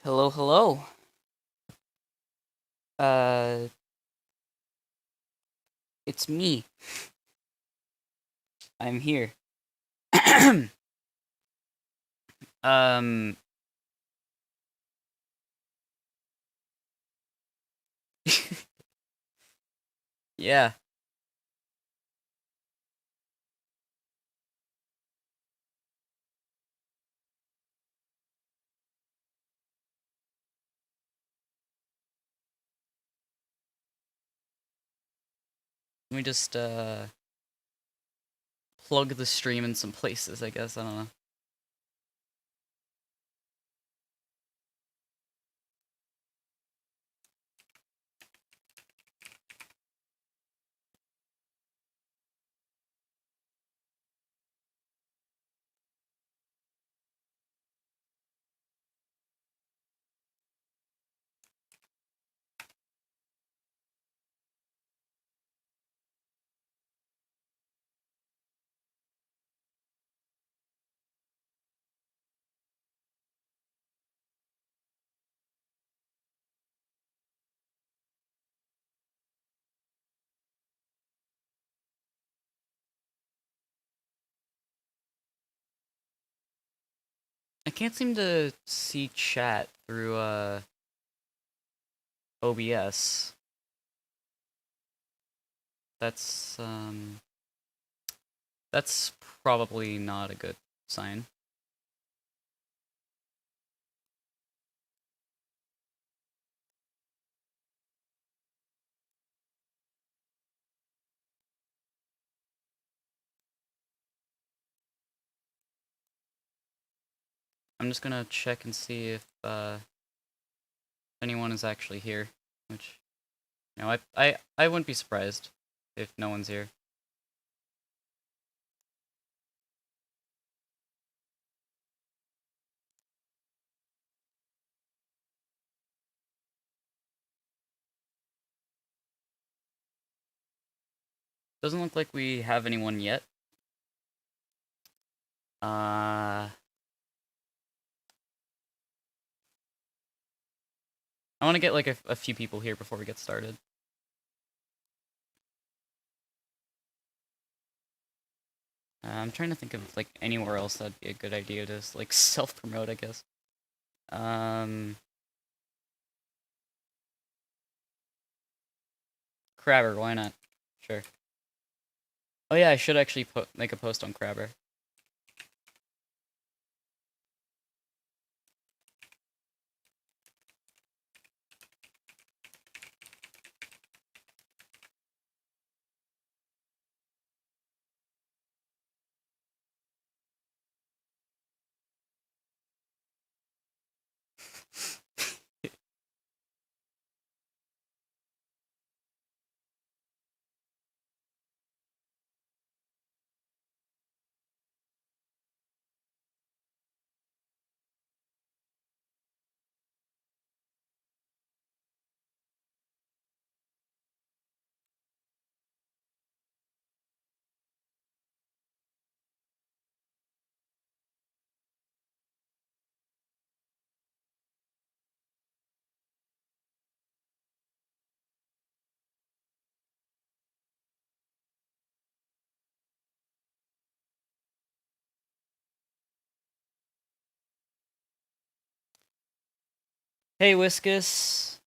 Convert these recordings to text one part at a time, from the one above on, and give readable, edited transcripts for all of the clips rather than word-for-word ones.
Hello, hello. Uh, it's me. I'm here. um, yeah. Let me just plug the stream in some places. I guess I don't know. I can't seem to see chat through OBS. That's that's probably not a good sign. I'm just gonna check and see if anyone is actually here. Which, I wouldn't be surprised if no one's here. Doesn't look like we have anyone yet. I want to get like a few people here before we get started. I'm trying to think of like anywhere else that'd be a good idea to like self-promote, I guess. Um, Crabber, why not? Sure. Oh yeah, I should actually make a post on Crabber. Hey, Whiskus.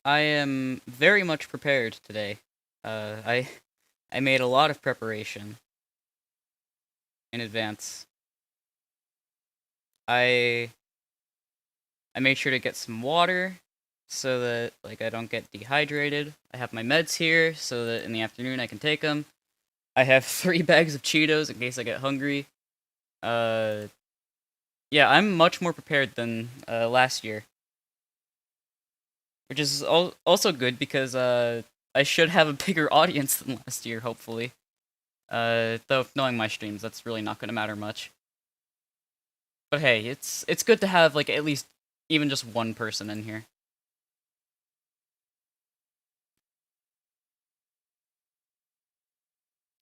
I am very much prepared today. I made a lot of preparation in advance. I I made sure to get some water so that like I don't get dehydrated. I have my meds here so that in the afternoon I can take them. I have 3 bags of Cheetos in case I get hungry. Uh, yeah, I'm much more prepared than last year. which is also good because I should have a bigger audience than last year, hopefully. Though knowing my streams, that's really not going to matter much. But hey, it's good to have like at least even just one person in here.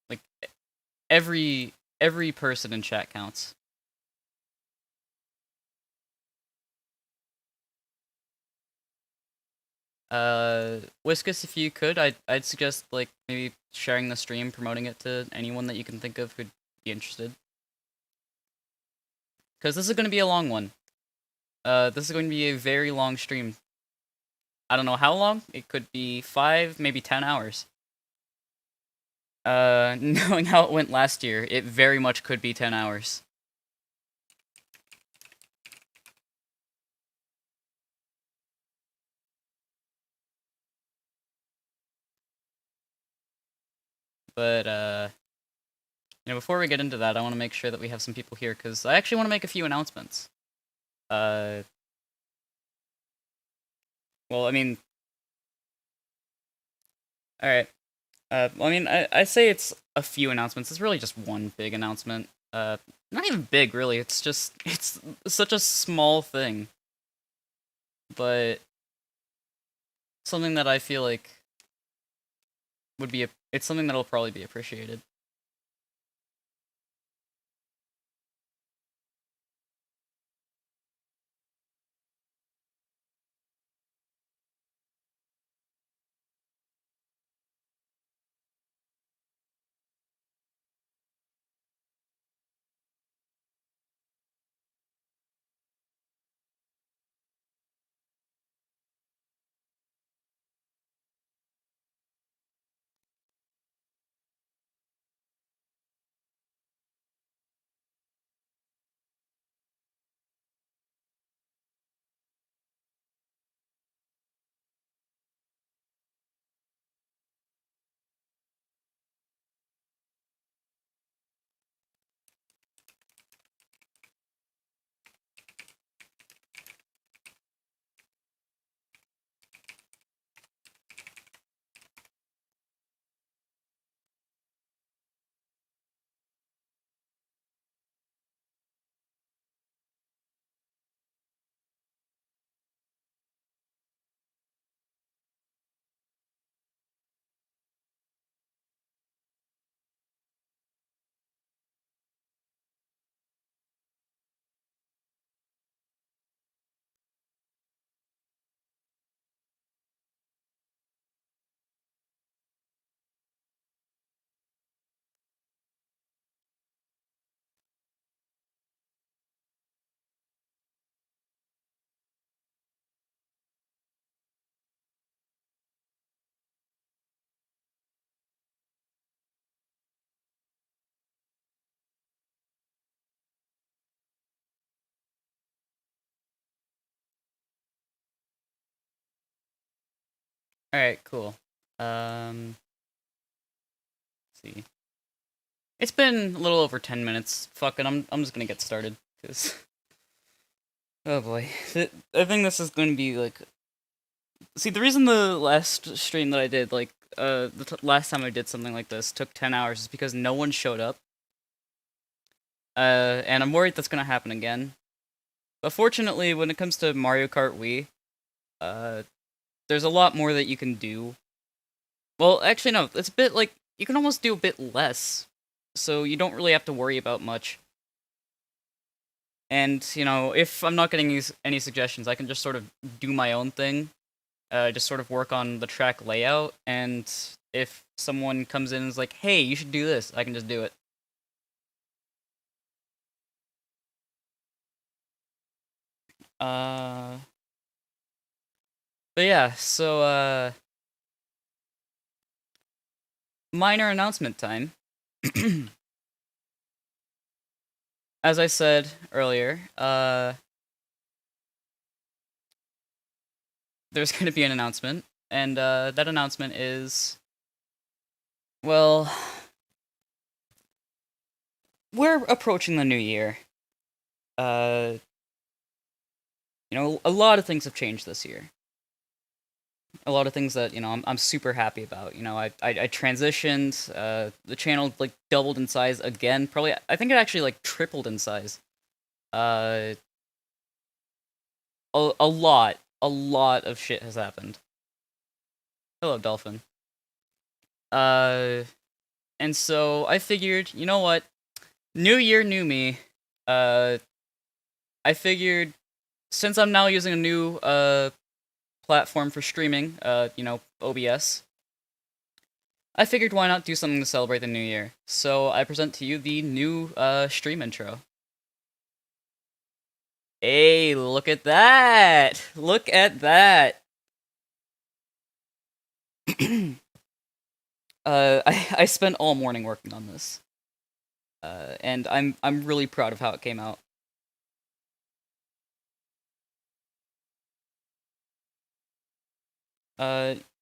Like every person in chat counts. Whiskus, if you could, I'd suggest like maybe sharing the stream, promoting it to anyone that you can think of who'd be interested. Because this is going to be a long one. This is going to be a very long stream. I don't know how long. It could be 5, maybe 10 hours. Knowing how it went last year, it very much could be 10 hours. But, before we get into that, I want to make sure that we have some people here, because I actually want to make a few announcements. Well, I mean... Alright. I say it's a few announcements. It's really just one big announcement. Not even big, really. It's such a small thing. But something that I feel like it's something that'll probably be appreciated. Alright, cool. Let's see. It's been a little over 10 minutes. Fuck it, I'm just gonna get started, because... Oh boy. I think this is going to be, like... See, the reason the last stream that I did, like, last time I did something like this took 10 hours is because no one showed up. And I'm worried that's gonna happen again. But fortunately, when it comes to Mario Kart Wii, there's a lot more that you can do. Well, actually, no, it's a bit like, you can almost do a bit less, so you don't really have to worry about much. And, if I'm not getting any suggestions, I can just sort of do my own thing, just sort of work on the track layout, and if someone comes in and is like, hey, you should do this, I can just do it. But yeah, so, minor announcement time. As I said earlier, there's going to be an announcement, and that announcement is, well, we're approaching the new year. A lot of things have changed this year. a lot of things that I'm super happy about. I transitioned. The channel like doubled in size again. Probably I think it actually like tripled in size. Uh, a lot of shit has happened. Hello, Dolphin. Uh, and so I figured, you know what? New year, new me. Uh, I figured since I'm now using a new platform for streaming, OBS, I figured why not do something to celebrate the new year. So I present to you the new stream intro. Hey, look at that! Look at that! I spent all morning working on this, and I'm really proud of how it came out.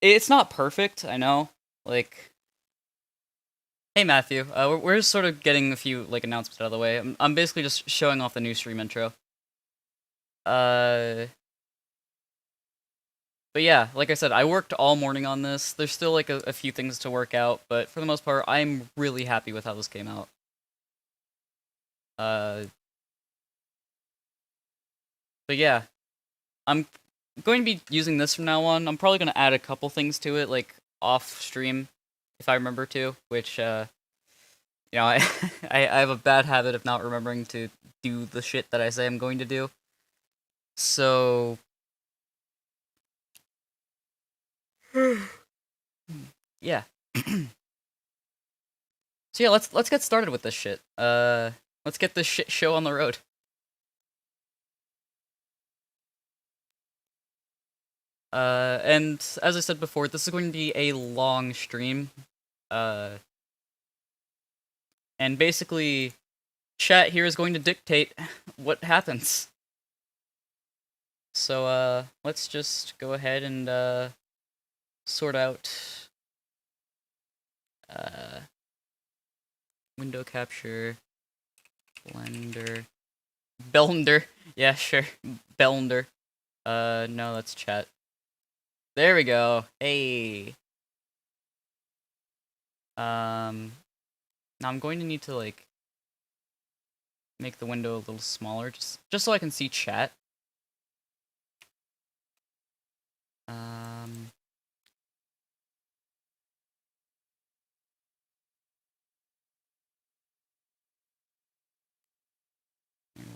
It's not perfect, I know. Like, hey Matthew, we're just sort of getting a few like announcements out of the way. I'm basically just showing off the new stream intro. Uh, but yeah, like I said, I worked all morning on this. There's still like a few things to work out, but for the most part, I'm really happy with how this came out. Uh, but yeah, I'm going to be using this from now on. I'm probably going to add a couple things to it, like off stream, if I remember to. Which, I I have a bad habit of not remembering to do the shit that I say I'm going to do. So yeah. So yeah, let's get started with this shit. Let's get this shit show on the road. And as I said before, this is going to be a long stream. Uh, and basically, chat here is going to dictate what happens. So, let's just go ahead and, sort out, uh, window capture, Blender, yeah, sure, Blender, no, that's chat. There we go, hey. Now I'm going to need to, like, make the window a little smaller, just so I can see chat. Um,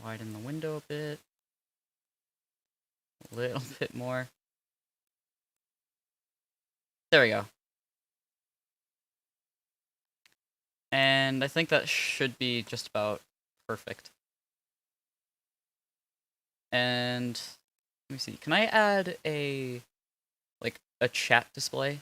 Widen the window a bit. A little bit more. There we go. And I think that should be just about perfect. And let me see. Can I add a chat display?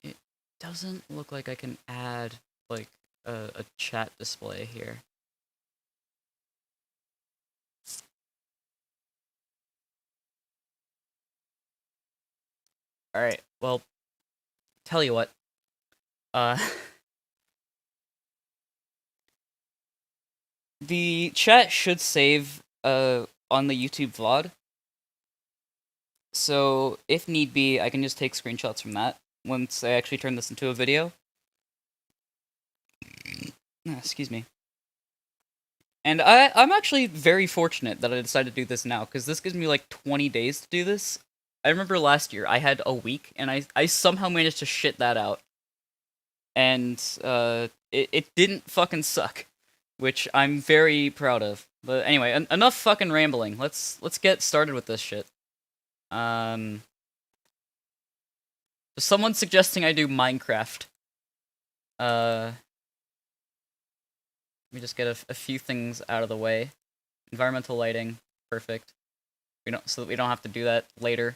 It doesn't look like I can add like a chat display here. All right. Well, tell you what. Uh the chat should save on the YouTube VOD. So, if need be, I can just take screenshots from that once I actually turn this into a video. Excuse me. And I'm actually very fortunate that I decided to do this now, because this gives me like 20 days to do this. I remember last year I had a week, and I somehow managed to shit that out. And it didn't fucking suck, which I'm very proud of. But anyway, enough fucking rambling. Let's get started with this shit. Um, Someone's suggesting I do Minecraft. Let me just get a few things out of the way. Environmental lighting, perfect. So that we don't have to do that later.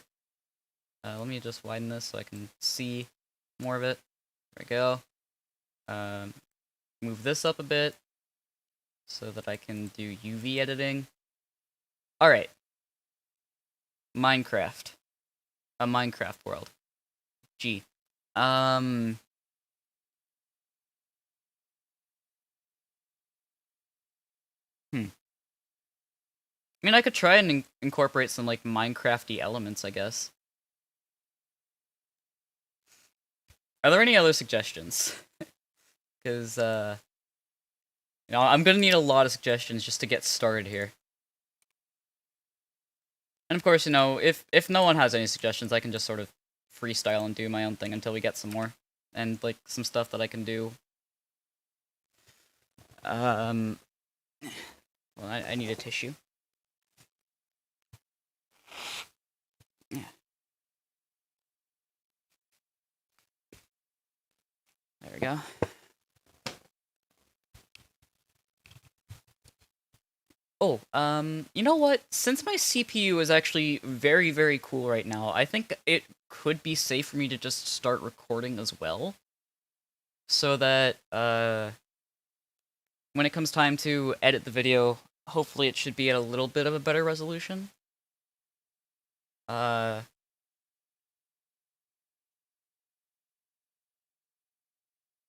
Let me just widen this so I can see more of it. There we go. Move this up a bit so that I can do UV editing. Alright. Minecraft. A Minecraft world. Gee. I mean, I could try and incorporate some, like, Minecrafty elements, I guess. Are there any other suggestions? Because, I'm gonna need a lot of suggestions just to get started here. And of course, if no one has any suggestions, I can just sort of freestyle and do my own thing until we get some more. And, like, some stuff that I can do. Well, I need a tissue. Yeah. There we go. Oh, you know what? Since my CPU is actually very, very cool right now, I think it could be safe for me to just start recording as well. So that, when it comes time to edit the video, hopefully it should be at a little bit of a better resolution. Uh...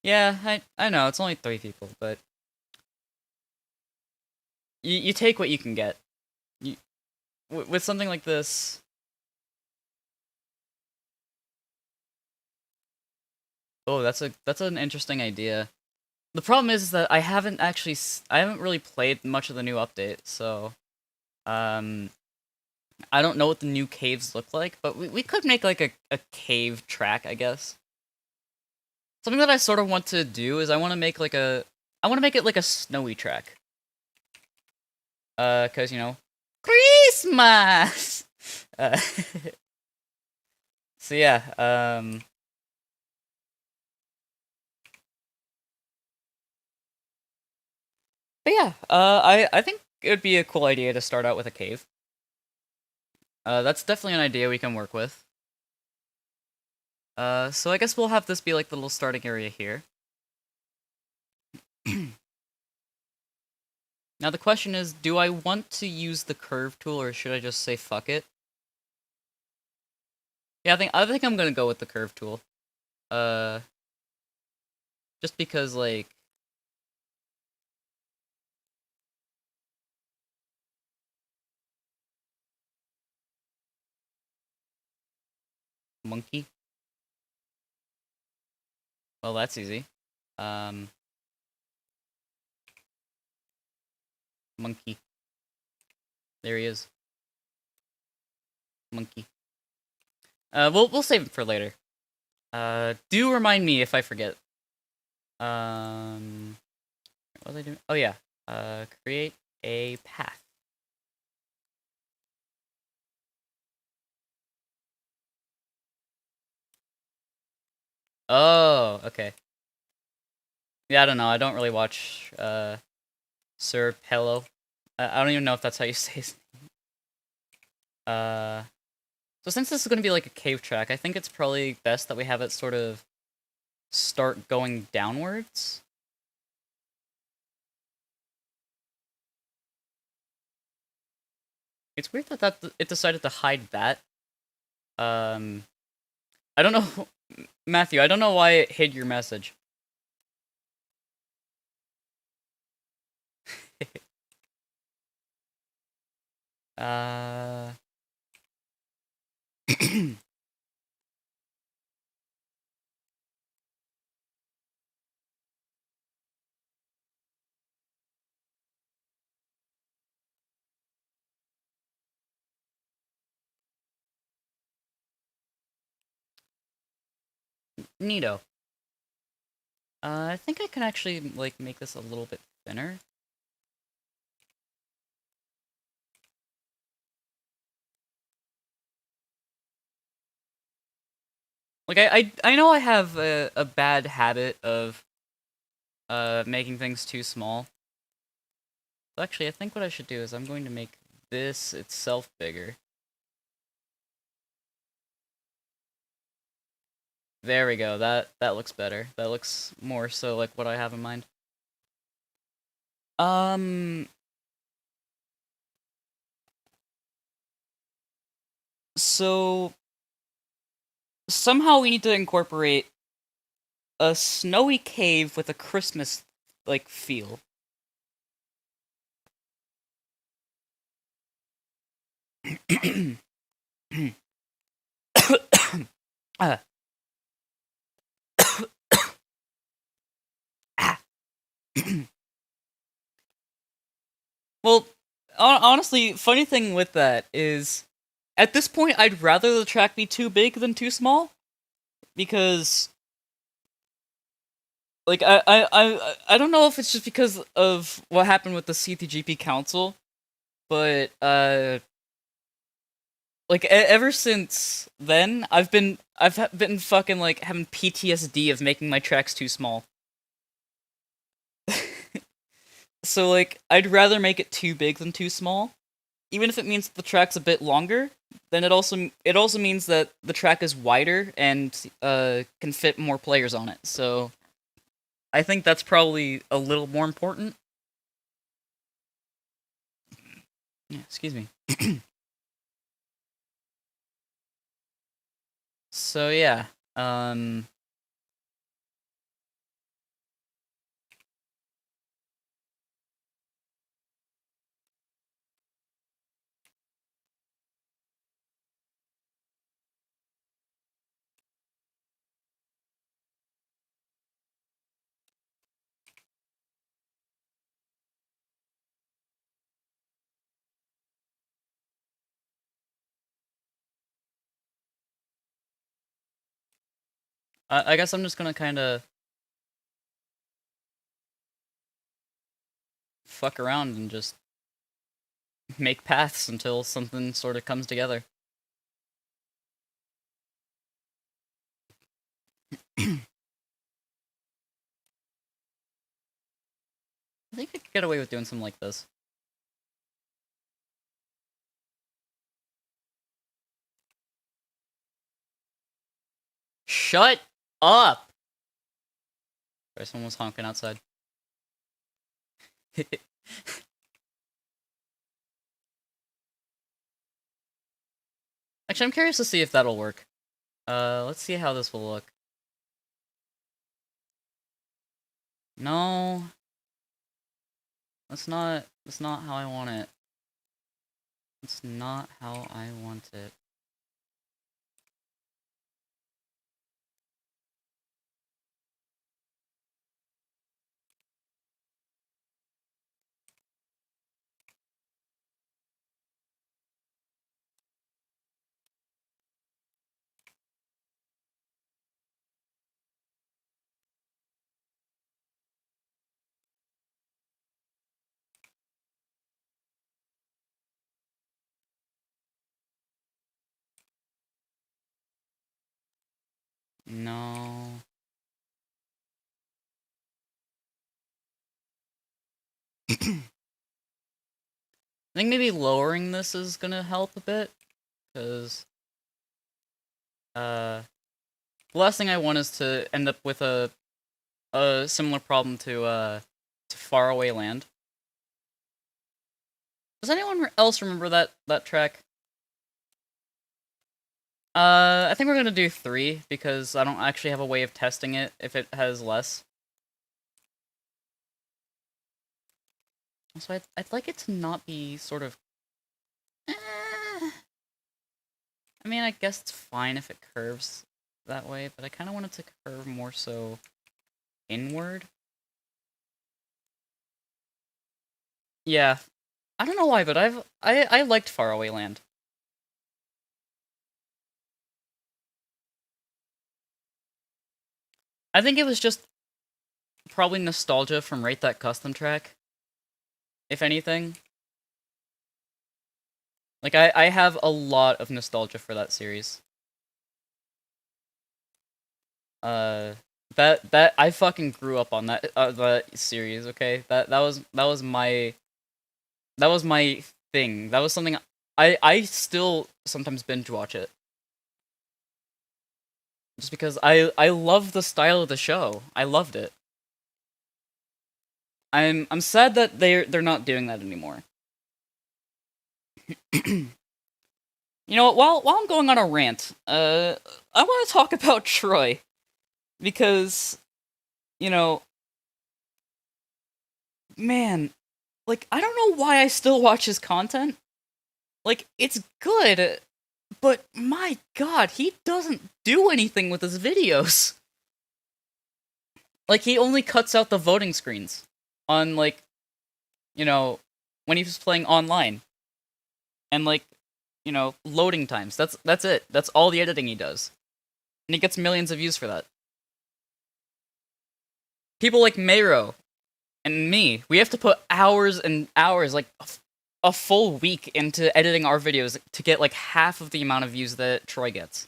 Yeah, I know, it's only 3 people, but... You take what you can get. With something like this... Oh, that's an interesting idea. The problem is that I haven't really played much of the new update, so I don't know what the new caves look like, but we could make like a cave track, I guess. Something that I sort of want to do is I want to make it like a snowy track. 'Cause Christmas. Uh, so yeah, but yeah, I think it would be a cool idea to start out with a cave. That's definitely an idea we can work with. So I guess we'll have this be like the little starting area here. Now the question is, do I want to use the curve tool or should I just say fuck it? Yeah, I think I'm gonna go with the curve tool. Uh, just because like monkey. Well, that's easy. Um, monkey. There he is. Monkey. We'll save it for later. Do remind me if I forget. What was I doing? Oh yeah. Create a path. Oh, okay. Yeah, I don't know. I don't really watch Sir Pello. I don't even know if that's how you say his name. So since this is going to be like a cave track, I think it's probably best that we have it sort of start going downwards. It's weird that it decided to hide that. I don't know, Matthew, I don't know why it hid your message. uh... Neato. I think I can actually, like, make this a little bit thinner. Like, I know I have a bad habit of, making things too small. So actually, I think what I should do is I'm going to make this itself bigger. There we go, that looks better. That looks more so like what I have in mind. Um... So... Somehow we need to incorporate a snowy cave with a Christmas, like, feel. Ah, ah. Well, honestly, funny thing with that is, at this point, I'd rather the track be too big than too small, because, like, I don't know if it's just because of what happened with the CTGP Council, but, like, ever since then, I've been fucking, like, having PTSD of making my tracks too small. So, like, I'd rather make it too big than too small. Even if it means the track's a bit longer, then it also means that the track is wider and can fit more players on it. So I think that's probably a little more important. Yeah, excuse me. So yeah, um, I guess I'm just gonna kind of fuck around and just make paths until something sort of comes together. I think I could get away with doing something like this. Shut up! Sorry, someone was honking outside. Actually, I'm curious to see if that'll work. Let's see how this will look. No, that's not how I want it. That's not how I want it. No. I think maybe lowering this is gonna help a bit, because, uh, the last thing I want is to end up with a similar problem to Faraway Land. Does anyone else remember that track? I think we're gonna do 3, because I don't actually have a way of testing it if it has less. So I'd like it to not be sort of... I mean, I guess it's fine if it curves that way, but I kind of want it to curve more so inward. Yeah, I don't know why, but I liked Faraway Land. I think it was just probably nostalgia from Rate That Custom track, if anything. Like, I have a lot of nostalgia for that series. Uh, that I fucking grew up on that series. Okay, that was my thing. That was something I still sometimes binge watch it, just because I love the style of the show. I loved it. I'm sad that they're not doing that anymore. You know what? While I'm going on a rant, I want to talk about Troy, because, you know, man, like, I don't know why I still watch his content. Like, it's good, but my god, he doesn't do anything with his videos. Like, he only cuts out the voting screens on, like, you know, when he's playing online. And, like, loading times. That's it. That's all the editing he does. And he gets millions of views for that. People like Mayro and me, we have to put hours and hours, like a full week into editing our videos to get like half of the amount of views that Troy gets.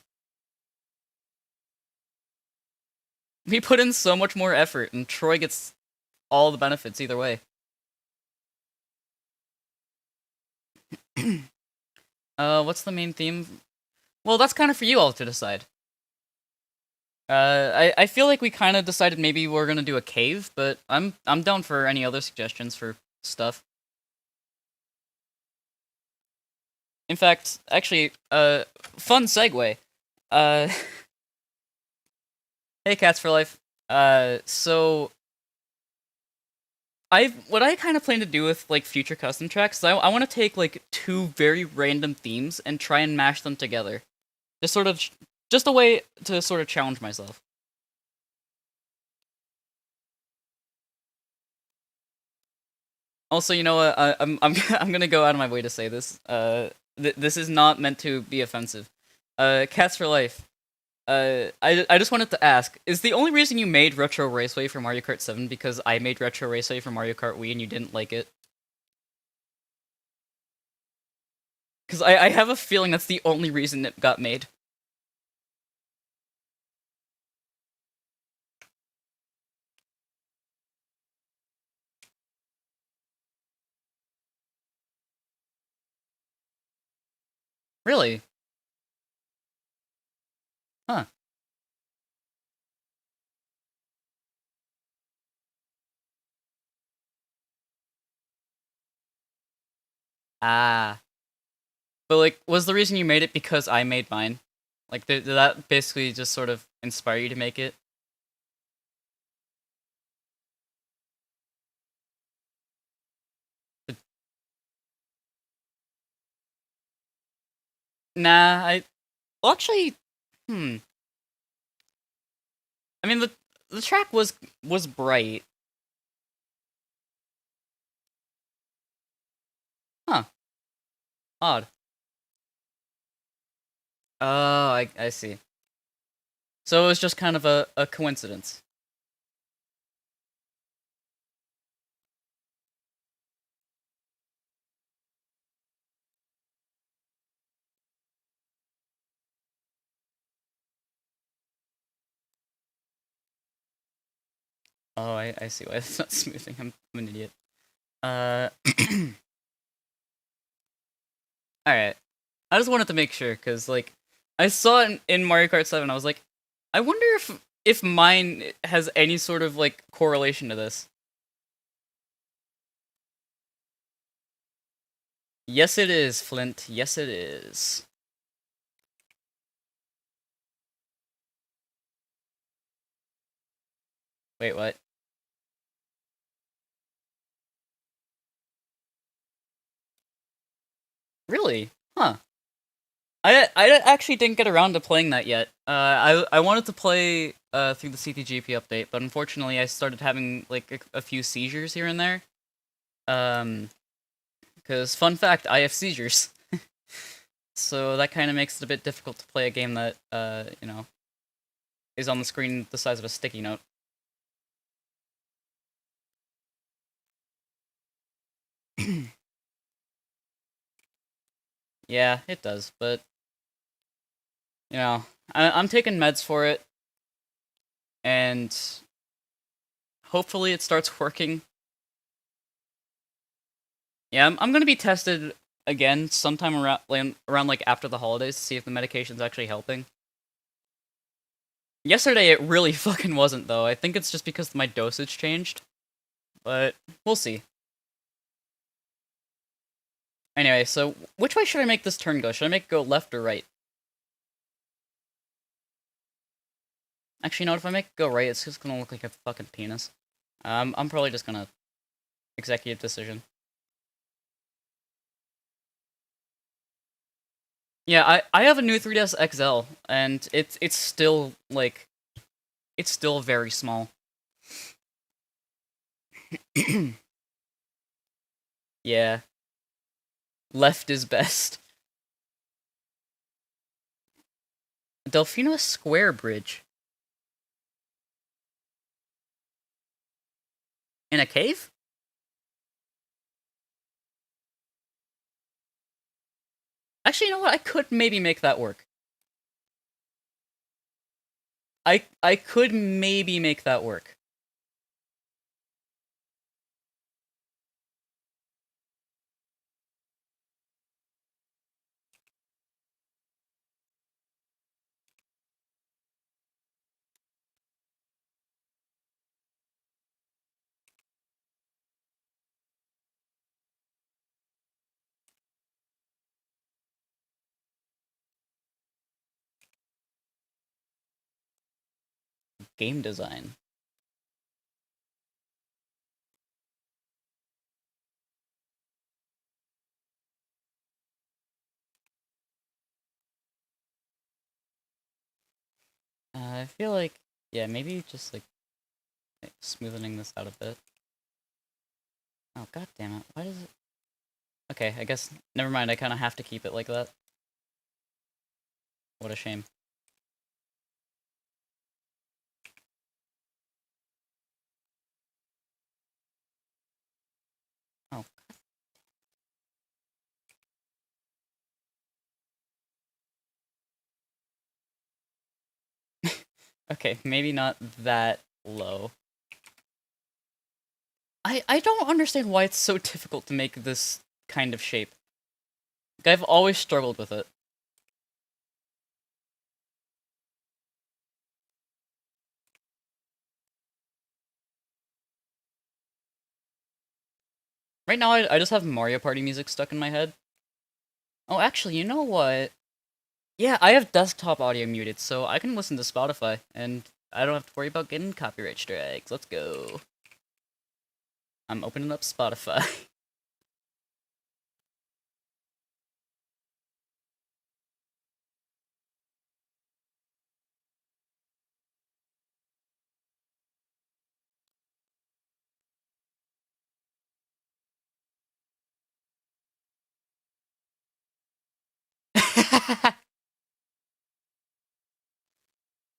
We put in so much more effort, and Troy gets all the benefits either way. What's the main theme? Well, that's kind of for you all to decide. I feel like we kind of decided maybe we're gonna do a cave, but I'm down for any other suggestions for stuff. In fact, actually, fun segue. Uh, hey, Cats for Life. So what I kind of plan to do with like future custom tracks is I want to take like two very random themes and try and mash them together. Just sort of, just a way to sort of challenge myself. Also, you know what? I'm gonna go out of my way to say this. This is not meant to be offensive. Cats for Life. I just wanted to ask: is the only reason you made Retro Raceway for Mario Kart 7 because I made Retro Raceway for Mario Kart Wii and you didn't like it? Because I have a feeling that's the only reason it got made. Really? Huh. Ah. But like, was the reason you made it because I made mine? Like, did that basically just sort of inspire you to make it? But, nah, well, actually, hmm. I mean, the track was bright. Huh. Odd. Oh, I see. So it was just kind of a coincidence. Oh, I see why it's not smoothing. I'm an idiot. Uh, alright. I just wanted to make sure, because, like, I saw it in Mario Kart 7, I was like, I wonder if mine has any sort of, like, correlation to this. Yes, it is, Flint. Yes, it is. Wait, what? Really? Huh. I actually didn't get around to playing that yet. I wanted to play through the CTGP update, but unfortunately I started having like a few seizures here and there. Because fun fact, I have seizures, so that kind of makes it a bit difficult to play a game that is on the screen the size of a sticky note. Yeah, it does, but I'm taking meds for it, and hopefully it starts working. Yeah, I'm gonna be tested again sometime around like after the holidays to see if the medication's actually helping. Yesterday it really fucking wasn't though. I think it's just because my dosage changed, but we'll see. Anyway, so which way should I make this turn go? Should I make it go left or right? Actually, no, if I make it go right, it's just gonna look like a fucking penis. I'm probably just gonna executive decision. Yeah, I have a new 3DS XL, and it's still like it's still very small. Yeah, left is best. Delfino Square Bridge in a cave? Actually, you know what? I could maybe make that work. I could maybe make that work. Game design. I feel like yeah, maybe just like, smoothing this out a bit. Oh god damn it! Why does it? Okay, I guess never mind. I kind of have to keep it like that. What a shame. Oh, okay, maybe not that low. I don't understand why it's so difficult to make this kind of shape. Like, I've always struggled with it. Right now, I just have Mario Party music stuck in my head. Oh, actually, you know what? Yeah, I have desktop audio muted, so I can listen to Spotify, and I don't have to worry about getting copyright strikes. Let's go. I'm opening up Spotify.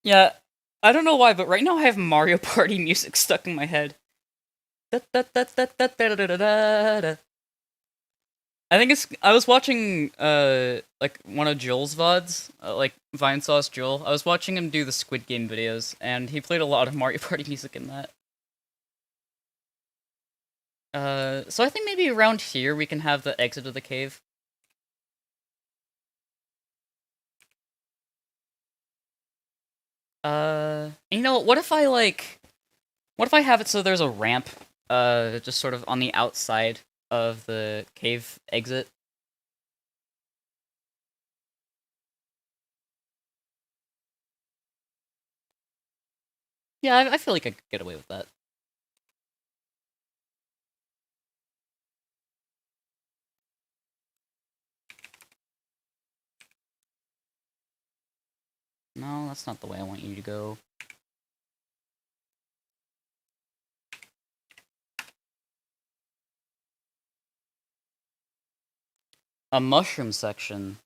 Yeah, I don't know why, but right now I have Mario Party music stuck in my head. I think it's. I was watching like one of Joel's VODs, like Vine Sauce Joel. I was watching him do the Squid Game videos, and he played a lot of Mario Party music in that. So I think maybe around here we can have the exit of the cave. You know, what if I like, what if I have it so there's a ramp, just sort of on the outside of the cave exit? Yeah, I feel like I could get away with that. No, that's not the way I want you to go. A mushroom section.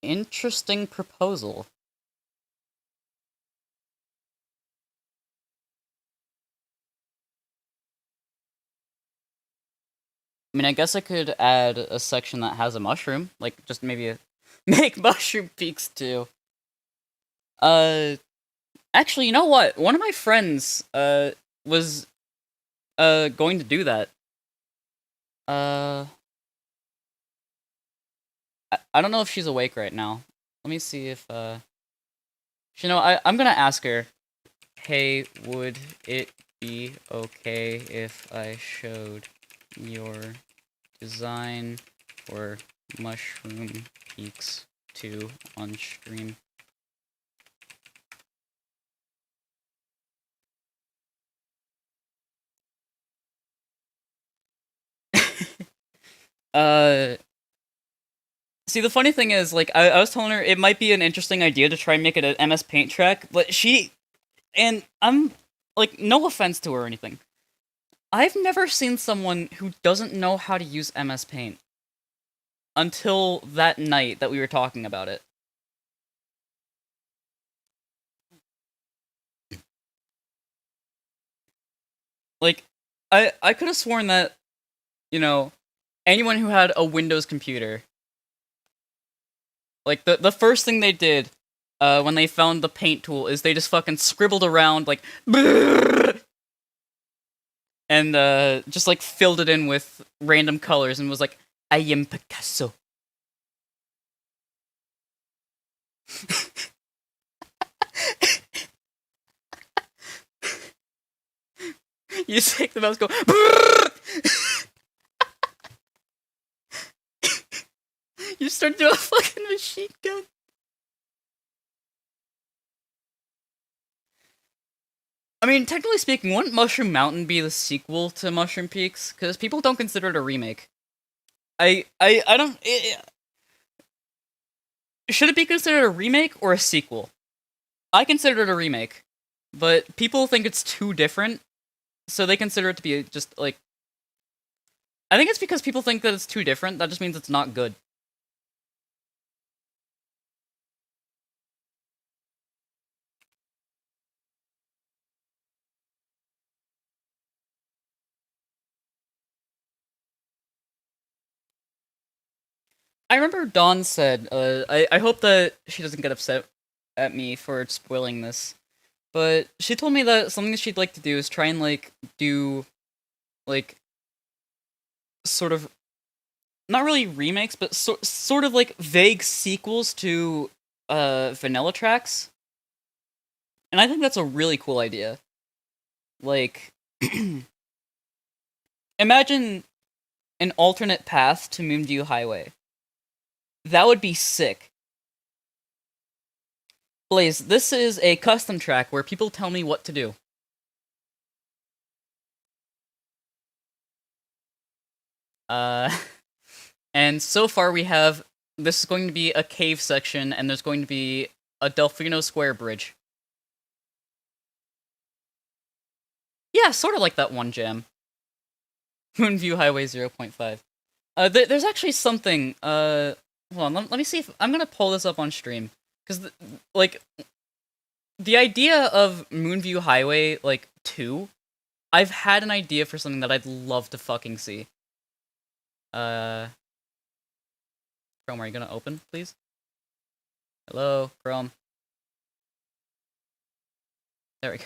Interesting proposal. I mean, I guess I could add a section that has a mushroom, like just maybe make mushroom peaks too. Uh, actually, you know what? One of my friends was going to do that. Uh, I don't know if she's awake right now. Let me see if you know, I'm gonna ask her. Hey, would it be okay if I showed your design for mushroom peaks too on stream? Uh, See, the funny thing is, like, I was telling her it might be an interesting idea to try and make it an MS Paint track, but and I'm, like, no offense to her or anything. I've never seen someone who doesn't know how to use MS Paint until that night that we were talking about it. Like, I could have sworn that, you know, anyone who had a Windows computer, like, the first thing they did, when they found the paint tool is they just fucking scribbled around, like, and, just, like, filled it in with random colors and was like, I am Picasso. You just take the mouse, go, you start doing a fucking machine gun. I mean, technically speaking, wouldn't Mushroom Mountain be the sequel to Mushroom Peaks? Because people don't consider it a remake. I don't. Should it be considered a remake or a sequel? I consider it a remake, but people think it's too different, so they consider it to be just like. I think it's because people think that it's too different. That just means it's not good. I remember Dawn said, I hope that she doesn't get upset at me for spoiling this, but she told me that something that she'd like to do is try and, like, do, like, sort of, not really remakes, but sort of, like, vague sequels to, vanilla tracks. And I think that's a really cool idea. Like, imagine an alternate path to Moonview Highway. That would be sick. Blaze, this is a custom track where people tell me what to do. And so far we have, this is going to be a cave section, and there's going to be a Delfino Square bridge. Yeah, sort of like that one jam. Moonview Highway 0.5. There's actually something, hold on, let me see if, I'm gonna pull this up on stream. Because, like, the idea of Moonview Highway, like, 2, I've had an idea for something that I'd love to fucking see. Chrome, are you gonna open, please? Hello, Chrome. There we go.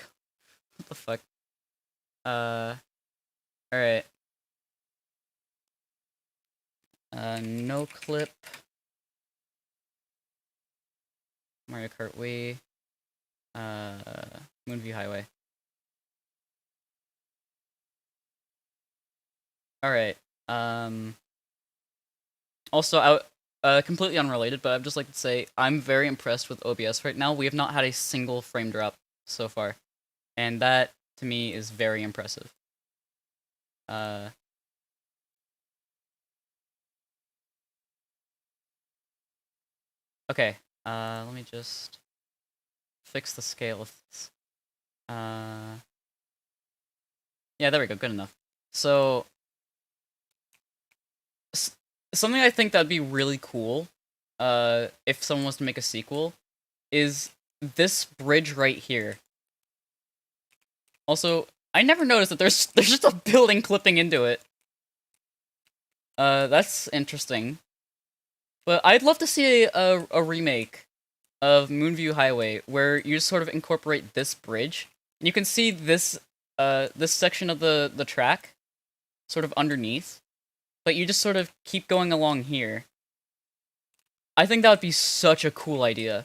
What the fuck? Alright. No clip. Mario Kart Wii. Moonview Highway. Alright. Also, completely unrelated, but I'd just like to say I'm very impressed with OBS right now. We have not had a single frame drop so far. And that, to me, is very impressive. Okay, let me just fix the scale of this. Yeah, there we go, good enough. So, something I think that'd be really cool, if someone was to make a sequel, is this bridge right here. Also, I never noticed that there's just a building clipping into it. That's interesting. But I'd love to see a remake of Moonview Highway where you just sort of incorporate this bridge. And you can see this this section of the track sort of underneath, but you just sort of keep going along here. I think that would be such a cool idea.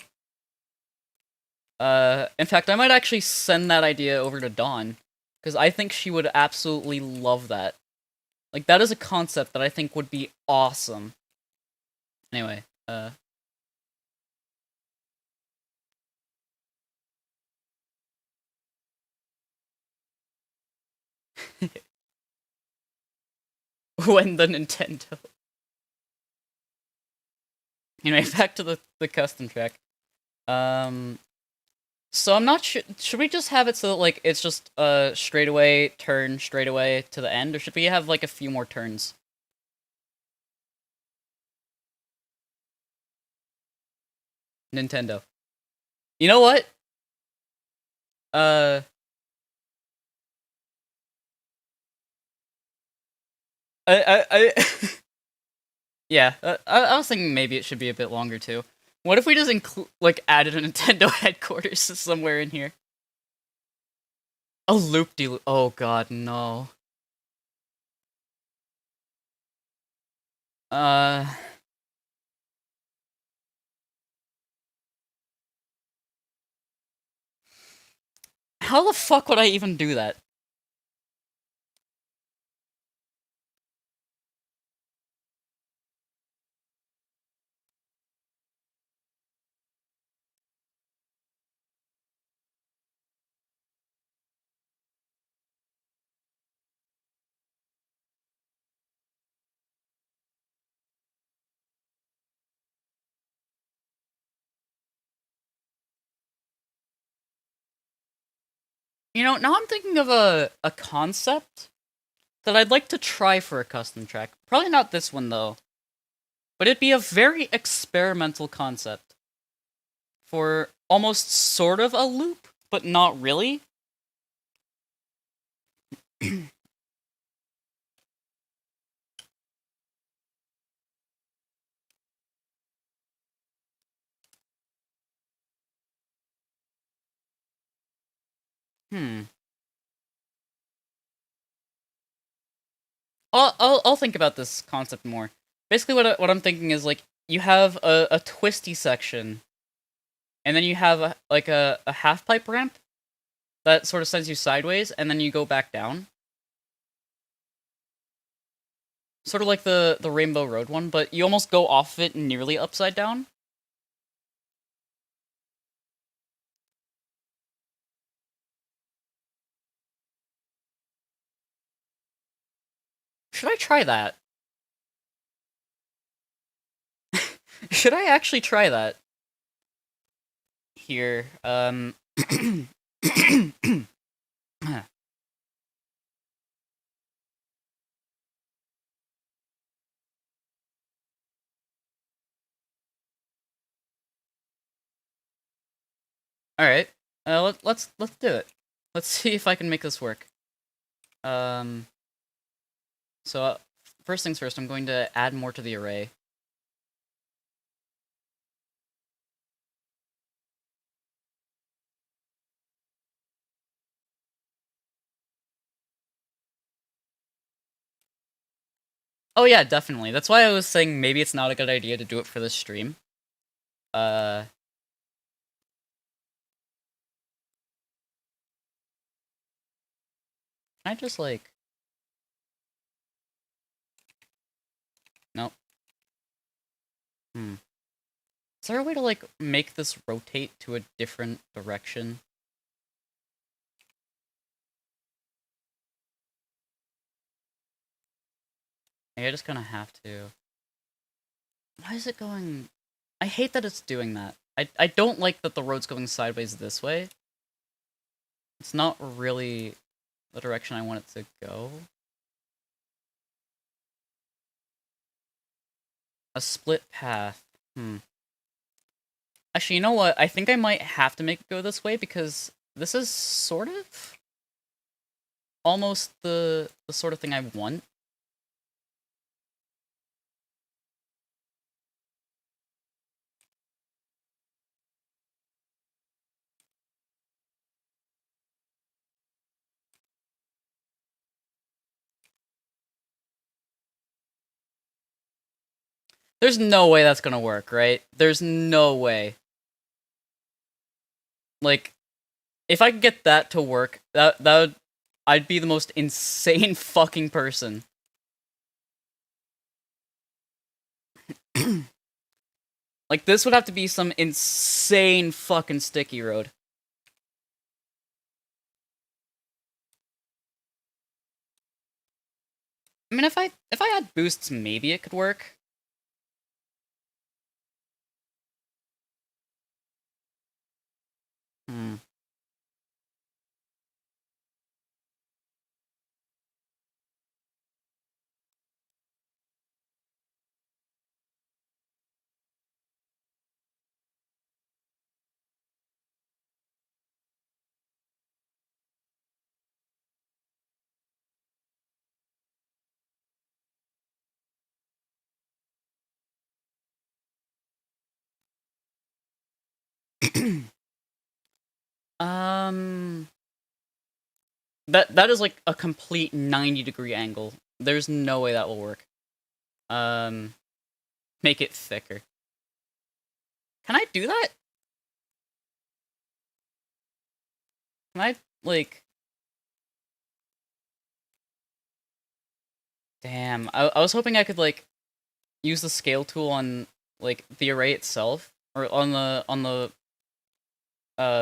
In fact, I might actually send that idea over to Dawn, because I think she would absolutely love that. Like, that is a concept that I think would be awesome. Anyway, when the Nintendo. Anyway, back to the custom track. So I'm not sure. Should we just have it so that like it's just straightaway turn straightaway to the end, or should we have like a few more turns? Nintendo. You know what? Uh, I yeah. I was thinking maybe it should be a bit longer too. What if we just include like added a Nintendo headquarters somewhere in here? A loop de loop. Oh god, no. Uh, how the fuck would I even do that? You know, now I'm thinking of a concept that I'd like to try for a custom track. Probably not this one though, but it'd be a very experimental concept for almost sort of a loop, but not really. Hmm. I'll think about this concept more. Basically, what I'm thinking is like you have a twisty section, and then you have like a half pipe ramp that sort of sends you sideways, and then you go back down. Sort of like the Rainbow Road one, but you almost go off of it nearly upside down. Should I try that? Should I actually try that? Here, Alright. Let's do it. Let's see if I can make this work. Um, so, first things first, I'm going to add more to the array. Oh yeah, definitely. That's why I was saying maybe it's not a good idea to do it for this stream. Uh, can I just like... Nope. Hmm. Is there a way to like make this rotate to a different direction? Maybe I just kind of have to. Why is it going... I hate that it's doing that. I don't like that the road's going sideways this way. It's not really the direction I want it to go. A split path. Hmm. Actually, you know what? I think I might have to make it go this way because this is sort of almost the sort of thing I want. There's no way that's gonna work, right? There's no way. Like, if I could get that to work, that would... I'd be the most insane fucking person. Like, this would have to be some insane fucking sticky road. I mean, if I had boosts, maybe it could work. Hmm. Um, that is like a complete 90-degree angle. There's no way that will work. Um, make it thicker. Can I do that? Can I, like... Damn, I was hoping I could, like, use the scale tool on, like, the array itself, or on the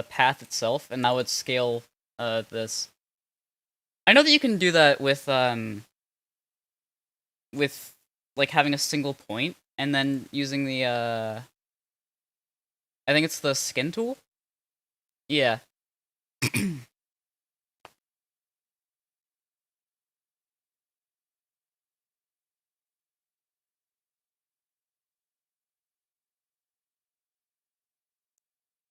path itself, and that would scale, this. I know that you can do that with, like, having a single point, and then using the, I think it's the skin tool? Yeah.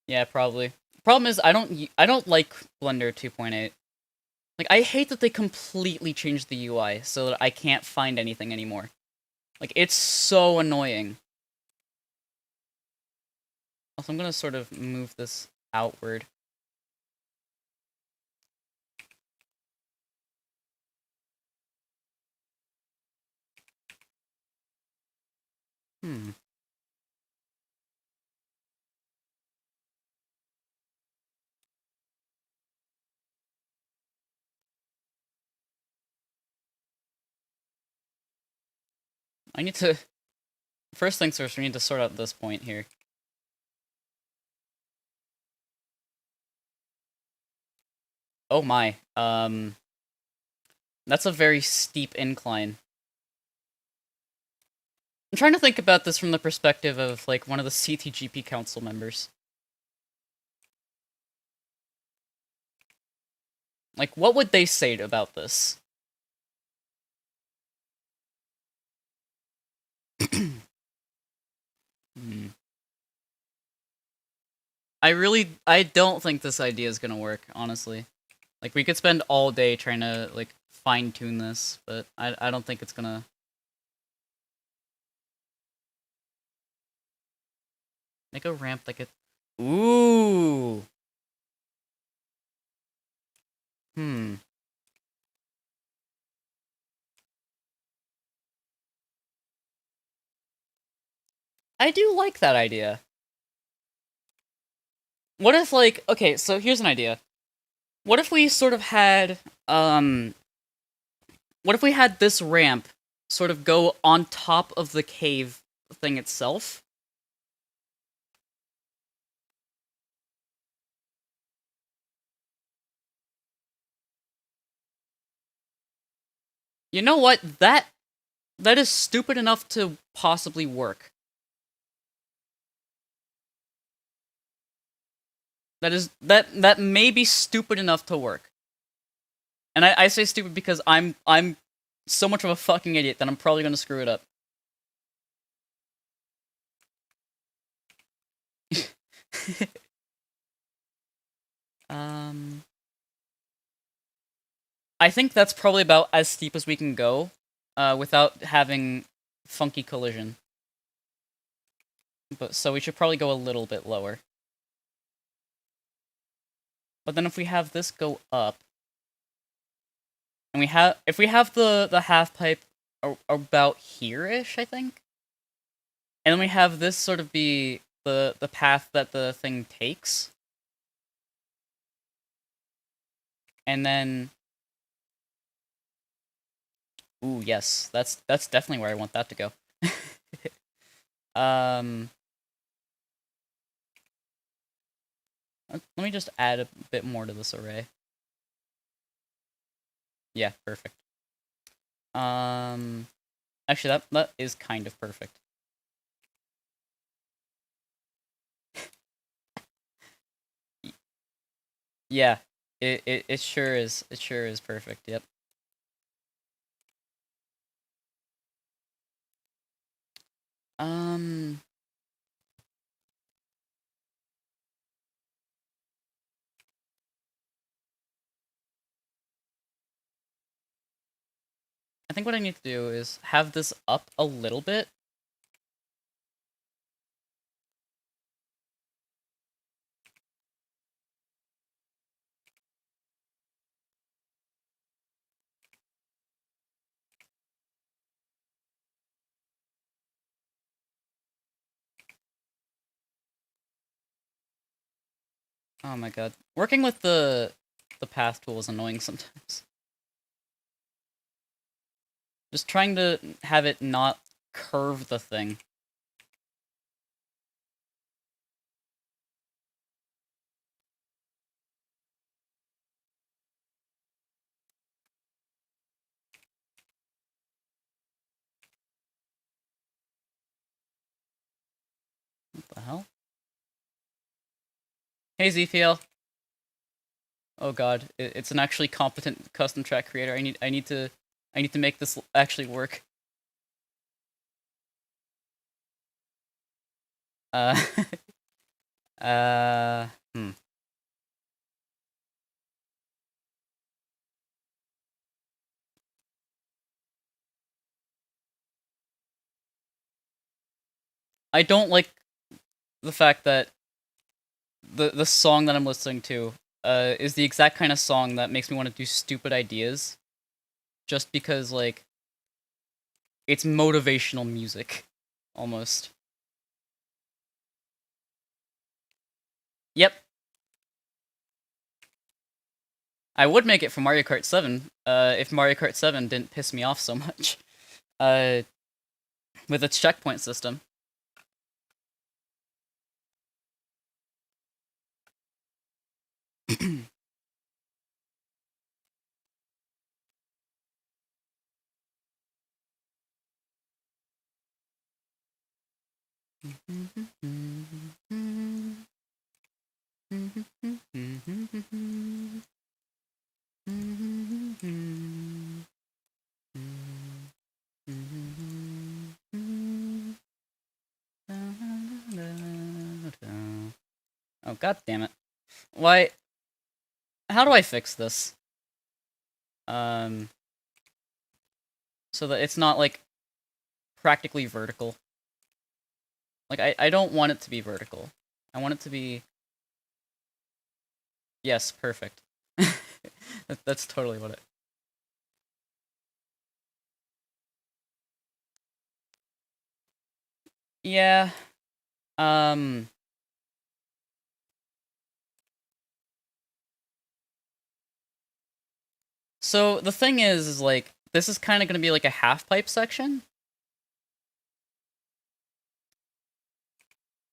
Yeah, probably. Problem is, I don't like Blender 2.8. Like, I hate that they completely changed the UI so that I can't find anything anymore. Like, it's so annoying. Also, I'm gonna sort of move this outward. Hmm. I need to... First things first, we need to sort out this point here. Oh my. That's a very steep incline. I'm trying to think about this from the perspective of, like, one of the CTGP council members. Like, what would they say about this? Hmm. I don't think this idea is gonna work, honestly. Like, we could spend all day trying to, like, fine-tune this, but I don't think it's gonna... Make a ramp that could... Ooh! Hmm. I do like that idea. What if, like... Okay, so here's an idea. What if we sort of had, what if we had this ramp sort of go on top of the cave thing itself? You know what? That is stupid enough to possibly work. That may be stupid enough to work. And I say stupid because I'm so much of a fucking idiot that I'm probably gonna screw it up. um I think that's probably about as steep as we can go, without having funky collision. But so we should probably go a little bit lower. But then if we have this go up, and if we have the half pipe about here-ish, I think, and then we have this sort of be the path that the thing takes, and then, ooh, yes, that's definitely where I want that to go. um, let me just add a bit more to this array. Yeah, perfect. Actually, that is kind of perfect. Yeah, it sure is. It sure is perfect. Yep. Um, I think what I need to do is have this up a little bit. Oh my god. Working with the path tool is annoying sometimes. Just trying to have it not curve the thing. What the hell? Hey Zfiel. Oh god, it's an actually competent custom track creator. I need to make this actually work. Uh hmm. I don't like the fact that the song that I'm listening to is the exact kind of song that makes me want to do stupid ideas just because like it's motivational music almost. Yep. I would make it for Mario Kart 7 if Mario Kart 7 didn't piss me off so much uh with its checkpoint system. Oh god damn it. Why how do I fix this? Um so that it's not like practically vertical. Like I don't want it to be vertical. I want it to be yes, perfect. That's totally what it. Yeah. Um so the thing is like this is kind of going to be like a half pipe section.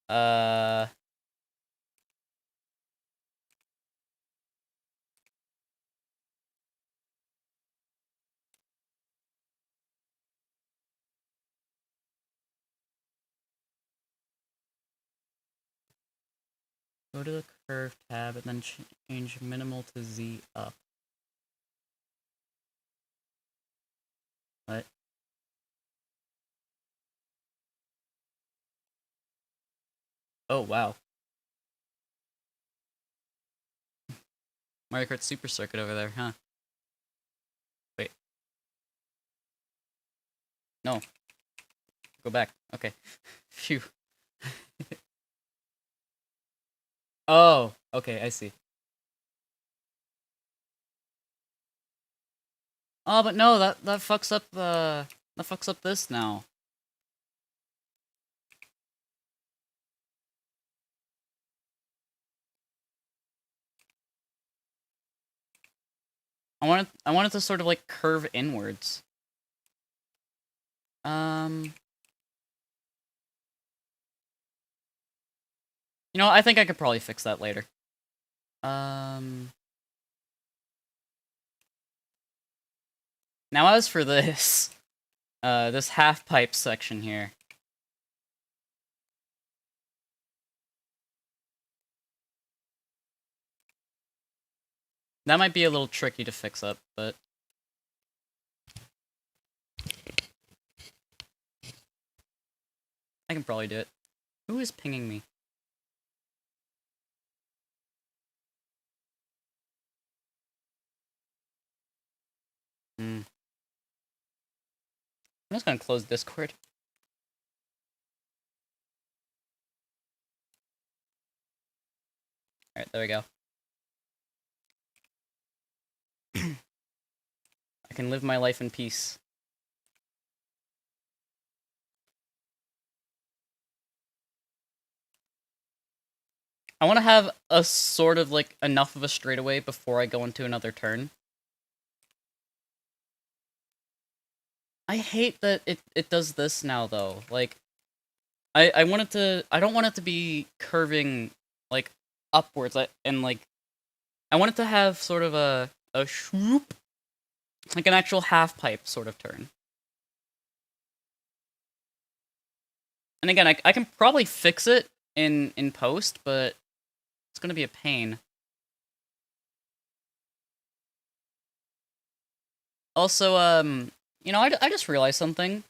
Uh Go to the curve tab and then change minimal to Z up. What? Oh wow. Mario Kart Super Circuit over there, huh? Wait. No. Go back. Okay. Phew. Oh, okay, I see. Oh, but no, that fucks up the that fucks up this now. I want it to sort of like curve inwards. Um, you know, I think I could probably fix that later. Um, Now as for this, this half pipe section here. That might be a little tricky to fix up, but... I can probably do it. Who is pinging me? I'm just gonna close Discord. Alright, there we go. I can live my life in peace. I want to have a sort of, like, enough of a straightaway before I go into another turn. I hate that it does this now, though. Like, I want it to... I don't want it to be curving, like, upwards. And, like... I want it to have sort of a swoop. Like an actual half-pipe sort of turn. And again, I can probably fix it in post, but it's gonna be a pain. Also, you know, I just realized something.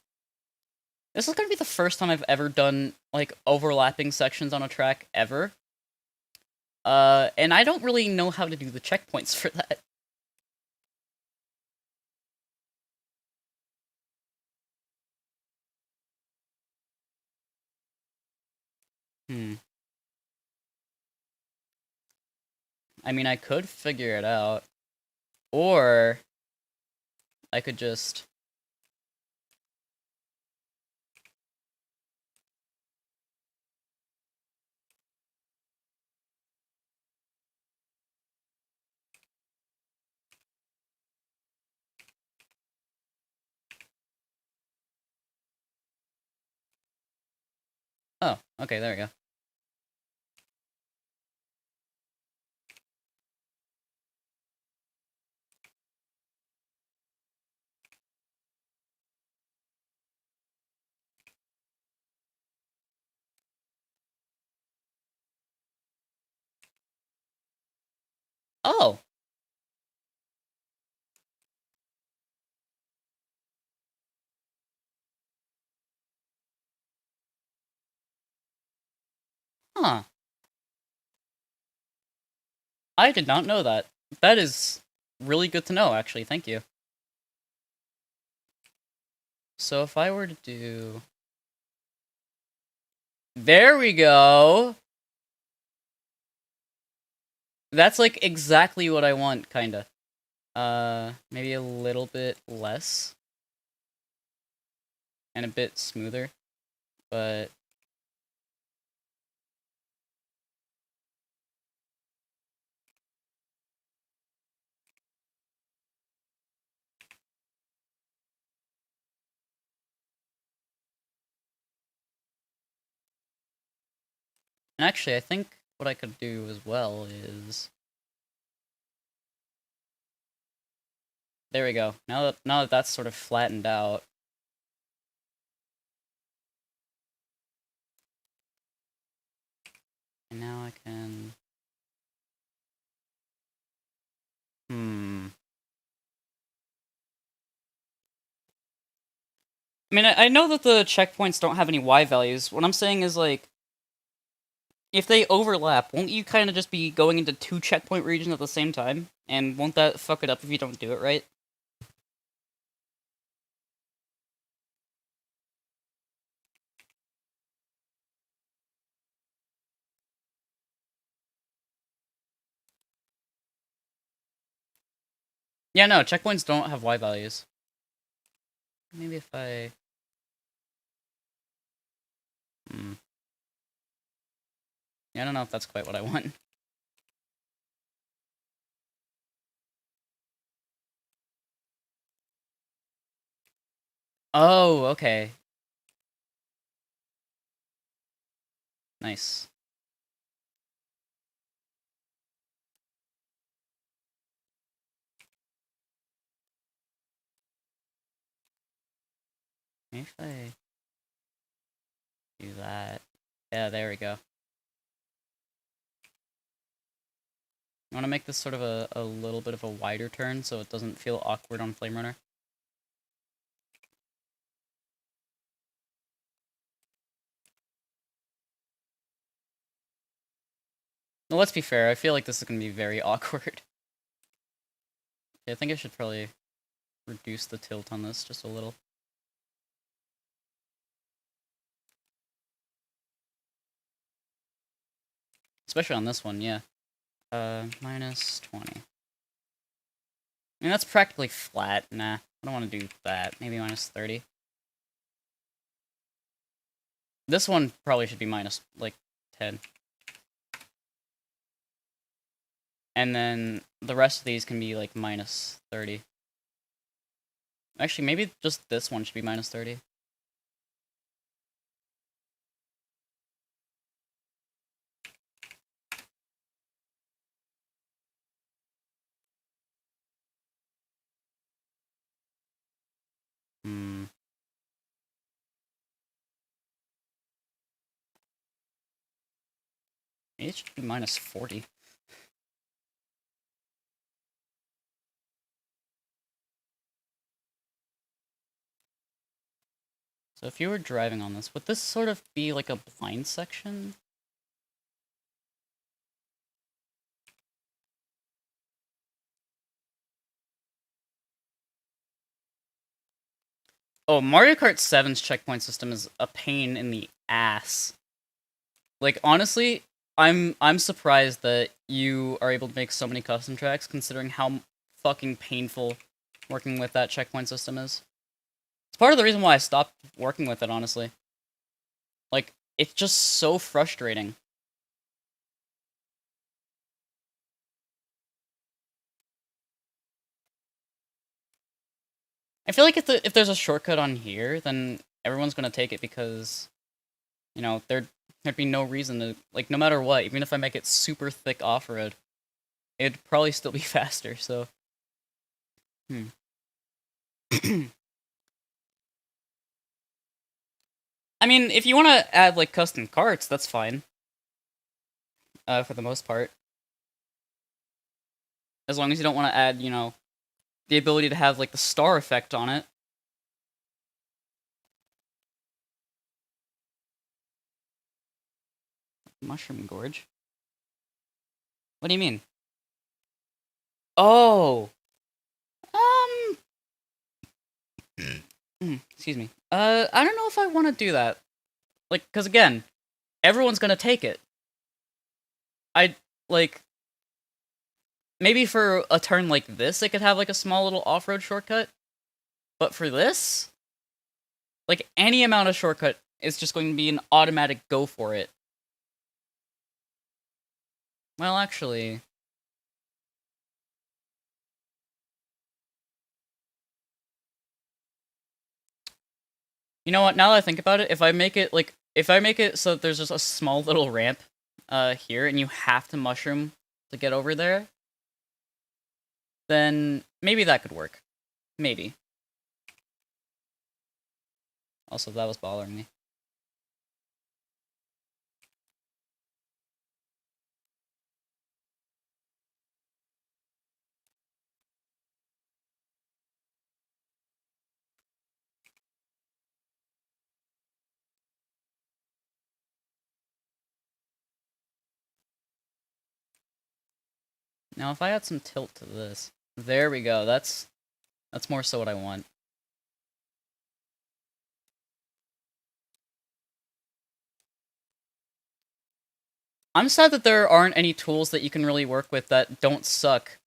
This is gonna be the first time I've ever done, like, overlapping sections on a track, ever. And I don't really know how to do the checkpoints for that. I mean, I could figure it out. Or... I could just... Oh, okay, there we go. Oh! Huh. I did not know that. That is really good to know, actually. Thank you. So if I were to do... There we go! That's, like, exactly what I want, kinda. Maybe a little bit less. And a bit smoother. But... And actually, I think what I could do as well is... There we go. Now that that's sort of flattened out... And now I can... I mean, I know that the checkpoints don't have any Y values. What I'm saying is, like... If they overlap, won't you kind of just be going into two checkpoint regions at the same time? And won't that fuck it up if you don't do it right? Yeah, no, checkpoints don't have Y values. Maybe if I... Yeah, I don't know if that's quite what I want. Oh, okay. Nice. Maybe if I... do that... Yeah, there we go. I want to make this sort of a little bit of a wider turn so it doesn't feel awkward on Flame Runner. Now, let's be fair, I feel like this is going to be very awkward. Yeah, I think I should probably reduce the tilt on this just a little. Especially on this one, yeah. Minus 20. I mean, that's practically flat. Nah, I don't want to do that. Maybe minus 30. This one probably should be minus, like, 10. And then the rest of these can be, like, minus 30. Actually, maybe just this one should be minus 30. Maybe it should be minus 40. So if you were driving on this, would this sort of be like a blind section? Oh, Mario Kart 7's checkpoint system is a pain in the ass. Like, honestly, I'm surprised that you are able to make so many custom tracks, considering how fucking painful working with that checkpoint system is. It's part of the reason why I stopped working with it, honestly. Like, it's just so frustrating. I feel like if there's a shortcut on here, then everyone's gonna take it because, you know, there'd be no reason to, like, no matter what, even if I make it super thick off-road, it'd probably still be faster, so. I mean, if you want to add, like, custom carts, that's fine. For the most part. As long as you don't want to add, you know, the ability to have, like, the star effect on it. Mushroom Gorge? What do you mean? Oh! Excuse me. I don't know if I want to do that. Like, because again, everyone's gonna take it. Like, maybe for a turn like this, it could have, like, a small little off-road shortcut. But for this, like, any amount of shortcut is just going to be an automatic go for it. Well, actually... You know what, now that I think about it, if I make it, like, if I make it so that there's just a small little ramp, here, and you have to mushroom to get over there, then maybe that could work. Maybe. Also, that was bothering me. Now, if I add some tilt to this... There we go, that's more so what I want. I'm sad that there aren't any tools that you can really work with that don't suck.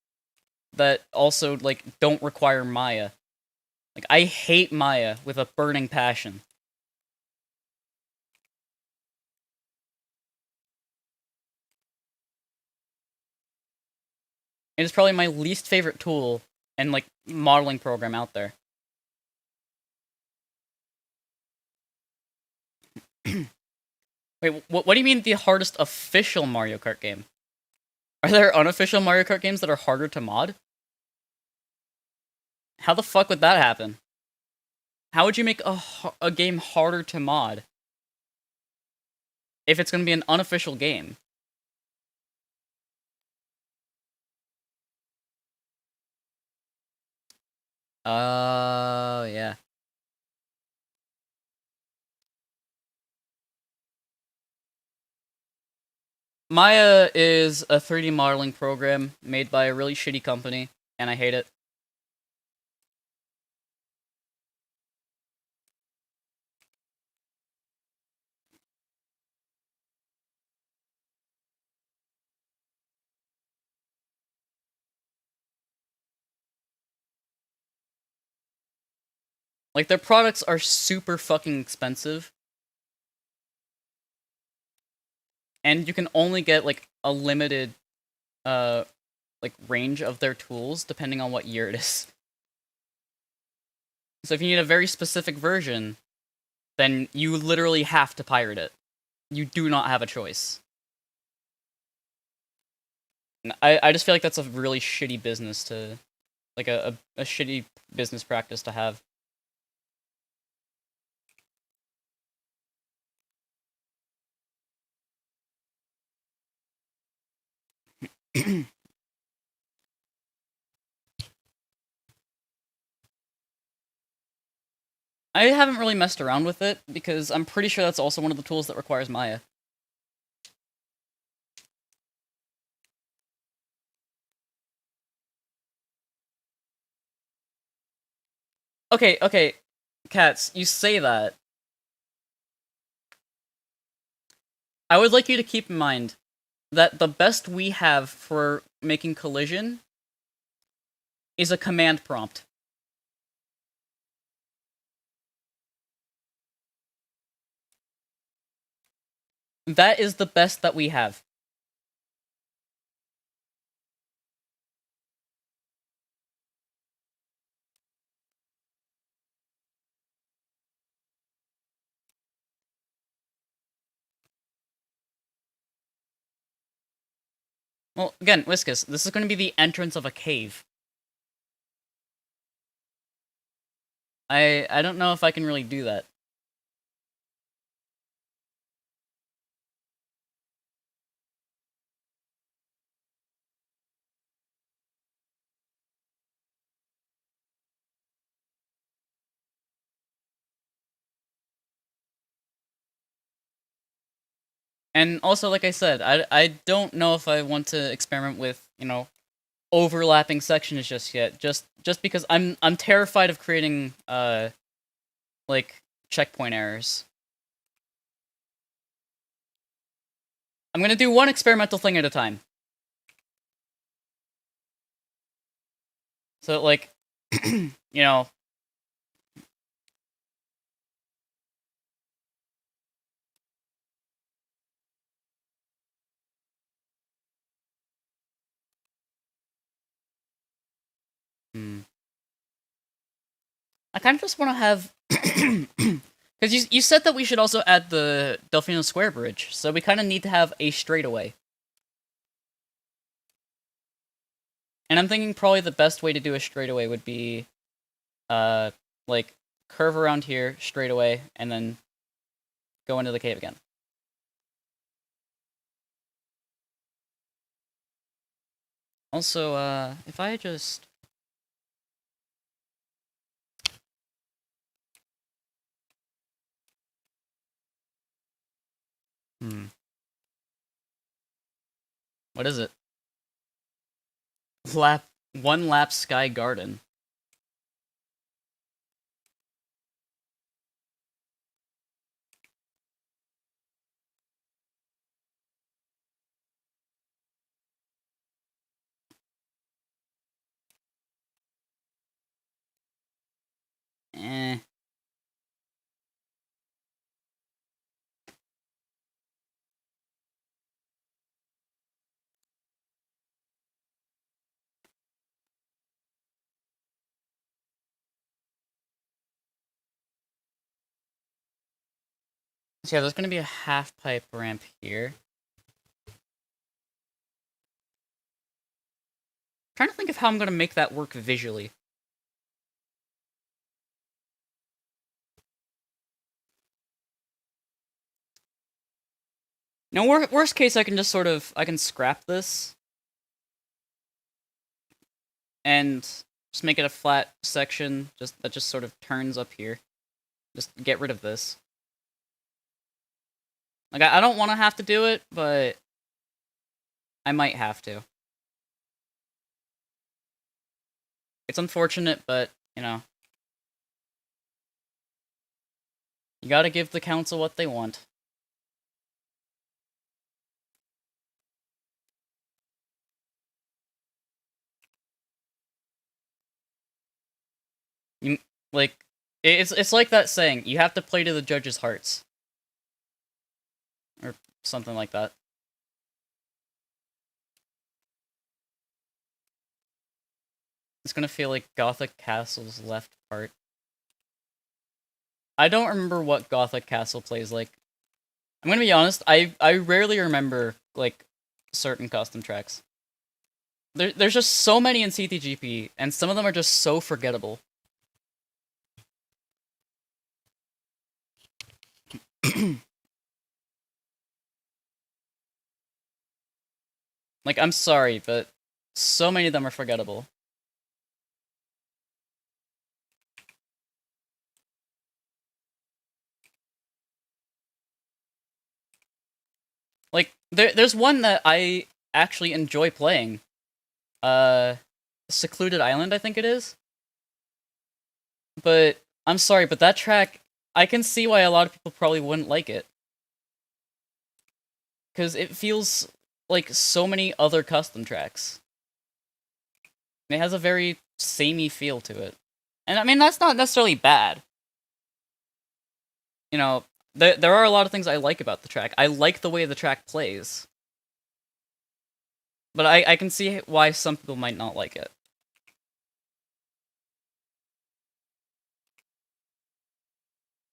That also, like, don't require Maya. Like, I hate Maya with a burning passion. It is probably my least favorite tool and, like, modeling program out there. Wait, what do you mean the hardest official Mario Kart game? Are there unofficial Mario Kart games that are harder to mod? How the fuck would that happen? How would you make a game harder to mod? If it's gonna be an unofficial game? Oh, yeah. Maya is a 3D modeling program made by a really shitty company, and I hate it. Like, their products are super fucking expensive, and you can only get, like, a limited, uh, like, range of their tools, depending on what year it is. So if you need a very specific version, then you literally have to pirate it. You do not have a choice. I just feel like that's a really shitty business to, like, a shitty business practice to have. I haven't really messed around with it, because I'm pretty sure that's also one of the tools that requires Maya. Okay, Cats, you say that. I would like you to keep in mind that the best we have for making collision is a command prompt. That is the best that we have. Well, again, Whiskus, this is going to be the entrance of a cave. I don't know if I can really do that. And also, like I said, I don't know if I want to experiment with, overlapping sections just yet. Just because I'm terrified of creating like checkpoint errors. I'm gonna do one experimental thing at a time. So like, you know, hmm. I kind of just want to have, because you said that we should also add the Delfino Square Bridge, so we kind of need to have a straightaway. And I'm thinking probably the best way to do a straightaway would be, uh, like, curve around here, straightaway, and then go into the cave again. Also, if I just... Hmm. What is it? Lap... One lap Sky Garden. Eh. So yeah, there's gonna be a half pipe ramp here. Trying to think of how I'm gonna make that work visually. No, worst case, I can just sort of, I can scrap this and Just make it a flat section, that just sort of turns up here. Just get rid of this. Like, I don't want to have to do it, but I might have to. It's unfortunate, but, you know. You gotta give the council what they want. You, like, it's like that saying, you have to play to the judge's hearts. Or something like that. It's gonna feel like Gothic Castle's left part. I don't remember what Gothic Castle plays like. I'm gonna be honest, I rarely remember, like, certain custom tracks. There's just so many in CTGP, and some of them are just so forgettable. Like, I'm sorry, but so many of them are forgettable. Like, there's one that I actually enjoy playing. Secluded Island, I think it is. But, I'm sorry, but that track, I can see why a lot of people probably wouldn't like it. Because it feels like so many other custom tracks. It has a very samey feel to it. And I mean, that's not necessarily bad. You know, there are a lot of things I like about the track. I like the way the track plays. But I can see why some people might not like it.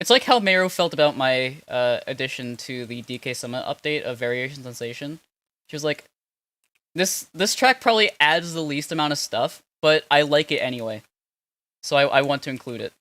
It's like how Mero felt about my addition to the DK Summit update of Variation Sensation. She was like, this track probably adds the least amount of stuff, but I like it anyway. So I want to include it.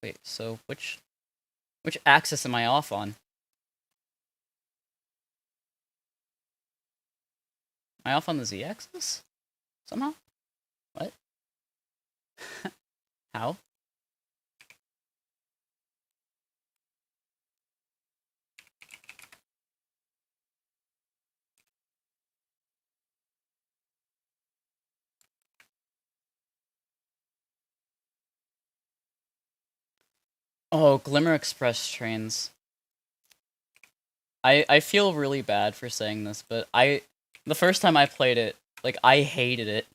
Wait, so which axis am I off on? Am I off on the z-axis? Somehow? What? How? Oh, Glimmer Express trains. I feel really bad for saying this, but the first time I played it, like, I hated it.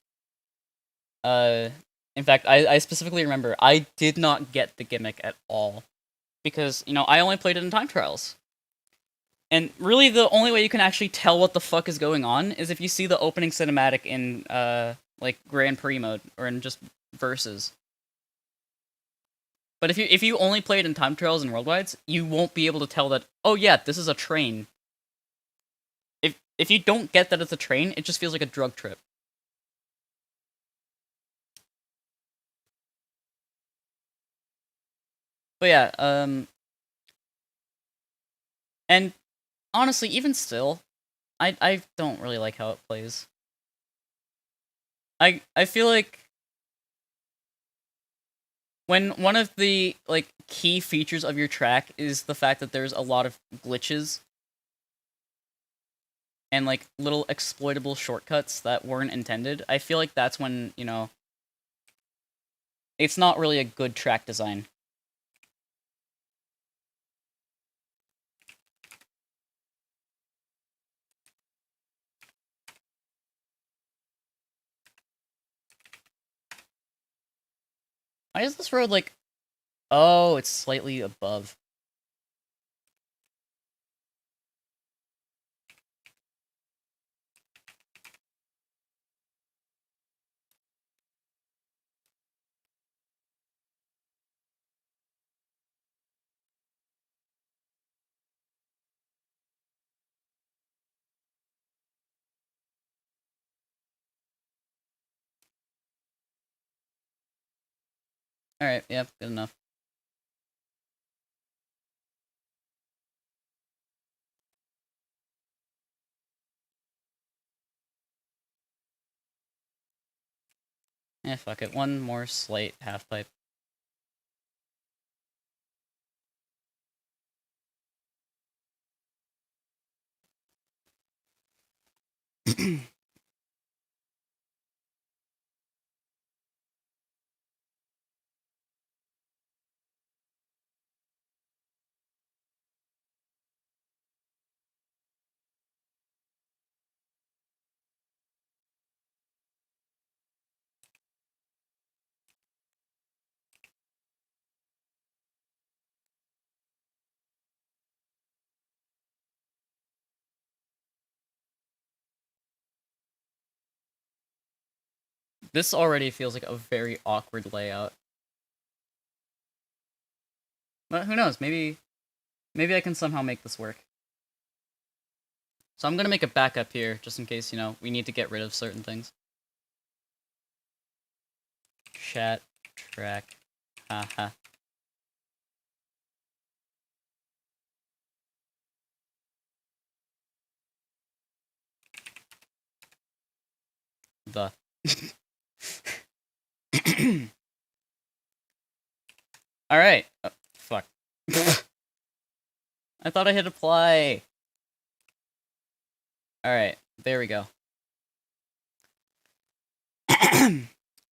In fact, I specifically remember I did not get the gimmick at all. Because, you know, I only played it in time trials. And really the only way you can actually tell what the fuck is going on is if you see the opening cinematic in, like, Grand Prix mode, or in just verses. But if you only play it in time trials and worldwides, you won't be able to tell that, oh yeah, this is a train. If you don't get that it's a train, it just feels like a drug trip. But yeah, and honestly, even still, I don't really like how it plays. I feel like when one of the, like, key features of your track is the fact that there's a lot of glitches and, like, little exploitable shortcuts that weren't intended, I feel like that's when, you know, it's not really a good track design. Why is this road, like... Oh, it's slightly above. Alright, yep, good enough. Eh, fuck it. One more slight half pipe. This already feels like a very awkward layout. But who knows, maybe I can somehow make this work. So I'm gonna make a backup here, just in case, you know, we need to get rid of certain things. Chat, track, haha. The. Alright. Oh, fuck. I thought I hit apply. Alright, there we go.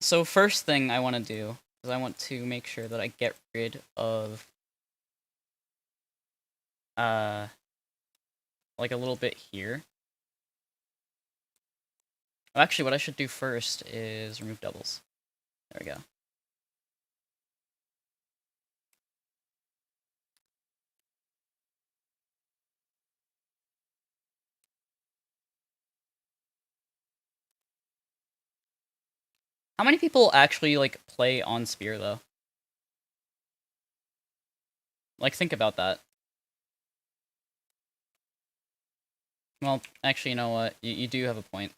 So first thing I want to do is I want to make sure that I get rid of like a little bit here. Oh, actually, what I should do first is remove doubles. There we go. How many people actually, like, play on Spear, though? Like, think about that. Well, actually, you know what? You do have a point.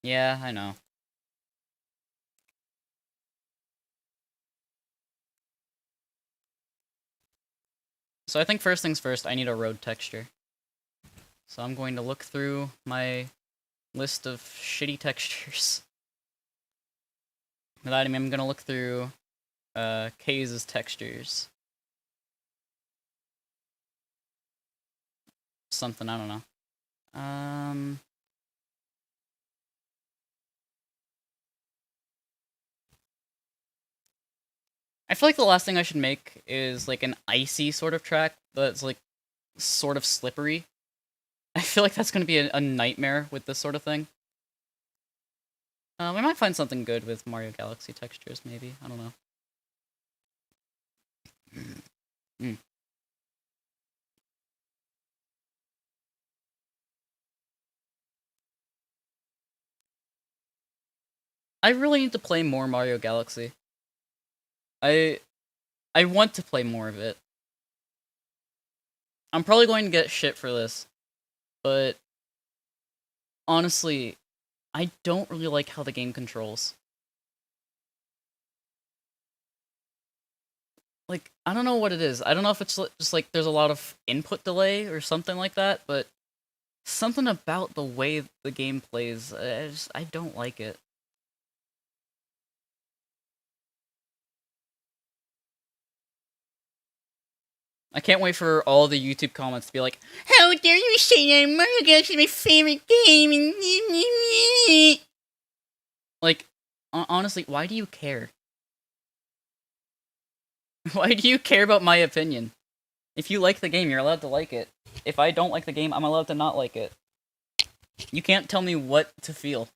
Yeah, I know. So I think first things first, I need a road texture. So I'm going to look through my list of shitty textures. With that, I'm gonna look through K's textures. Something, I don't know. I feel like the last thing I should make is like an icy sort of track that's like sort of slippery. I feel like that's gonna be a nightmare with this sort of thing. We might find something good with Mario Galaxy textures, maybe. I don't know. Mm. I really need to play more Mario Galaxy. I want to play more of it. I'm probably going to get shit for this, but honestly, I don't really like how the game controls. Like, I don't know what it is. I don't know if it's just like there's a lot of input delay or something like that, but something about the way the game plays, I don't like it. I can't wait for all the YouTube comments to be like, "How dare you say that Mario Galaxy is my favorite game?" Like, honestly, why do you care? Why do you care about my opinion? If you like the game, you're allowed to like it. If I don't like the game, I'm allowed to not like it. You can't tell me what to feel.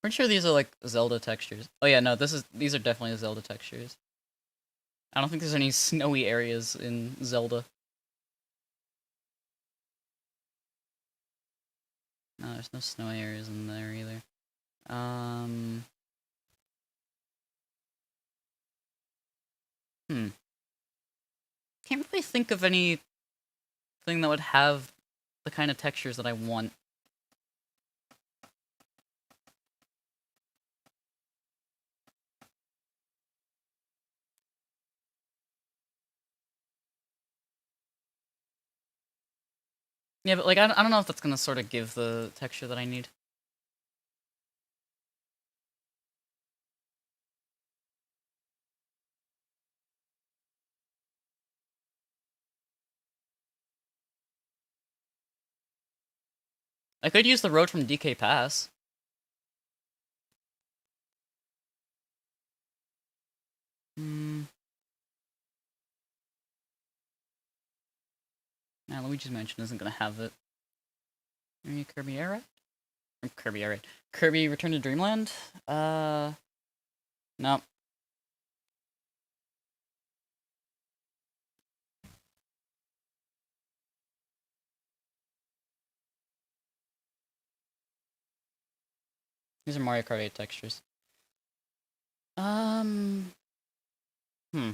Pretty sure these are like Zelda textures. Oh yeah, no, these are definitely Zelda textures. I don't think there's any snowy areas in Zelda. No, there's no snow areas in there either. Um... Hmm. Can't really think of anything that would have the kind of textures that I want. Yeah, but like, I don't know if that's gonna sort of give the texture that I need. I could use the road from DK Pass. Hmm. Nah, Luigi's Mansion isn't gonna have it. Maybe Kirby Air Ride? Kirby Air Ride. Kirby Return to Dreamland? No. These are Mario Kart 8 textures. Um... Hmm.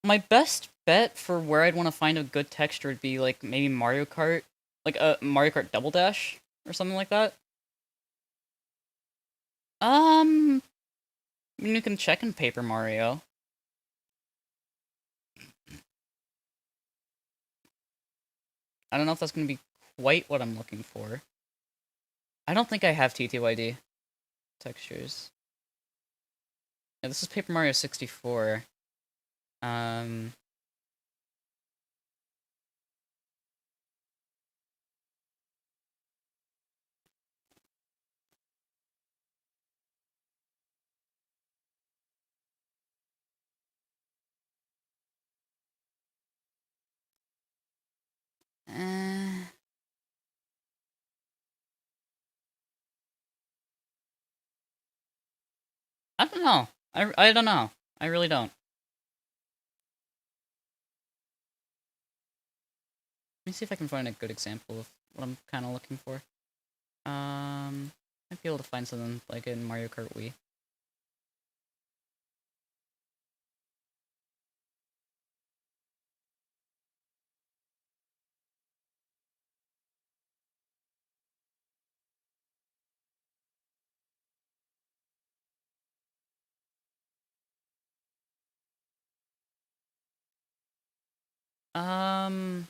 My best bet for where I'd want to find a good texture would be, like, maybe Mario Kart. Like, a Mario Kart Double Dash? Or something like that. Um... I mean, you can check in Paper Mario. I don't know if that's gonna be quite what I'm looking for. I don't think I have TTYD textures. Yeah, this is Paper Mario 64. Um... Eh... I don't know. I don't know. I really don't. Let me see if I can find a good example of what I'm kind of looking for. Might be able to find something like in Mario Kart Wii. Um,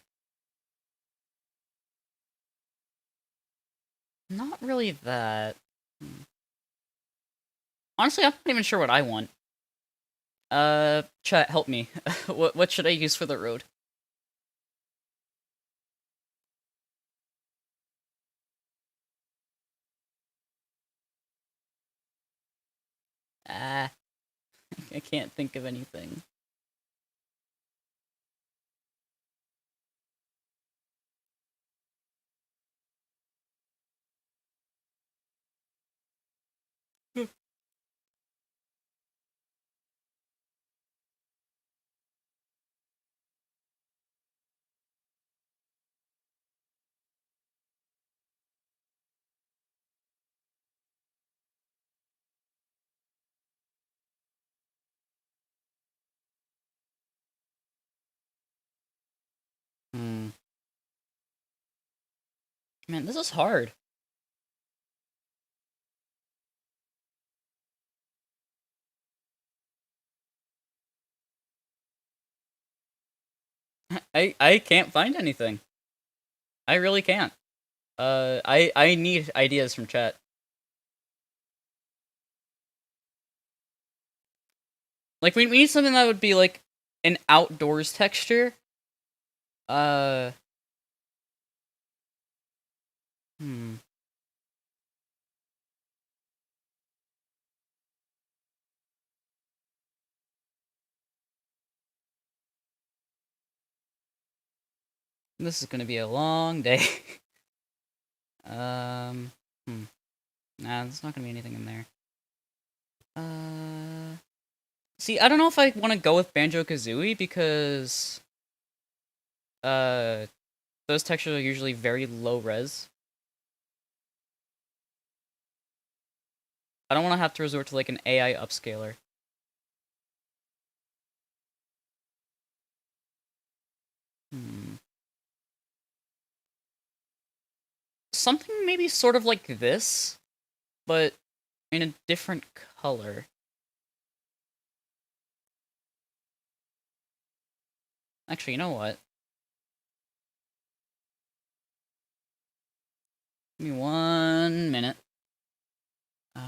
Not really that. Hmm. Honestly, I'm not even sure what I want. Chat, help me. What should I use for the road? Ah, I can't think of anything. Hmm. Man, this is hard. I can't find anything. I really can't. I need ideas from chat. Like, we need something that would be, like, an outdoors texture. Uh... Hmm. This is gonna be a long day. um, Nah, there's not gonna be anything in there. See, I don't know if I want to go with Banjo-Kazooie because, uh, those textures are usually very low res. I don't want to have to resort to, like, an AI upscaler. Something maybe sort of like this, but in a different color. Actually, you know what? Give me 1 minute. Uh...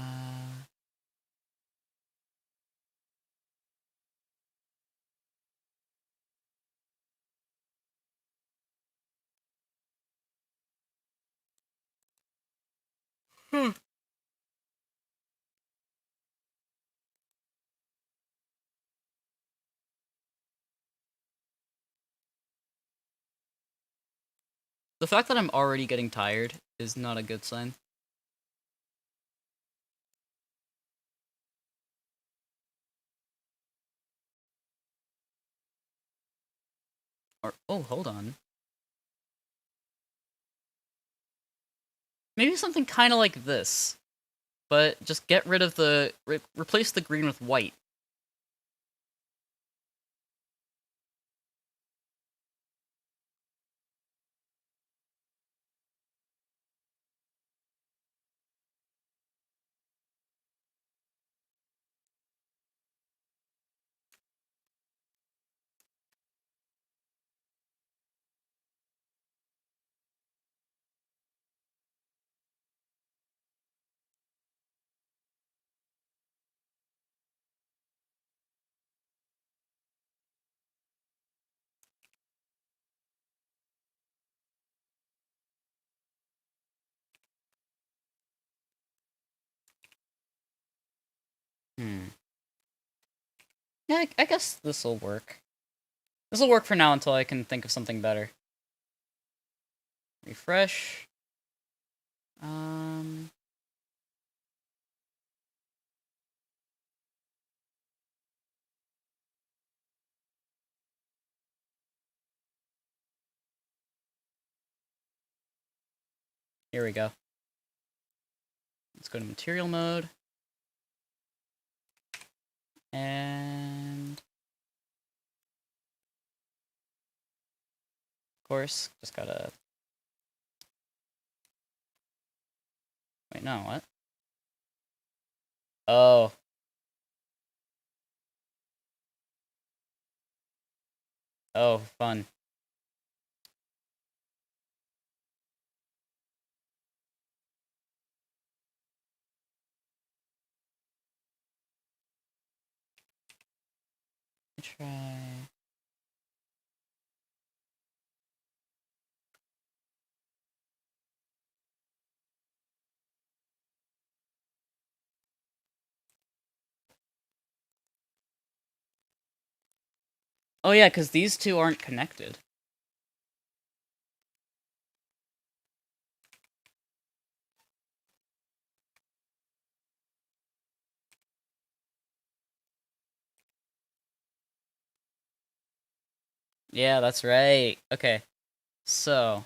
The fact that I'm already getting tired is not a good sign. Or, oh, hold on. Maybe something kind of like this, but just get rid of the... replace the green with white. Yeah, I guess this'll work. This'll work for now until I can think of something better. Refresh. Um... Here we go. Let's go to material mode. And... of course, just gotta... Wait, no, what? Oh. Oh, fun. Let me try... Oh yeah, because these two aren't connected. Yeah, that's right. Okay, so...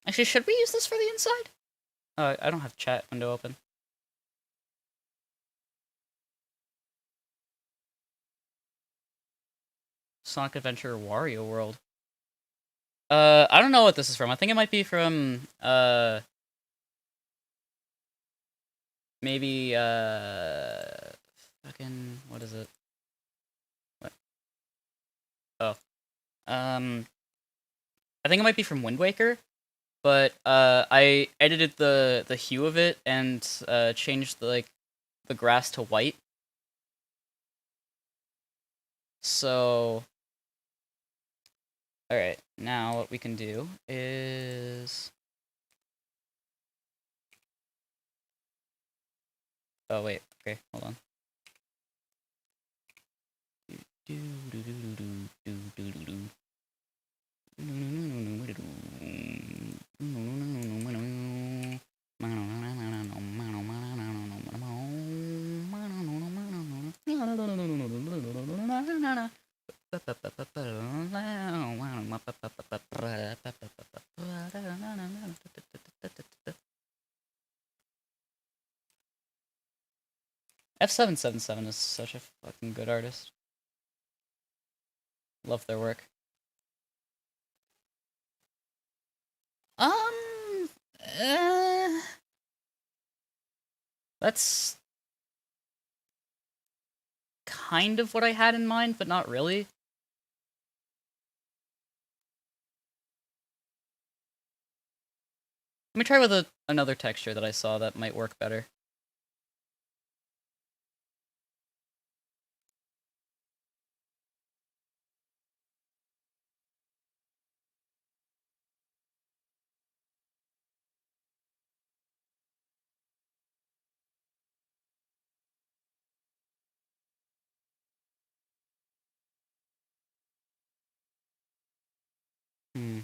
Actually, should we use this for the inside? Oh, I don't have chat window open. Sonic Adventure Wario World. I don't know what this is from. I think it might be from, maybe, fucking, what is it? What? Oh. I think it might be from Wind Waker, but, I edited the hue of it and, changed, the grass to white. So... Alright, now what we can do is... Oh, wait, okay, hold on. F777 is such a fucking good artist. Love their work. Um, uh, that's kind of what I had in mind, but not really. Let me try with another texture that I saw that might work better. Hmm.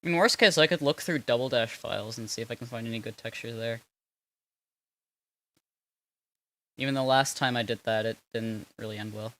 In worst case, I could look through Double Dash files and see if I can find any good textures there. Even the last time I did that, it didn't really end well.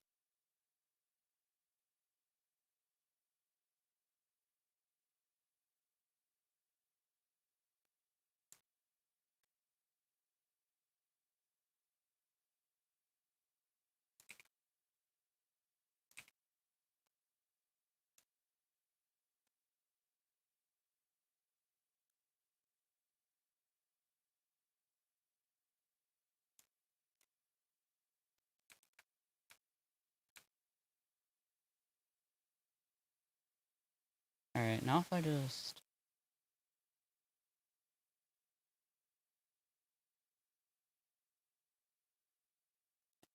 Alright, now if I just...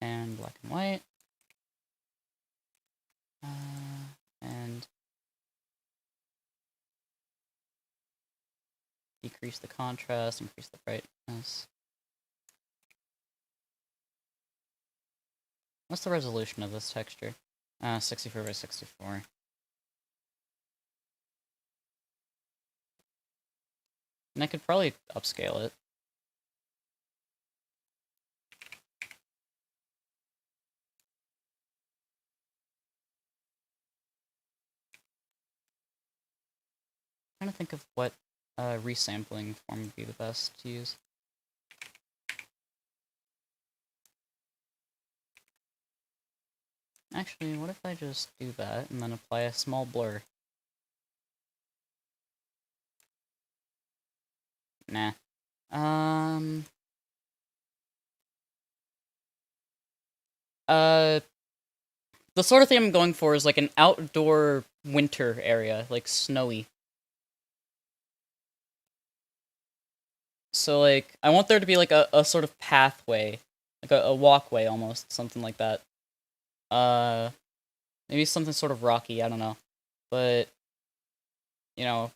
and black and white. And decrease the contrast, increase the brightness. What's the resolution of this texture? 64 by 64. And I could probably upscale it. I'm trying to think of what resampling form would be the best to use. Actually, what if I just do that and then apply a small blur? Nah. Uh, the sort of thing I'm going for is like an outdoor winter area, like snowy. So like, I want there to be like a sort of pathway, like a walkway almost, something like that. Uh, maybe something sort of rocky, I don't know. But, you know,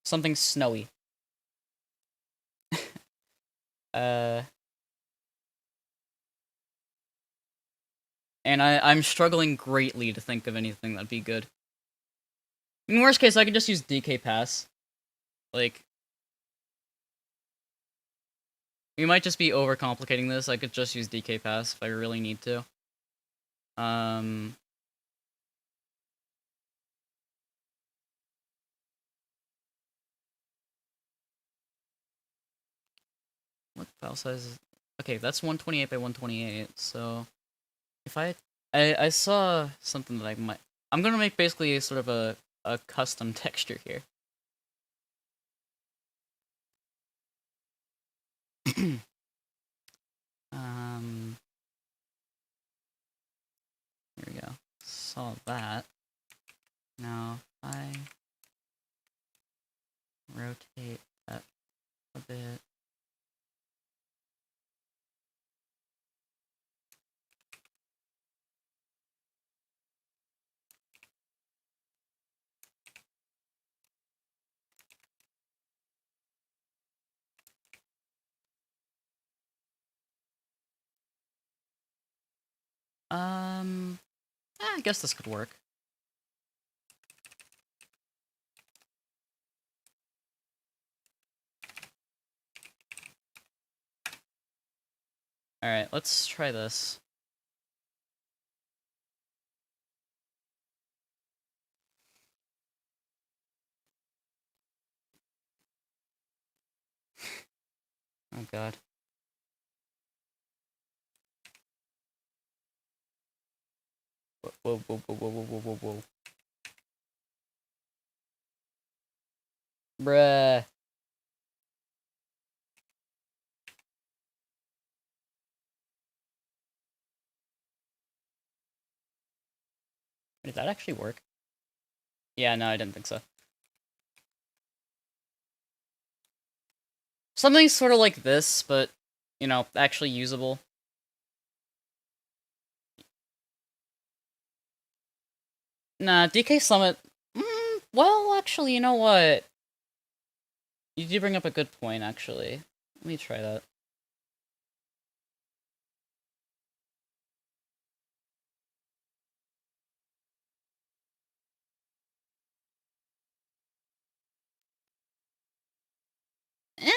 something snowy. Uh, and I'm struggling greatly to think of anything that'd be good. In worst case, I could just use DK Pass. Like, we might just be overcomplicating this. I could just use DK Pass if I really need to. What file size is... okay, that's 128 by 128, so... if I saw something that I might... I'm gonna make basically sort of a custom texture here. Here we go. Saw that. Now, if I rotate that a bit... I guess this could work. Alright, let's try this. Oh god. Whoa, whoa, whoa, whoa, whoa, whoa, whoa, whoa. Bruh. Did that actually work? Yeah, no, I didn't think so. Something sort of like this, but, you know, actually usable. Nah, DK Summit... well, actually, you know what? You do bring up a good point, actually. Let me try that. Eh.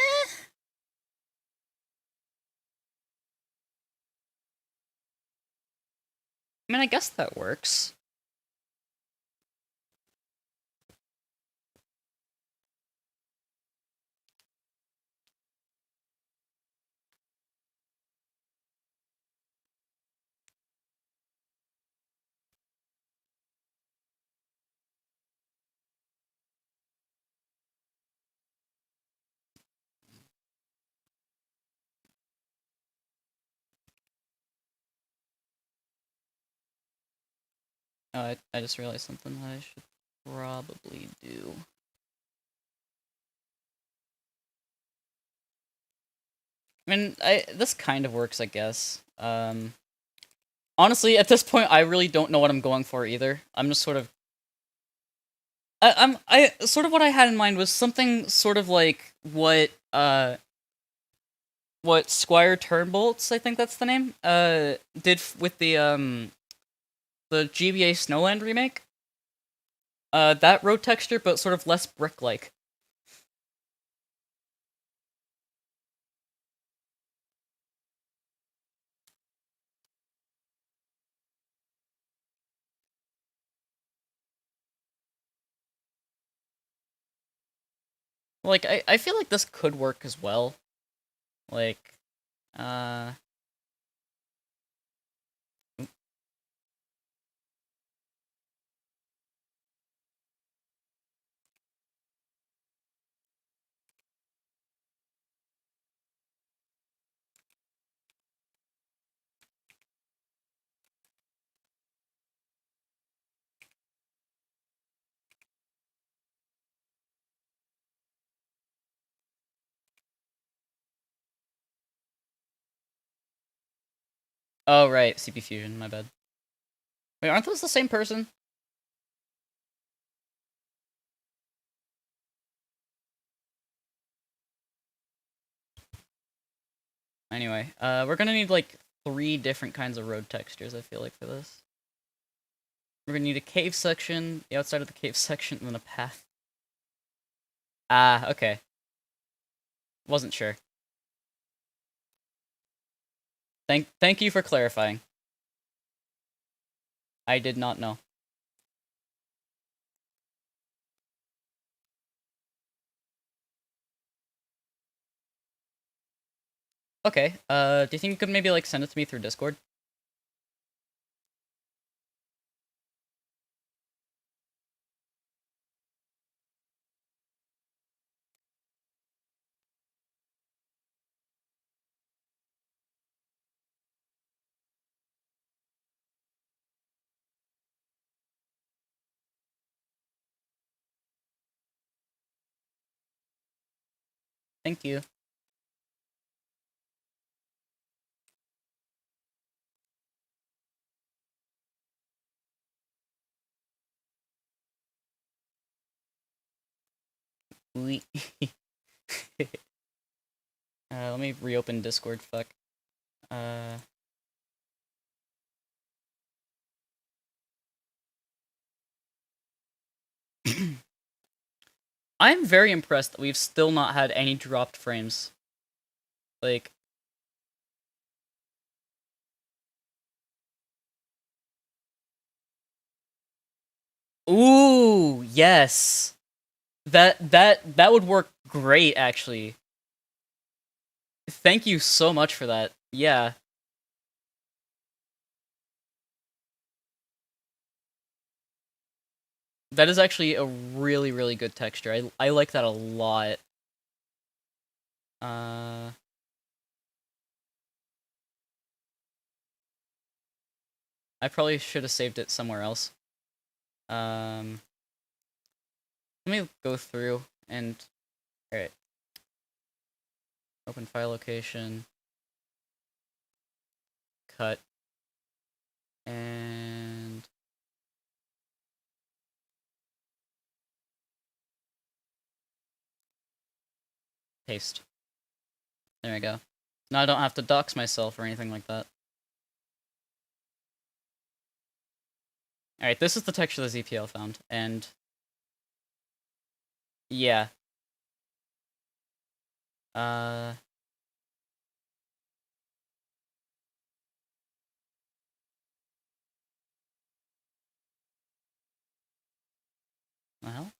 I mean, I guess that works. Oh, I just realized something that I should probably do. I mean, this kind of works, I guess. Honestly, at this point, I really don't know what I'm going for either. I'm just sort of... sort of what I had in mind was something sort of like what Squire Turnbolts, I think that's the name, did with the GBA Snowland remake. That road texture, but sort of less brick-like. Like, I feel like this could work as well. Like, uh... Oh, right, CP Fusion, my bad. Wait, aren't those the same person? Anyway, we're gonna need, like, 3 different kinds of road textures, I feel like, for this. We're gonna need a cave section, the outside of the cave section, and then a path. Ah, okay. Wasn't sure. Thank you for clarifying. I did not know. Okay, do you think you could maybe, like, send it to me through Discord? Thank you. Let me reopen Discord, fuck. Uh... I'm very impressed that we've still not had any dropped frames. Like, ooh, yes. That would work great, actually. Thank you so much for that. Yeah. That is actually a really, really good texture. I like that a lot. Uh, I probably should have saved it somewhere else. Um, Let me go through and... Alright. Open file location. Cut. And... paste. There we go. Now I don't have to dox myself or anything like that. Alright, this is the texture the ZPL found, and... yeah. Uh... The hell?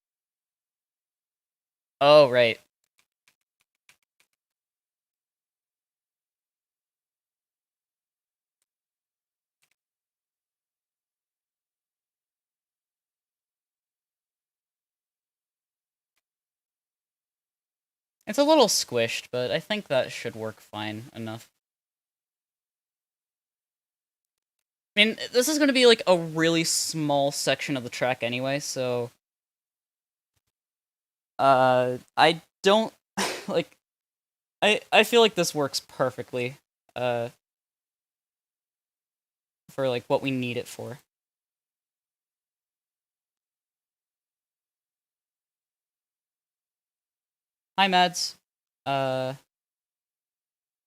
Oh, right. It's a little squished, but I think that should work fine enough. I mean, this is going to be like a really small section of the track anyway, so... I don't... like... I feel like this works perfectly, for, like, what we need it for. Hi, Mads. Uh...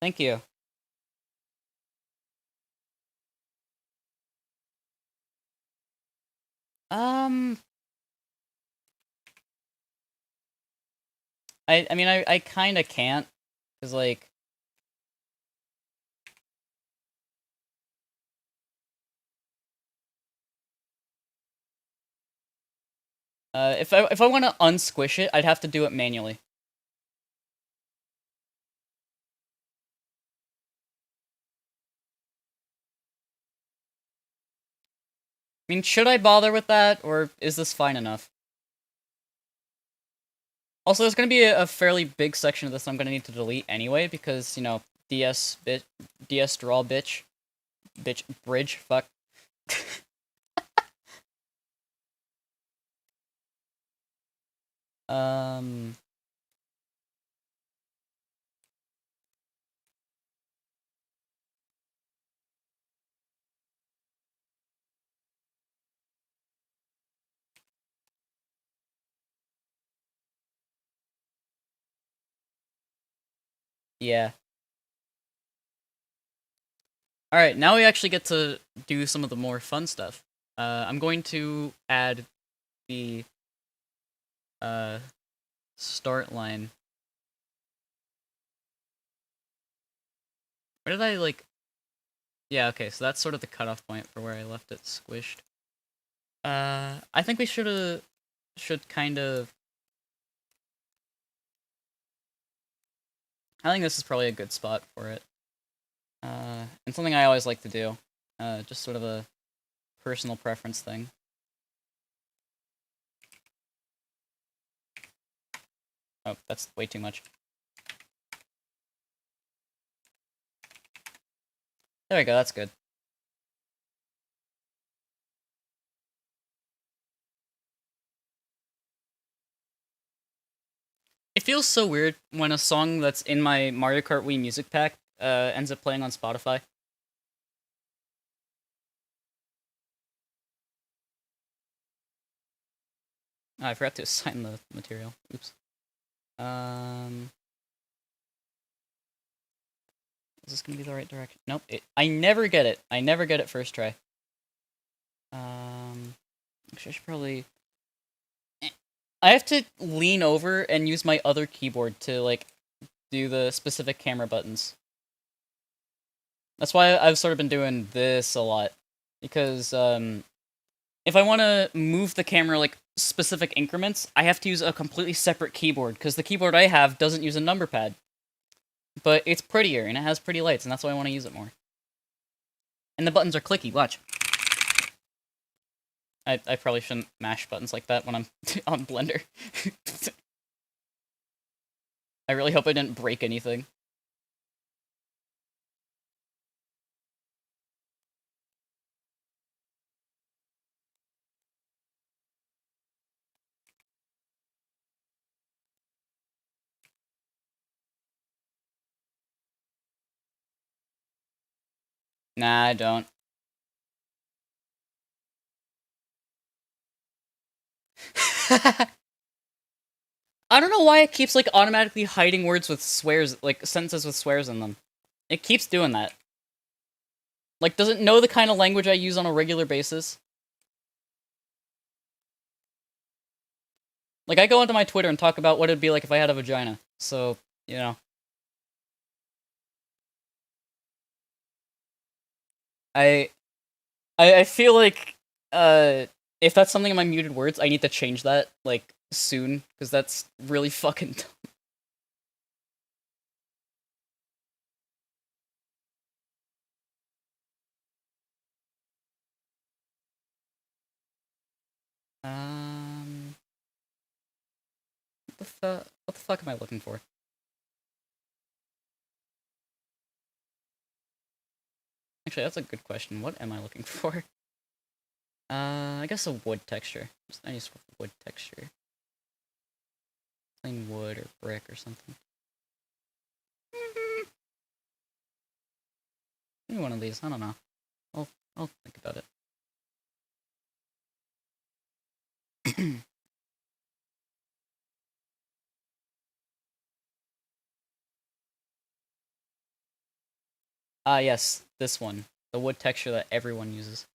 Thank you. Um... I mean, I kinda can't, because, like... if I want to unsquish it, I'd have to do it manually. I mean, should I bother with that, or is this fine enough? Also, there's going to be a fairly big section of this I'm going to need to delete anyway, because, you know, DS draw bitch. Bitch, bridge, fuck. um... Yeah. Alright, now we actually get to do some of the more fun stuff. I'm going to add the, start line. Where did I, like... Yeah, okay, so that's sort of the cutoff point for where I left it squished. I think we should kind of... I think this is probably a good spot for it. And something I always like to do. Just sort of a personal preference thing. Oh, that's way too much. There we go, that's good. It feels so weird when a song that's in my Mario Kart Wii music pack ends up playing on Spotify. Oh, I forgot to assign the material. Oops. Is this gonna be the right direction? Nope. I never get it. I never get it first try. Actually, I should probably... I have to lean over and use my other keyboard to, like, do the specific camera buttons. That's why I've sort of been doing this a lot. Because, if I want to move the camera, like, specific increments, I have to use a completely separate keyboard, because the keyboard I have doesn't use a number pad. But it's prettier, and it has pretty lights, and that's why I want to use it more. And the buttons are clicky, watch. I probably shouldn't mash buttons like that when I'm on Blender. I really hope I didn't break anything. Nah, I don't. I don't know why it keeps, like, automatically hiding words with swears, like, sentences with swears in them. It keeps doing that. Like, does it know the kind of language I use on a regular basis? Like, I go onto my Twitter and talk about what it'd be like if I had a vagina. So, you know. I I feel like, if that's something in my muted words, I need to change that, like, soon, because that's really fucking dumb. What the fuck am I looking for? Actually, that's a good question. What am I looking for? I guess a wood texture. Just any sort of wood texture. Plain wood or brick or something. Maybe one of these. I don't know. I'll think about it. Yes, this one. The wood texture that everyone uses.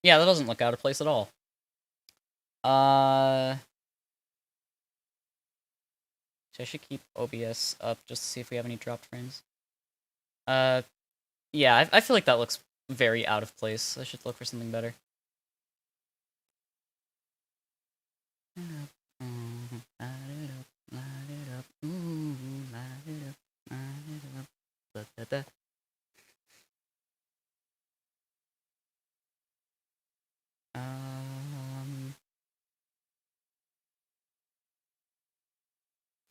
Yeah, that doesn't look out of place at all. I should keep OBS up just to see if we have any dropped frames. Yeah, I feel like that looks very out of place. I should look for something better.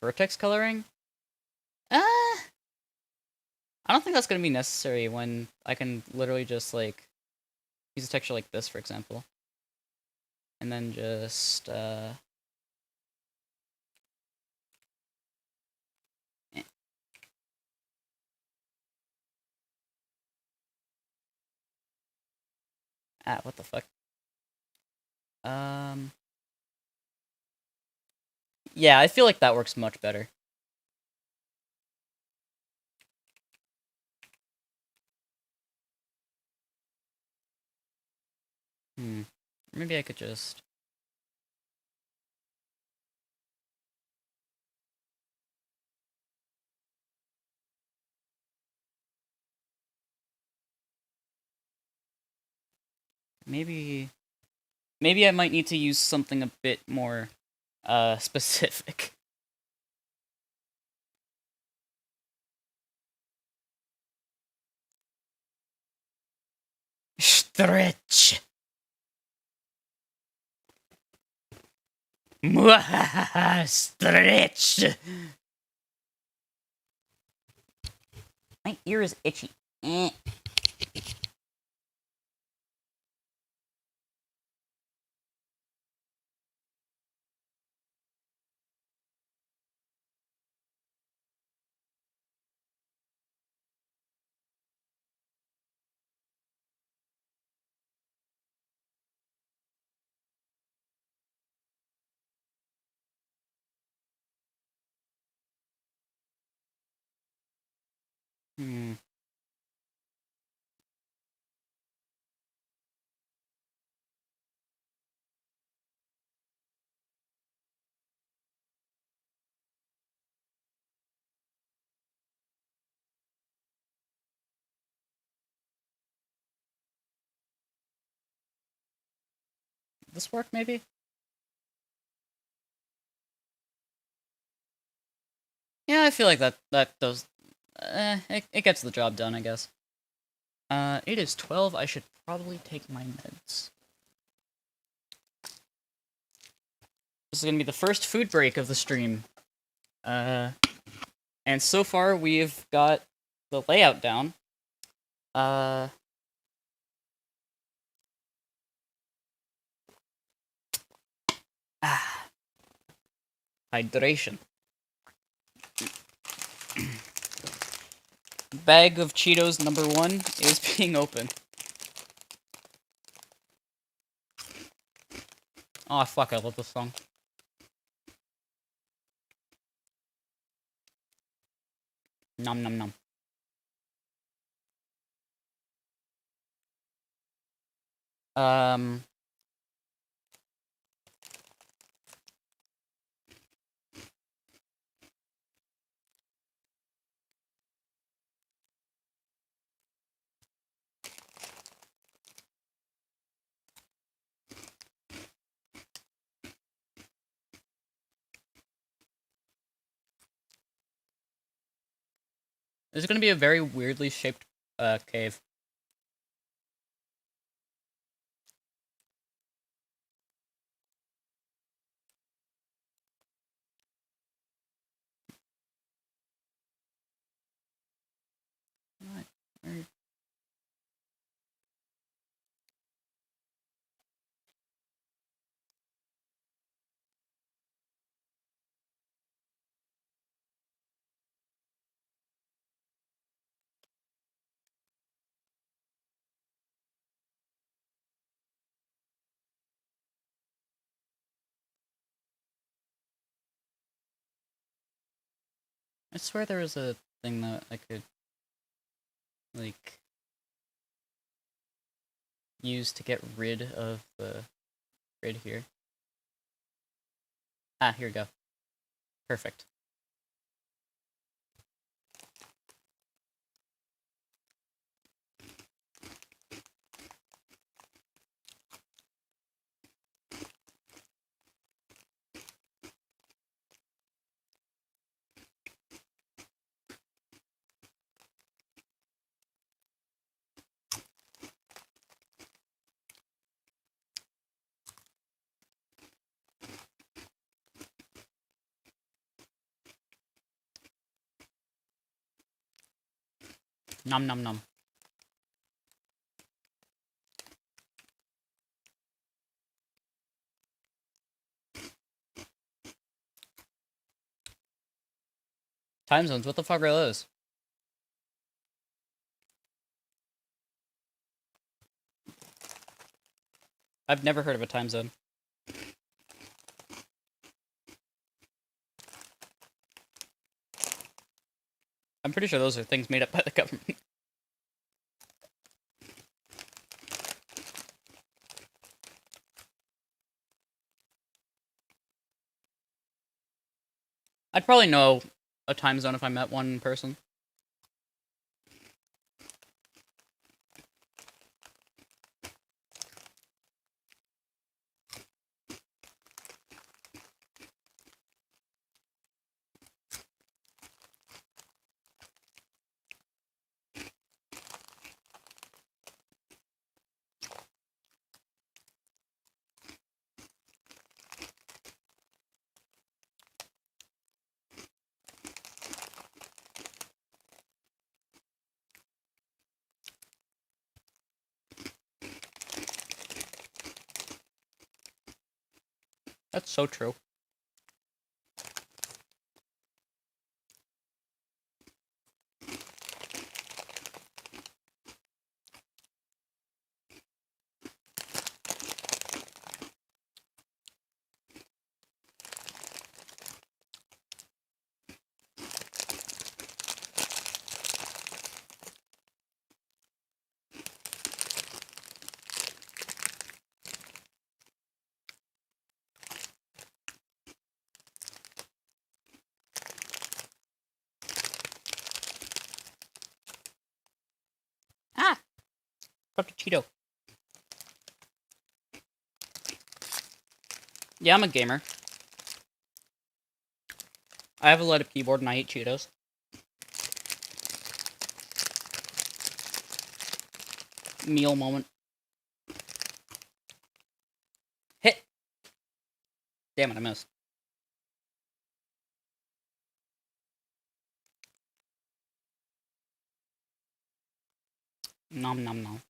Vertex coloring? I don't think that's gonna be necessary when I can literally just, like, use a texture like this, for example. And then just, what the fuck? Yeah, I feel like that works much better. Maybe I could just... Maybe I might need to use something a bit more, specific. Stretch! Stretch! My ear is itchy. Hmm. This work, maybe? Yeah, I feel like that does... it gets the job done, I guess. It is 12. I should probably take my meds. This is gonna be the first food break of the stream. And so far we've got the layout down. Uh... Ah. Hydration. Bag of Cheetos #1 is being opened. Oh fuck, I love this song. Nom nom nom. Um... This is gonna be a very weirdly shaped, cave. Alright. I swear there was a thing that I could, like, use to get rid of the grid here. Ah, here we go. Perfect. Nom nom nom. Time zones, what the fuck are those? I've never heard of a time zone. I'm pretty sure those are things made up by the government. I'd probably know a time zone if I met one in person. That's so true. Fuck a Cheeto. Yeah, I'm a gamer. I have a light up keyboard and I eat Cheetos. Meal moment. Hit! Damn it, I missed. Nom nom nom.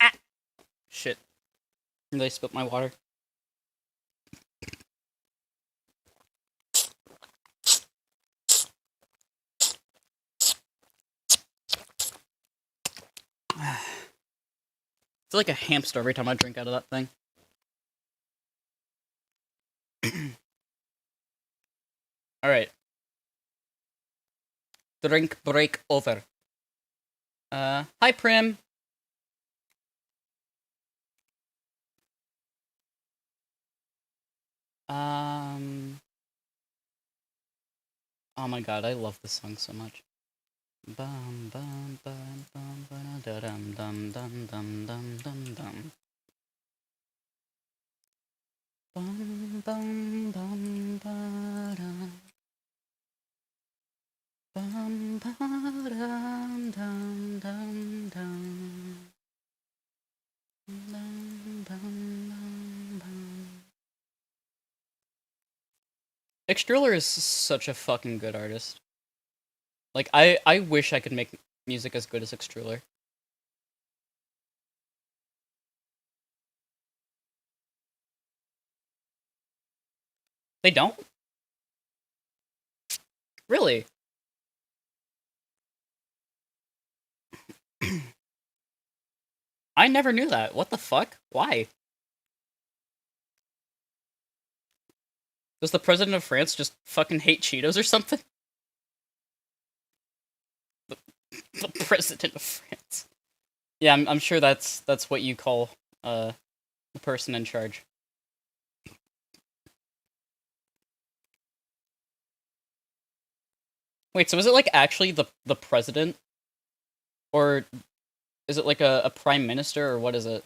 Ah! Shit. Really spilled my water. I feel like a hamster every time I drink out of that thing. Alright. Drink break over. Hi Prim. Oh my god, I love this song so much. Bum bum bum bum ba da dum dum dum dum dum dum dum. Bum bum bum ba da. Bum ba dum dum dum dum. Bum bum bum bum. Extruller is such a fucking good artist. Like, I wish I could make music as good as Extruller. They don't? Really? I never knew that. What the fuck? Why? Does the president of France just fucking hate Cheetos or something? The president of France. Yeah, I'm sure that's what you call the person in charge. Wait, so is it like actually the president? Or is it like a prime minister, or what is it?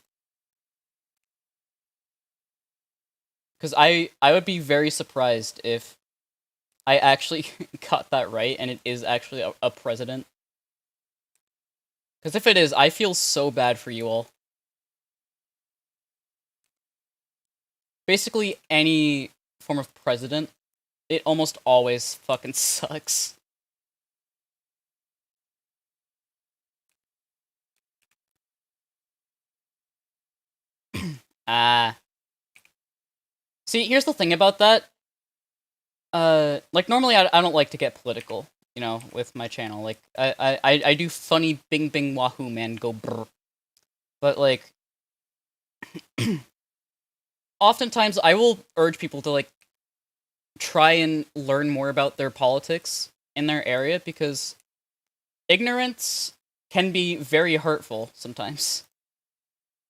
Because I would be very surprised if I actually got that right and it is actually a president. Because if it is, I feel so bad for you all. Basically, any form of president, it almost always fucking sucks. Ah. See, here's the thing about that. Like, normally I don't like to get political, you know, with my channel. Like, I do funny bing bing wahoo, man, go brr. But, like, oftentimes I will urge people to, like, try and learn more about their politics in their area, because ignorance can be very hurtful sometimes.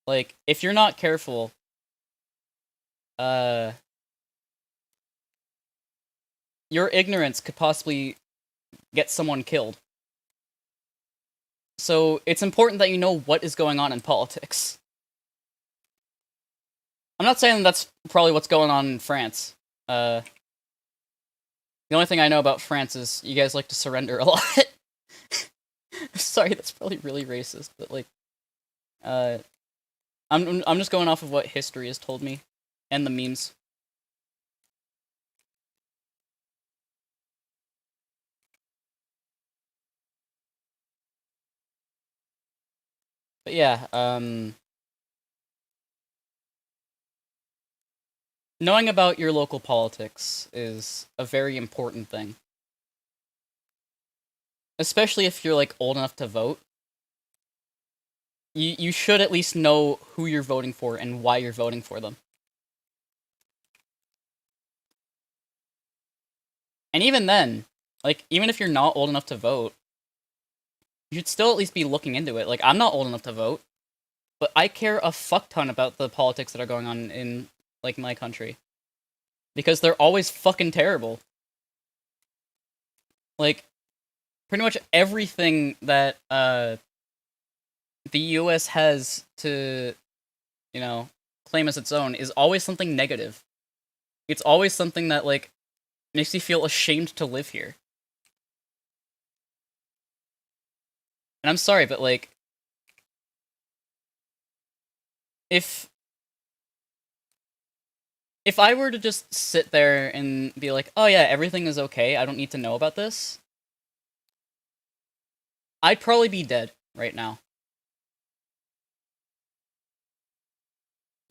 Like, if you're not careful, your ignorance could possibly get someone killed. So it's important that you know what is going on in politics. I'm not saying that's probably what's going on in France. The only thing I know about France is you guys like to surrender a lot. Sorry, that's probably really racist, but like, I'm just going off of what history has told me, and the memes. But yeah, knowing about your local politics is a very important thing. Especially if you're, like, old enough to vote. You should at least know who you're voting for and why you're voting for them. And even then, like, even if you're not old enough to vote, you should still at least be looking into it. Like, I'm not old enough to vote, but I care a fuck ton about the politics that are going on in, like, my country. Because they're always fucking terrible. Like, pretty much everything that the US has to, you know, claim as its own is always something negative. It's always something that, like, makes you feel ashamed to live here. And I'm sorry, but, like, if if I were to just sit there and be like, oh yeah, everything is okay, I don't need to know about this, I'd probably be dead right now.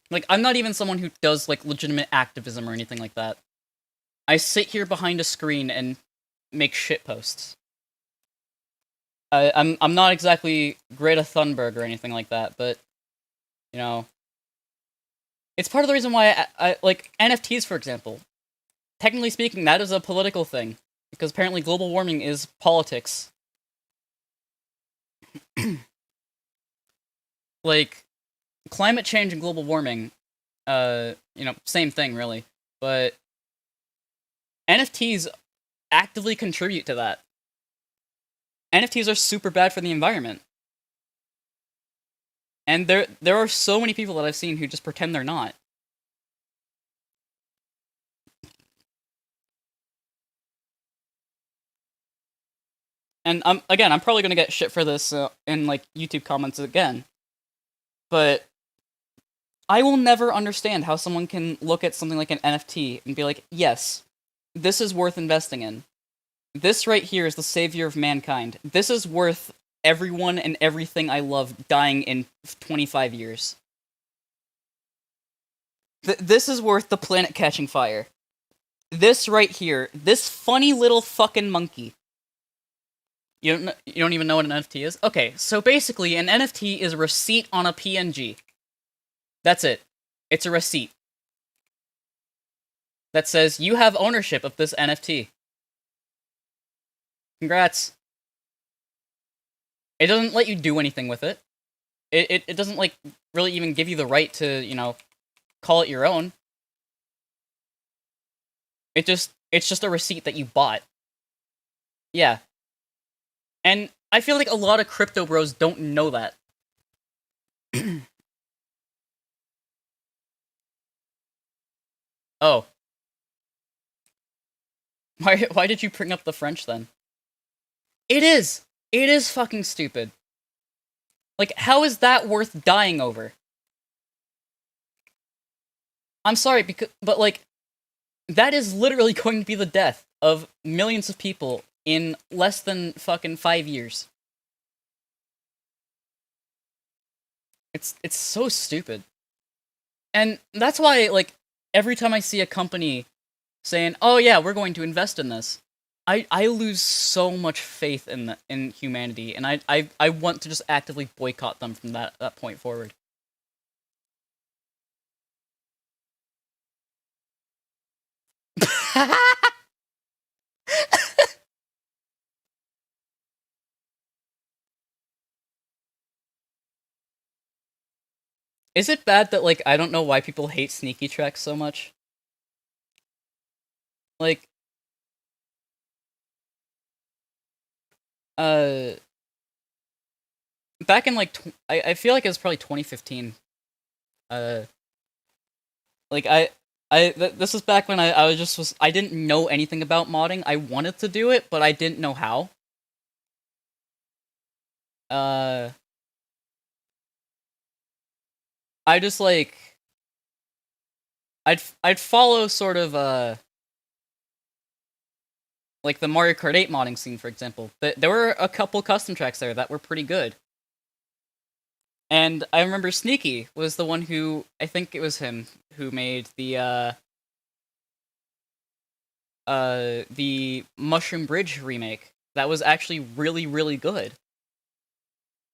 Like, I'm not even someone who does, like, legitimate activism or anything like that. I sit here behind a screen and make shit posts. I'm not exactly Greta Thunberg or anything like that, but, you know, it's part of the reason why I like NFTs, for example. Technically speaking, that is a political thing, because apparently global warming is politics. Like, climate change and global warming, same thing, really. But NFTs actively contribute to that. NFTs are super bad for the environment. And there are so many people that I've seen who just pretend they're not. And I'm probably gonna get shit for this in like YouTube comments again. But I will never understand how someone can look at something like an NFT and be like, yes, this is worth investing in. This right here is the savior of mankind. This is worth everyone and everything I love dying in 25 years. This is worth the planet catching fire. This right here, this funny little fucking monkey. You don't even know what an NFT is? Okay, so basically, an NFT is a receipt on a PNG. That's it. It's a receipt that says you have ownership of this NFT. Congrats. It doesn't let you do anything with it. It doesn't, like, really even give you the right to, call it your own. It's just a receipt that you bought. Yeah. And I feel like a lot of crypto bros don't know that. Oh. Why did you bring up the French then? It is! It is fucking stupid. Like, how is that worth dying over? I'm sorry, but like, that is literally going to be the death of millions of people in less than fucking 5 years. It's so stupid. And that's why, like, every time I see a company saying, "Oh yeah, we're going to invest in this," I lose so much faith in humanity, and I want to just actively boycott them from that point forward. Is it bad that, like, I don't know why people hate sneaky tracks so much? Like, uh, back in, like, I feel like it was probably 2015. Uh, like, this was back when I didn't know anything about modding. I wanted to do it, but I didn't know how. Uh, I just, like, I'd follow sort of, like the Mario Kart 8 modding scene, for example. There were a couple custom tracks there that were pretty good. And I remember Sneaky was the one who, I think it was him, who made the Mushroom Bridge remake. That was actually really, really good.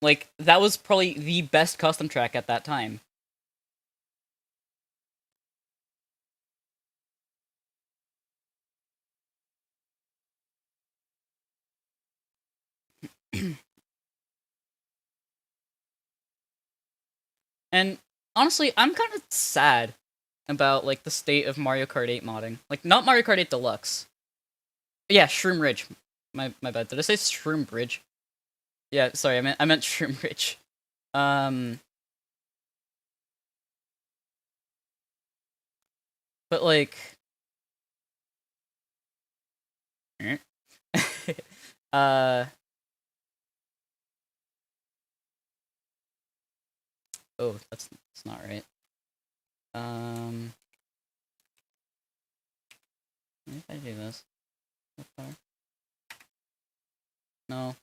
Like, that was probably the best custom track at that time. And honestly, I'm kind of sad about, like, the state of Mario Kart 8 modding. Like, not Mario Kart 8 Deluxe. Yeah, Shroom Ridge. My bad. Did I say Shroom Bridge? Yeah, sorry, I meant Shroom Bridge. But like, uh, oh, that's not right. If I do this, no.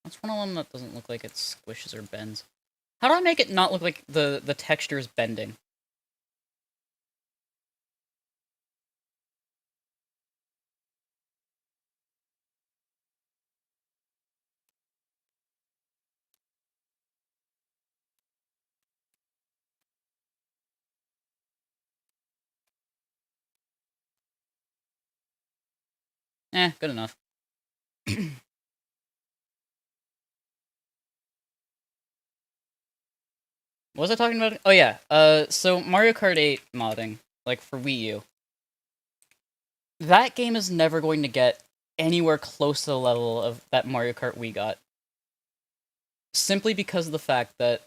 What's one of them that doesn't look like it squishes or bends? How do I make it not look like the texture is bending? Good enough. What was I talking about? Oh yeah, so Mario Kart 8 modding, like for Wii U. That game is never going to get anywhere close to the level of that Mario Kart Wii got. Simply because of the fact that,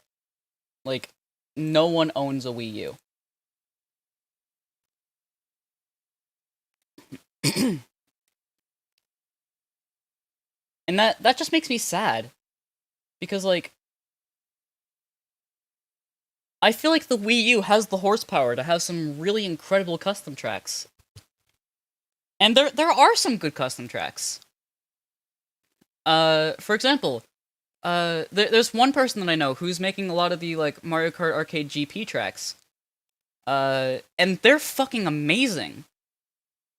like, no one owns a Wii U. And that just makes me sad. Because, like, I feel like the Wii U has the horsepower to have some really incredible custom tracks. And there are some good custom tracks. For example, there's one person that I know who's making a lot of the, like, Mario Kart Arcade GP tracks. And they're fucking amazing.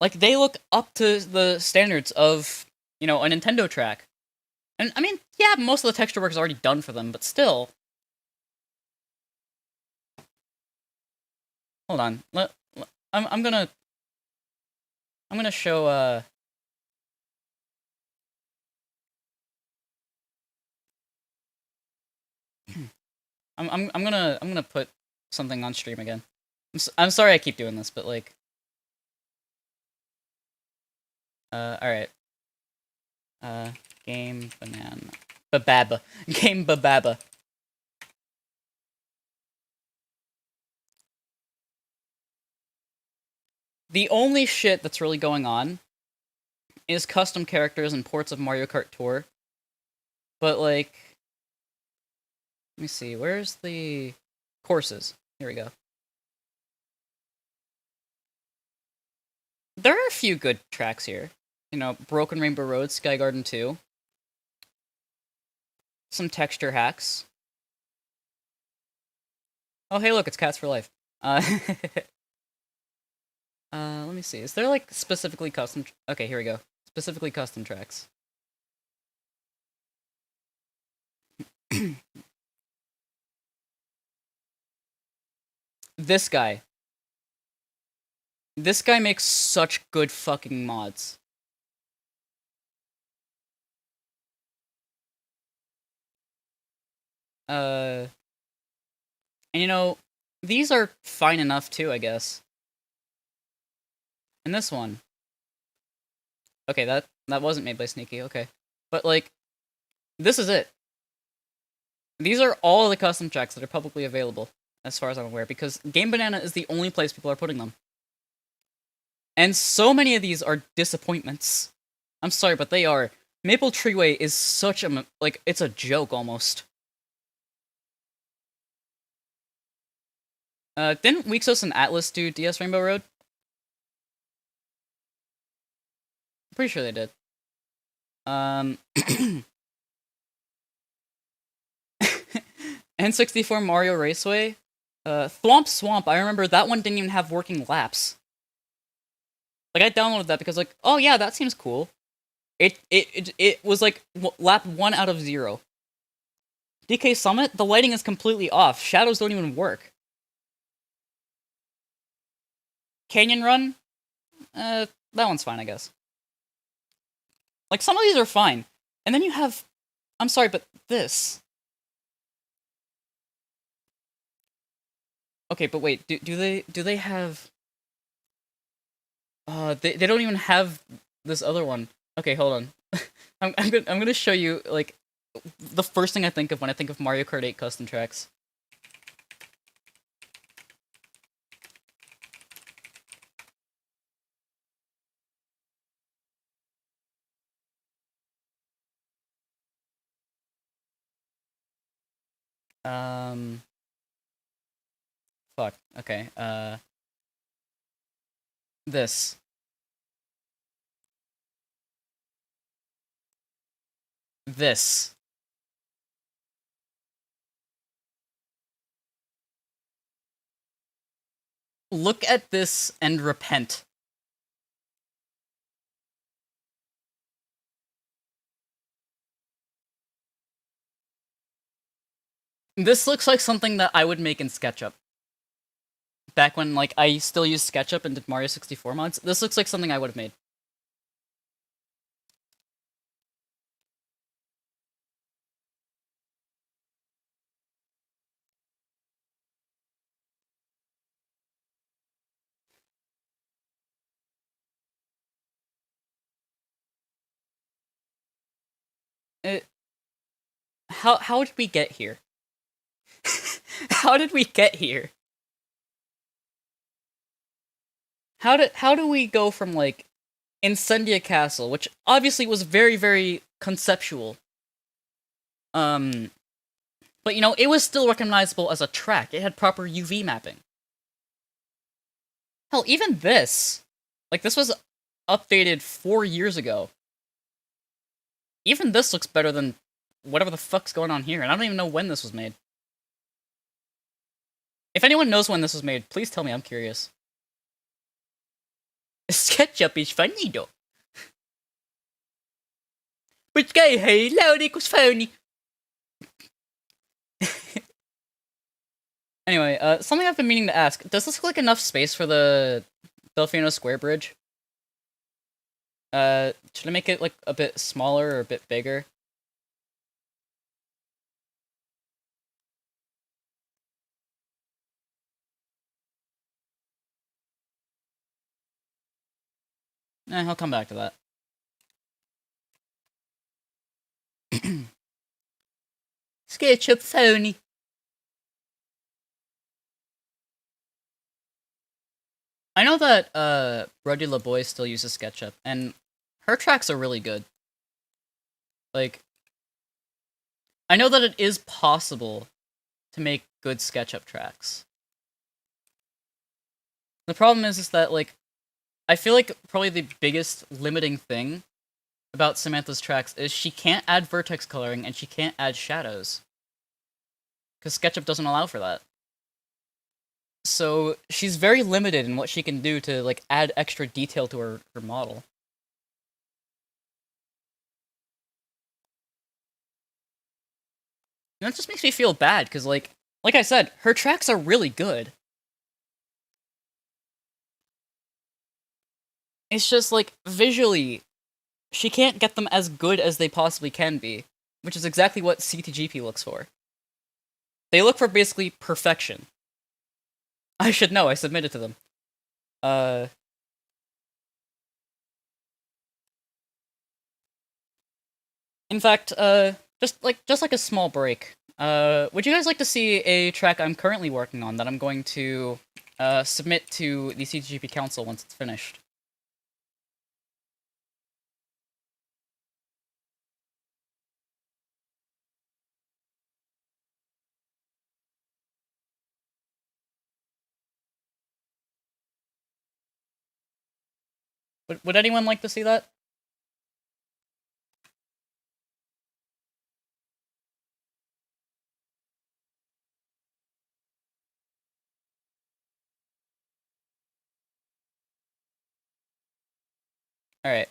Like, they look up to the standards of, you know, a Nintendo track. And, I mean, yeah, most of the texture work is already done for them, but still. Hold on. I'm gonna show, I'm gonna put something on stream again. I'm sorry I keep doing this, but, like... alright. Game banana. Bababa. Game bababa. The only shit that's really going on is custom characters and ports of Mario Kart Tour. But, like... Let me see, where's the... courses? Here we go. There are a few good tracks here. You know, Broken Rainbow Road, Sky Garden 2. Some texture hacks. Oh, hey, look, it's Cats for Life. Let me see. Is there, like, specifically custom... Okay, here we go. Specifically custom tracks. This guy. This guy makes such good fucking mods. And you know, these are fine enough too, I guess. And this one. Okay, that wasn't made by Sneaky, okay. But, like, this is it. These are all the custom tracks that are publicly available, as far as I'm aware, because Game Banana is the only place people are putting them. And so many of these are disappointments. I'm sorry, but they are. Maple Treeway is such a... like, it's a joke, almost. Didn't Weexos and Atlas do DS Rainbow Road? I'm pretty sure they did. N64 Mario Raceway? Thwomp Swamp, I remember that one didn't even have working laps. Like, I downloaded that because, like, oh yeah, that seems cool. It was, like, lap 1 out of 0. DK Summit? The lighting is completely off. Shadows don't even work. Canyon Run? that one's fine, I guess. Like, some of these are fine. And then you have... I'm sorry, but this... Okay, but wait, do they have... they don't even have this other one. Okay, hold on. I'm gonna show you, like, the first thing I think of when I think of Mario Kart 8 custom tracks. Um... Fuck. Okay, this. This. Look at this and repent. This looks like something that I would make in SketchUp. Back when, like, I still used SketchUp and did Mario 64 mods. This looks like something I would have made. It, how did we get here? How did we get here? How do we go from, like, Incendia Castle, which obviously was very, very conceptual. But, you know, it was still recognizable as a track. It had proper UV mapping. Hell, even this. Like, this was updated 4 years ago. Even this looks better than whatever the fuck's going on here, and I don't even know when this was made. If anyone knows when this was made, please tell me, I'm curious. SketchUp is funny, though. Which guy, hey, Laudic was funny. Anyway, something I've been meaning to ask. Does this look like enough space for the Delfino Square Bridge? Should I make it, like, a bit smaller or a bit bigger? I'll come back to that. SketchUp phony. I know that, Brody LaBoy still uses SketchUp, and her tracks are really good. Like, I know that it is possible to make good SketchUp tracks. The problem is that, like, I feel like probably the biggest limiting thing about Samantha's tracks is she can't add vertex coloring and she can't add shadows. Because SketchUp doesn't allow for that. So she's very limited in what she can do to, like, add extra detail to her model. And that just makes me feel bad, because, like I said, her tracks are really good. It's just, like, visually, she can't get them as good as they possibly can be, which is exactly what CTGP looks for. They look for basically perfection. I should know, I submitted to them. In fact, just like a small break. Would you guys like to see a track I'm currently working on that I'm going to submit to the CTGP Council once it's finished? Would anyone like to see that? Alright.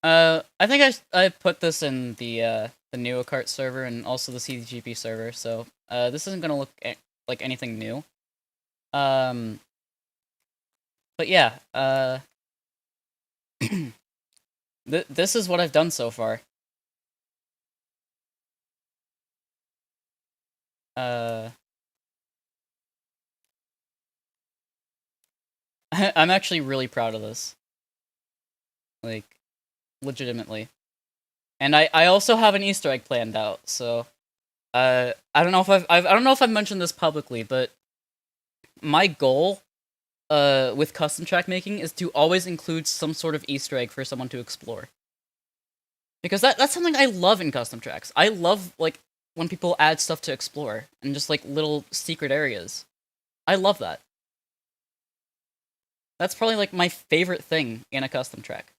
I think I put this in the NeoCart server and also the CTGP server, so this isn't gonna look like anything new. Um, but yeah, this is what I've done so far. Uh, I'm actually really proud of this, like legitimately. And I also have an Easter egg planned out. So I don't know if I don't know if I've mentioned this publicly, but my goal with custom track making is to always include some sort of Easter egg for someone to explore. Because that's something I love in custom tracks. I love like when people add stuff to explore and just like little secret areas. I love that. That's probably like my favorite thing in a custom track.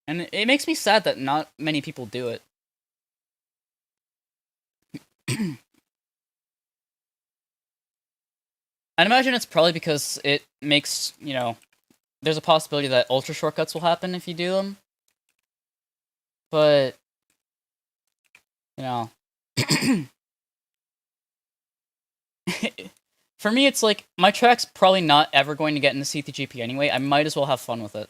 And it makes me sad that not many people do it. I'd imagine it's probably because it makes, there's a possibility that ultra shortcuts will happen if you do them. But, you know, for me, it's like my track's probably not ever going to get into CTGP anyway. I might as well have fun with it.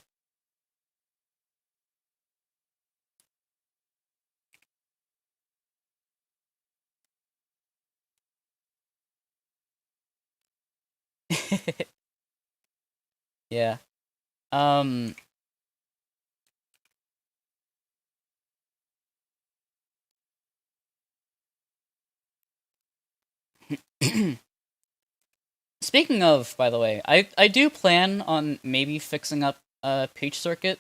Yeah. Um. Speaking of, by the way, I do plan on maybe fixing up Peach Circuit.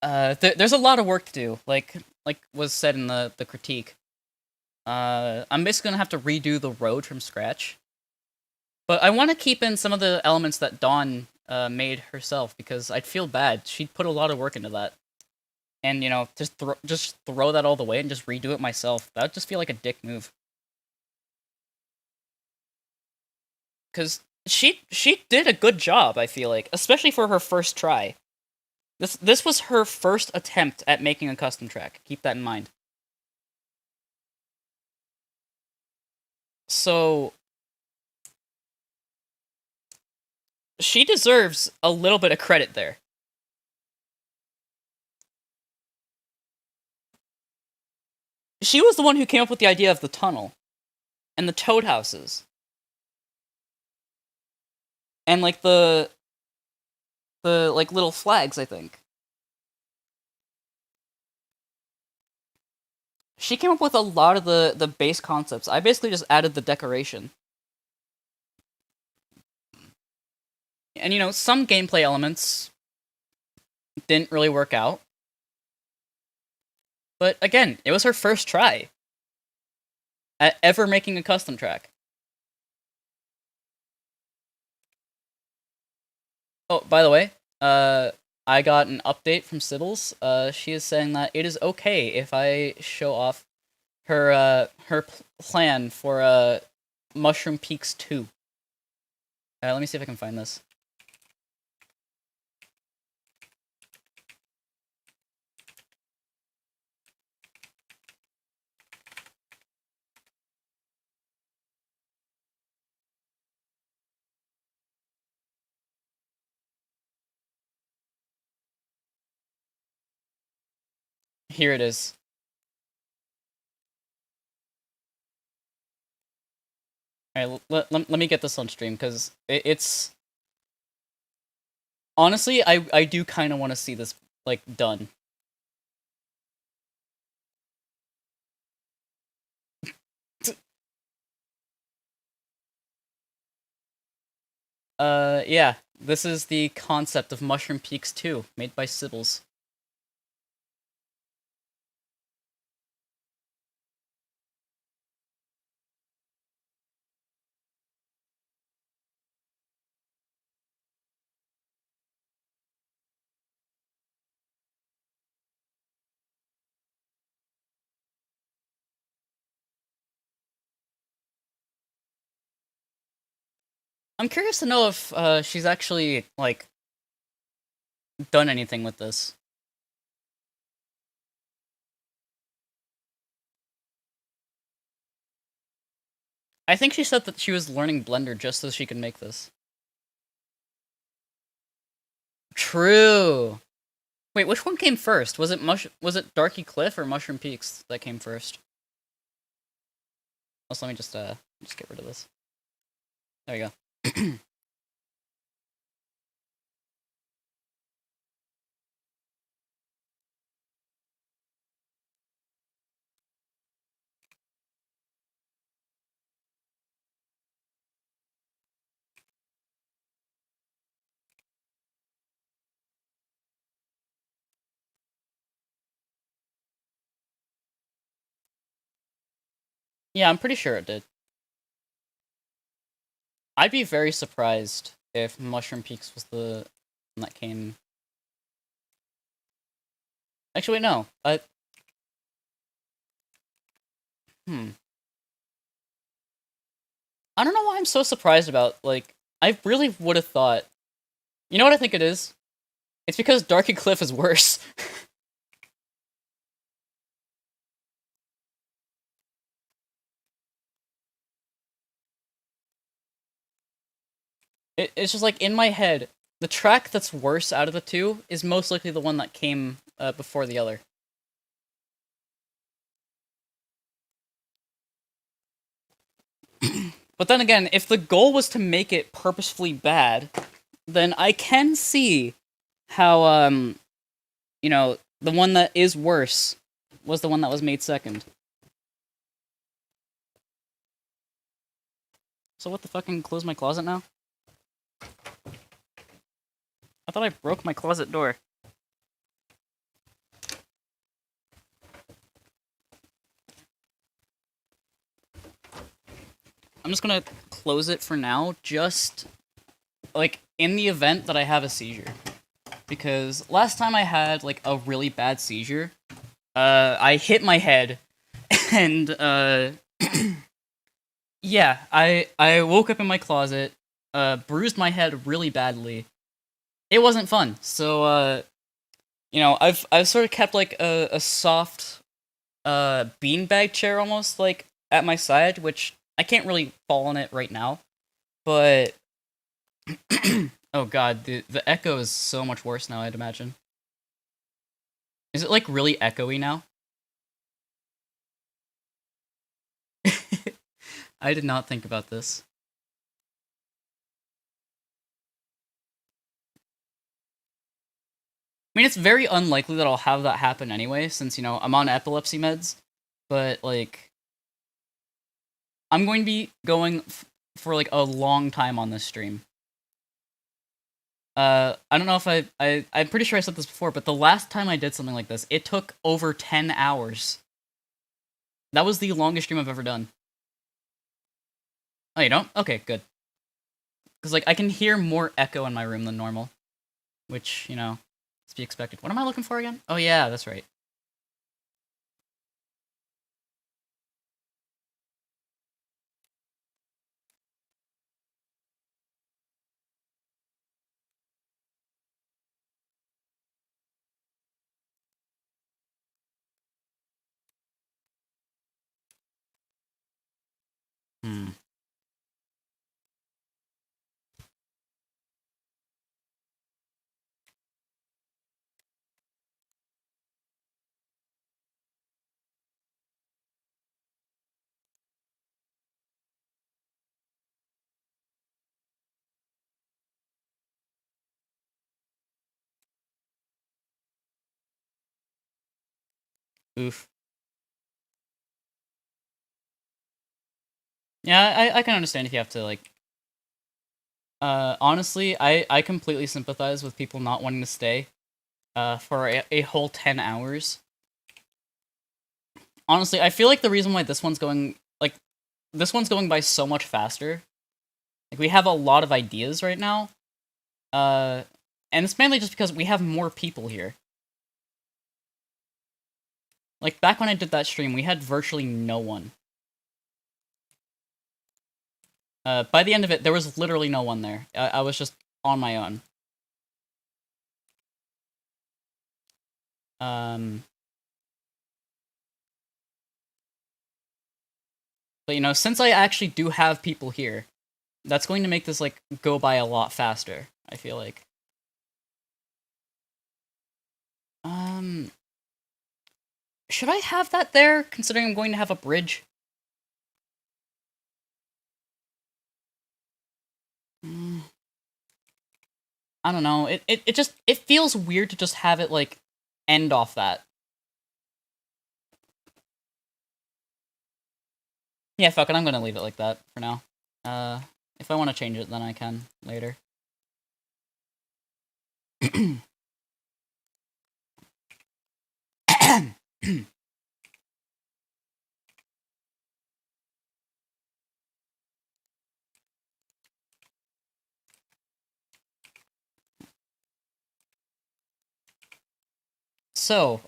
There's a lot of work to do, like was said in the critique. I'm basically gonna have to redo the road from scratch. But I want to keep in some of the elements that Dawn made herself because I'd feel bad. She'd put a lot of work into that, and just throw that all the way and just redo it myself. That would just feel like a dick move. Because she did a good job. I feel like, especially for her first try. This was her first attempt at making a custom track. Keep that in mind. So she deserves a little bit of credit there. She was the one who came up with the idea of the tunnel and the toad houses and like the like little flags, I think. She came up with a lot of the base concepts. I basically just added the decoration. And some gameplay elements didn't really work out. But again, it was her first try at ever making a custom track. Oh, by the way, I got an update from Sybil's. She is saying that it is okay if I show off her plan for Mushroom Peaks 2. Let me see if I can find this. Here it is. Alright, let me get this on stream, because it's... Honestly, I do kind of want to see this, like, done. Yeah. This is the concept of Mushroom Peaks 2, made by Sybil's. I'm curious to know if she's actually, like, done anything with this. I think she said that she was learning Blender just so she could make this. True. Wait, which one came first? Was it Darky Cliff or Mushroom Peaks that came first? Also, let me just get rid of this. There we go. Yeah, I'm pretty sure it did. I'd be very surprised if Mushroom Peaks was the one that came. Actually, wait, no. Hmm. I don't know why I'm so surprised about, like, I really would have thought. You know what I think it is? It's because Darky Cliff is worse. It's just like, in my head, the track that's worse out of the two is most likely the one that came before the other. But then again, if the goal was to make it purposefully bad, then I can see how, you know, the one that is worse was the one that was made second. So what the fucking close my closet now? I thought I broke my closet door. I'm just gonna close it for now, just, like, in the event that I have a seizure. Because last time I had, like, a really bad seizure, I hit my head, and, yeah, I woke up in my closet, bruised my head really badly. It wasn't fun, so, you know, I've sort of kept, like, a soft, beanbag chair almost, like, at my side, which I can't really fall on it right now, but oh god, the echo is so much worse now, I'd imagine. Is it, like, really echoey now? I did not think about this. I mean, it's very unlikely that I'll have that happen anyway, since, you know, I'm on epilepsy meds, but, like, I'm going to be going for, like, a long time on this stream. I don't know if I'm pretty sure I said this before, but the last time I did something like this, it took over 10 hours. That was the longest stream I've ever done. Oh, you don't? Okay, good. Because, like, I can hear more echo in my room than normal. Which, you know, is to be expected. What am I looking for again? Oh, yeah, that's right. Hmm. Oof. Yeah, I can understand if you have to, like... honestly, I completely sympathize with people not wanting to stay, for a whole 10 hours. Honestly, I feel like the reason why this one's going... Like, this one's going by so much faster. Like, we have a lot of ideas right now. And it's mainly just because we have more people here. Like, back when I did that stream, we had virtually no one. By the end of it, there was literally no one there. I was just on my own. But since I actually do have people here, that's going to make this like go by a lot faster, I feel like. Um should I have that there, considering I'm going to have a bridge? Mm, I don't know. It just it feels weird to just have it like end off that. Yeah, fuck it, I'm gonna leave it like that for now. Uh if I want to change it then I can later. So,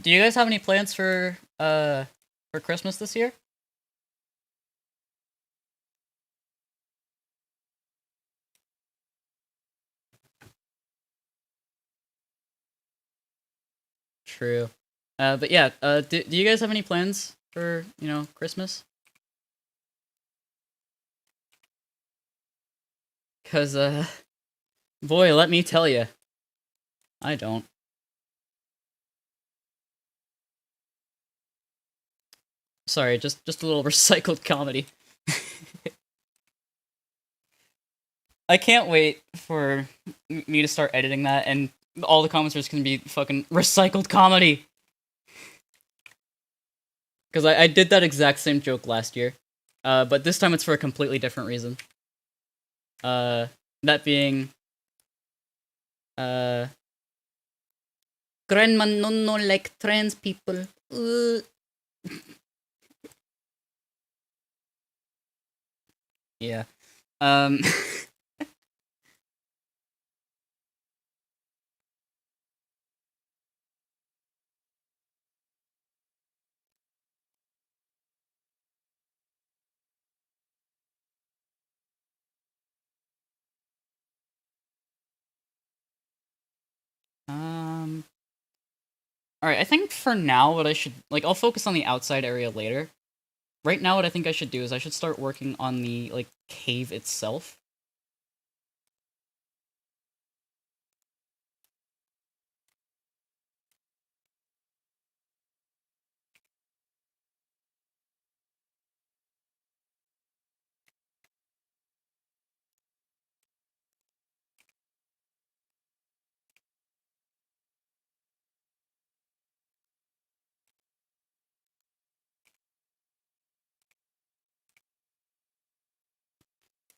do you guys have any plans for Christmas this year? True. But yeah, do you guys have any plans for, Christmas? Cause boy, let me tell you, I don't. Sorry, just a little recycled comedy. I can't wait for me to start editing that, and all the comments are just gonna be fucking recycled comedy. Because I did that exact same joke last year, but this time it's for a completely different reason. That being, uh, Grandma no like trans people. Yeah. Um. um. All right. I think for now, what I should like, I'll focus on the outside area later. Right now, what I think I should do is I should start working on the like cave itself.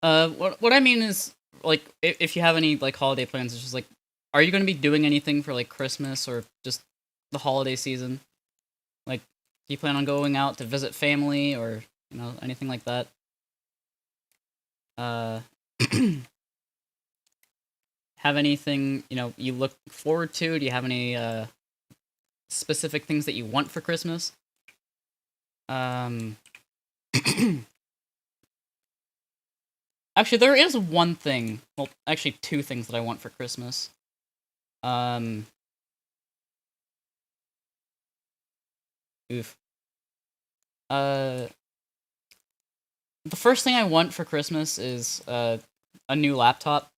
What I mean is like if you have any like holiday plans, it's just like, are you going to be doing anything for like Christmas or just the holiday season? Like, do you plan on going out to visit family or anything like that? Uh, have anything you look forward to? Do you have any specific things that you want for Christmas? Um, actually, there is one thing. Well, actually, two things that I want for Christmas. Um, oof. Uh, the first thing I want for Christmas is a new laptop.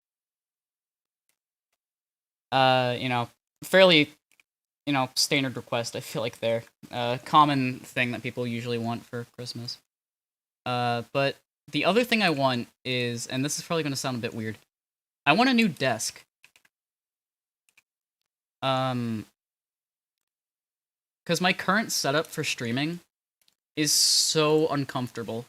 Fairly standard request. I feel like they're a common thing that people usually want for Christmas. But the other thing I want is, and this is probably going to sound a bit weird, I want a new desk. Um, because my current setup for streaming is so uncomfortable.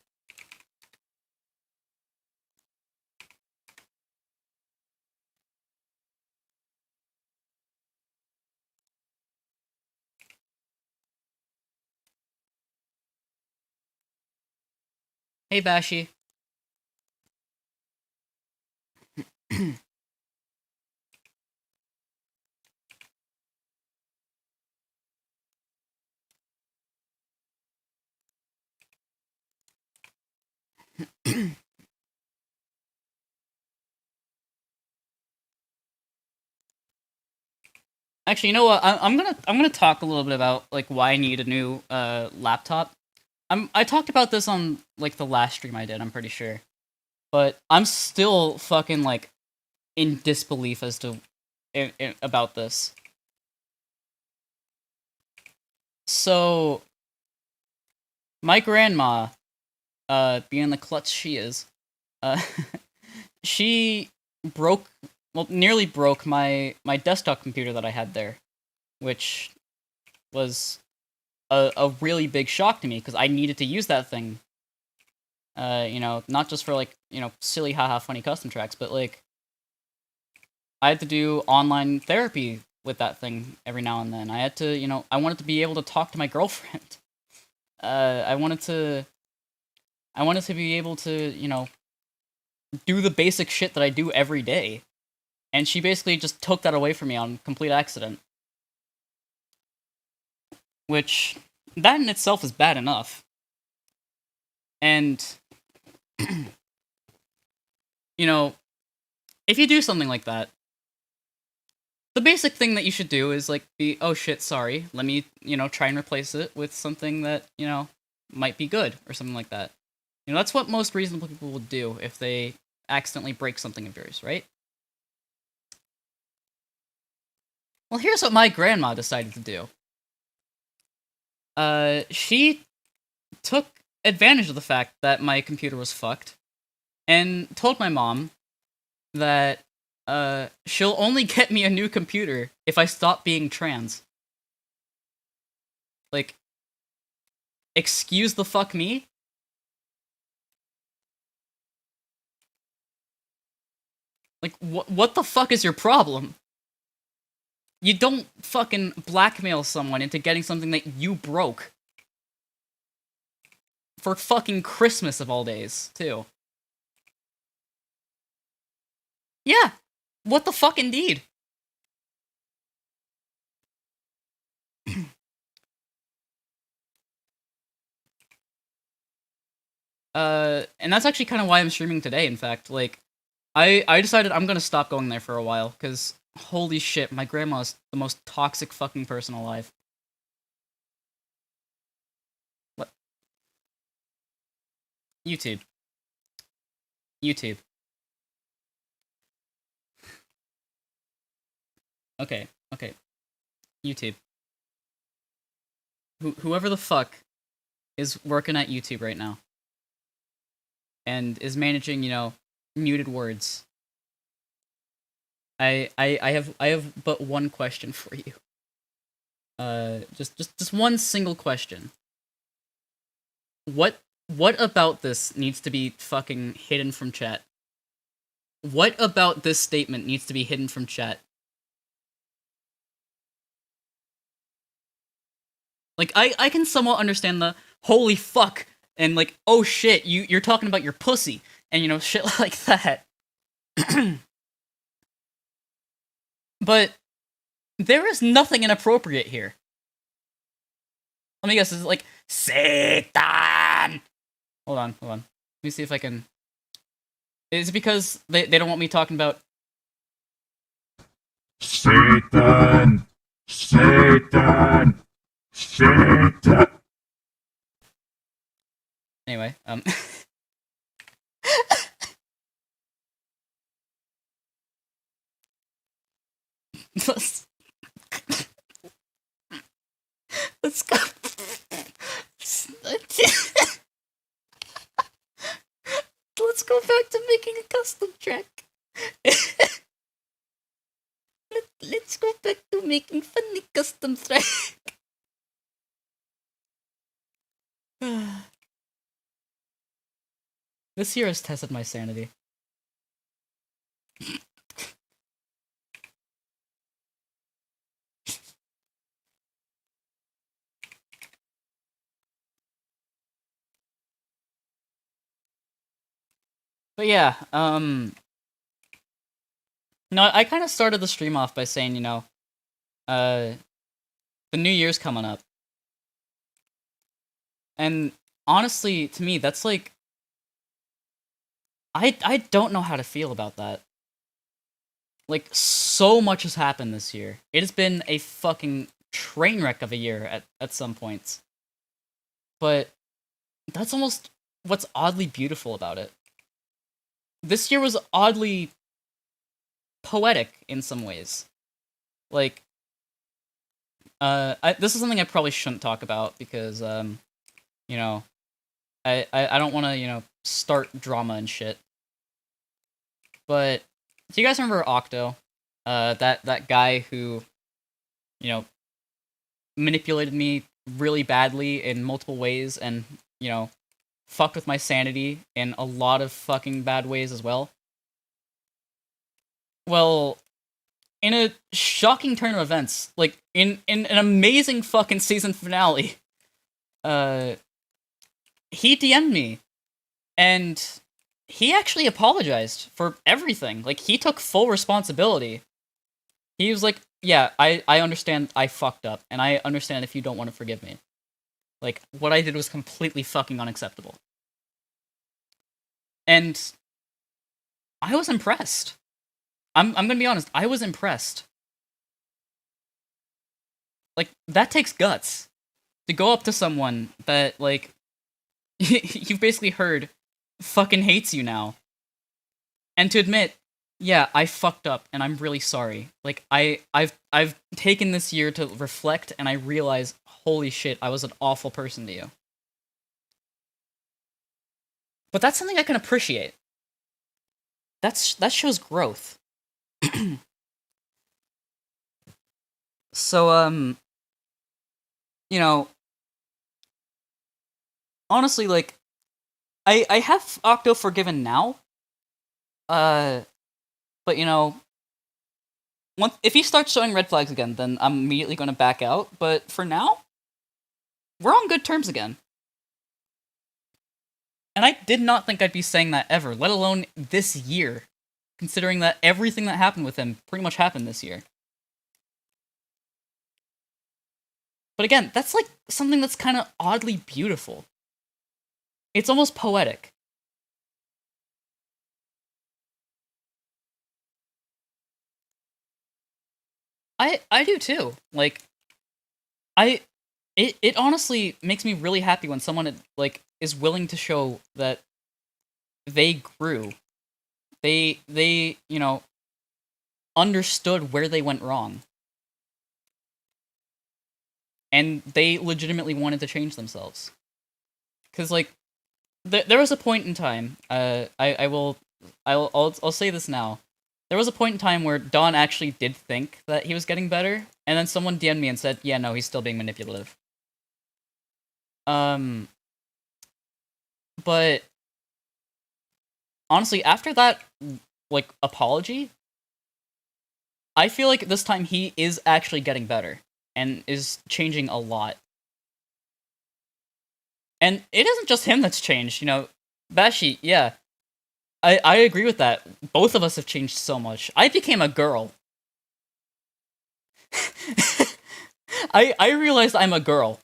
Hey, Bashi. Actually, you know what? I'm gonna talk a little bit about like why I need a new laptop. I talked about this on like the last stream I did. I'm pretty sure, but I'm still fucking like in disbelief as to about this. So my grandma, being the klutz she is, uh, she broke, well, nearly broke my desktop computer that I had there, which was a really big shock to me because I needed to use that thing. You know, not just for like, you know, silly haha funny custom tracks, but like I had to do online therapy with that thing every now and then. I had to, you know, I wanted to be able to talk to my girlfriend. I wanted to be able to, you know, do the basic shit that I do every day. And she basically just took that away from me on complete accident. Which, that in itself is bad enough. And, you know, if you do something like that, the basic thing that you should do is, like, be, oh shit, sorry, let me, you know, try and replace it with something that, you know, might be good, or something like that. You know, that's what most reasonable people would do if they accidentally break something of yours, right? Well, here's what my grandma decided to do. She took advantage of the fact that my computer was fucked, and told my mom that, she'll only get me a new computer if I stop being trans. Like, excuse the fuck me? Like, what the fuck is your problem? You don't fucking blackmail someone into getting something that you broke. For fucking Christmas of all days, too. Yeah! What the fuck indeed? And that's actually kind of why I'm streaming today, in fact. Like, I decided I'm gonna stop going there for a while, because holy shit, my grandma's the most toxic fucking person alive. What? YouTube. YouTube. Okay, okay. YouTube. Whoever the fuck is working at YouTube right now and is managing, you know, muted words. I have but one question for you. Just one single question. What about this needs to be fucking hidden from chat? What about this statement needs to be hidden from chat? Like, I can somewhat understand the holy fuck and like, oh shit, you're talking about your pussy and, you know, shit like that. But there is nothing inappropriate here. Let me guess, is it like Satan? Hold on. Let me see if I can. Is it because they don't want me talking about Satan! Satan! Satan! Anyway, let's let's go. Let's go back to making a custom track. Let's go back to making funny custom track. This year has tested my sanity. But yeah, no, I kind of started the stream off by saying, you know, the New Year's coming up. And honestly, to me, that's like, I don't know how to feel about that. Like, so much has happened this year. It has been a fucking train wreck of a year at some points. But that's almost what's oddly beautiful about it. This year was oddly poetic in some ways. Like, this is something I probably shouldn't talk about because, you know, I don't want to, start drama and shit. But do you guys remember Octo? That guy who, you know, manipulated me really badly in multiple ways and, fucked with my sanity in a lot of fucking bad ways as well. Well, in a shocking turn of events, like in an amazing fucking season finale, uh, he DM'd me and he actually apologized for everything. Like, he took full responsibility. He was like, yeah, I understand I fucked up, and I understand if you don't want to forgive me. Like, what I did was completely fucking unacceptable. And I was impressed. I'm gonna be honest, I was impressed. Like, that takes guts. To go up to someone that, like, you've basically heard fucking hates you now. And to admit, yeah, I fucked up and I'm really sorry. Like, I've taken this year to reflect and I realize, holy shit, I was an awful person to you. But that's something I can appreciate. That shows growth. So, you know, honestly, like, I have Octo forgiven now. But if he starts showing red flags again, then I'm immediately going to back out. But for now, we're on good terms again. And I did not think I'd be saying that ever, let alone this year, considering that everything that happened with him pretty much happened this year. But again, that's like something that's kind of oddly beautiful. It's almost poetic. I do too. Like, I it honestly makes me really happy when someone like is willing to show that they grew. They understood where they went wrong. And they legitimately wanted to change themselves. Cuz like there was a point in time, I'll say this now. There was a point in time where Don actually did think that he was getting better, and then someone DM'd me and said, "Yeah, no, he's still being manipulative." Um, but honestly, after that, like, apology, I feel like this time he is actually getting better and is changing a lot. And it isn't just him that's changed, Bashi, yeah, I agree with that. Both of us have changed so much. I became a girl. I realized I'm a girl.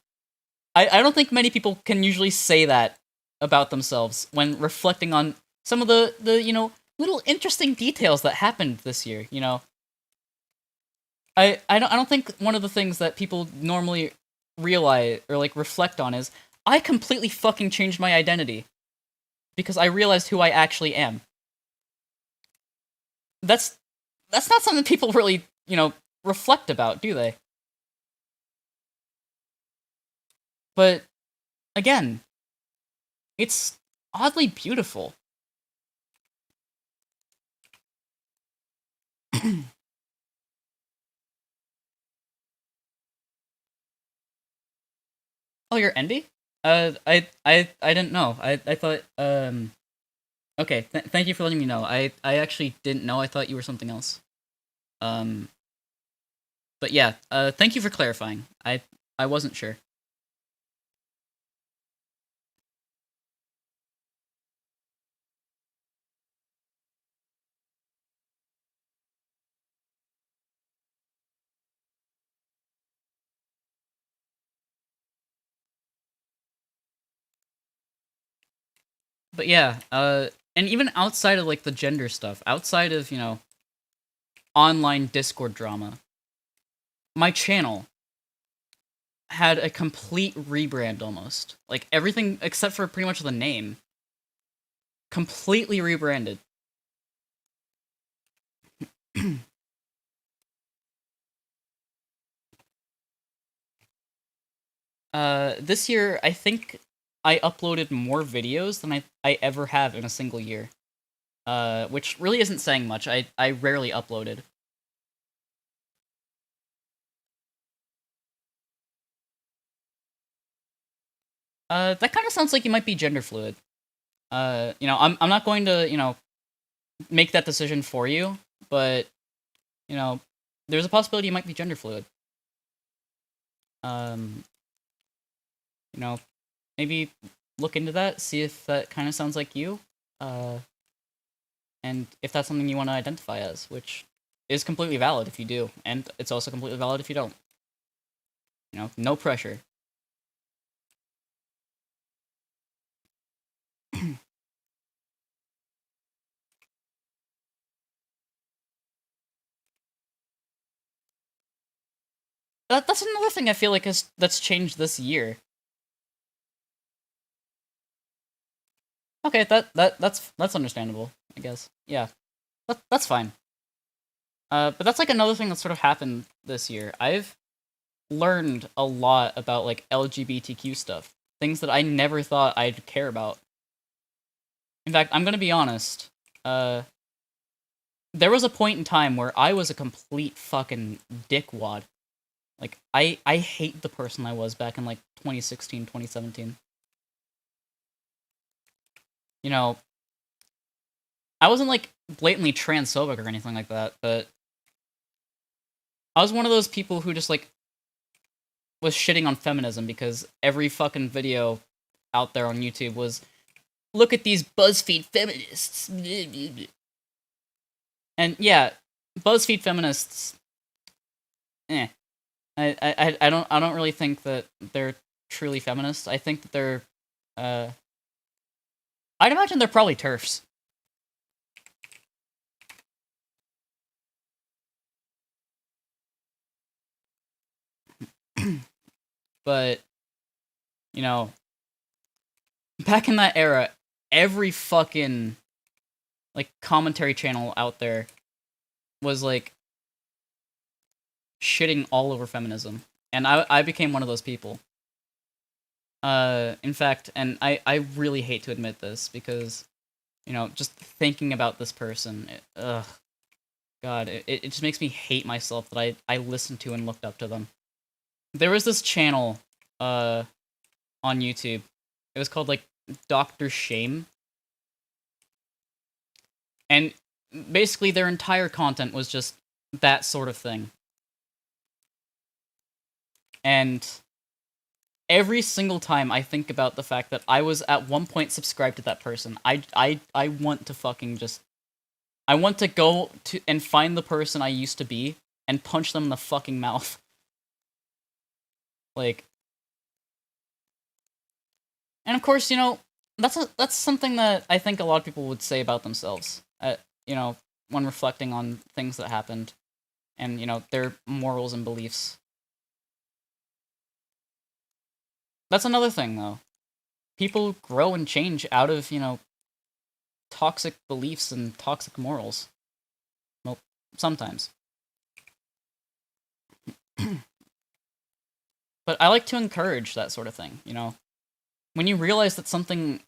I don't think many people can usually say that about themselves when reflecting on some of the little interesting details that happened this year, I don't think one of the things that people normally realize or like reflect on is I completely fucking changed my identity because I realized who I actually am. That's that's not something people really, reflect about, do they? But again, it's oddly beautiful. Oh, you're Envy? I didn't know. I thought okay, thank you for letting me know. I actually didn't know. I thought you were something else. Um but yeah, thank you for clarifying. I wasn't sure. But yeah, and even outside of like the gender stuff, outside of, online Discord drama. My channel had a complete rebrand almost. Like, everything except for pretty much the name. Completely rebranded. This year, I think I uploaded more videos than I ever have in a single year. Which really isn't saying much. I rarely uploaded. That kind of sounds like you might be gender fluid. I'm not going to, make that decision for you, but, you know, there's a possibility you might be gender fluid. Um, you know, maybe look into that, see if that kind of sounds like you, uh, and if that's something you want to identify as, which is completely valid if you do, and it's also completely valid if you don't. No pressure. That's another thing I feel like that's changed this year. Okay, that's understandable, I guess. Yeah, that's fine. But that's like another thing that sort of happened this year. I've learned a lot about like LGBTQ stuff, things that I never thought I'd care about. In fact, I'm gonna be honest. There was a point in time where I was a complete fucking dickwad. Like, I hate the person I was back in like 2016, 2017. I wasn't like blatantly transphobic or anything like that, but I was one of those people who just like was shitting on feminism because every fucking video out there on YouTube was, look at these BuzzFeed feminists. And yeah, BuzzFeed feminists, I don't really think that they're truly feminists. I think that they're I'd imagine they're probably TERFs. But, back in that era, every fucking, like, commentary channel out there was, like, shitting all over feminism. And I became one of those people. In fact, and I really hate to admit this, because, just thinking about this person, God, it just makes me hate myself that I listened to and looked up to them. There was this channel, on YouTube. It was called, like, Dr. Shame. And basically their entire content was just that sort of thing. And every single time I think about the fact that I was at one point subscribed to that person, I want to fucking just... I want to go to and find the person I used to be and punch them in the fucking mouth. Like... And of course, that's something that I think a lot of people would say about themselves, when reflecting on things that happened, and, their morals and beliefs. That's another thing, though. People grow and change out of, toxic beliefs and toxic morals. Well, sometimes. But I like to encourage that sort of thing, When you realize that something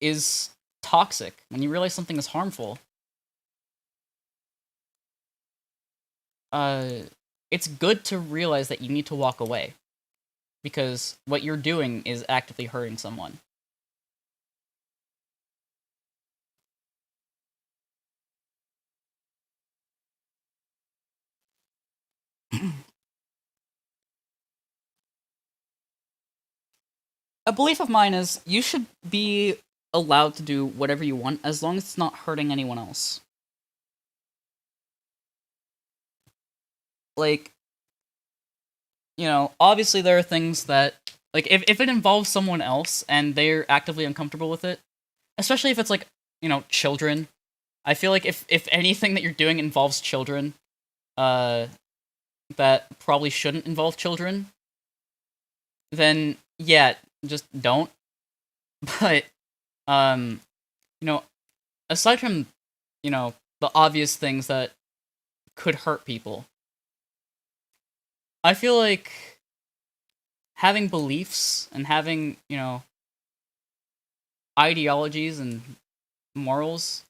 is toxic, when you realize something is harmful, it's good to realize that you need to walk away. Because what you're doing is actively hurting someone. A belief of mine is you should be allowed to do whatever you want as long as it's not hurting anyone else. Like, obviously there are things that, like, if it involves someone else and they're actively uncomfortable with it, especially if it's like, children, I feel like if anything that you're doing involves children, uh, that probably shouldn't involve children, then yeah, just don't. But um, you know, aside from the obvious things that could hurt people, I feel like having beliefs and having ideologies and morals,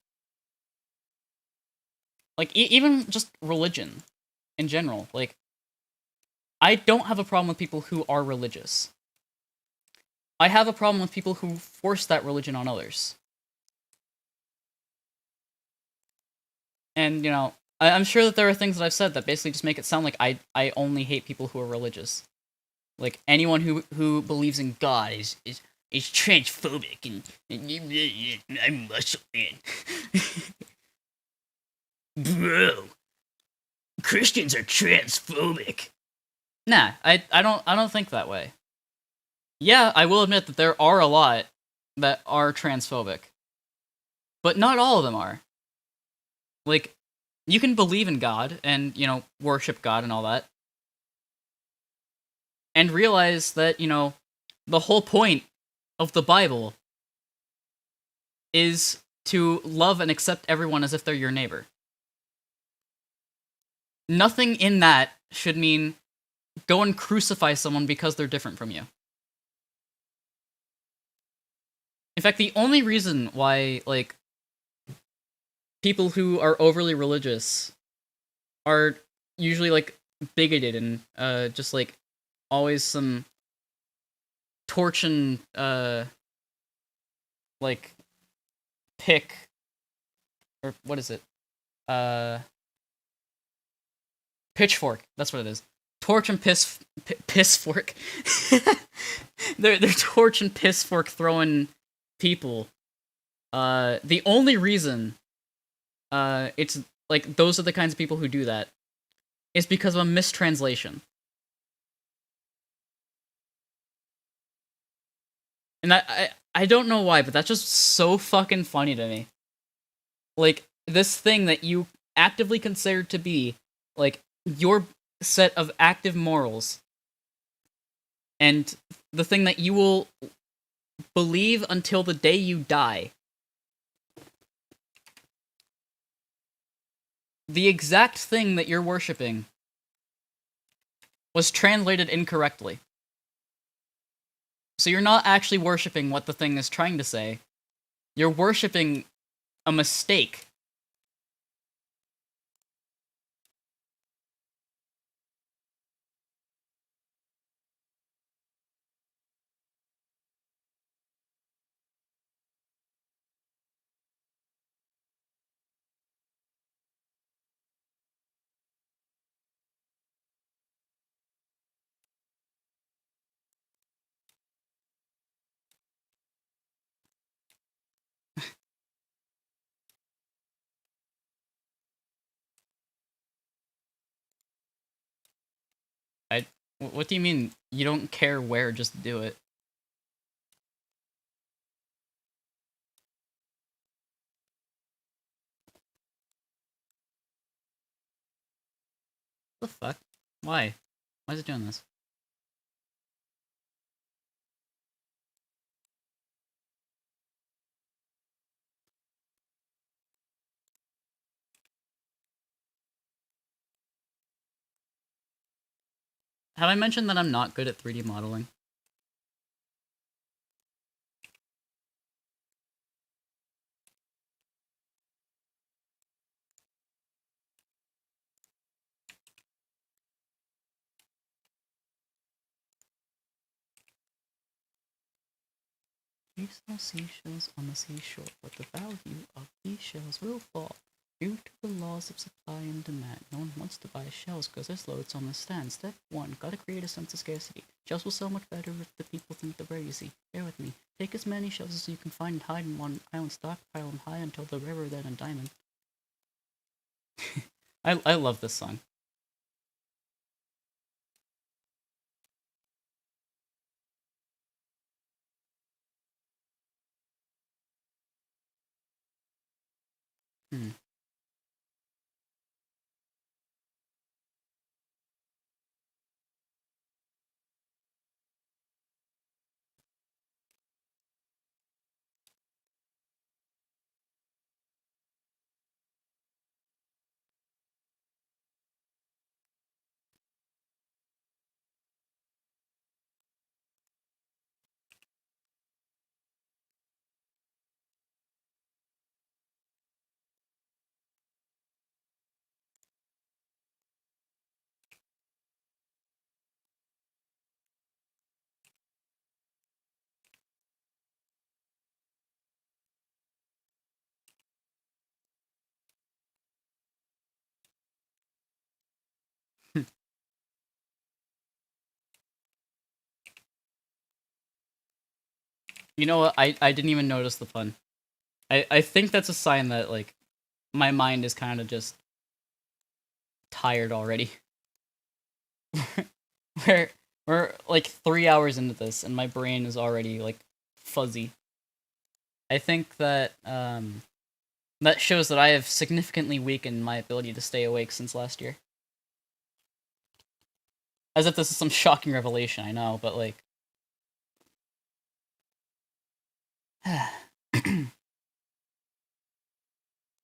like even just religion in general, like I don't have a problem with people who are religious. I have a problem with people who force that religion on others. And I'm sure that there are things that I've said that basically just make it sound like I only hate people who are religious. Like anyone who believes in God is transphobic and I'm Muslim. Bro, Christians are transphobic. Nah, I don't think that way. Yeah, I will admit that there are a lot that are transphobic, but not all of them are. Like, you can believe in God and worship God and all that, and realize that the whole point of the Bible is to love and accept everyone as if they're your neighbor. Nothing in that should mean go and crucify someone because they're different from you. In fact, the only reason why people who are overly religious are usually bigoted and just always some torch and like pick, or what is it? Uh Pitchfork. That's what it is. Torch and piss fork. they're torch and piss fork throwing people. The only reason it's like those are the kinds of people who do that is because of a mistranslation. And I don't know why, but that's just so fucking funny to me. Like this thing that you actively consider to be like your set of active morals and the thing that you will believe until the day you die. The exact thing that you're worshipping was translated incorrectly. So you're not actually worshipping what the thing is trying to say. You're worshipping a mistake. I. What do you mean you don't care where? Just do it. What the fuck? Why? Why is it doing this? Have I mentioned that I'm not good at 3D modeling? You saw seashells on the seashore, but the value of these shells will fall. Due to the laws of supply and demand, no one wants to buy shells because there's loads on the stand. Step 1, gotta create a sense of scarcity. Shells will sell much better if the people think they're very easy. Bear with me. Take as many shells as you can find and hide in one island, stockpile them high until the river, then a diamond. I love this song. Hmm. You know what? I didn't even notice the pun. I think that's a sign that like my mind is kind of just tired already. we're we're like 3 hours into this and my brain is already like fuzzy. I think that that shows that I have significantly weakened my ability to stay awake since last year. As if this is some shocking revelation, I know, but like this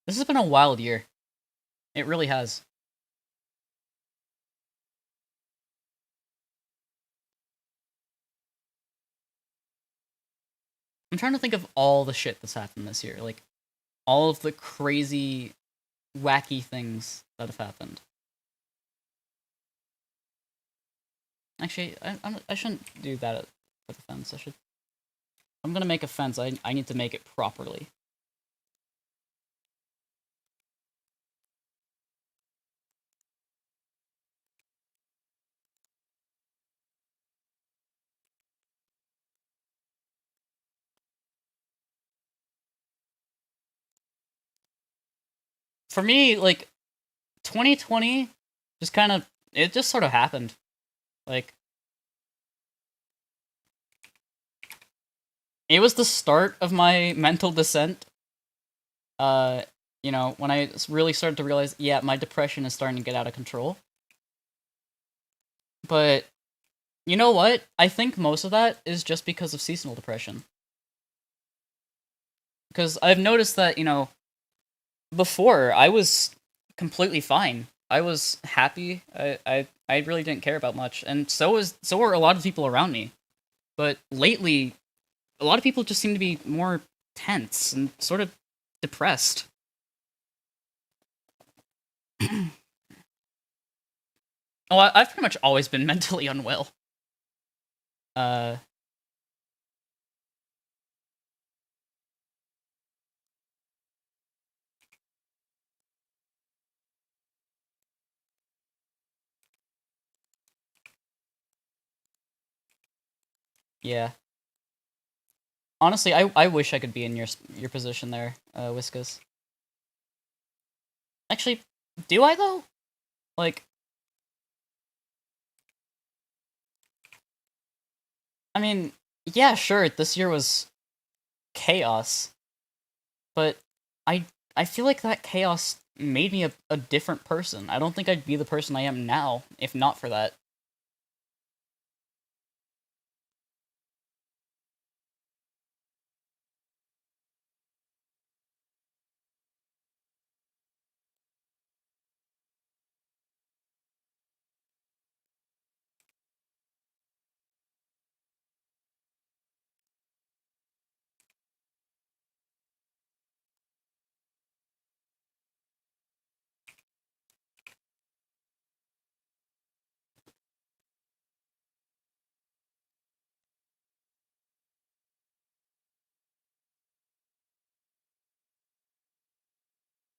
has been a wild year. It really has. I'm trying to think of all the shit that's happened this year. Like all of the crazy wacky things that have happened. Actually, I shouldn't do that for the fence. I should. I'm gonna make a fence. I need to make it properly. For me, like 2020, just kind of it just sort of happened. Like it was the start of my mental descent. Uh, when I really started to realize, yeah, my depression is starting to get out of control. But you know what? I think most of that is just because of seasonal depression. Because I've noticed that, before I was completely fine. I was happy. I really didn't care about much, and so were a lot of people around me. But lately, a lot of people just seem to be more tense and sort of depressed. Oh, I've pretty much always been mentally unwell. Uh, yeah. Honestly, I wish I could be in your position there, Whiskas. Actually, do I though? Like, I mean, yeah, sure. This year was chaos, but I feel like that chaos made me a different person. I don't think I'd be the person I am now if not for that.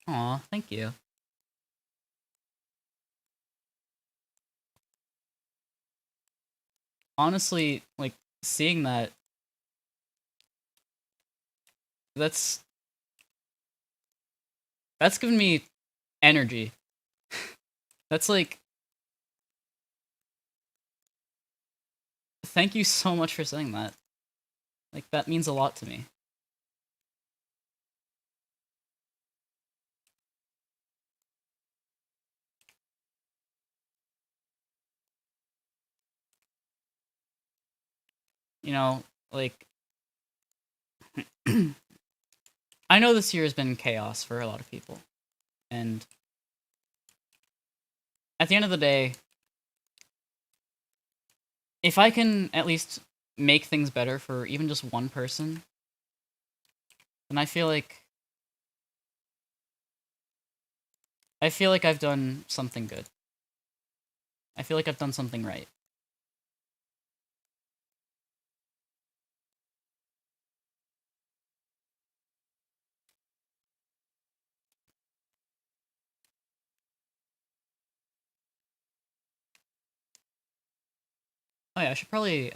Aw, thank you. Honestly, like seeing that, that's that's given me energy. That's like, thank you so much for saying that. Like that means a lot to me. You know, like I know this year has been chaos for a lot of people, and at the end of the day, if I can at least make things better for even just one person, then I feel like I've done something good. I feel like I've done something right. Oh yeah, I should probably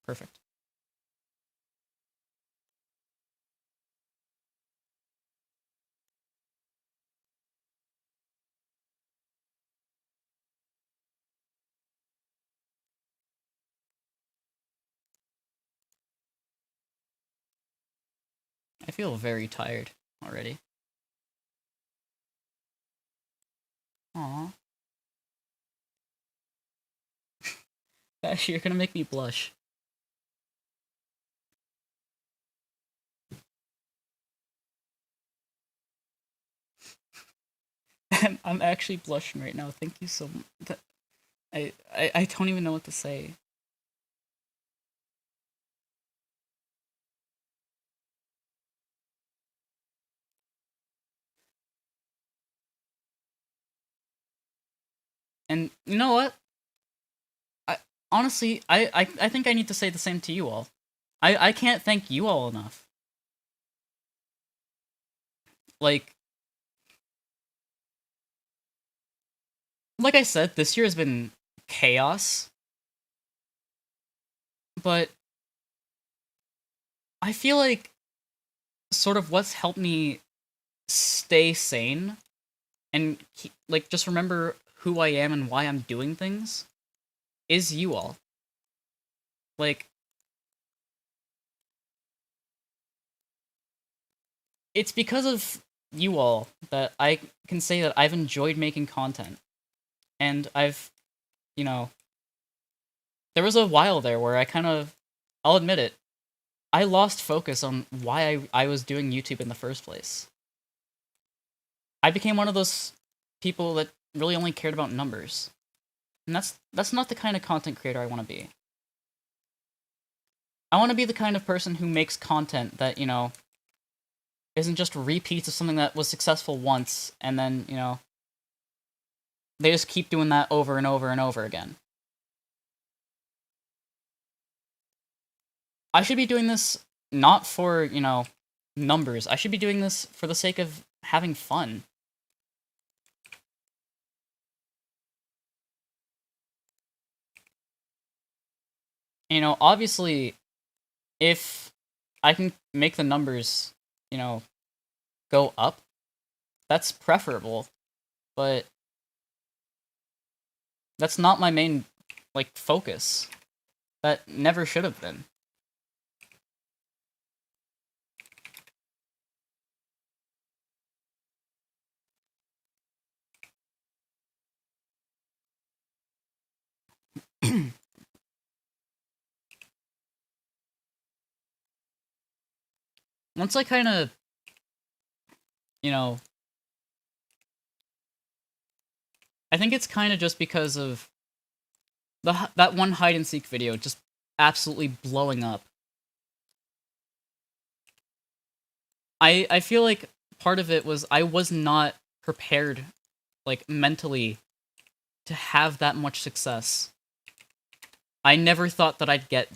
Perfect. I feel very tired already. Aw. Gosh, you're gonna make me blush. I'm actually blushing right now. Thank you so much. I don't even know what to say. And you know what? I honestly, I think I need to say the same to you all. I can't thank you all enough. Like like I said, this year has been chaos, but I feel like sort of what's helped me stay sane and like just remember who I am and why I'm doing things is you all. Like it's because of you all that I can say that I've enjoyed making content. And I've, you know, there was a while there where I kind of, I'll admit it, I lost focus on why I was doing YouTube in the first place. I became one of those people that really only cared about numbers. And that's not the kind of content creator I want to be. I want to be the kind of person who makes content that, isn't just repeats of something that was successful once and then, they just keep doing that over and over and over again. I should be doing this not for, numbers. I should be doing this for the sake of having fun. Obviously, if I can make the numbers, go up, that's preferable, but that's not my main, focus. That never should have been. Once I kind of, you know, I think it's kind of just because of that one hide and seek video just absolutely blowing up. I feel like part of it was I was not prepared, mentally, to have that much success. I never thought that I'd get,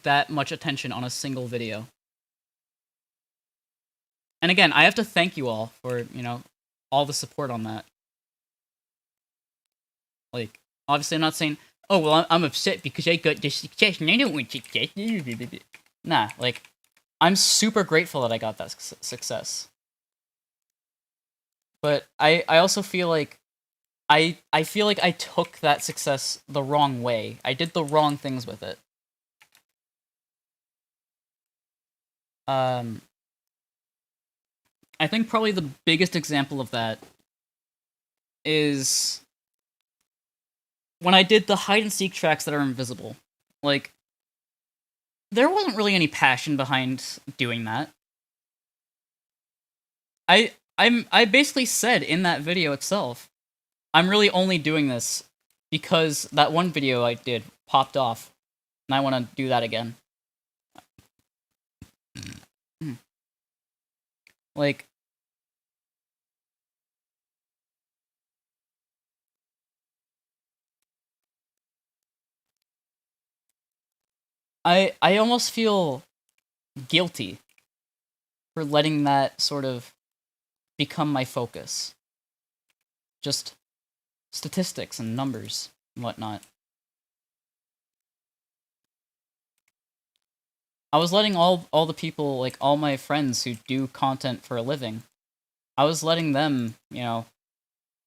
that much attention on a single video. And again, I have to thank you all for, all the support on that. Obviously I'm not saying, oh, well, I'm upset because I got this success and I don't want success. Nah, I'm super grateful that I got that success. But I also feel like I feel like I took that success the wrong way. I did the wrong things with it. Um, I think probably the biggest example of that is when I did the hide and seek tracks that are invisible. There wasn't really any passion behind doing that. I basically said in that video itself, I'm really only doing this because that one video I did popped off, and I want to do that again. Like, I almost feel guilty for letting that sort of become my focus. Just statistics and numbers and whatnot. I was letting all the people, like all my friends who do content for a living, I was letting them,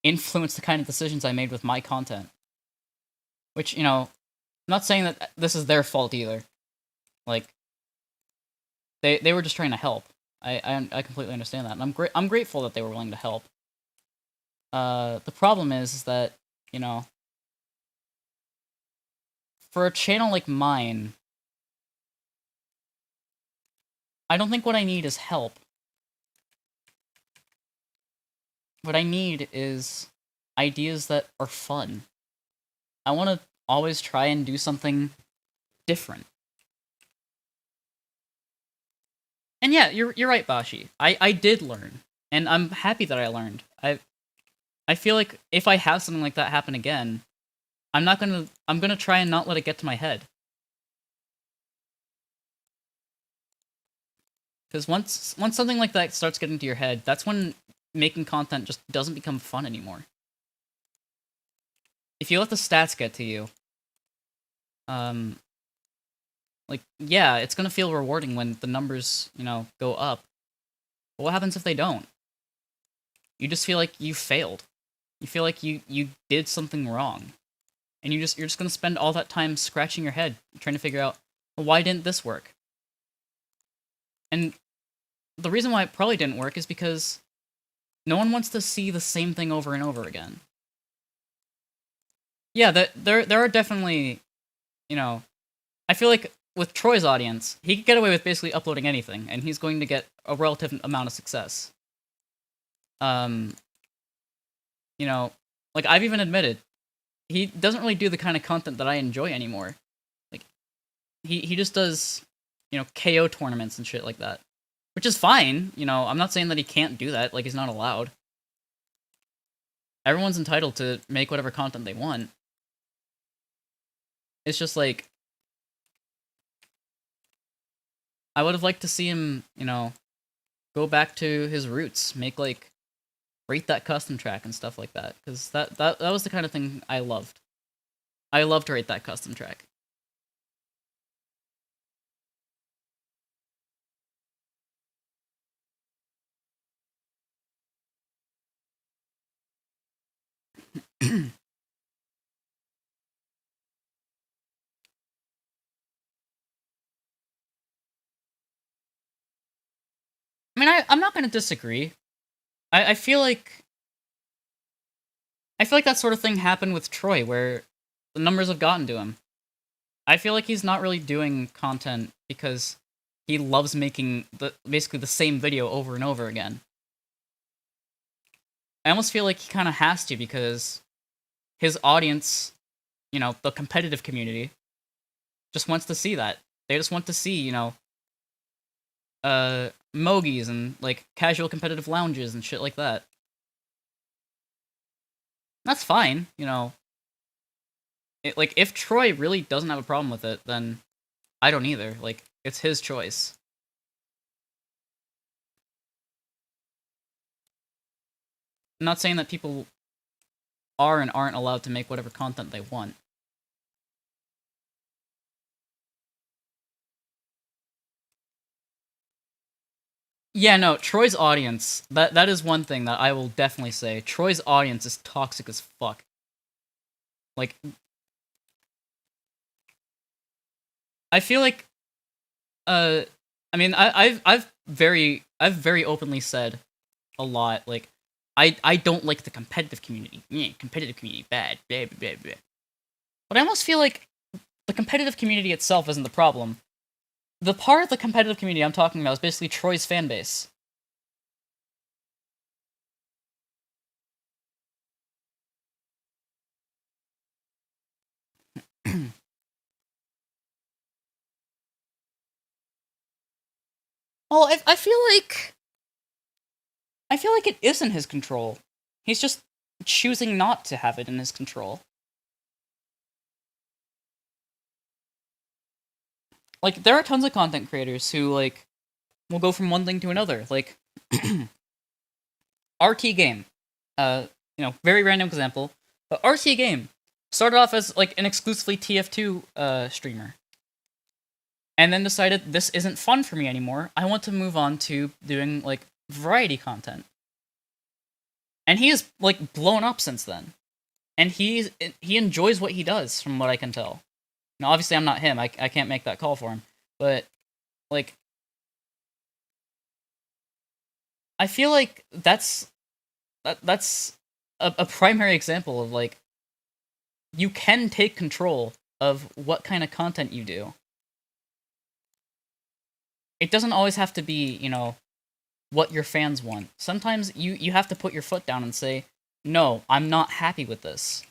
influence the kind of decisions I made with my content. Which, I'm not saying that this is their fault either. Like, they were just trying to help. I completely understand that, and I'm grateful that they were willing to help. The problem is that, you know, for a channel like mine, I don't think what I need is help. What I need is ideas that are fun. I want to always try and do something different. And yeah, you're right, Bashi. I did learn, and I'm happy that I learned. I feel like if I have something like that happen again, I'm gonna try and not let it get to my head. Because once something like that starts getting to your head, that's when making content just doesn't become fun anymore. If you let the stats get to you, um, like, yeah, it's gonna feel rewarding when the numbers, go up. But what happens if they don't? You just feel like you failed. You feel like you did something wrong. And you're just gonna spend all that time scratching your head, trying to figure out, well, why didn't this work? And the reason why it probably didn't work is because no one wants to see the same thing over and over again. Yeah, there are definitely, I feel like with Troy's audience, he could get away with basically uploading anything, and he's going to get a relative amount of success. Um, like I've even admitted, he doesn't really do the kind of content that I enjoy anymore. Like, he just does, KO tournaments and shit like that, which is fine. I'm not saying that he can't do that. Like, he's not allowed. Everyone's entitled to make whatever content they want. It's just like, I would have liked to see him, go back to his roots, make like rate that custom track and stuff like that, because that was the kind of thing I loved. I loved to rate that custom track. I mean, I'm not gonna disagree. I feel like that sort of thing happened with Troy, where the numbers have gotten to him. I feel like he's not really doing content because he loves making basically the same video over and over again. I almost feel like he kind of has to, because his audience, the competitive community, just wants to see that. They just want to see, Mogies and like casual competitive lounges and shit like that. That's fine, like, if Troy really doesn't have a problem with it, then I don't either. Like, it's his choice. I'm not saying that people are and aren't allowed to make whatever content they want. Yeah, no, Troy's audience, that is one thing that I will definitely say. Troy's audience is toxic as fuck. Like, I feel like, uh, I mean, I've very openly said a lot, like, I don't like the competitive community. Yeah, competitive community, bad, blah, blah, blah. But I almost feel like the competitive community itself isn't the problem. The part of the competitive community I'm talking about is basically Troy's fan base. Well, I feel like it is in his control. He's just choosing not to have it in his control. Like, there are tons of content creators who, like, will go from one thing to another. Like, RT Game. Very random example, but RT Game started off as, like, an exclusively TF2 streamer. and then decided this isn't fun for me anymore. I want to move on to doing like variety content. And he has like blown up since then. And he enjoys what he does from what I can tell. Now obviously I'm not him. I can't make that call for him. But like I feel like that's a primary example of like you can take control of what kind of content you do. It doesn't always have to be, what your fans want. Sometimes you have to put your foot down and say, "No, I'm not happy with this."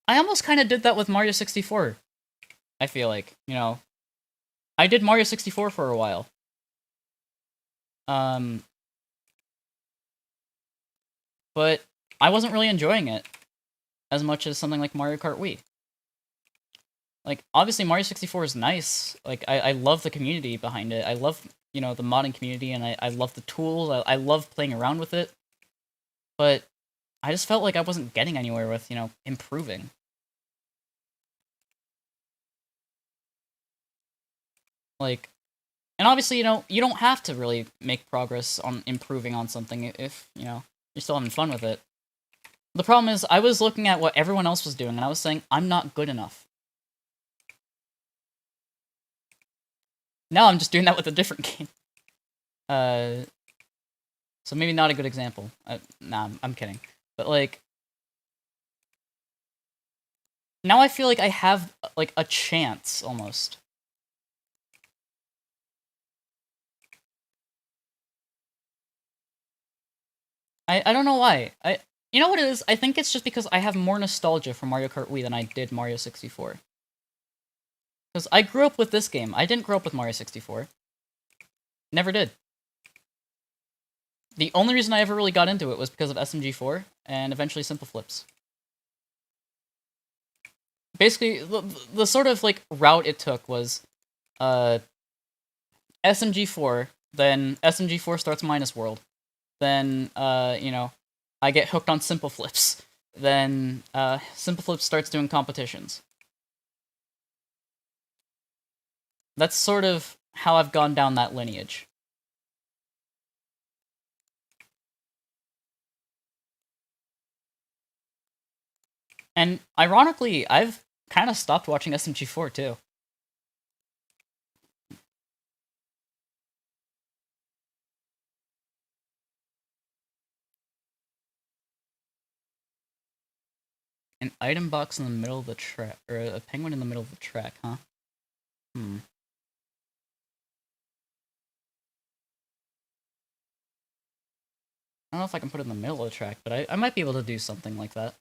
I almost kind of did that with Mario 64. I feel like, I did Mario 64 for a while. Um but I wasn't really enjoying it as much as something like Mario Kart Wii. Like, obviously Mario 64 is nice. Like, I love the community behind it. I love, the modding community, and I love the tools. I love playing around with it. But I just felt like I wasn't getting anywhere with, improving. Like, and obviously, you don't have to really make progress on improving on something if, you're still having fun with it. The problem is, I was looking at what everyone else was doing, and I was saying, I'm not good enough. Now I'm just doing that with a different game. So maybe not a good example. Nah, I'm kidding. But, like, now I feel like I have, like, a chance, almost. I don't know why. You know what it is? I think it's just because I have more nostalgia for Mario Kart Wii than I did Mario 64. Because I grew up with this game. I didn't grow up with Mario 64. Never did. The only reason I ever really got into it was because of SMG4, and eventually Simple Flips. Basically, the sort of, like, route it took was, SMG4, then SMG4 starts Minus World, then, I get hooked on Simple Flips, then, Simple Flips starts doing competitions. That's sort of how I've gone down that lineage. And ironically, I've kind of stopped watching SMG4 too. An item box in the middle of the track, or a penguin in the middle of the track, huh? Hmm. I don't know if I can put it in the middle of the track, but I might be able to do something like that.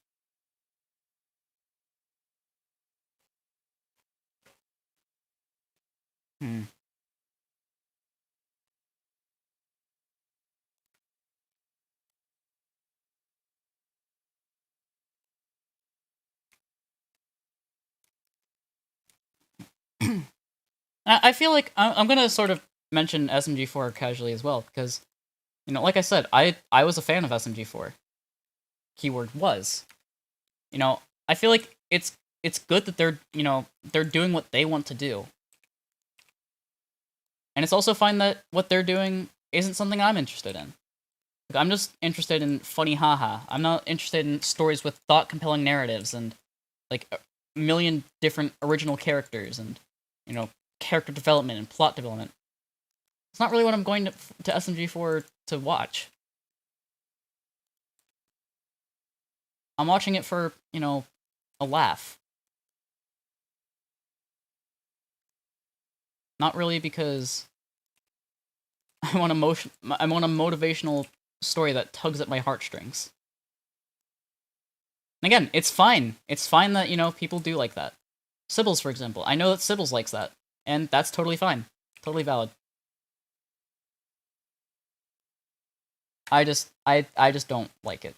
Hmm. I feel like I'm gonna sort of mention SMG4 casually as well, because, like I said, I was a fan of SMG4. Keyword was. I feel like it's good that they're doing what they want to do. And it's also fine that what they're doing isn't something I'm interested in. Like, I'm just interested in funny haha. I'm not interested in stories with thought-compelling narratives and, like, a million different original characters and, character development and plot development. It's not really what I'm going to SMG for to watch. I'm watching it for, a laugh. Not really because I want I want a motivational story that tugs at my heartstrings. And again, it's fine. It's fine that, people do like that. Sibbles, for example. I know that Sibbles likes that. And that's totally fine. Totally valid. I just don't like it.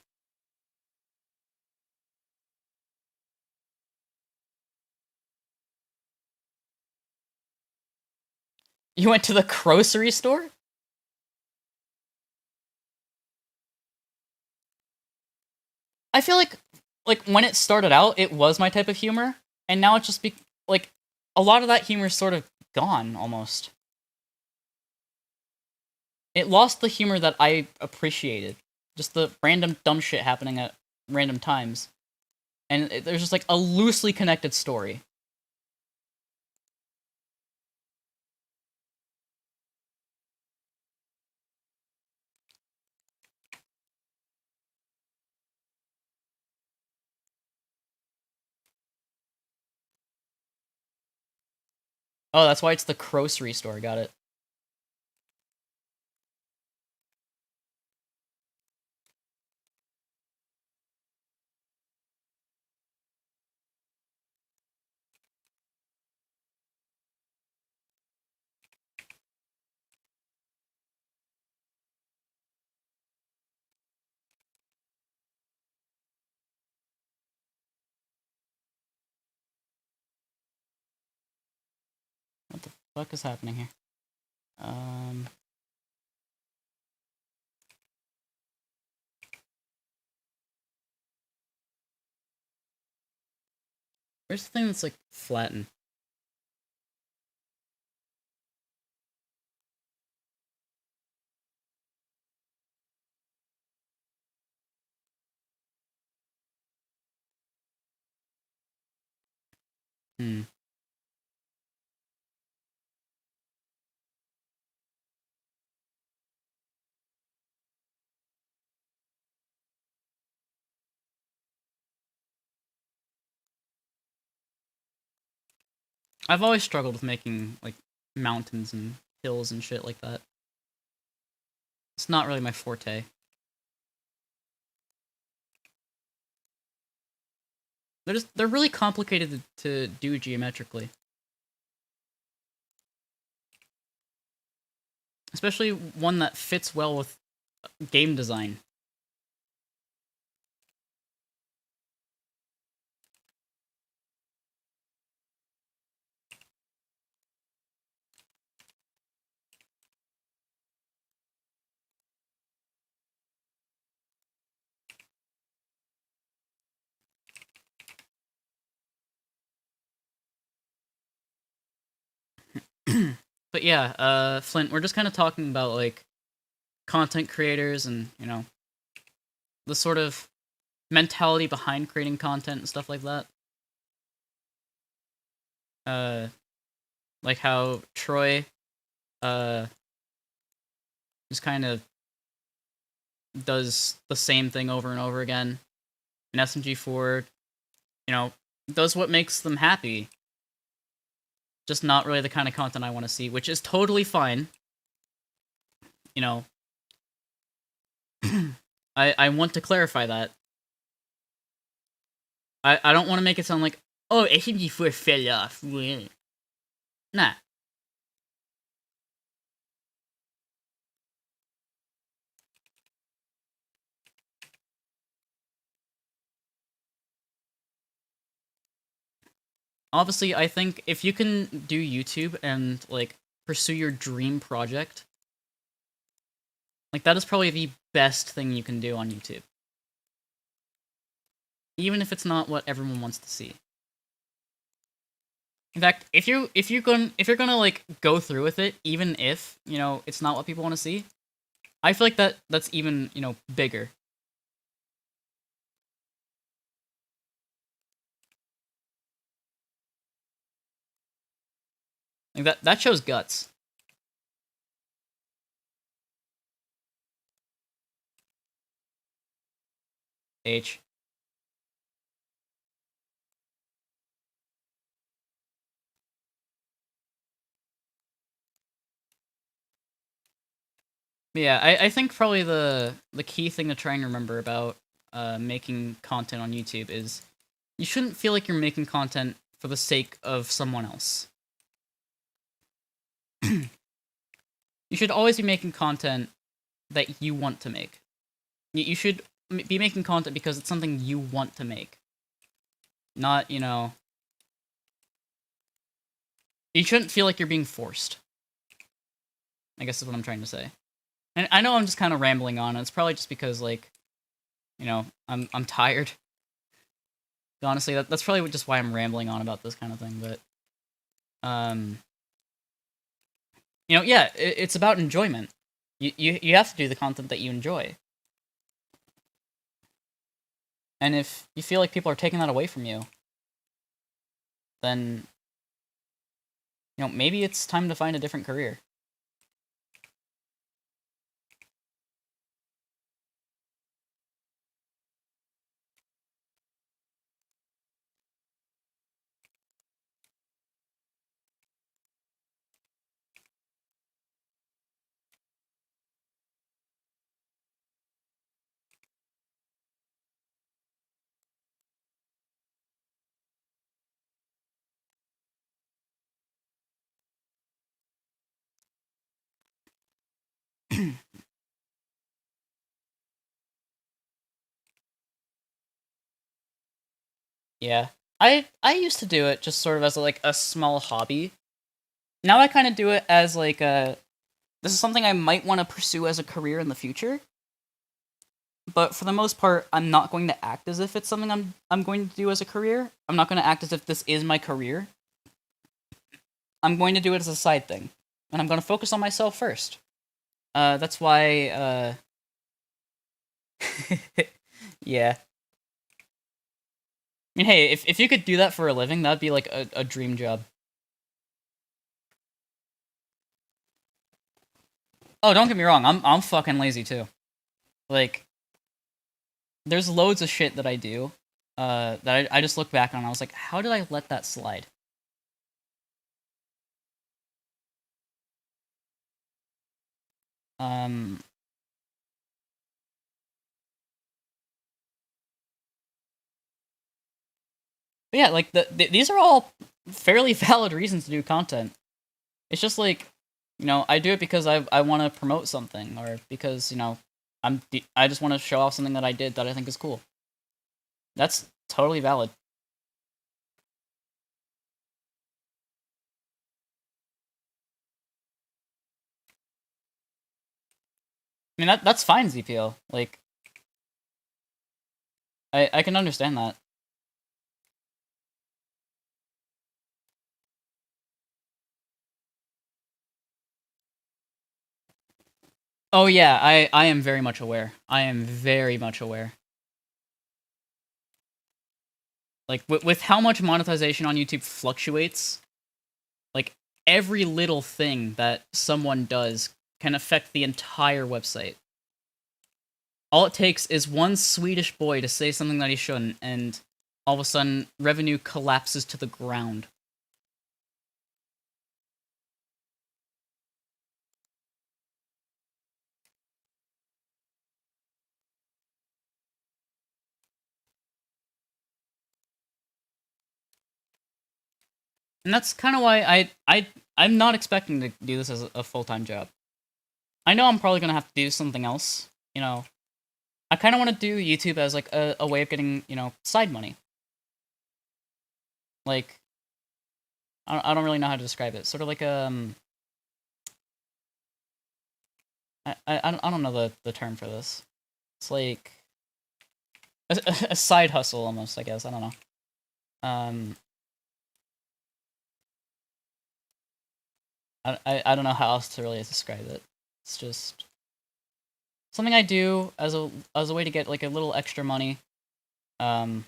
You went to the grocery store? I feel like when it started out, it was my type of humor. and now it's just like a lot of that humor is sort of gone almost. It lost the humor that I appreciated, just the random dumb shit happening at random times, and there's just like a loosely connected story. Oh, that's why it's the grocery store. Got it. What the fuck is happening here? Where's the thing that's like flattened? Hmm. I've always struggled with making like mountains and hills and shit like that. It's not really my forte. They're really complicated to do geometrically. Especially one that fits well with game design. But yeah, Flint, we're just kind of talking about like content creators and, you know, the sort of mentality behind creating content and stuff like that. Uh like how Troy uh just kind of does the same thing over and over again. And SMG4, you know, does what makes them happy. Just not really the kind of content I want to see, which is totally fine. You know, I want to clarify that. I don't want to make it sound like, oh, SMG4 fell off. Nah. Obviously, I think if you can do YouTube and, like, pursue your dream project, like, that is probably the best thing you can do on YouTube. Even if it's not what everyone wants to see. In fact, if you're gonna like go through with it, even if, you know, it's not what people want to see, I feel like that's even, you know, bigger. Like that shows guts. H. Yeah, I think probably the key thing to try and remember about making content on YouTube is you shouldn't feel like you're making content for the sake of someone else. You should always be making content that you want to make. You should be making content because it's something you want to make. Not, you know, you shouldn't feel like you're being forced. I guess is what I'm trying to say. And I know I'm just kind of rambling on. It's probably just because, like, you know, I'm tired. Honestly, that's probably just why I'm rambling on about this kind of thing. But yeah, it's about enjoyment. You have to do the content that you enjoy. And if you feel like people are taking that away from you, then maybe it's time to find a different career. Yeah. I used to do it just sort of as like a small hobby. Now I kind of do it as like this is something I might want to pursue as a career in the future. But for the most part, I'm not going to act as if it's something I'm going to do as a career. I'm not going to act as if this is my career. I'm going to do it as a side thing, and I'm going to focus on myself first. That's why yeah. I mean, hey, if you could do that for a living, that'd be like a dream job. Oh, don't get me wrong, I'm fucking lazy too. Like, there's loads of shit that I do, that I just look back on and I was like, how did I let that slide? Um, but yeah, like these are all fairly valid reasons to do content. It's just like, I do it because I want to promote something, or because I just want to show off something that I did that I think is cool. That's totally valid. I mean, that's fine, ZPO. Like, I can understand that. Oh yeah, I am very much aware. I am very much aware. Like, with how much monetization on YouTube fluctuates, like, every little thing that someone does can affect the entire website. All it takes is one Swedish boy to say something that he shouldn't, and all of a sudden, revenue collapses to the ground. And that's kind of why I'm not expecting to do this as a full-time job. I know I'm probably gonna have to do something else. I kind of want to do YouTube as like a way of getting side money. Like, I don't really know how to describe it. Sort of like I don't know the term for this. It's like a side hustle almost, I guess. I don't know. I don't know how else to really describe it. It's just something I do as a way to get like a little extra money. Um,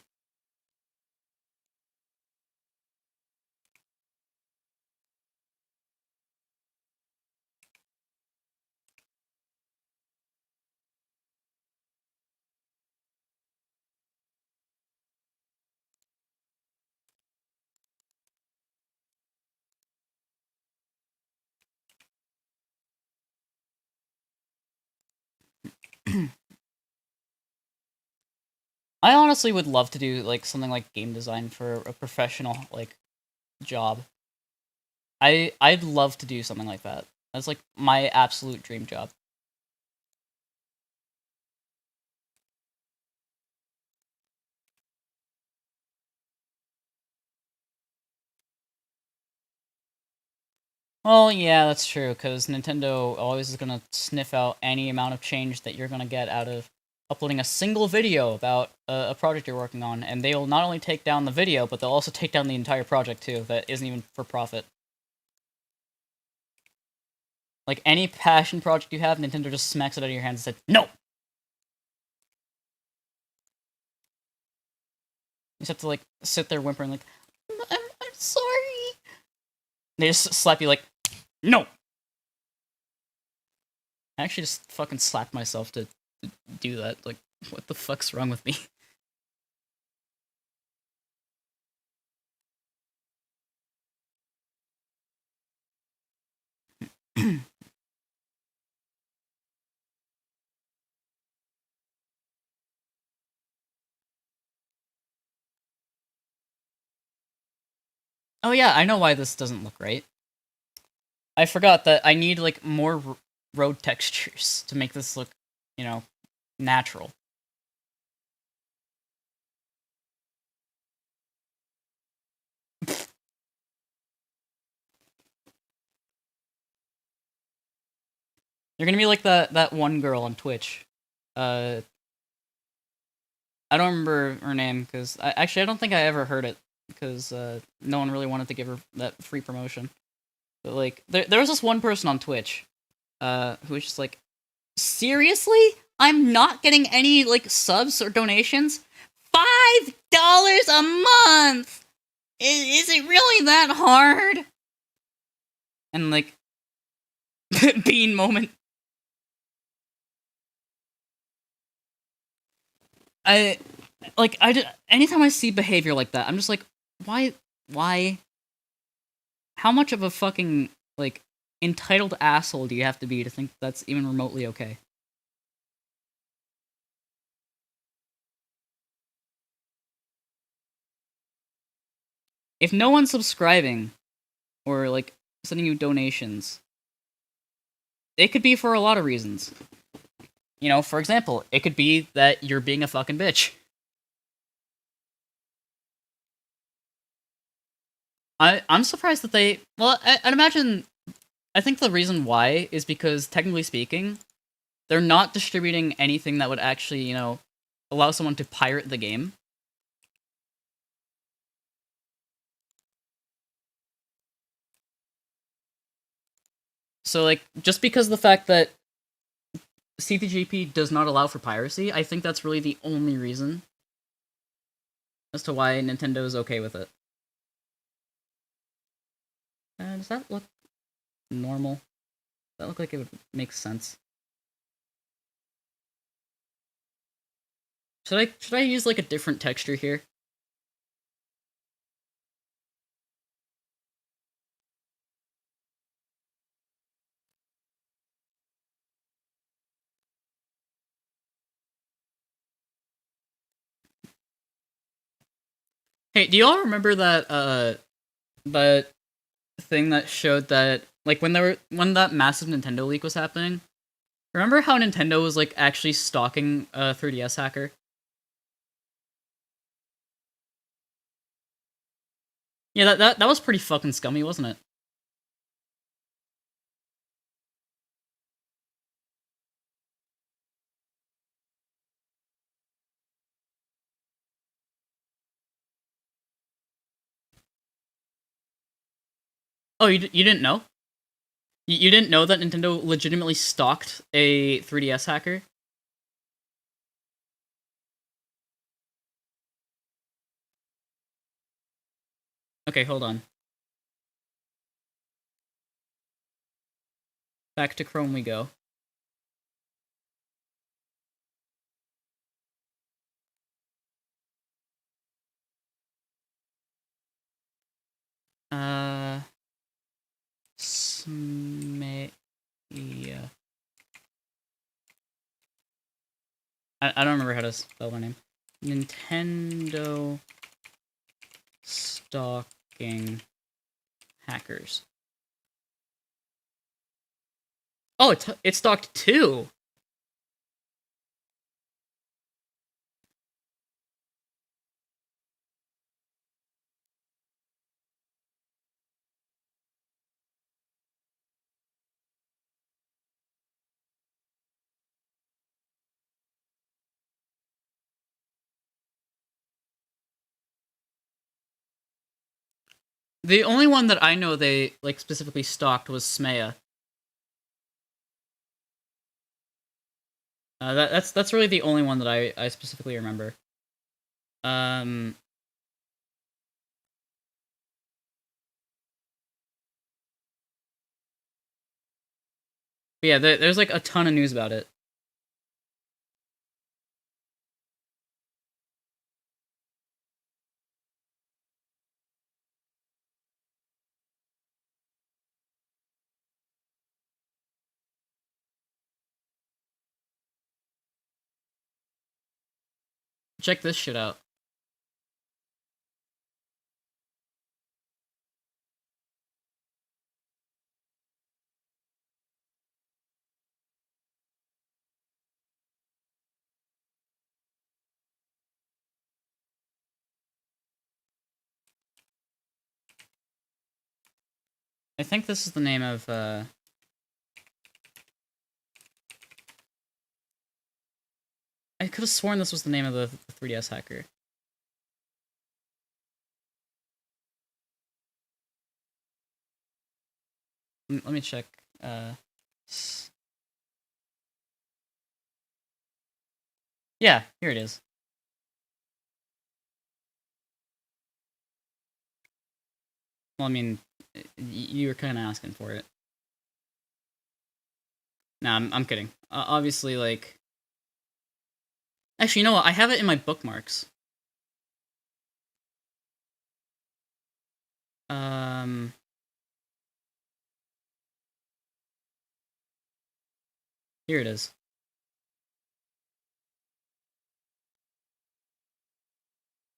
I honestly would love to do like something like game design for a professional like job. I'd love to do something like that. That's like my absolute dream job. Well, yeah, that's true, because Nintendo always is gonna sniff out any amount of change that you're gonna get out of uploading a single video about a project you're working on, and they will not only take down the video, but they'll also take down the entire project too. That isn't even for profit. Like any passion project you have, Nintendo just smacks it out of your hands and said, "No." You just have to like sit there whimpering like, I'm sorry." They just slap you like, "No." I actually just fucking slapped myself to do that. Like, what the fuck's wrong with me? Oh yeah, I know why this doesn't look right. I forgot that I need like more road textures to make this look, you know, natural. You're gonna be like that one girl on Twitch. Uh, I don't remember her name because I don't think I ever heard it because no one really wanted to give her that free promotion. But like there was this one person on Twitch who was just like, seriously, I'm not getting any like subs or donations. $5 a month. Is it really that hard? And like bean moment. I like anytime I see behavior like that, I'm just like, why how much of a fucking like entitled asshole do you have to be to think that's even remotely okay? If no one's subscribing or like sending you donations, it could be for a lot of reasons. You know, for example, it could be that you're being a fucking bitch. I'm surprised that they. Well, I'd imagine. I think the reason why is because technically speaking, they're not distributing anything that would actually, you know, allow someone to pirate the game. So like, just because of the fact that CTGP does not allow for piracy, I think that's really the only reason as to why Nintendo is okay with it. Does that look normal? Does that look like it would make sense? Should I use like a different texture here? Hey, do y'all remember that thing that showed that like when that massive Nintendo leak was happening? Remember how Nintendo was like actually stalking a 3DS hacker? Yeah, that was pretty fucking scummy, wasn't it? Oh, you didn't know? You didn't know that Nintendo legitimately stalked a 3DS hacker? Okay, hold on. Back to Chrome we go. Uh, Smeia. I don't remember how to spell their name. Nintendo stalking hackers. Oh, it stalked two. The only one that I know they like specifically stocked was Smea. That's really the only one that I specifically remember. Um, but yeah, there's like a ton of news about it. Check this shit out. I think this is the name of I could have sworn this was the name of the 3DS hacker. Let me check. Yeah, here it is. Well, I mean, you were kind of asking for it. Nah, I'm kidding. Obviously, like, actually, you know what? I have it in my bookmarks. Um, Here it is.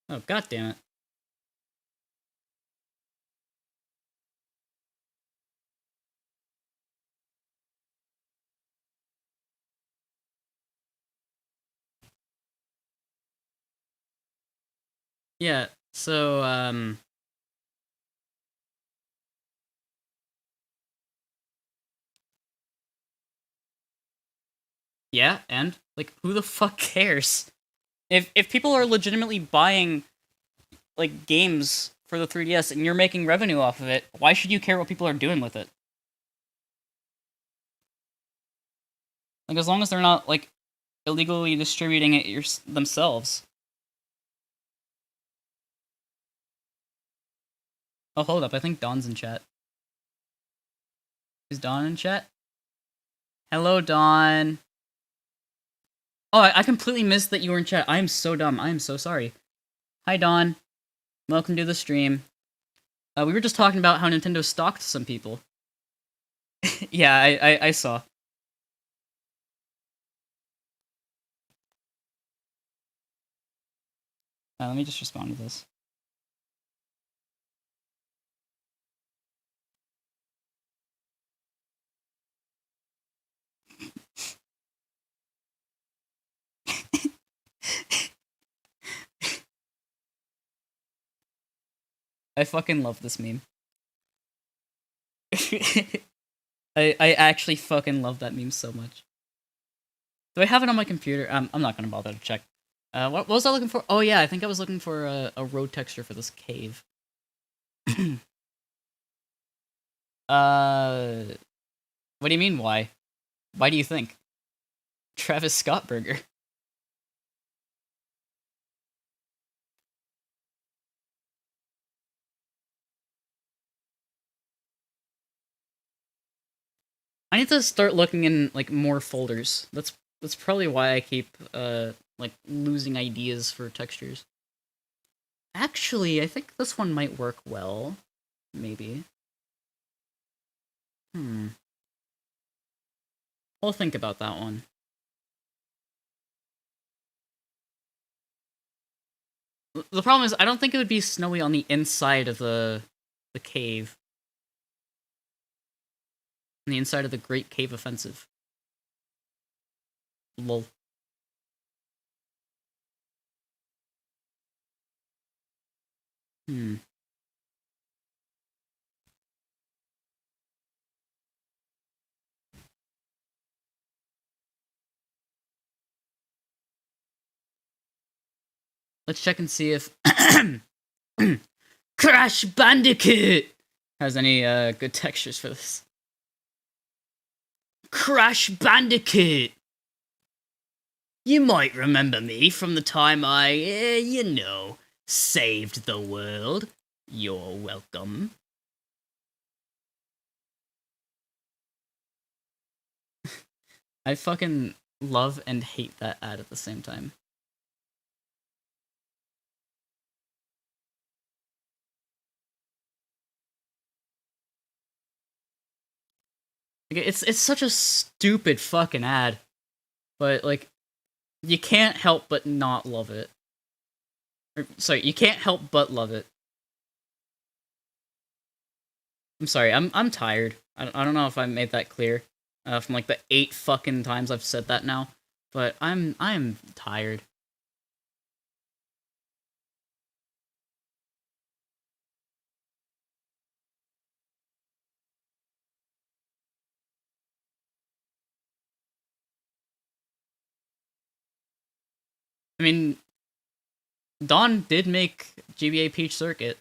Oh, god damn it. Yeah, so, yeah, and like, who the fuck cares? If people are legitimately buying like games for the 3DS and you're making revenue off of it, why should you care what people are doing with it? Like, as long as they're not like illegally distributing it themselves. Oh, hold up, I think Don's in chat. Is Don in chat? Hello, Don. Oh, I completely missed that you were in chat. I am so dumb. I am so sorry. Hi, Don. Welcome to the stream. We were just talking about how Nintendo stalked some people. Yeah, I saw. Let me just respond to this. I fucking love this meme. I actually fucking love that meme so much. Do I have it on my computer? I'm not gonna bother to check. What was I looking for? Oh yeah, I think I was looking for a road texture for this cave. What do you mean why? Why do you think? Travis Scott Burger. I need to start looking in like more folders. That's probably why I keep like losing ideas for textures. Actually, I think this one might work well. Maybe. Hmm. I'll think about that one. The problem is I don't think it would be snowy on the inside of the cave. On the inside of the Great Cave Offensive. Lol. Hmm. Let's check and see if Crash Bandicoot has any good textures for this. Crash Bandicoot. You might remember me from the time I, saved the world. You're welcome. I fucking love and hate that ad at the same time. Like, it's such a stupid fucking ad, but like, you can't help but not love it. Or, sorry, you can't help but love it. I'm sorry, I'm tired. I don't know if I made that clear from like the 8 fucking times I've said that now, but I'm tired. I mean, Dawn did make GBA Peach Circuit.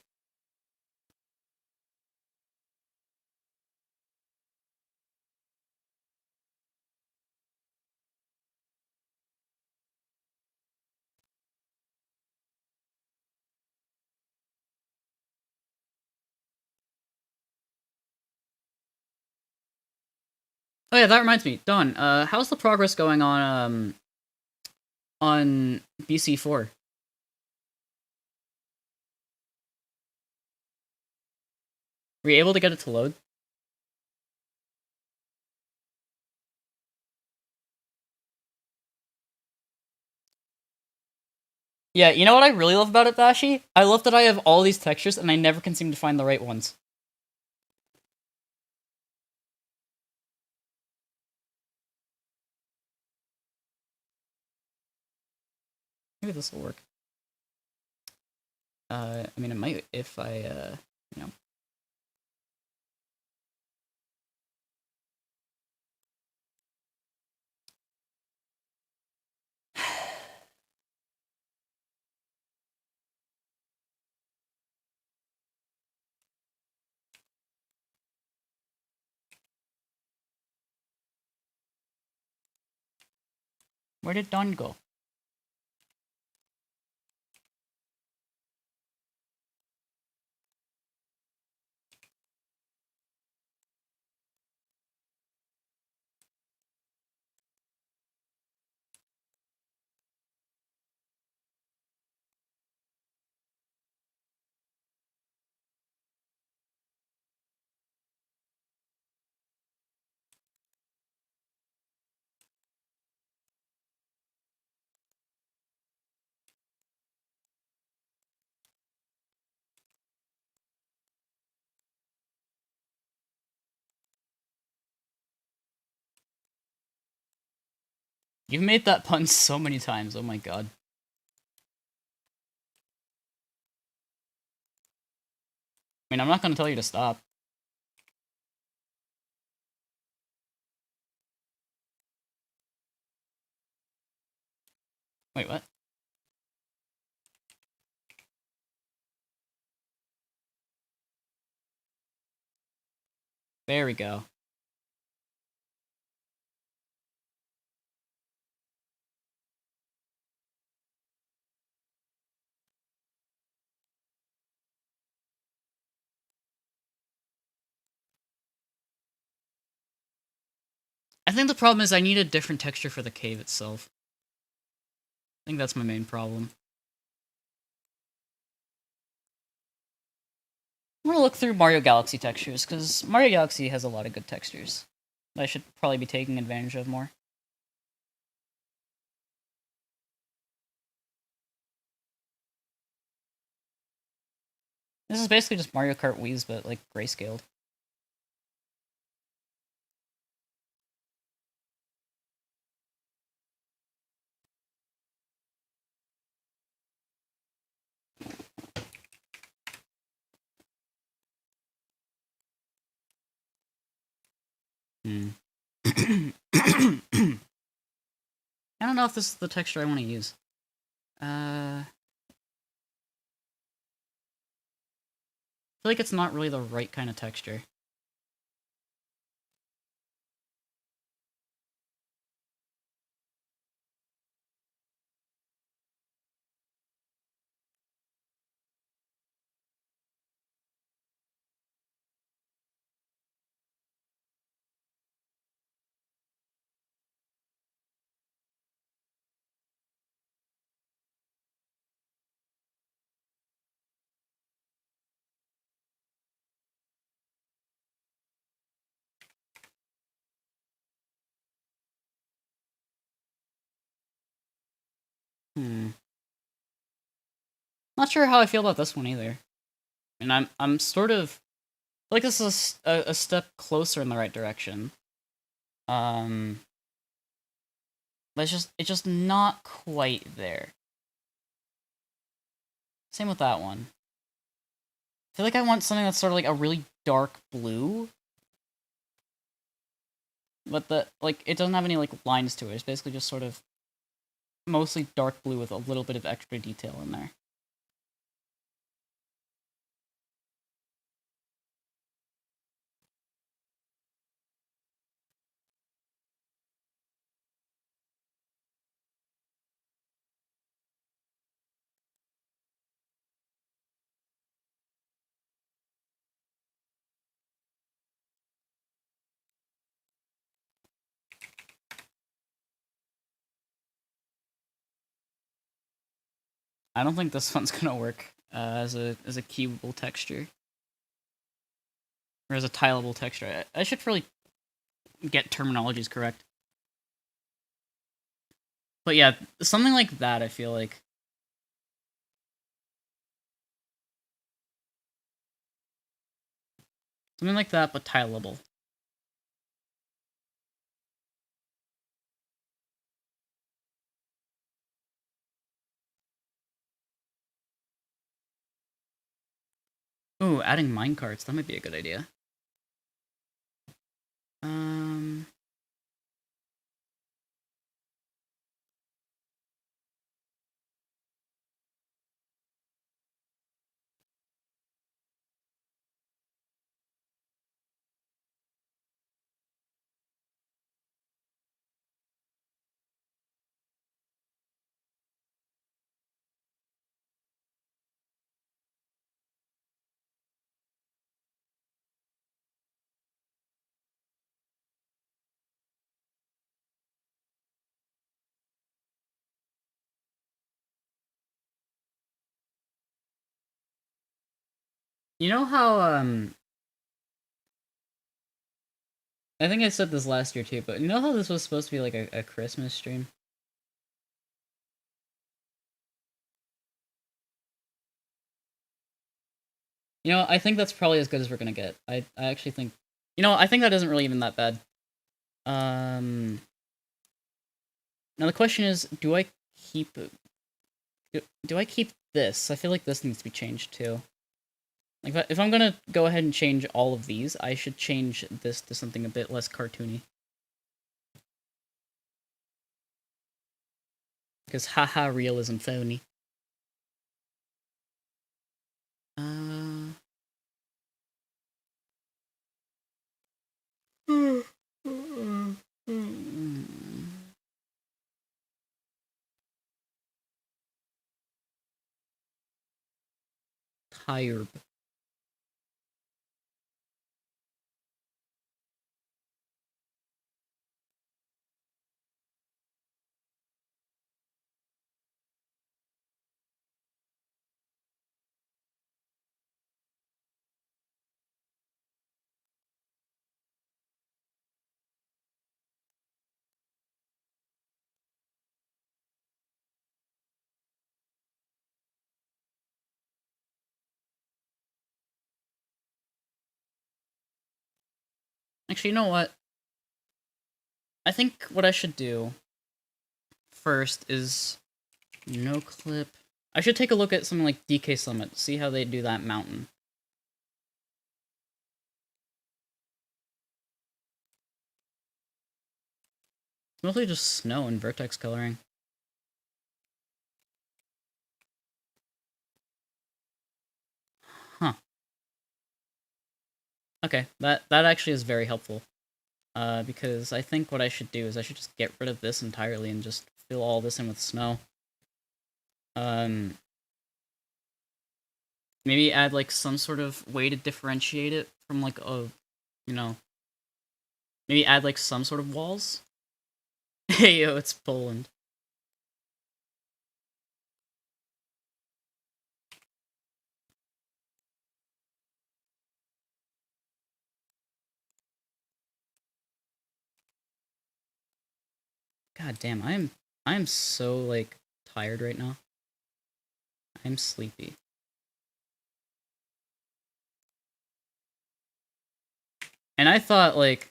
Oh yeah, that reminds me, Dawn. How's the progress going on BC4? Were you able to get it to load? Yeah, you know what I really love about it, Dashi? I love that I have all these textures and I never can seem to find the right ones. Maybe this will work. I mean, it might if I, you know. Where did Dawn go? You've made that pun so many times, oh my god. I mean, I'm not gonna tell you to stop. Wait, what? There we go. I think the problem is I need a different texture for the cave itself. I think that's my main problem. I'm gonna look through Mario Galaxy textures, because Mario Galaxy has a lot of good textures that I should probably be taking advantage of more. This is basically just Mario Kart Wii's, but like grayscaled. Hmm. I don't know if this is the texture I want to use. feel like it's not really the right kind of texture. Not sure how I feel about this one either. And I'm sort of like this is a step closer in the right direction. Um, but it's just not quite there. Same with that one. I feel like I want something that's sort of like a really dark blue, but it doesn't have any like lines to it. It's basically just sort of mostly dark blue with a little bit of extra detail in there. I don't think this one's gonna work as a cubable texture or as a tileable texture. I should really get terminologies correct. But yeah, something like that. I feel like something like that, but tileable. Ooh, adding minecarts. That might be a good idea. Um, you know how I think I said this last year too, but you know how this was supposed to be like a Christmas stream? You know, I think that's probably as good as we're gonna get. I actually think, I think that isn't really even that bad. Um, Now the question is, do I keep this? I feel like this needs to be changed too. Like if I'm gonna go ahead and change all of these, I should change this to something a bit less cartoony. Because haha, realism phony. Uh. Tired. Actually, you know what? I think what I should do first is no clip. I should take a look at something like DK Summit, see how they do that mountain. It's mostly just snow and vertex coloring. Huh. Okay, that actually is very helpful. Because I think what I should do is I should just get rid of this entirely and just fill all this in with snow. Um, maybe add like some sort of way to differentiate it from like a, you know, maybe add like some sort of walls. Hey yo, it's Poland. God damn, I'm so like tired right now. I'm sleepy. And I thought like,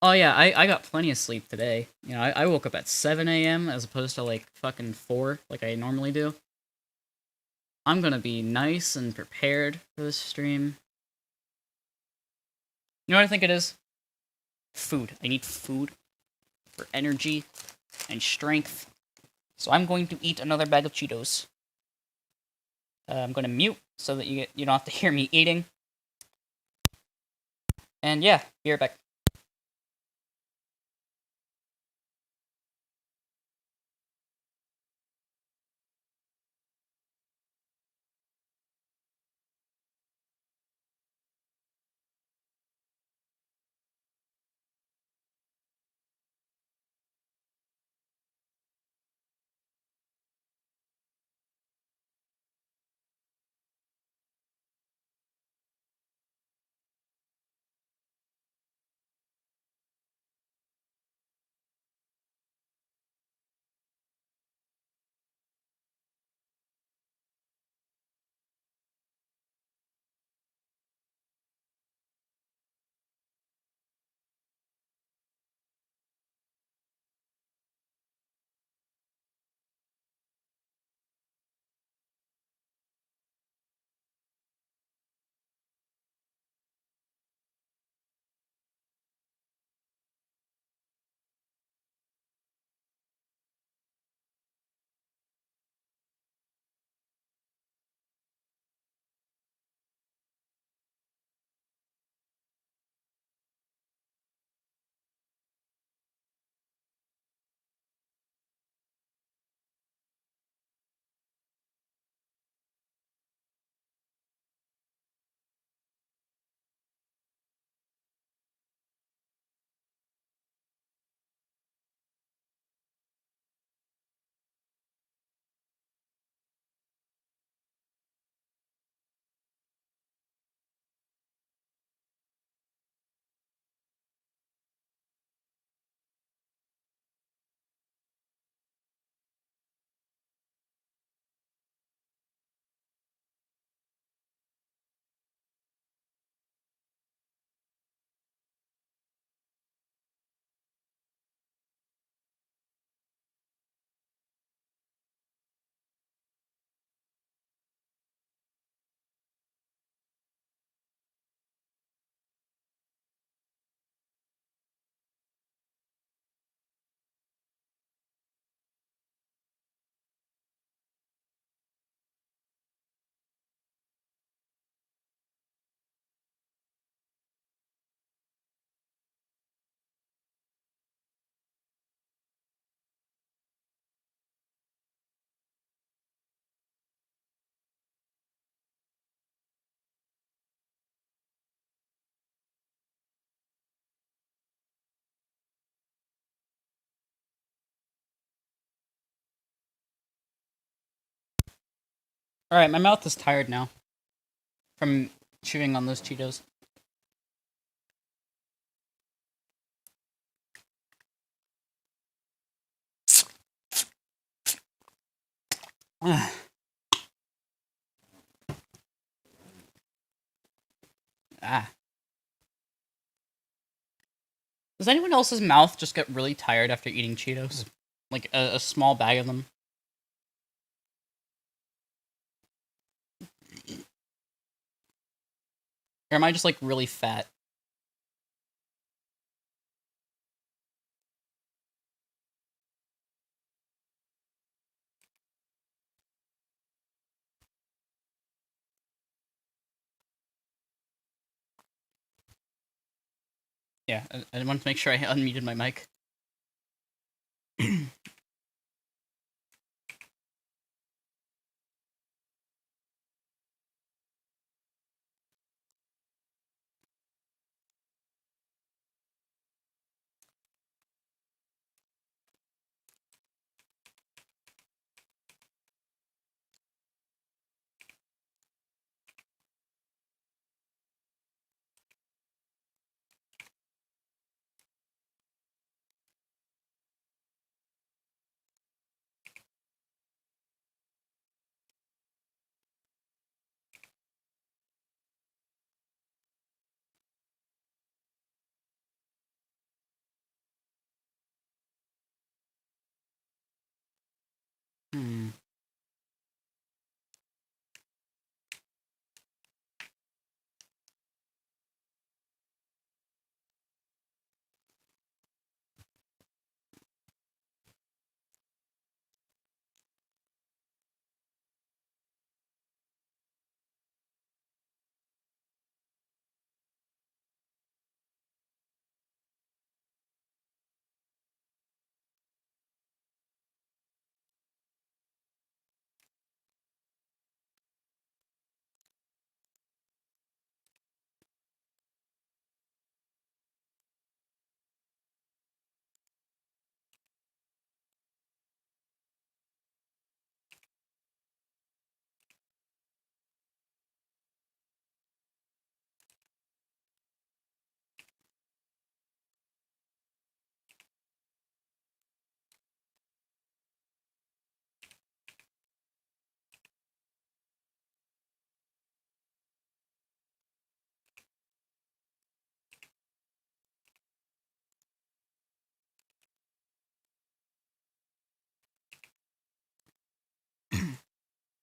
oh yeah, I got plenty of sleep today. You know, I woke up at 7 a.m. as opposed to like fucking 4 like I normally do. I'm gonna be nice and prepared for this stream. You know what I think it is? Food. I need food for energy and strength. So I'm going to eat another bag of Cheetos. I'm going to mute so that you don't have to hear me eating. And yeah, be right back. Alright, my mouth is tired now from chewing on those Cheetos. Ah. Does anyone else's mouth just get really tired after eating Cheetos? Like a small bag of them? Or am I just like really fat? Yeah, I wanted to make sure I unmuted my mic. Hmm.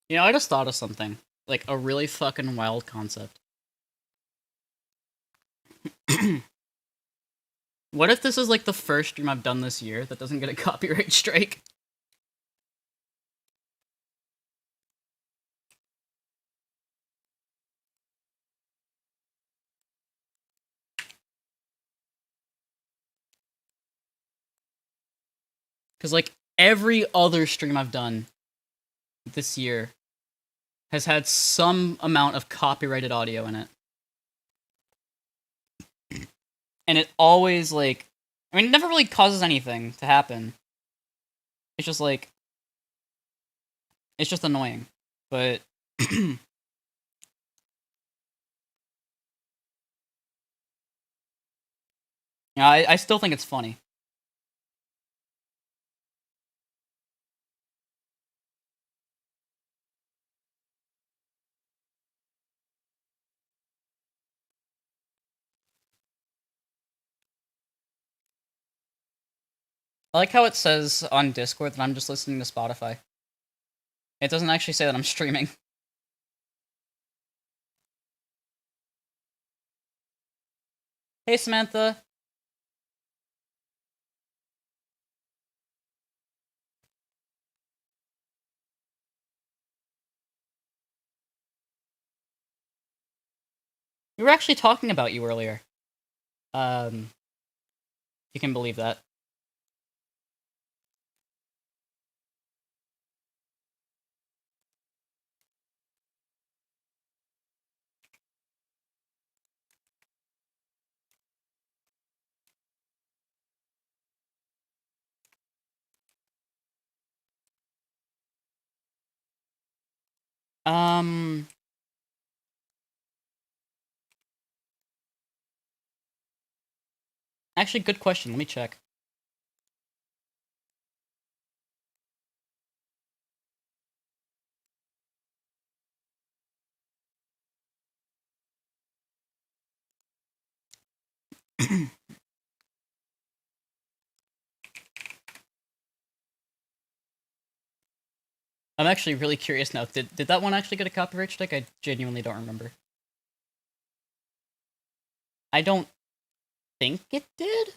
You know, I just thought of something. Like, a really fucking wild concept. What if this is, like, the first stream I've done this year that doesn't get a copyright strike? Because, like, every other stream I've done this year has had some amount of copyrighted audio in it. And it always, like... I mean, it never really causes anything to happen. It's just, like... It's just annoying. But... you know, I still think it's funny. I like how it says on Discord that I'm just listening to Spotify. It doesn't actually say that I'm streaming. Hey, Samantha. We were actually talking about you earlier. You can believe that. Um... Actually, good question. Let me check. I'm actually really curious now. Did that one actually get a copyright strike? I genuinely don't remember. I don't think it did?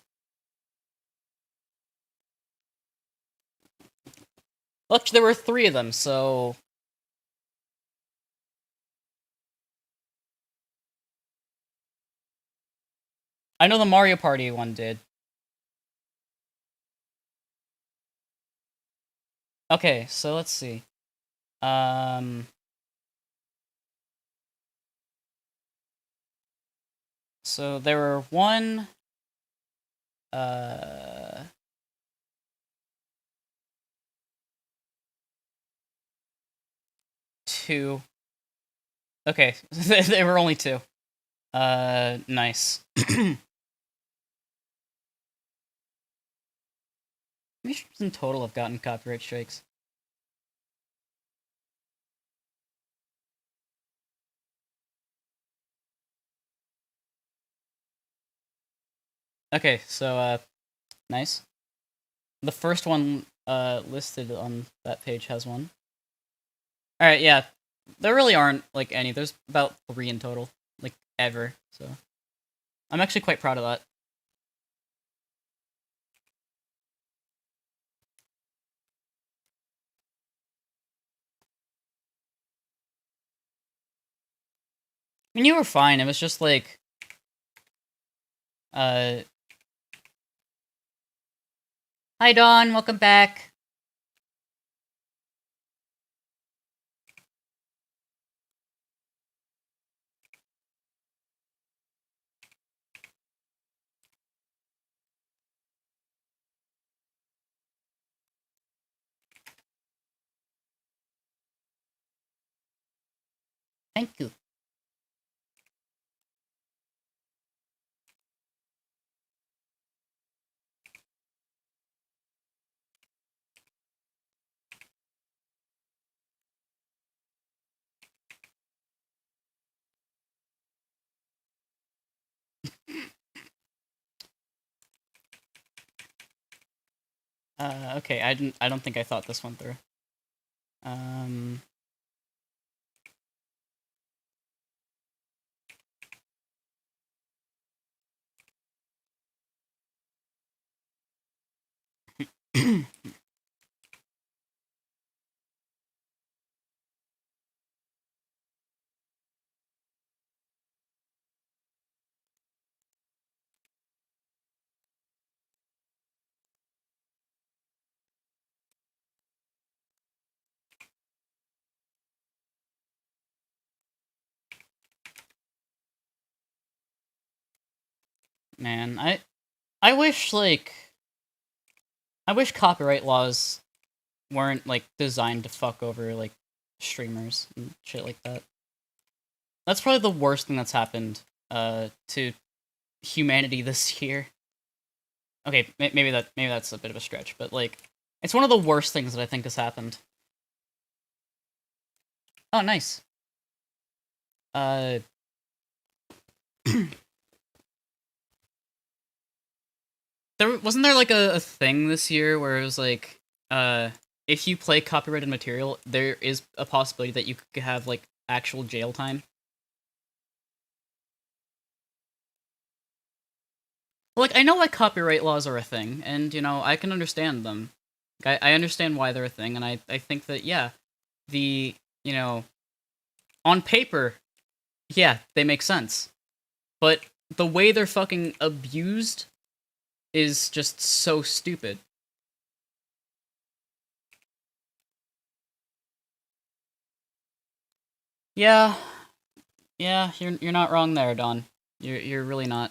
Look, there were 3 of them, so... I know the Mario Party one did. Okay, so let's see. Um, so there were uh, two. Okay, there were only two. Nice. How many streams in total have gotten copyright strikes? Okay, so, nice. The first one, listed on that page has one. Alright, yeah. There really aren't, like, any. There's about 3 in total. Like, ever, so. I'm actually quite proud of that. I mean, you were fine. It was just, like, uh... Hi, Dawn. Welcome back. Thank you. Okay, I don't think I thought this one through. Um... Man, I wish, like... I wish copyright laws weren't, like, designed to fuck over, like, streamers and shit like that. That's probably the worst thing that's happened, to humanity this year. Okay, maybe that's a bit of a stretch, but, like, it's one of the worst things that I think has happened. Oh, nice. Uh... wasn't there, like, a thing this year where it was, like, if you play copyrighted material, there is a possibility that you could have, like, actual jail time? Like, I know, like, copyright laws are a thing, and, you know, I can understand them. I understand why they're a thing, and I think that, yeah, the, you know, on paper, yeah, they make sense. But the way they're fucking abused is just so stupid. Yeah, yeah, you're not wrong there, Don. You're really not.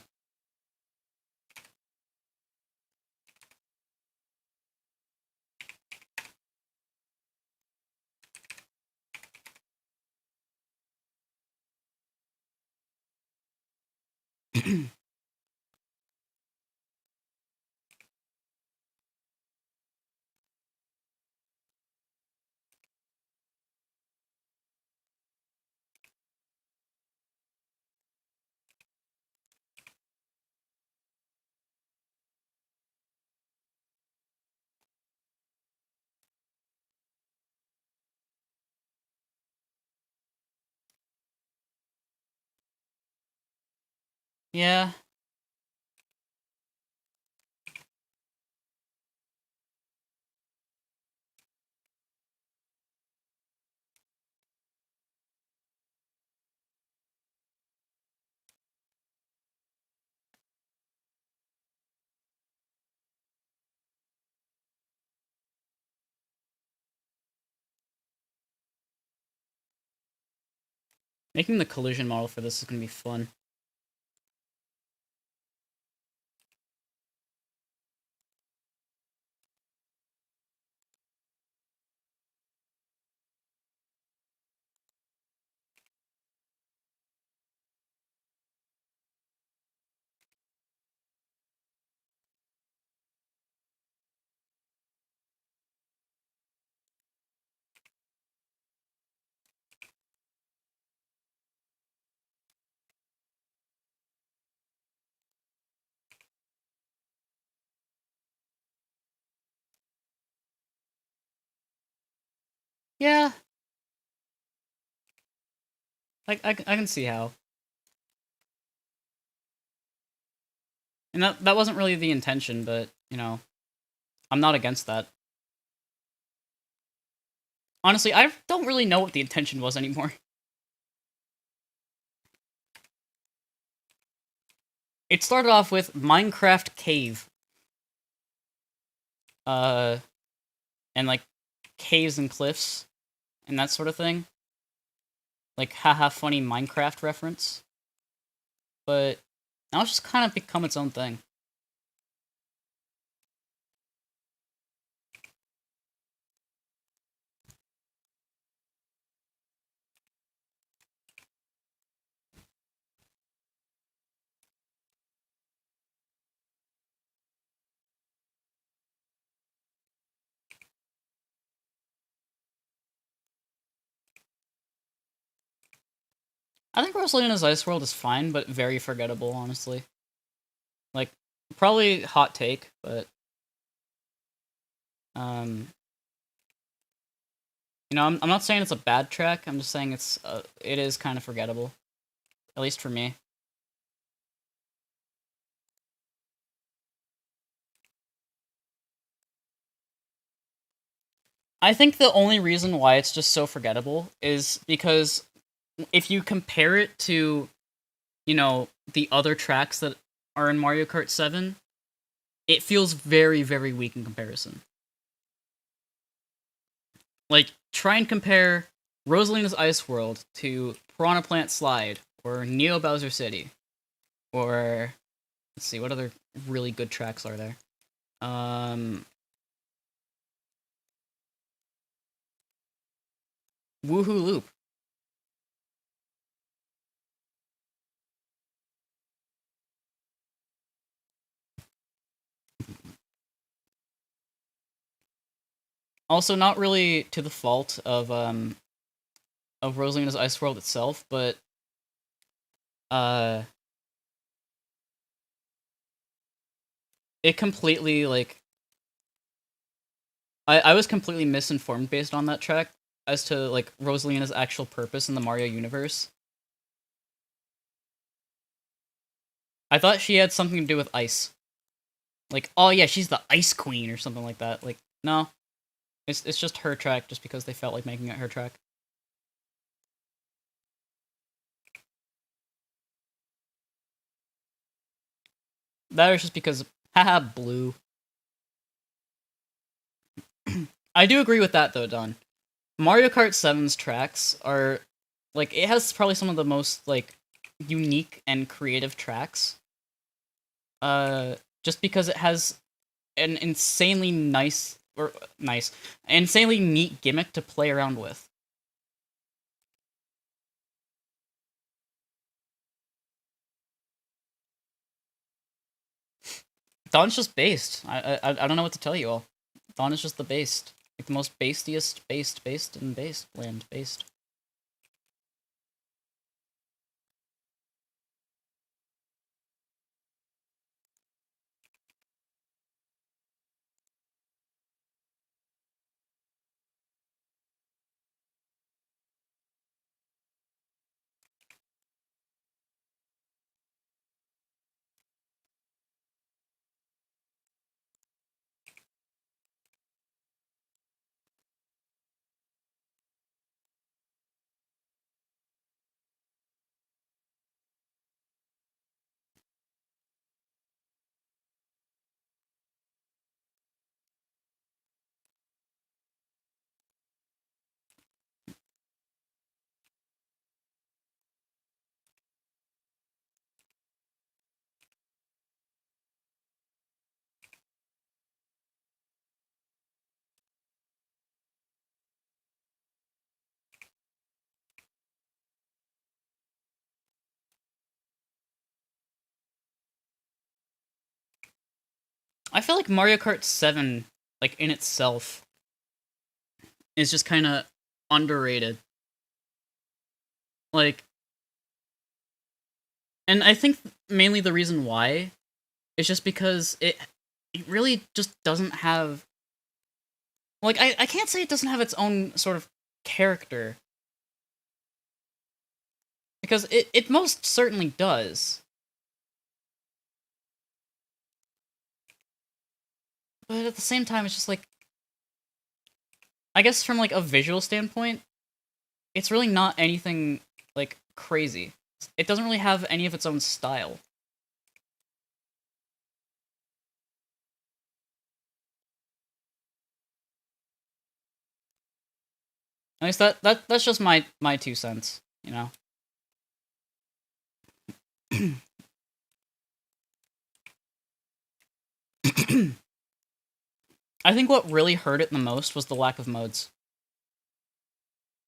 Yeah. Making the collision model for this is gonna be fun. Yeah, I can see how. And that wasn't really the intention, but, you know, I'm not against that. Honestly, I don't really know what the intention was anymore. It started off with Minecraft Cave. Uh, and, like, caves and cliffs, and that sort of thing. Like, haha, funny Minecraft reference. But now it's just kind of become its own thing. I think Rosalina's Ice World is fine, but very forgettable, honestly. Like, probably hot take, but um, you know, I'm not saying it's a bad track. I'm just saying it is kind of forgettable, at least for me. I think the only reason why it's just so forgettable is because if you compare it to, you know, the other tracks that are in Mario Kart 7, it feels very, very weak in comparison. Like, try and compare Rosalina's Ice World to Piranha Plant Slide, or Neo Bowser City, or let's see, what other really good tracks are there? Woohoo Loop. Also, not really to the fault of Rosalina's Ice World itself, but uh, it completely like I was completely misinformed based on that track as to like Rosalina's actual purpose in the Mario universe. I thought she had something to do with ice. Like, oh yeah, she's the Ice Queen or something like that. Like, no, it's just her track, just because they felt like making it her track. That was just because, haha, blue. I do agree with that though, Don. Mario Kart 7's tracks are like it has probably some of the most like unique and creative tracks. Just because it has an insanely insanely neat gimmick to play around with. Dawn's just based. I don't know what to tell you all. Dawn is just the based, like the most bastiest based and based land based. I feel like Mario Kart 7, like in itself, is just kind of underrated. Like, and I think mainly the reason why is just because it really just doesn't have, like, I can't say it doesn't have its own sort of character, because it most certainly does. But at the same time, it's just like, I guess from like a visual standpoint, it's really not anything like crazy. It doesn't really have any of its own style. At least that's just my 2 cents, you know. I think what really hurt it the most was the lack of modes.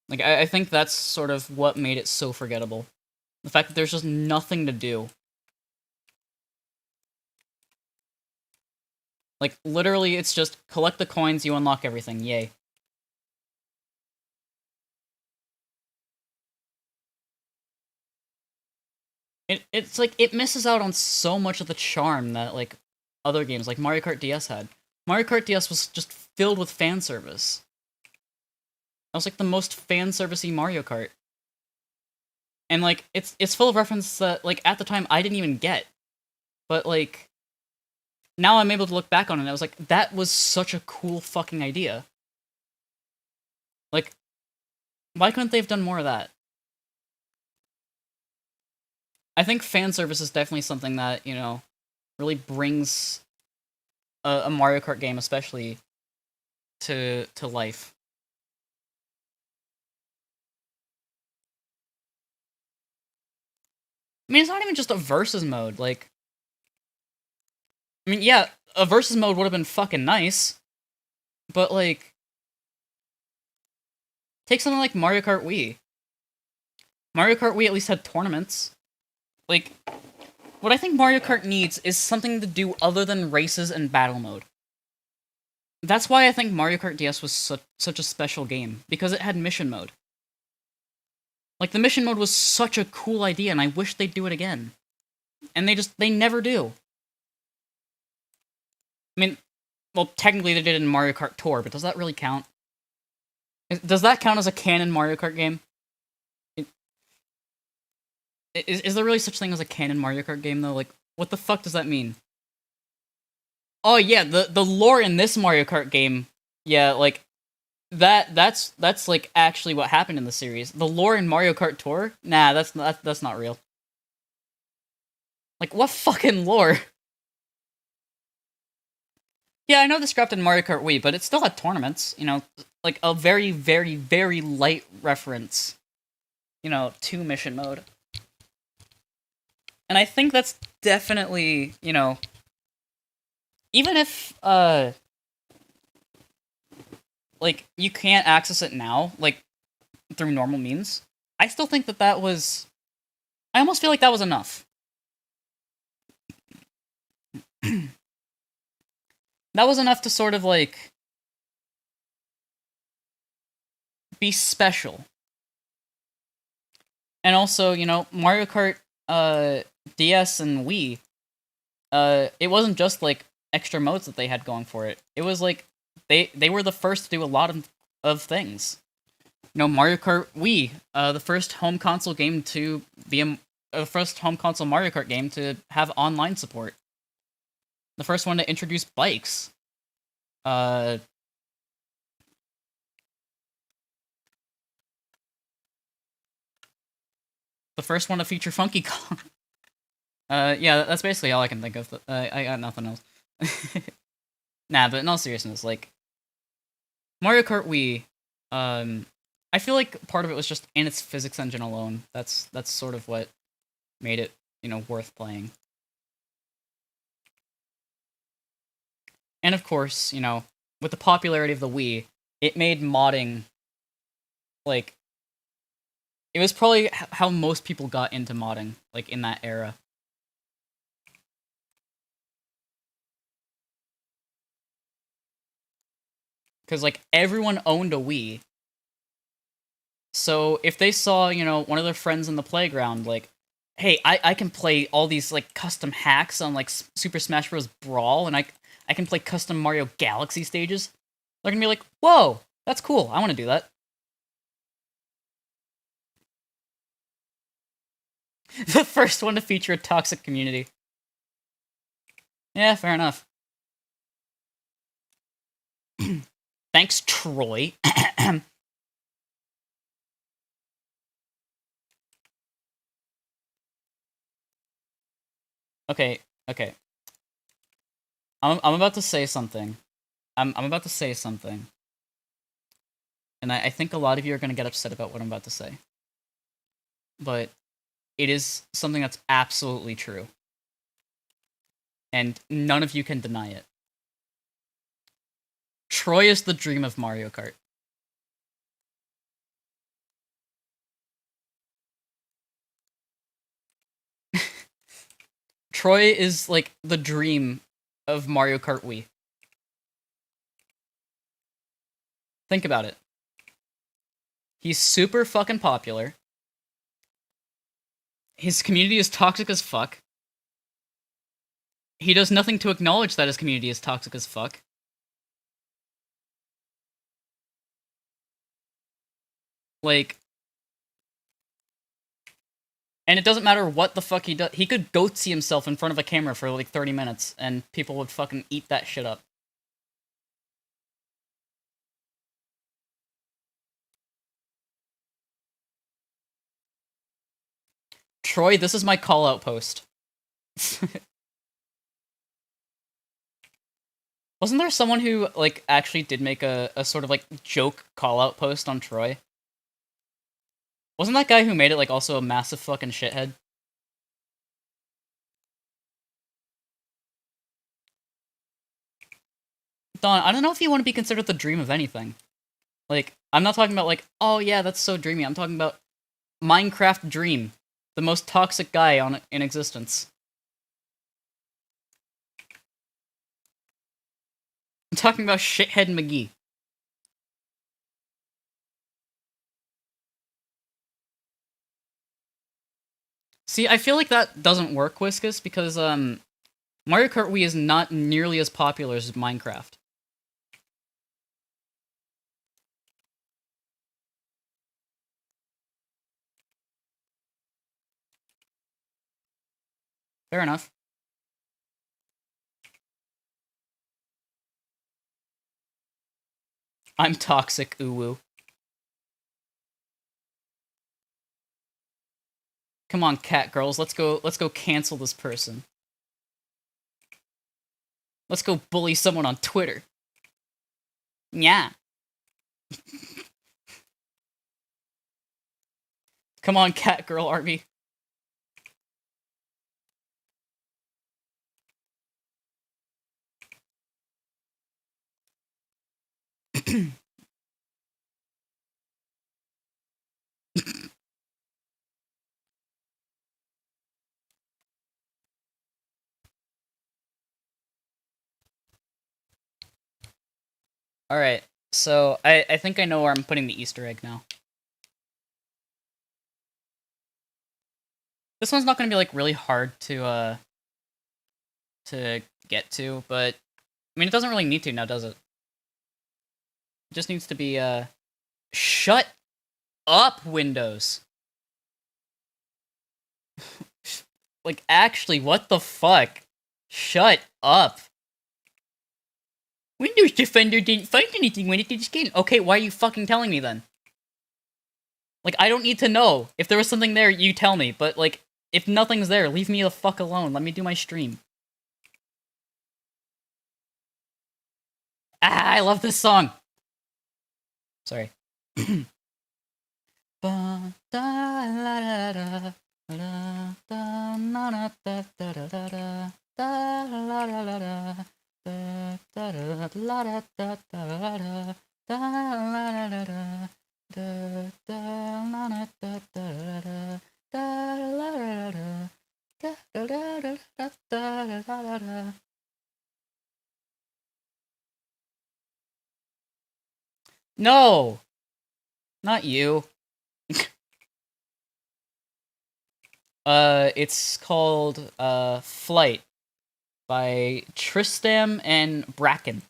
Like, I think that's sort of what made it so forgettable. The fact that there's just nothing to do. Like, literally, it's just collect the coins, you unlock everything, yay. It's like, it misses out on so much of the charm that, like, other games, like Mario Kart DS had. Mario Kart DS was just filled with fan service. That was, like, the most fan servicey Mario Kart. And, like, it's full of references that, like, at the time, I didn't even get. But, like, now I'm able to look back on it, and I was like, that was such a cool fucking idea. Like, why couldn't they have done more of that? I think fan service is definitely something that, you know, really brings a Mario Kart game, especially, to life. I mean, it's not even just a versus mode. Like, I mean, yeah, a versus mode would have been fucking nice, but like, take something like Mario Kart Wii. Mario Kart Wii at least had tournaments. Like, what I think Mario Kart needs is something to do other than races and battle mode. That's why I think Mario Kart DS was such a special game, because it had mission mode. Like, the mission mode was such a cool idea, and I wish they'd do it again. And they never do. I mean, well, technically they did it in Mario Kart Tour, but does that really count? Does that count as a canon Mario Kart game? Is there really such thing as a canon Mario Kart game, though? Like, what the fuck does that mean? Oh yeah, the lore in this Mario Kart game, yeah, like that's like actually what happened in the series. The lore in Mario Kart Tour, nah, that's not real. Like, what fucking lore? Yeah, I know this scrapped in Mario Kart Wii, but it still had tournaments. You know, like a very, very, very light reference. You know, to mission mode, and I think that's definitely, you know, even if like, you can't access it now, like, through normal means, I still think that was, I almost feel like that was enough. That was enough to sort of, like, be special. And also, you know, Mario Kart DS and Wii, it wasn't just, like, extra modes that they had going for it. It was like, they were the first to do a lot of things. You know, Mario Kart Wii, the first home console game to be the first home console Mario Kart game to have online support. The first one to introduce bikes. The first one to feature Funky Kong. Yeah, that's basically all I can think of. I got nothing else. Nah, but in all seriousness, like, Mario Kart Wii, I feel like part of it was just in its physics engine alone. That's sort of what made it, you know, worth playing. And of course, you know, with the popularity of the Wii, it made modding, like, it was probably how most people got into modding, like, in that era. because like everyone owned a Wii. So if they saw, one of their friends in the playground, like, hey, I can play all these like custom hacks on like Super Smash Bros. Brawl, and I can play custom Mario Galaxy stages, they're gonna be like, whoa, that's cool. I want to do that. The first one to feature a toxic community. Yeah, fair enough. Thanks, Troy. Okay, okay. I'm about to say something. I'm about to say something. And I think a lot of you are gonna get upset about what I'm about to say. But it is something that's absolutely true. And none of you can deny it. Troy is the dream of Mario Kart. Troy is like the dream of Mario Kart Wii. Think about it. He's super fucking popular. His community is toxic as fuck. He does nothing to acknowledge that his community is toxic as fuck. Like, and it doesn't matter what the fuck he does. He could goatsy himself in front of a camera for like 30 minutes, and people would fucking eat that shit up. Troy, this is my call-out post. Wasn't there someone who, like, actually did make a sort of, like, joke call-out post on Troy? Wasn't that guy who made it, like, also a massive fucking shithead? Don, I don't know if you want to be considered the dream of anything. Like, I'm not talking about, like, oh yeah, that's so dreamy. I'm talking about Minecraft Dream. The most toxic guy in existence. I'm talking about Shithead McGee. See, I feel like that doesn't work, Whiskus, because, Mario Kart Wii is not nearly as popular as Minecraft. Fair enough. I'm toxic, uwu. Come on, cat girls, let's go cancel this person. Let's go bully someone on Twitter. Yeah. Come on, cat girl army. Alright, so I think I know where I'm putting the Easter egg now. This one's not gonna be, like, really hard to get to, but, I mean, it doesn't really need to now, does it? It just needs to be, shut up, Windows! Like, actually, what the fuck? Shut up! Windows Defender didn't find anything when it did scan. Okay, why are you fucking telling me then? Like, I don't need to know. If there was something there, you tell me. But, like, if nothing's there, leave me the fuck alone. Let me do my stream. Ah, I love this song! Sorry. No! Not you. It's called, Flight by Tristam and Bracken.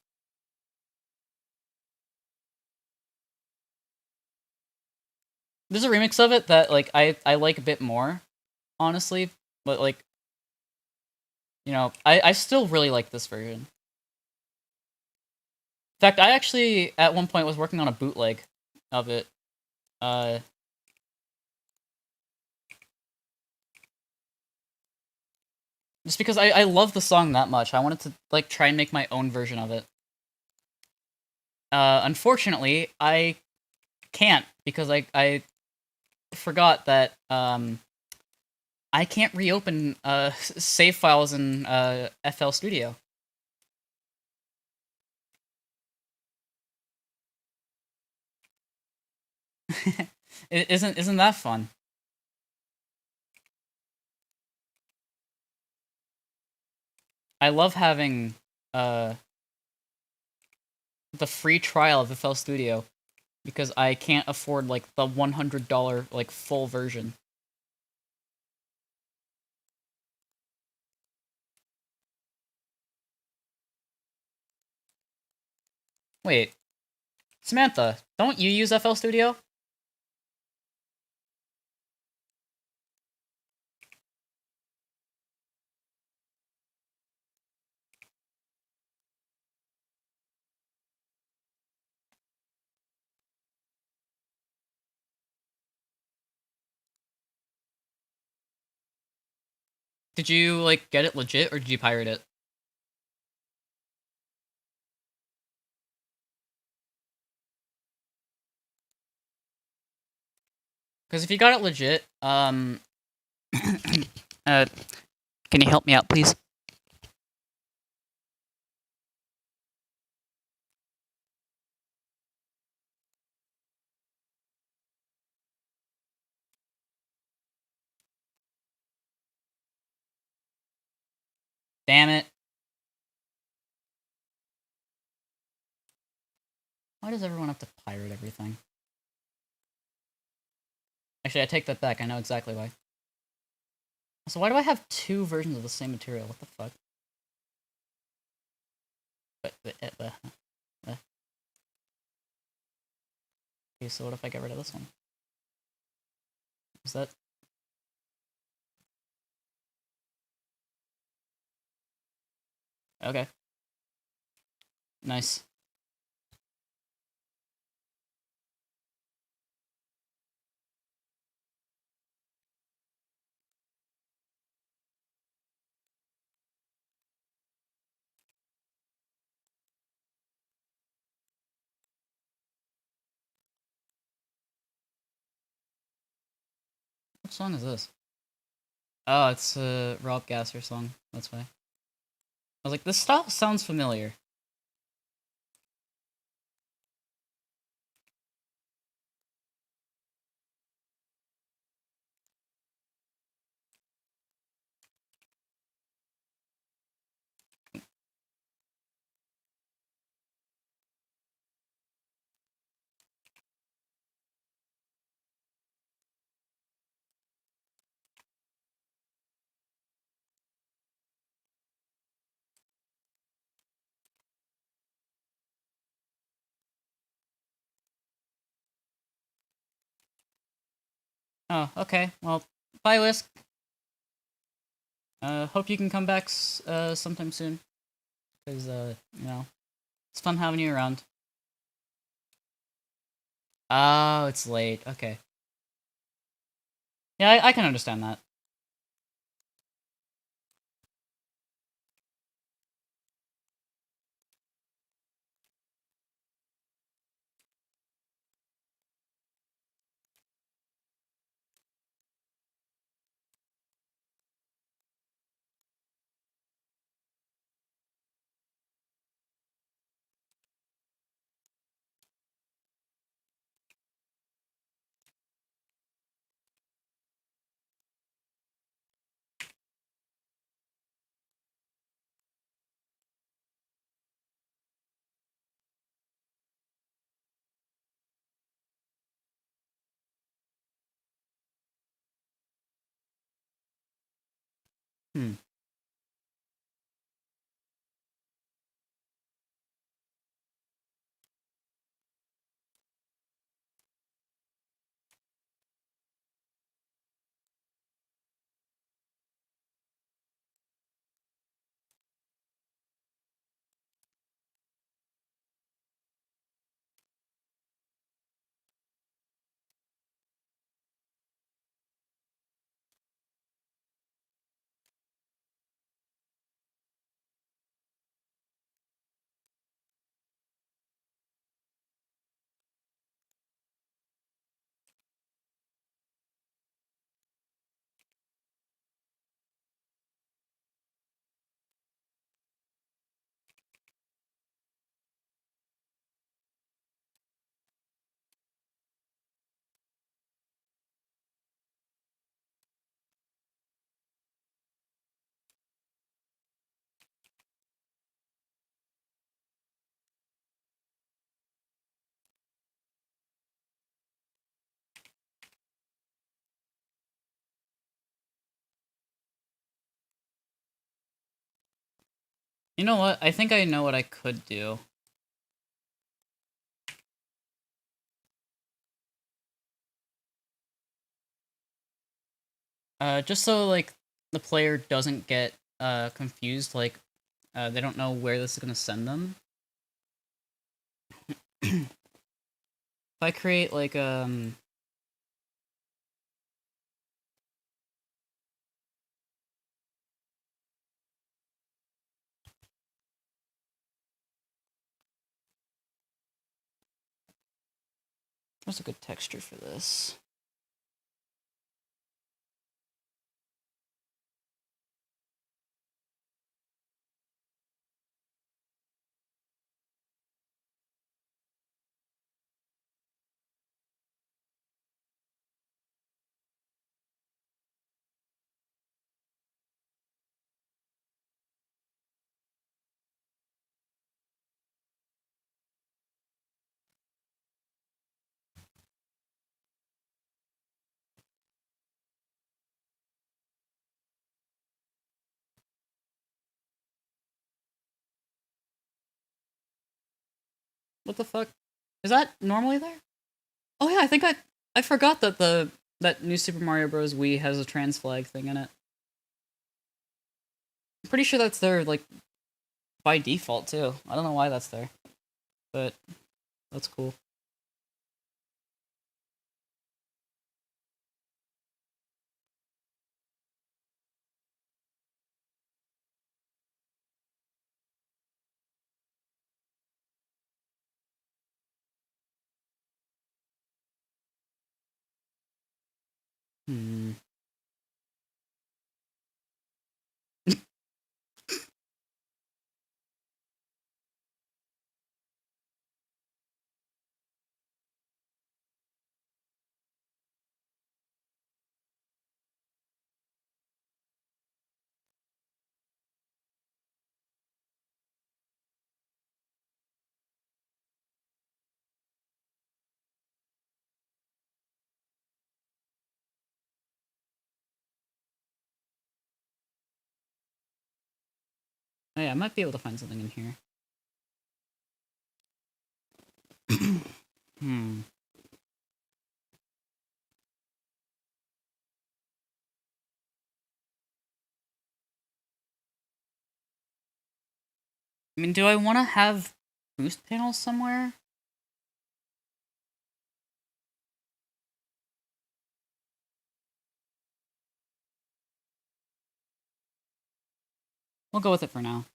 There's a remix of it that, like, I like a bit more, honestly, but, like, you know, I still really like this version. In fact, I actually, at one point, was working on a bootleg of it. Uh, just because I love the song that much. I wanted to, like, try and make my own version of it. Unfortunately, I can't, because I forgot that, I can't reopen, save files in, FL Studio. Isn't that fun? I love having, uh, the free trial of FL Studio, because I can't afford, like, the $100, like, full version. Wait, Samantha, don't you use FL Studio? Did you, like, get it legit, or did you pirate it? Because if you got it legit, uh, can you help me out, please? Damn it. Why does everyone have to pirate everything? Actually, I take that back. I know exactly why. So why do I have two versions of the same material? What the fuck? Uh. Okay, so what if I get rid of this one? Is that... Okay. Nice. What song is this? Oh, it's a Rob Gasser song. That's why. I was like, this style sounds familiar. Oh, okay. Well, bye, Whisk. Hope you can come back sometime soon. Because, you know, it's fun having you around. Oh, it's late. Okay. Yeah, I can understand that. Hmm. You know what? I think I know what I could do. Just so like the player doesn't get confused, like they don't know where this is gonna send them. If I create like what's a good texture for this? What the fuck? Is that normally there? Oh yeah, I forgot that that new Super Mario Bros. Wii has a trans flag thing in it. I'm pretty sure that's there like by default too. I don't know why that's there, but that's cool. Hmm. Oh, yeah, I might be able to find something in here. Hmm. I mean, do I want to have boost panels somewhere? We'll go with it for now.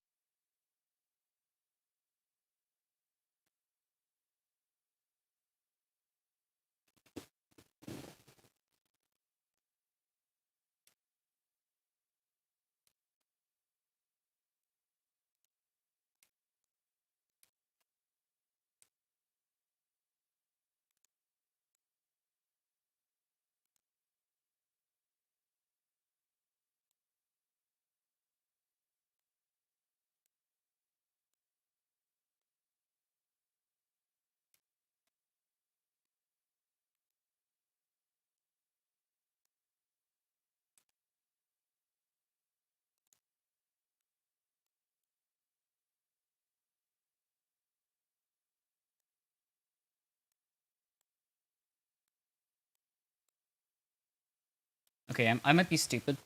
Okay, I might be stupid.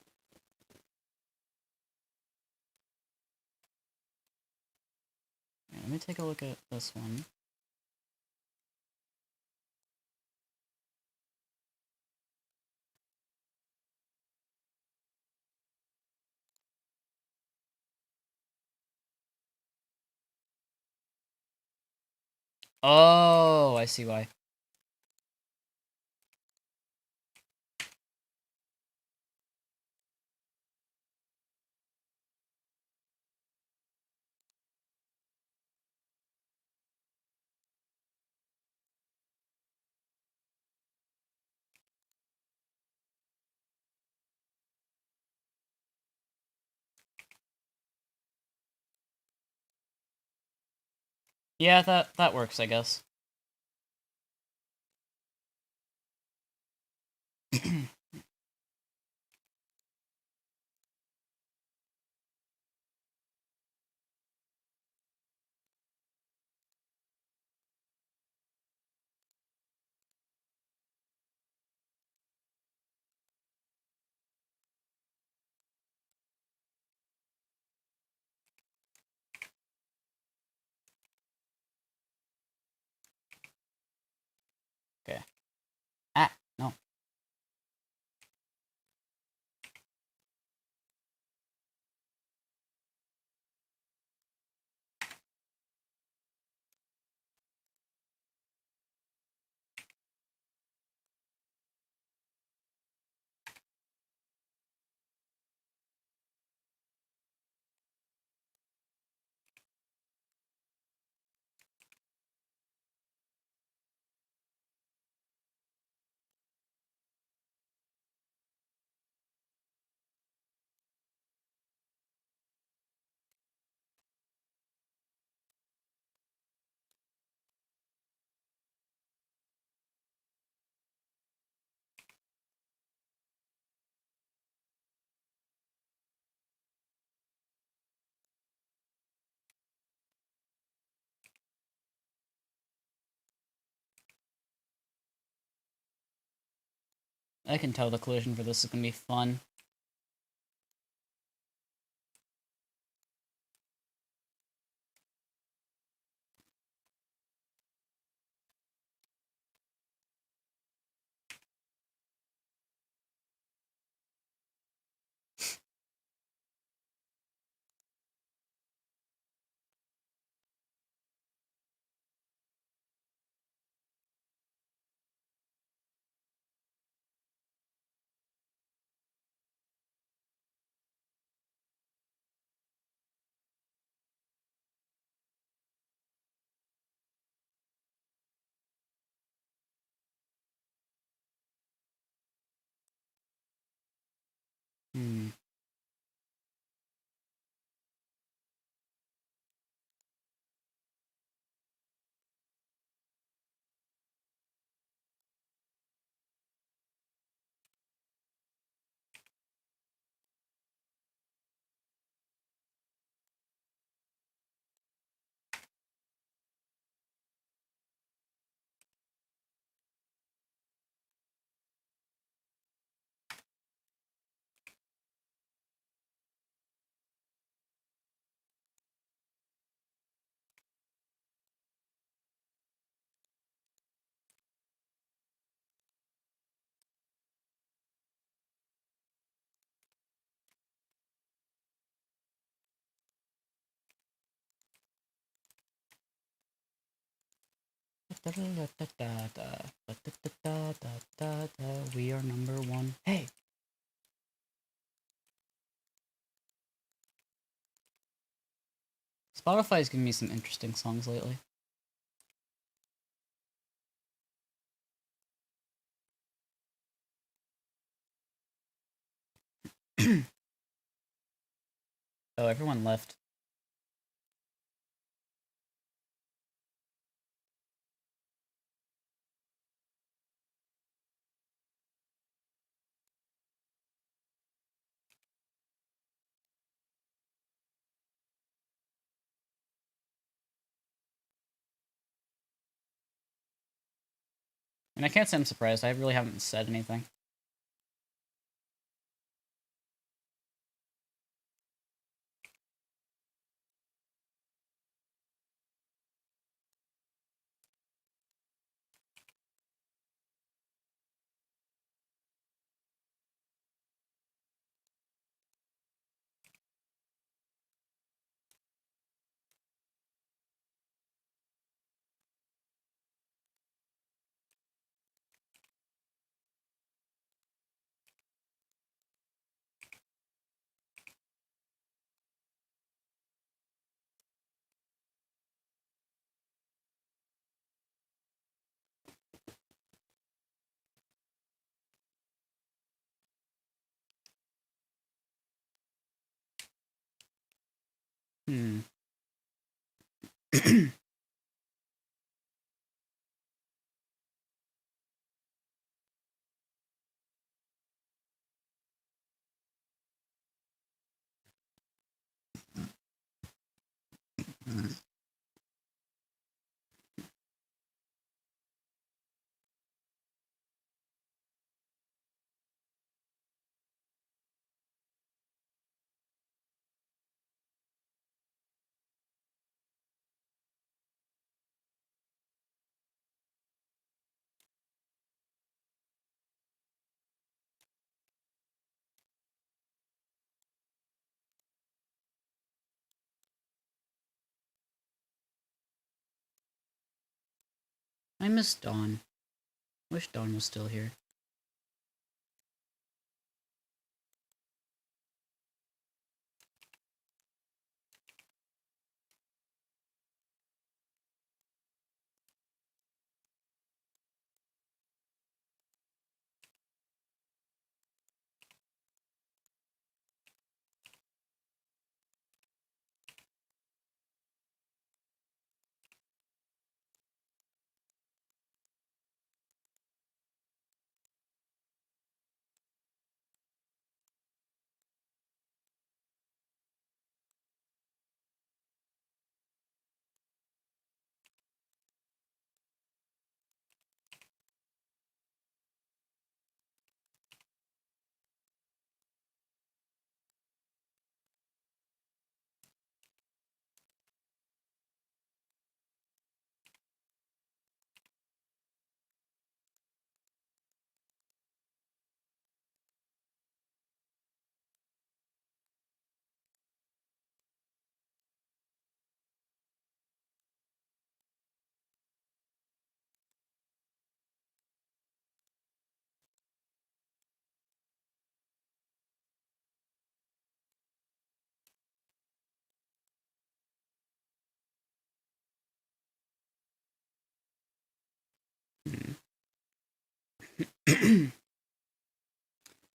Yeah, let me take a look at this one. Oh, I see why. Yeah, that works, I guess. Okay. Ah, no. I can tell the collision for this is gonna be fun. Hmm. We are number one. Hey! Spotify's giving me some interesting songs lately. Oh, everyone left. And I can't say I'm surprised. I really haven't said anything. Hmm. I miss Dawn. Wish Dawn was still here.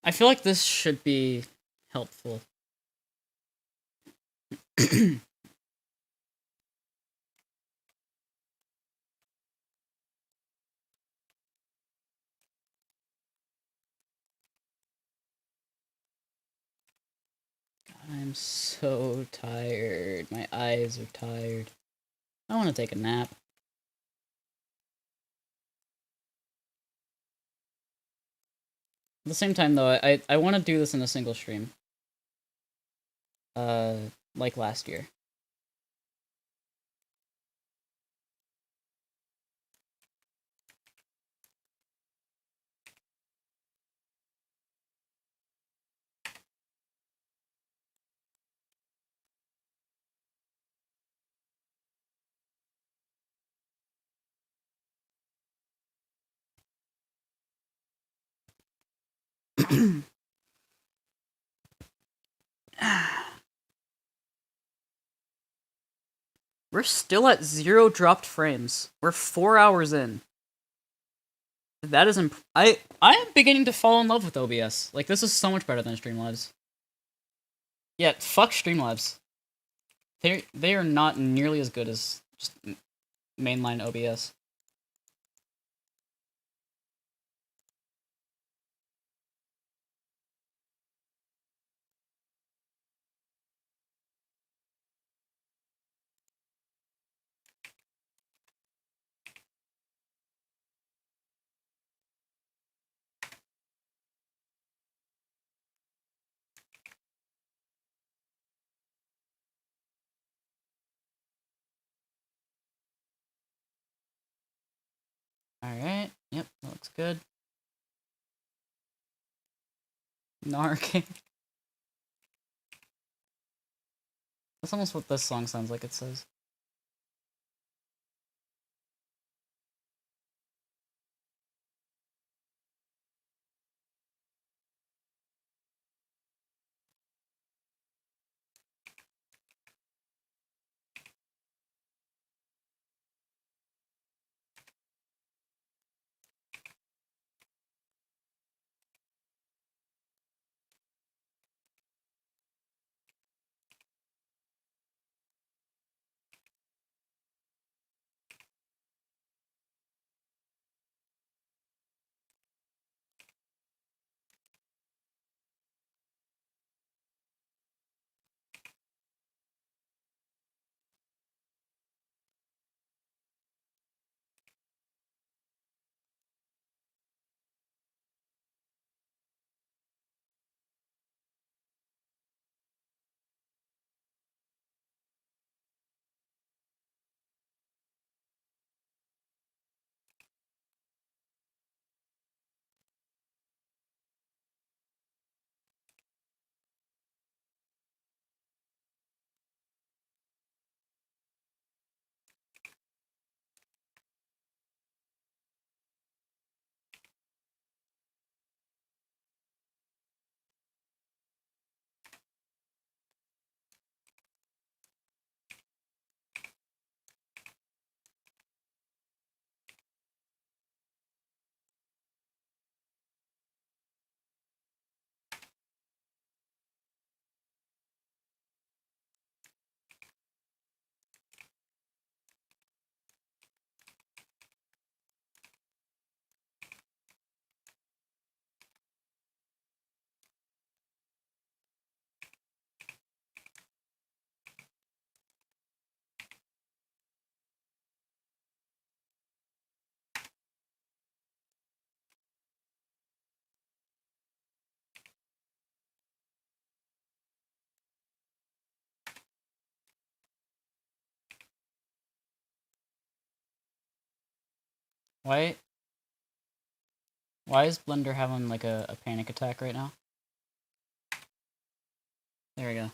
I feel like this should be helpful. I'm so tired. My eyes are tired. I want to take a nap. At the same time, though, I want to do this in a single stream. Uh, like last year. We're still at 0 dropped frames. We're 4 hours in. That is I am beginning to fall in love with OBS. Like, this is so much better than Streamlabs. Yeah, fuck Streamlabs. They are not nearly as good as just mainline OBS. Alright, yep, that looks good. Narc. That's almost what this song sounds like it says. Why? Why is Blender having like a panic attack right now? There we go.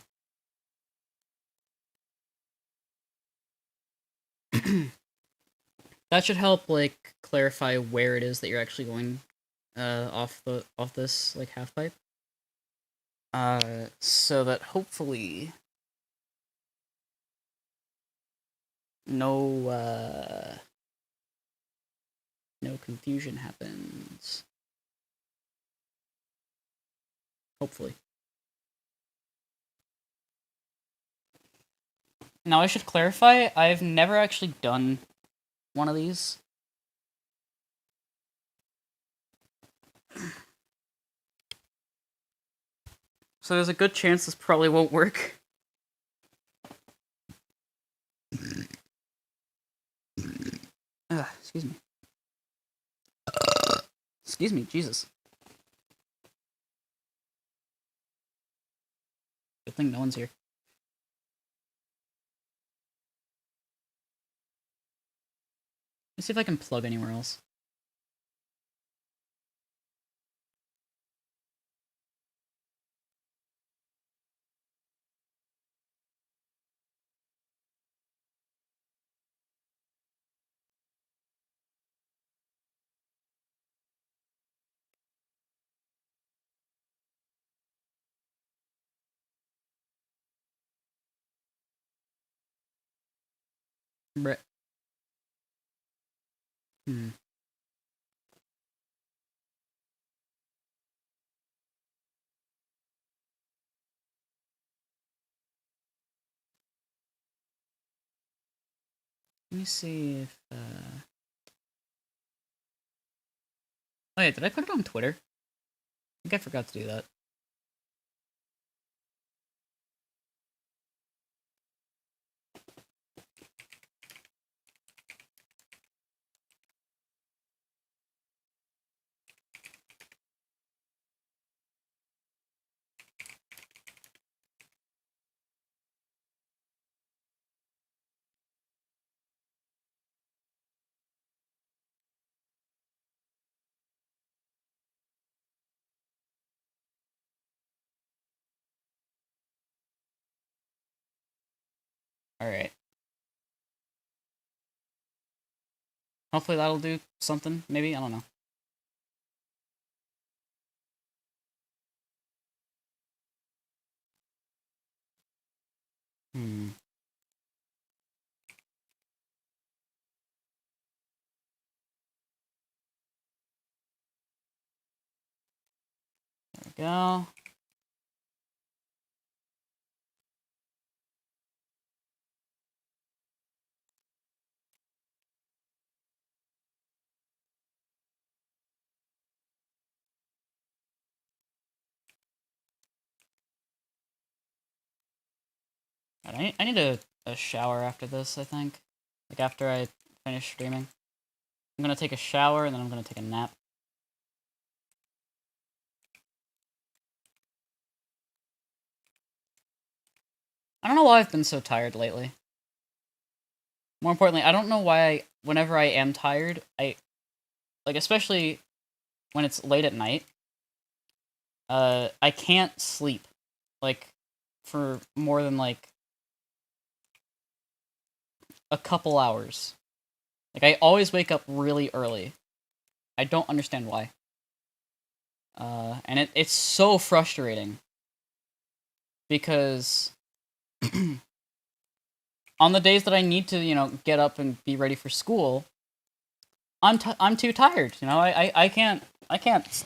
That should help like clarify where it is that you're actually going off this like half pipe. So that hopefully no no confusion happens. Hopefully. Now I should clarify, I've never actually done one of these. So there's a good chance this probably won't work. Ugh, excuse me. Excuse me, Jesus. Good thing no one's here. Let's see if I can plug anywhere else. Brett. Hmm. Let me see if, oh yeah, did I put it on Twitter? I think I forgot to do that. Alright. Hopefully that'll do something, maybe? I don't know. Hmm. There we go. I need a shower after this, I think. Like, after I finish streaming. I'm gonna take a shower, and then I'm gonna take a nap. I don't know why I've been so tired lately. More importantly, I don't know why whenever I am tired, like, especially when it's late at night, I can't sleep, like, for more than, like, a couple hours. Like, I always wake up really early. I don't understand why. And it's so frustrating. Because on the days that I need to, you know, get up and be ready for school, I'm too tired. You know, I can't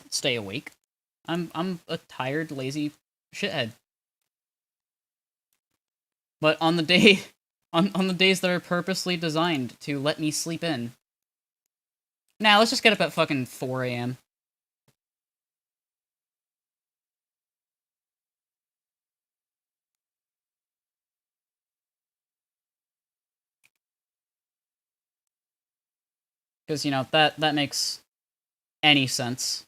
stay awake. I'm a tired, lazy shithead. But on the day, on the days that are purposely designed to let me sleep in, now let's just get up at fucking 4 a.m. Because, you know, that makes any sense.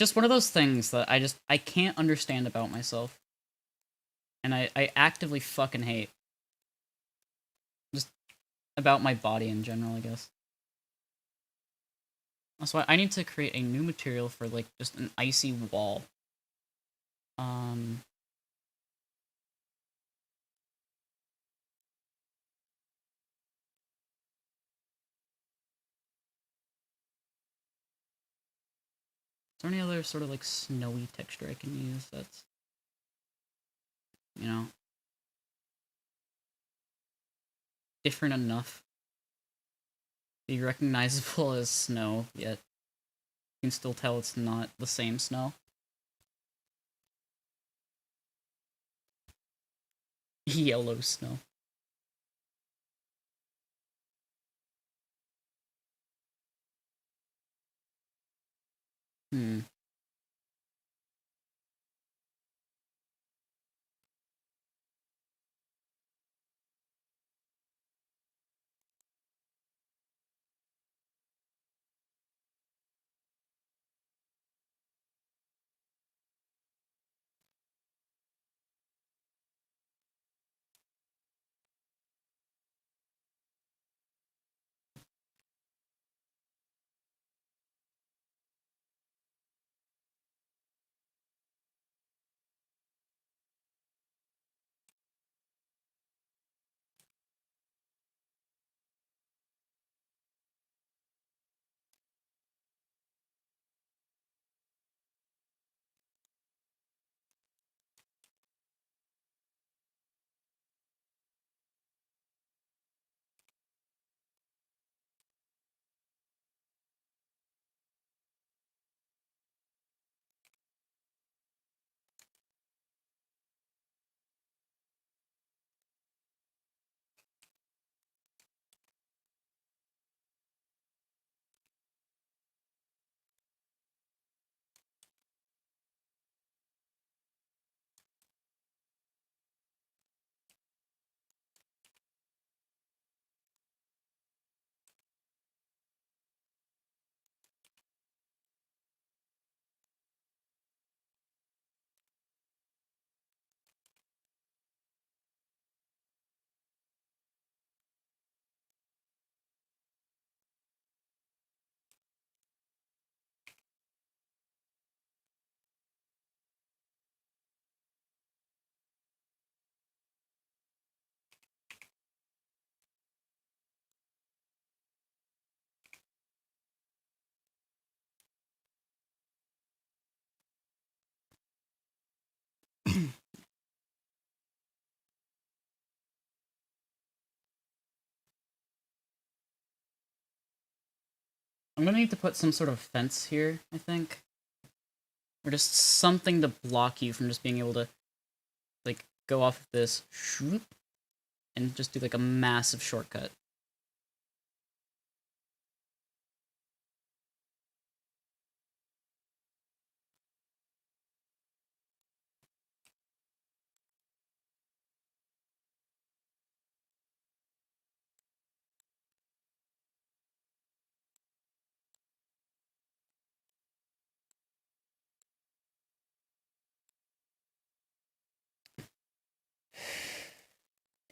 just one of those things that I can't understand about myself. And I actively fucking hate. Just about my body in general, I guess. That's why I need to create a new material for, like, just an icy wall. Um... Is there any other sort of, like, snowy texture I can use that's, you know, different enough to be recognizable as snow, yet you can still tell it's not the same snow? Yellow snow. Hmm. I'm gonna need to put some sort of fence here, I think. Or just something to block you from just being able to, like, go off of this, shoop, and just do, like, a massive shortcut.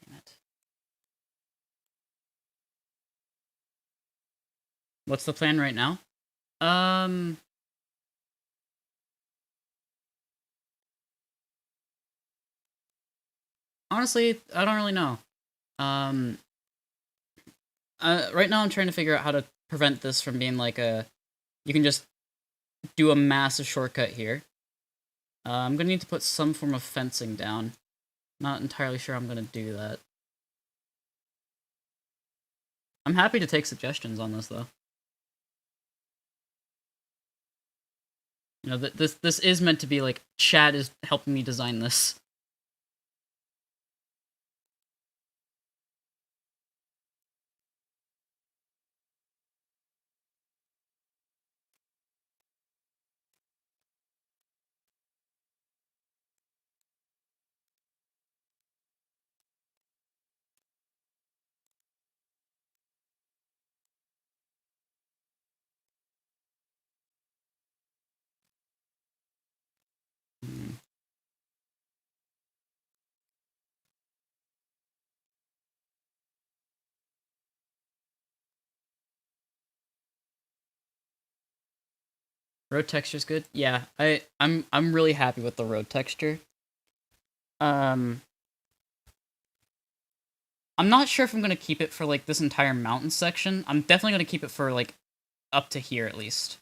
Damn it. What's the plan right now? Um... Honestly, I don't really know. Um... right now I'm trying to figure out how to prevent this from being like a... You can just do a massive shortcut here. I'm gonna need to put some form of fencing down. Not entirely sure I'm gonna do that. I'm happy to take suggestions on this, though. You know, this is meant to be like, Chad is helping me design this. Road texture's good. Yeah, I'm really happy with the road texture. Um, I'm not sure if I'm gonna keep it for like this entire mountain section. I'm definitely gonna keep it for like up to here at least,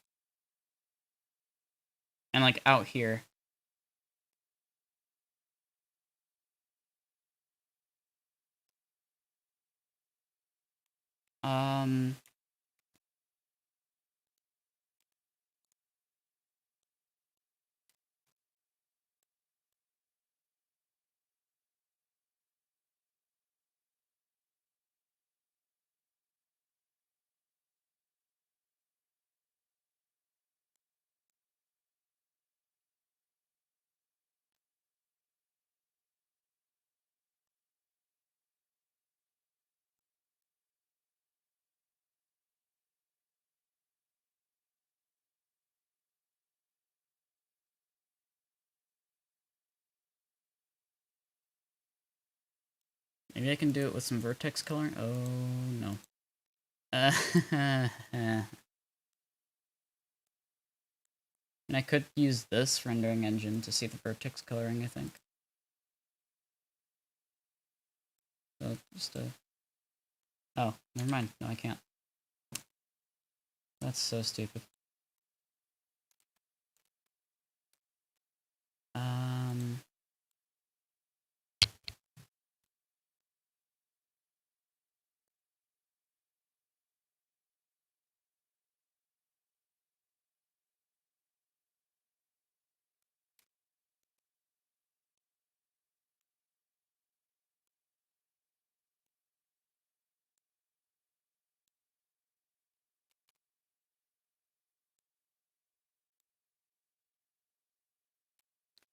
and like out here. Um, maybe I can do it with some vertex coloring. Oh no. And I could use this rendering engine to see the vertex coloring, I think. So just oh, never mind. No, I can't. That's so stupid. Um,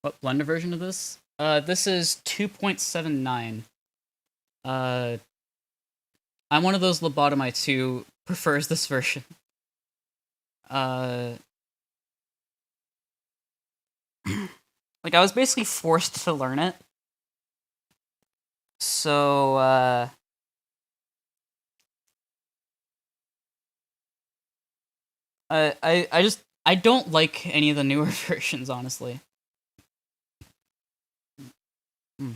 what Blender version of this? This is 2.79. Uh, I'm one of those lobotomites who prefers this version. Uh, like I was basically forced to learn it. So, I just I don't like any of the newer versions, honestly. Mm.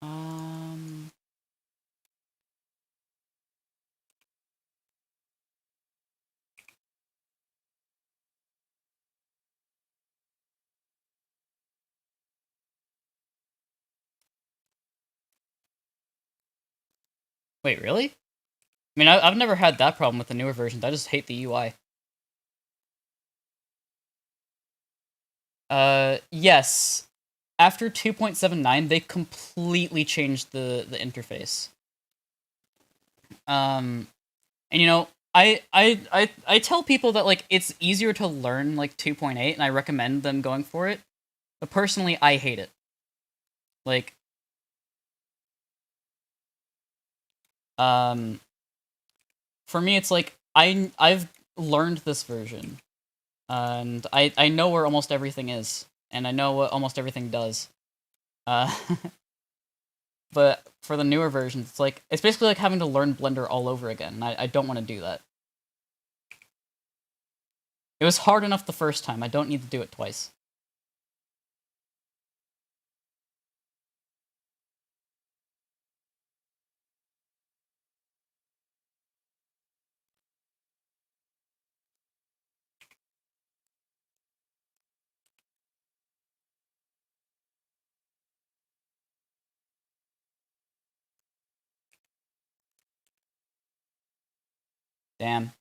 Um, wait, really? I mean, I've never had that problem with the newer versions. I just hate the UI. Yes. After 2.79, they completely changed the interface. Um, and you know, I tell people that like it's easier to learn like 2.8, and I recommend them going for it. But personally, I hate it. Like, um, for me, it's like I've learned this version, and I know where almost everything is, and I know what almost everything does. Uh, but for the newer versions, it's basically like having to learn Blender all over again. And I don't want to do that. It was hard enough the first time. I don't need to do it twice. Damn.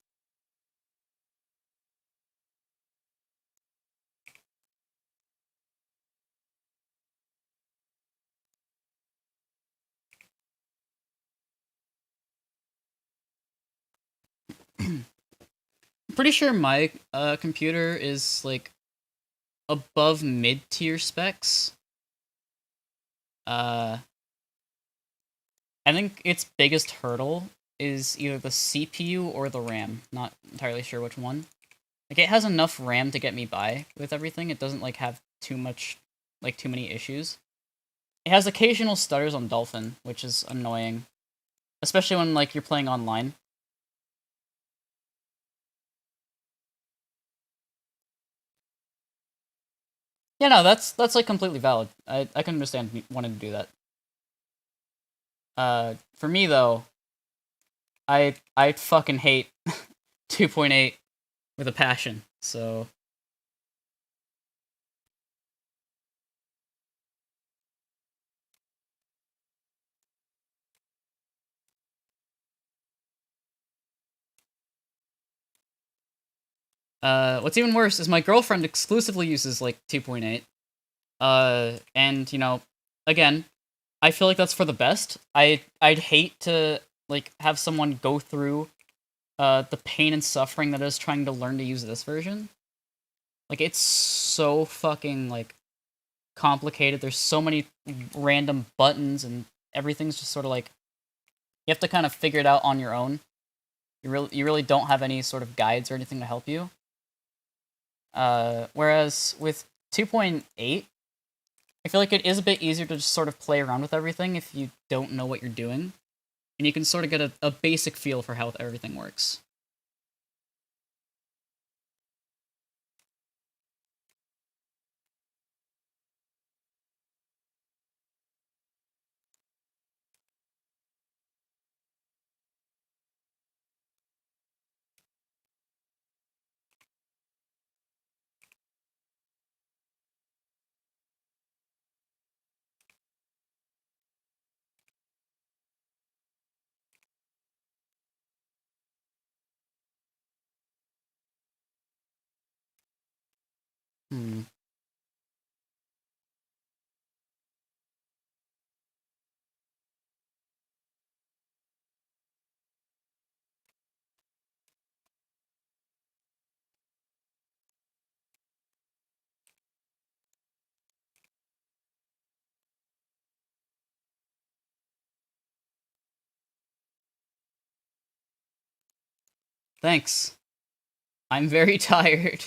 I'm pretty sure my computer is like above mid tier specs. Uh, I think its biggest hurdle is either the CPU or the RAM. Not entirely sure which one. Like, it has enough RAM to get me by with everything. It doesn't, like, have too many issues. It has occasional stutters on Dolphin, which is annoying. Especially when, like, you're playing online. Yeah, no, that's like completely valid. I can understand wanting to do that. For me though, I fucking hate 2.8 with a passion. So, what's even worse is my girlfriend exclusively uses like 2.8. And you know, again, I feel like that's for the best. I'd hate to like have someone go through the pain and suffering that is trying to learn to use this version. Like, it's so fucking like complicated. There's so many random buttons and everything's just sort of like you have to kind of figure it out on your own. You really don't have any sort of guides or anything to help you. Whereas with 2.8, I feel like it is a bit easier to just sort of play around with everything if you don't know what you're doing, and you can sort of get a basic feel for how everything works. Hmm. Thanks. I'm very tired.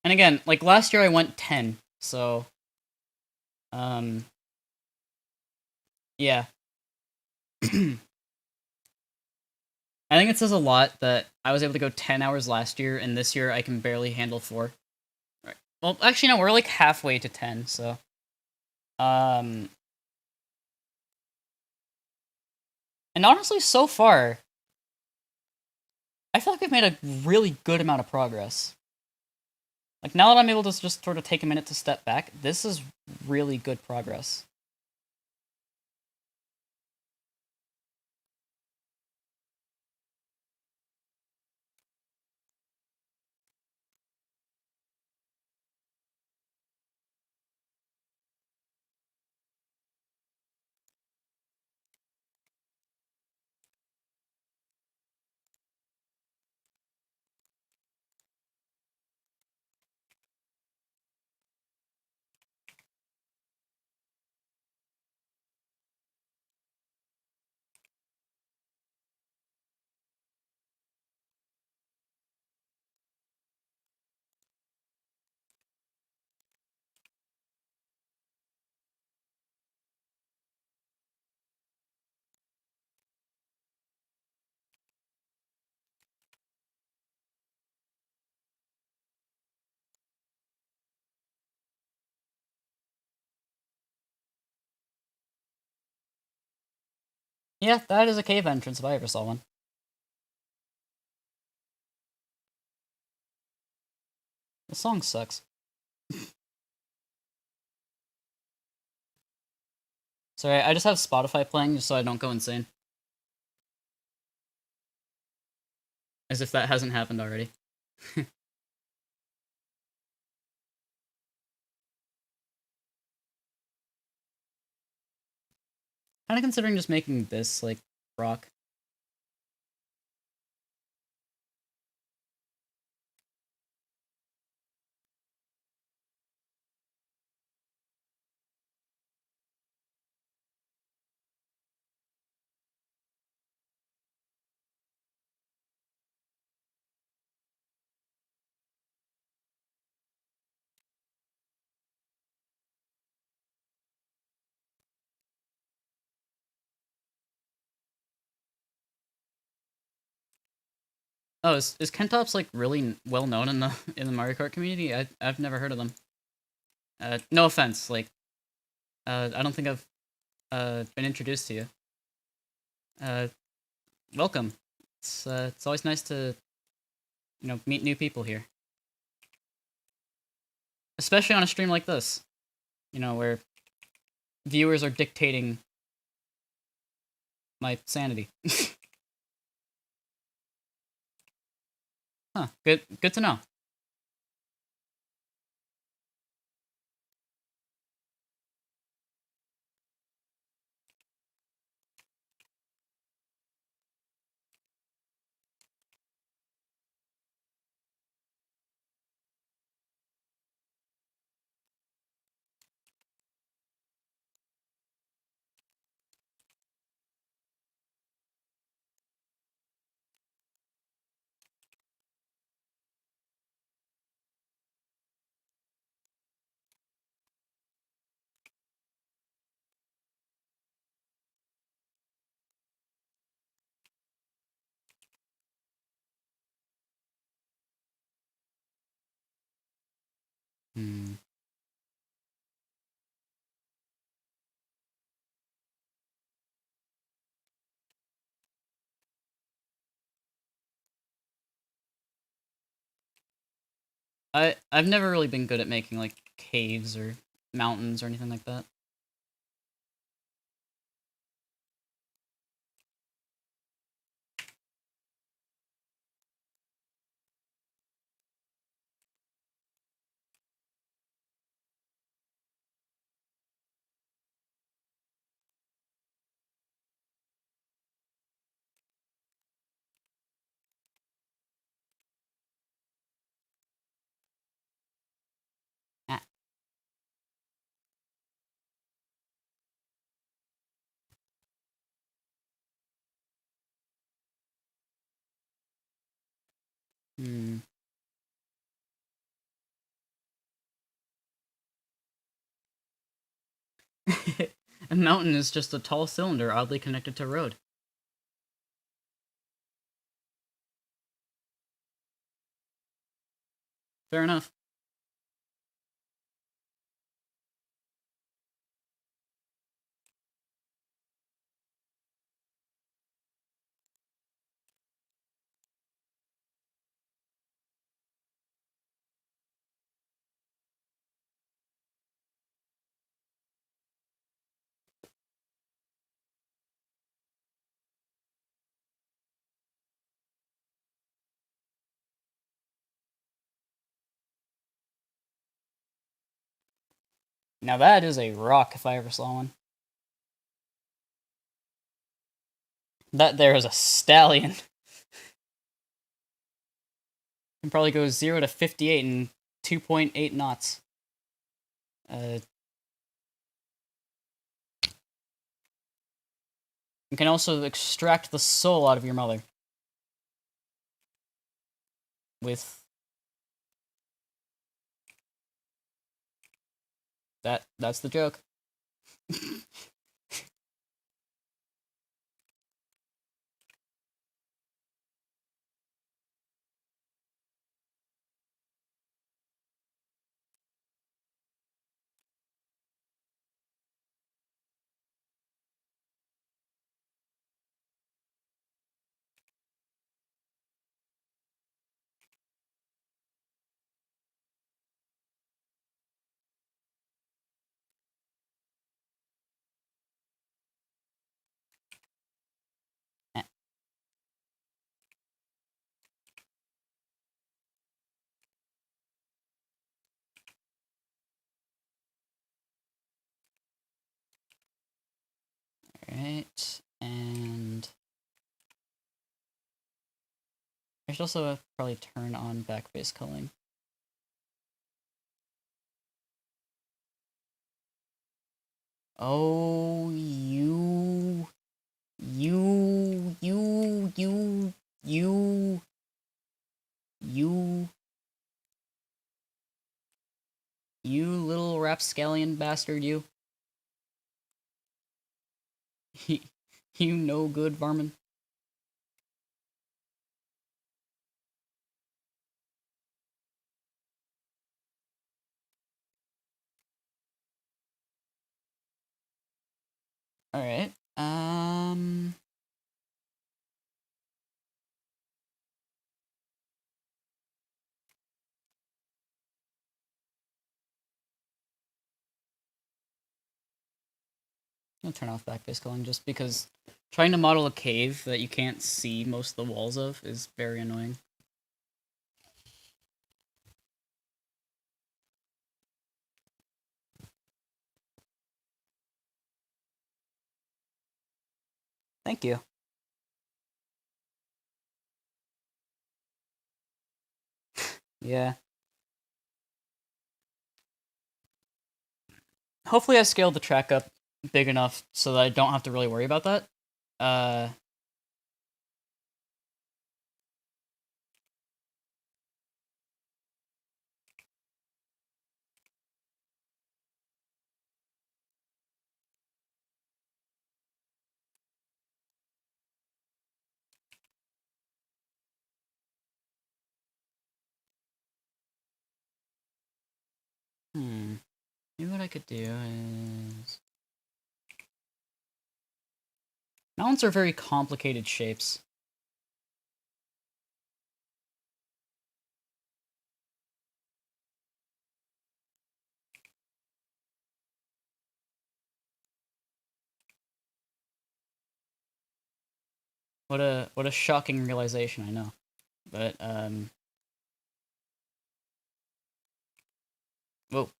And again, like last year I went 10, so um yeah. I think it says a lot that I was able to go 10 hours last year, and this year I can barely handle 4. Right. Well, actually, no, we're like halfway to 10, so. Um, and honestly, so far, I feel like we've made a really good amount of progress. Like, now that I'm able to just sort of take a minute to step back, this is really good progress. Yeah, that is a cave entrance if I ever saw one. The song sucks. Sorry, I just have Spotify playing just so I don't go insane. As if that hasn't happened already. Kind of considering just making this, like, rock. Oh, is Kentops like really well known in the Mario Kart community? I've never heard of them. No offense, like I don't think I've been introduced to you. Uh, welcome. It's always nice to meet new people here, especially on a stream like this. Where viewers are dictating my sanity. Huh? Good to know. Hmm. I've never really been good at making like caves or mountains or anything like that. Ah. Hmm. A mountain is just a tall cylinder oddly connected to a road. Fair enough. Now that is a rock if I ever saw one. That there is a stallion. Can probably go 0 to 58 in 2.8 knots. Uh, you can also extract the soul out of your mother with that. That's the joke. Alright, and I should also probably turn on backface culling. Oh, you, you, you little rapscallion bastard, you. You no good varmint. I'm gonna turn off backface culling just because trying to model a cave that you can't see most of the walls of is very annoying. Thank you. Yeah. Hopefully I scaled the track up big enough so that I don't have to really worry about that. Uh, Maybe what I could do is... Mountains are very complicated shapes. What a shocking realization, I know. But, whoa.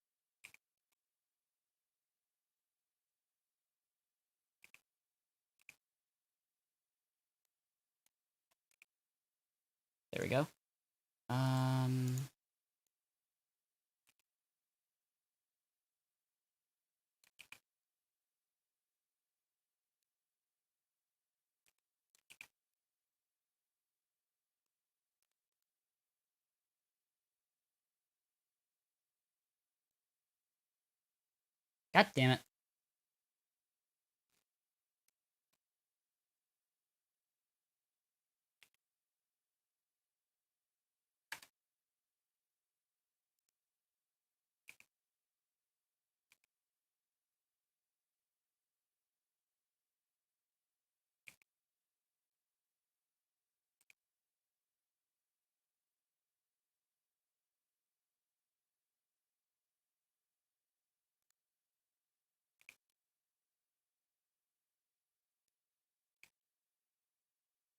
There we go. God damn it.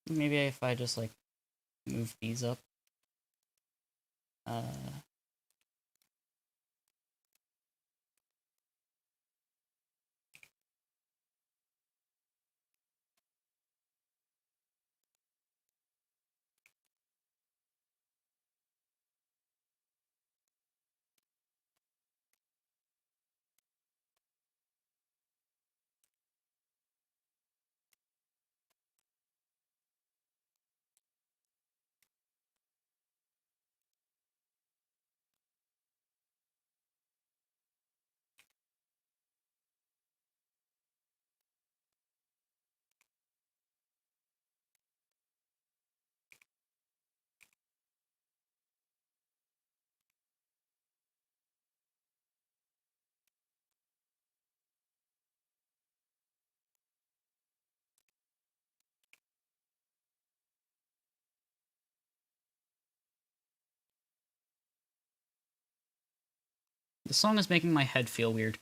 Maybe if I just, like, move these up. Uh... The song is making my head feel weird.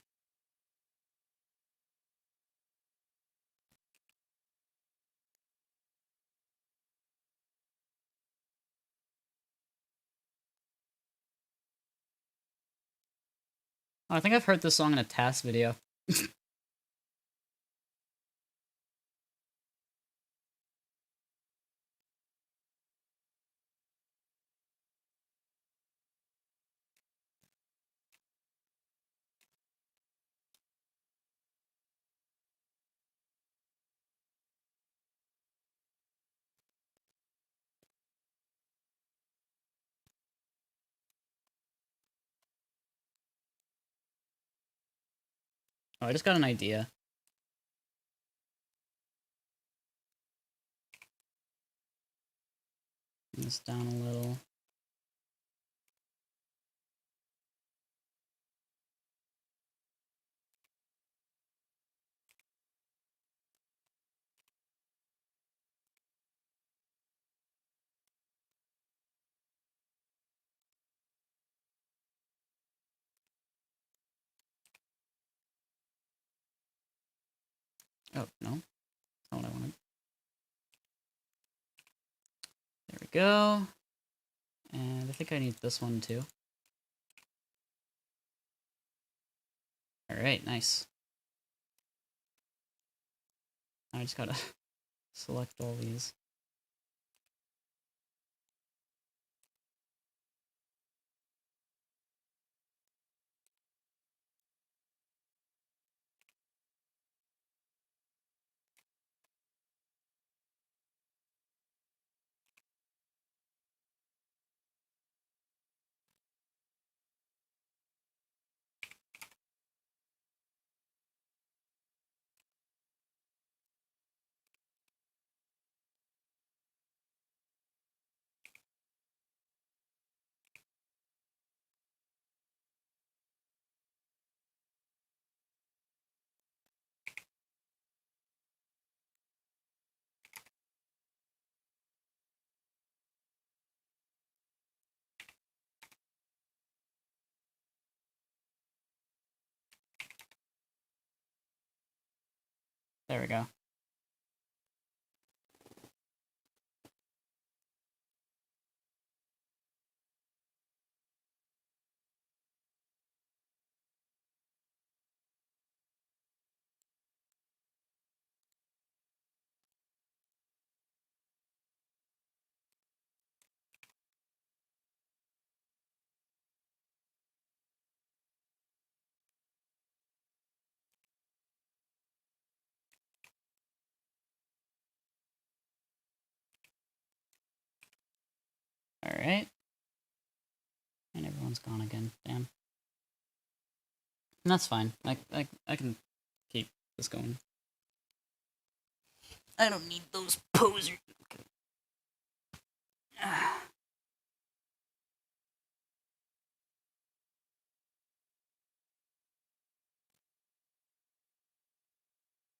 Oh, I think I've heard this song in a TAS video. Oh, I just got an idea. Bring this down a little. Oh, no. That's not what I wanted. There we go. And I think I need this one too. Alright, nice. I just gotta select all these. There we go. Alright. And everyone's gone again. Damn. And that's fine. I can keep this going. I don't need those posers. Okay.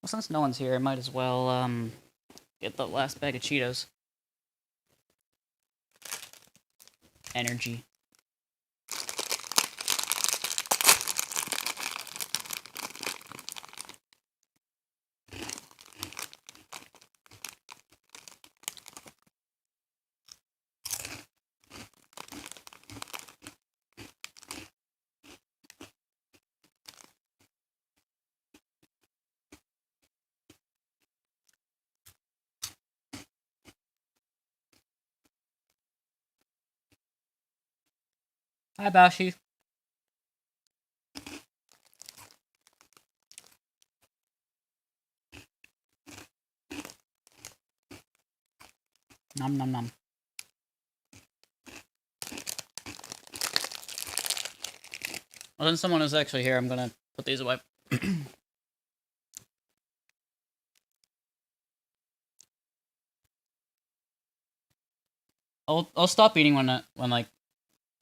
Well, since no one's here, I might as well, get the last bag of Cheetos. Energy. Hi, Bashi. Nom nom nom. Well, then someone is actually here. I'm gonna put these away. I'll stop eating when like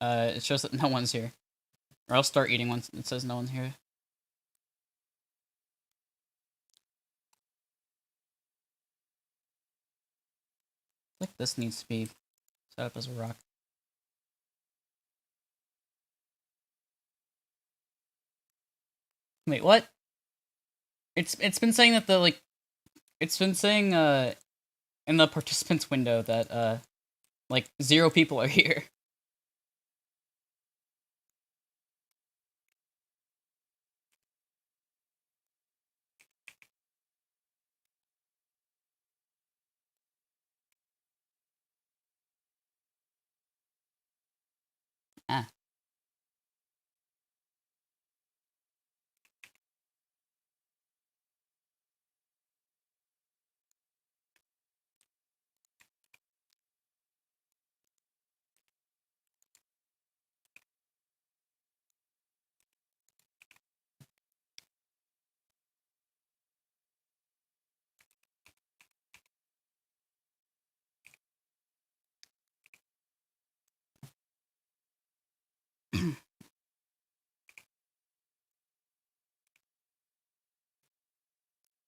it shows that no one's here, or I'll start eating once it says no one's here. I think this needs to be set up as a rock. Wait, what? It's been saying that it's been saying in the participants window that like 0 people are here. Ah.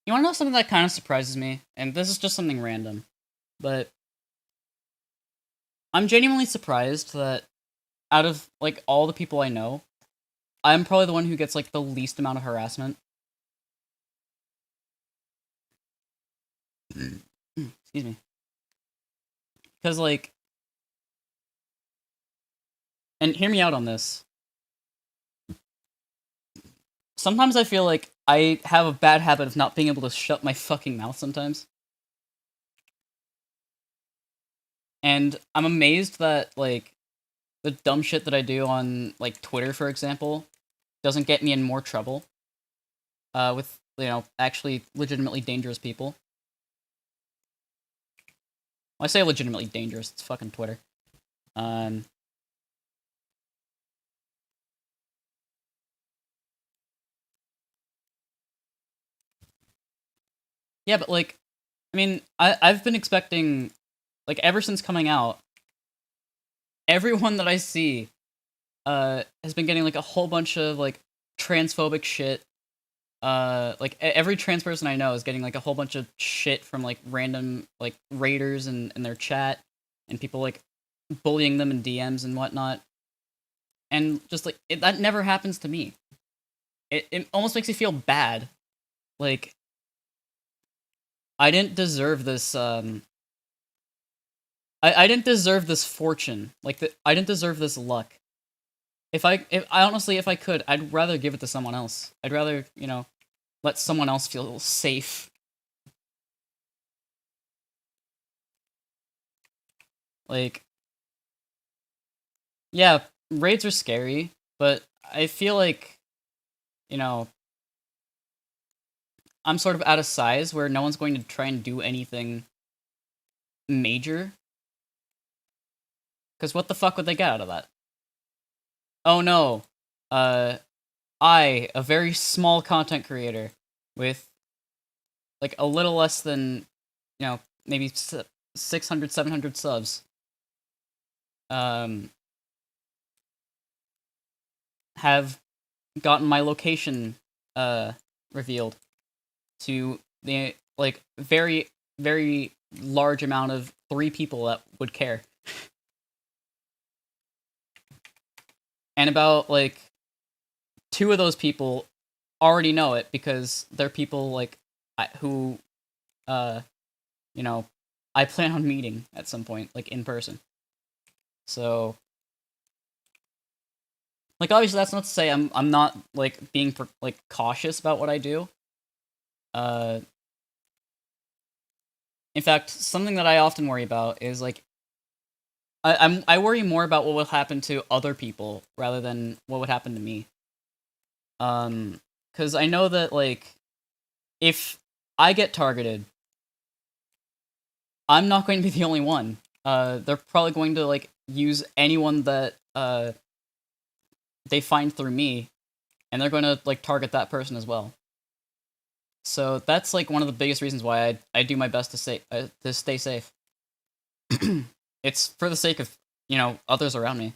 You wanna know something that kind of surprises me? And this is just something random, but I'm genuinely surprised that out of like all the people I know, I'm probably the one who gets like the least amount of harassment. Excuse me. Because, like, and hear me out on this. Sometimes I feel like I have a bad habit of not being able to shut my fucking mouth sometimes. And I'm amazed that, like, the dumb shit that I do on, like, Twitter, for example, doesn't get me in more trouble. With, actually legitimately dangerous people. When I say legitimately dangerous, it's fucking Twitter. Um, yeah, but, like, I mean, I've been expecting, like, ever since coming out, everyone that I see, has been getting, like, a whole bunch of, like, transphobic shit. Like, every trans person I know is getting, like, a whole bunch of shit from, like, random, like, raiders in their chat, and people, like, bullying them in DMs and whatnot. And just, like, that never happens to me. It almost makes me feel bad. Like, I didn't deserve this, I didn't deserve this fortune. Like, I didn't deserve this luck. If I honestly, if I could, I'd rather give it to someone else. I'd rather, let someone else feel safe. Like, yeah, raids are scary, but I feel like, you know, I'm sort of out of size where no one's going to try and do anything major. Because what the fuck would they get out of that? Oh no, uh, a very small content creator with, like, a little less than, maybe 600, 700 subs, um, have gotten my location, uh, revealed to the, like, very, very large amount of 3 people that would care. And about, like, 2 of those people already know it because they're people, like, who, uh, you know, I plan on meeting at some point, like, in person. So, like, obviously that's not to say I'm not, like, being like, cautious about what I do. Uh, in fact, something that I often worry about is, like, I worry more about what will happen to other people rather than what would happen to me. Because I know that, like, if I get targeted, I'm not going to be the only one. They're probably going to, like, use anyone that they find through me, and they're going to, like, target that person as well. So that's, like, one of the biggest reasons why I do my best to stay safe. It's for the sake of, others around me.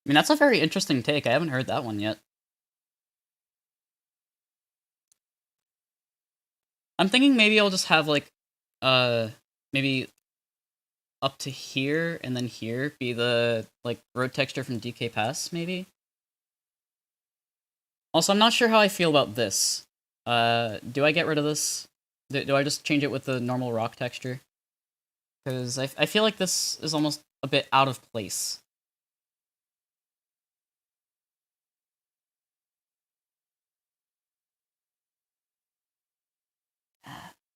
I mean, that's a very interesting take. I haven't heard that one yet. I'm thinking maybe I'll just have, like, uh, maybe up to here and then here be the, like, road texture from DK Pass, maybe? Also, I'm not sure how I feel about this. Do I get rid of this? Do I just change it with the normal rock texture? Because I feel like this is almost a bit out of place.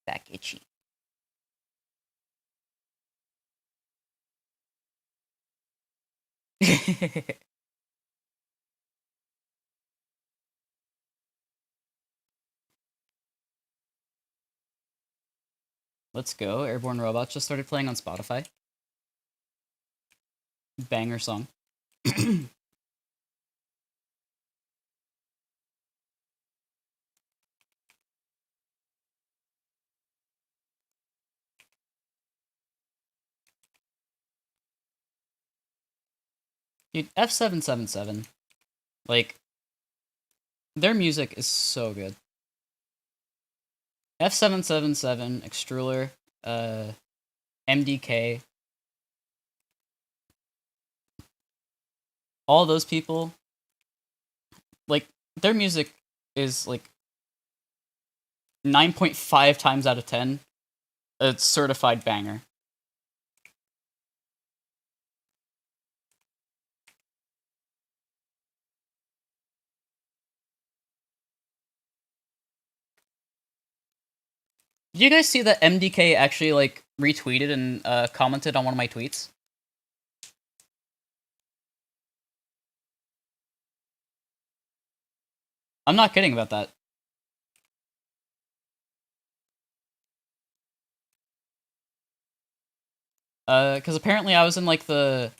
Back itchy. Let's go. Airborne Robots just started playing on Spotify. Banger song. Dude, F777, like, their music is so good. F777, Extruller, MDK, all those people, like, their music is, like, 9.5 times out of 10 a certified banger. Did you guys see that MDK actually, like, retweeted and commented on one of my tweets? I'm not kidding about that. Because apparently I was in, like, the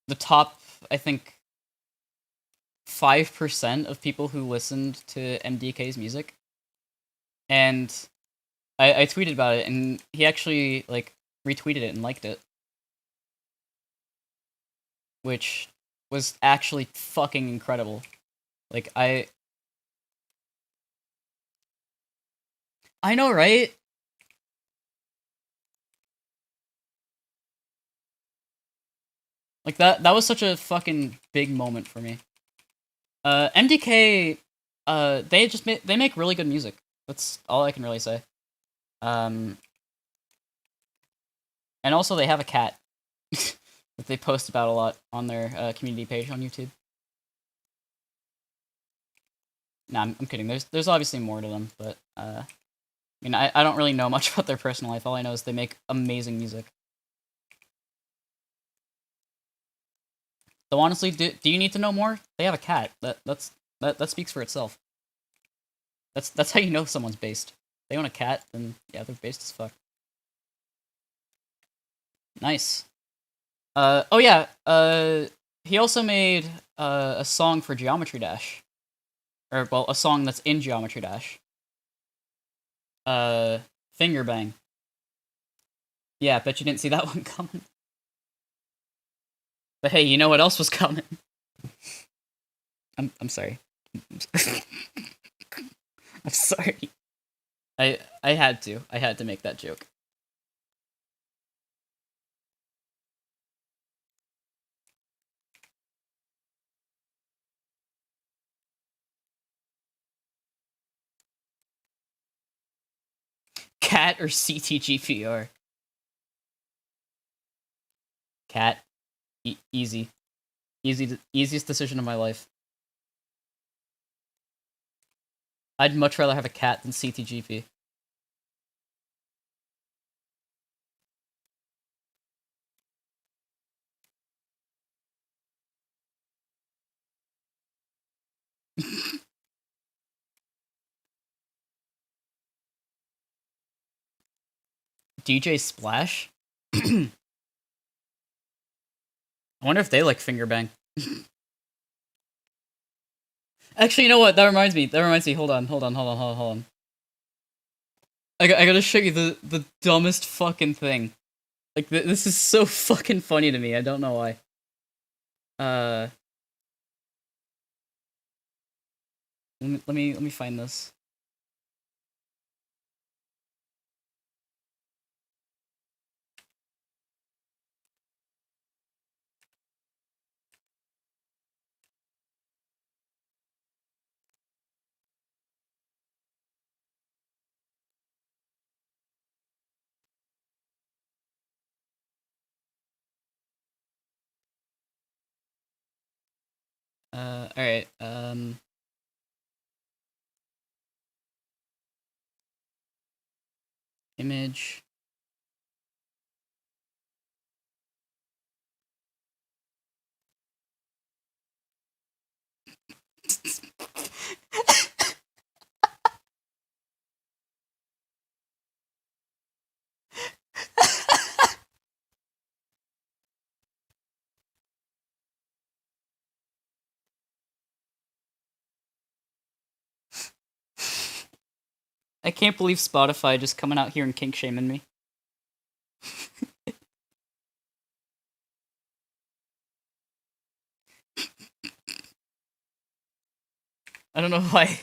top, I think, 5% of people who listened to MDK's music. And I tweeted about it, and he actually, like, retweeted it and liked it. Which was actually fucking incredible. Like, I know, right? Like, that was such a fucking big moment for me. MDK, they make really good music. That's all I can really say. Um, and also they have a cat that they post about a lot on their community page on YouTube. Nah, I'm kidding. There's obviously more to them, but I mean, I don't really know much about their personal life. All I know is they make amazing music. So honestly, do you need to know more? They have a cat. That speaks for itself. That's how you know someone's based. They own a cat, then yeah, they're based as fuck. Nice. Oh yeah. He also made a song for Geometry Dash, or well, a song that's in Geometry Dash. Uh, Finger Bang. Yeah, bet you didn't see that one coming. But hey, you know what else was coming? I'm sorry. I'm sorry. I had to. I had to make that joke. Cat or CTGPR? Cat. Easy. Easiest decision of my life. I'd much rather have a cat than CTGP. DJ Splash? I wonder if they like finger bang. Actually, you know what? That reminds me. Hold on. I gotta show you the dumbest fucking thing. Like, this is so fucking funny to me. I don't know why. Uh, let me find this. All right. Image. I can't believe Spotify just coming out here and kink shaming me. I don't know why.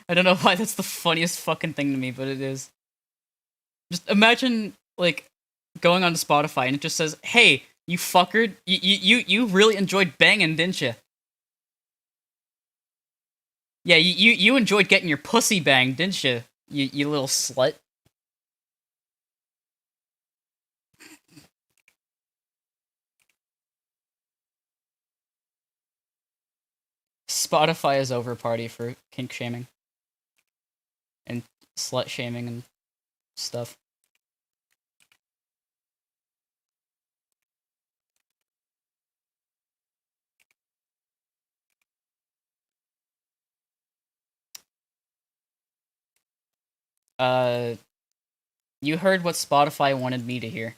I don't know why that's the funniest fucking thing to me, but it is. Just imagine like going onto Spotify and it just says, "Hey, you fucker, you really enjoyed banging, didn't you? Yeah, you enjoyed getting your pussy banged, didn't you? You little slut." Spotify is over party for kink shaming and slut shaming and stuff. Uh, you heard what Spotify wanted me to hear.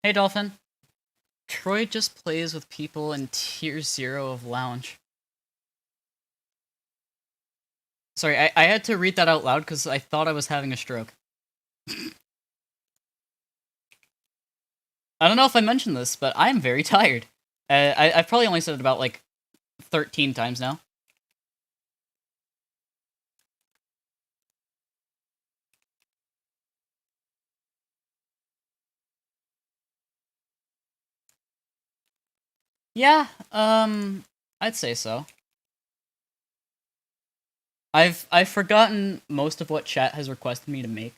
Hey, Dolphin. Troy just plays with people in Tier 0 of Lounge. Sorry, I had to read that out loud because I thought I was having a stroke. I don't know if I mentioned this, but I am very tired. I've probably only said it about, like, 13 times now. Yeah, I'd say so. I've forgotten most of what chat has requested me to make.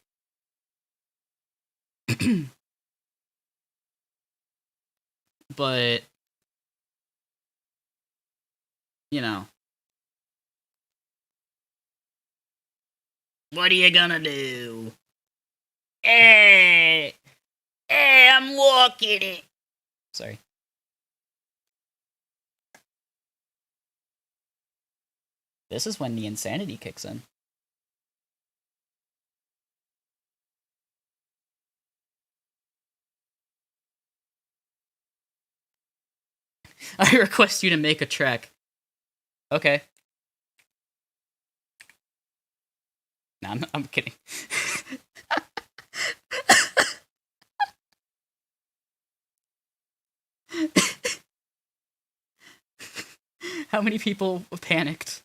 But, you know. What are you gonna do? Hey! Hey, I'm walking it! Sorry. This is when the insanity kicks in. I request you to make a track. Okay. No, I'm kidding. How many people panicked?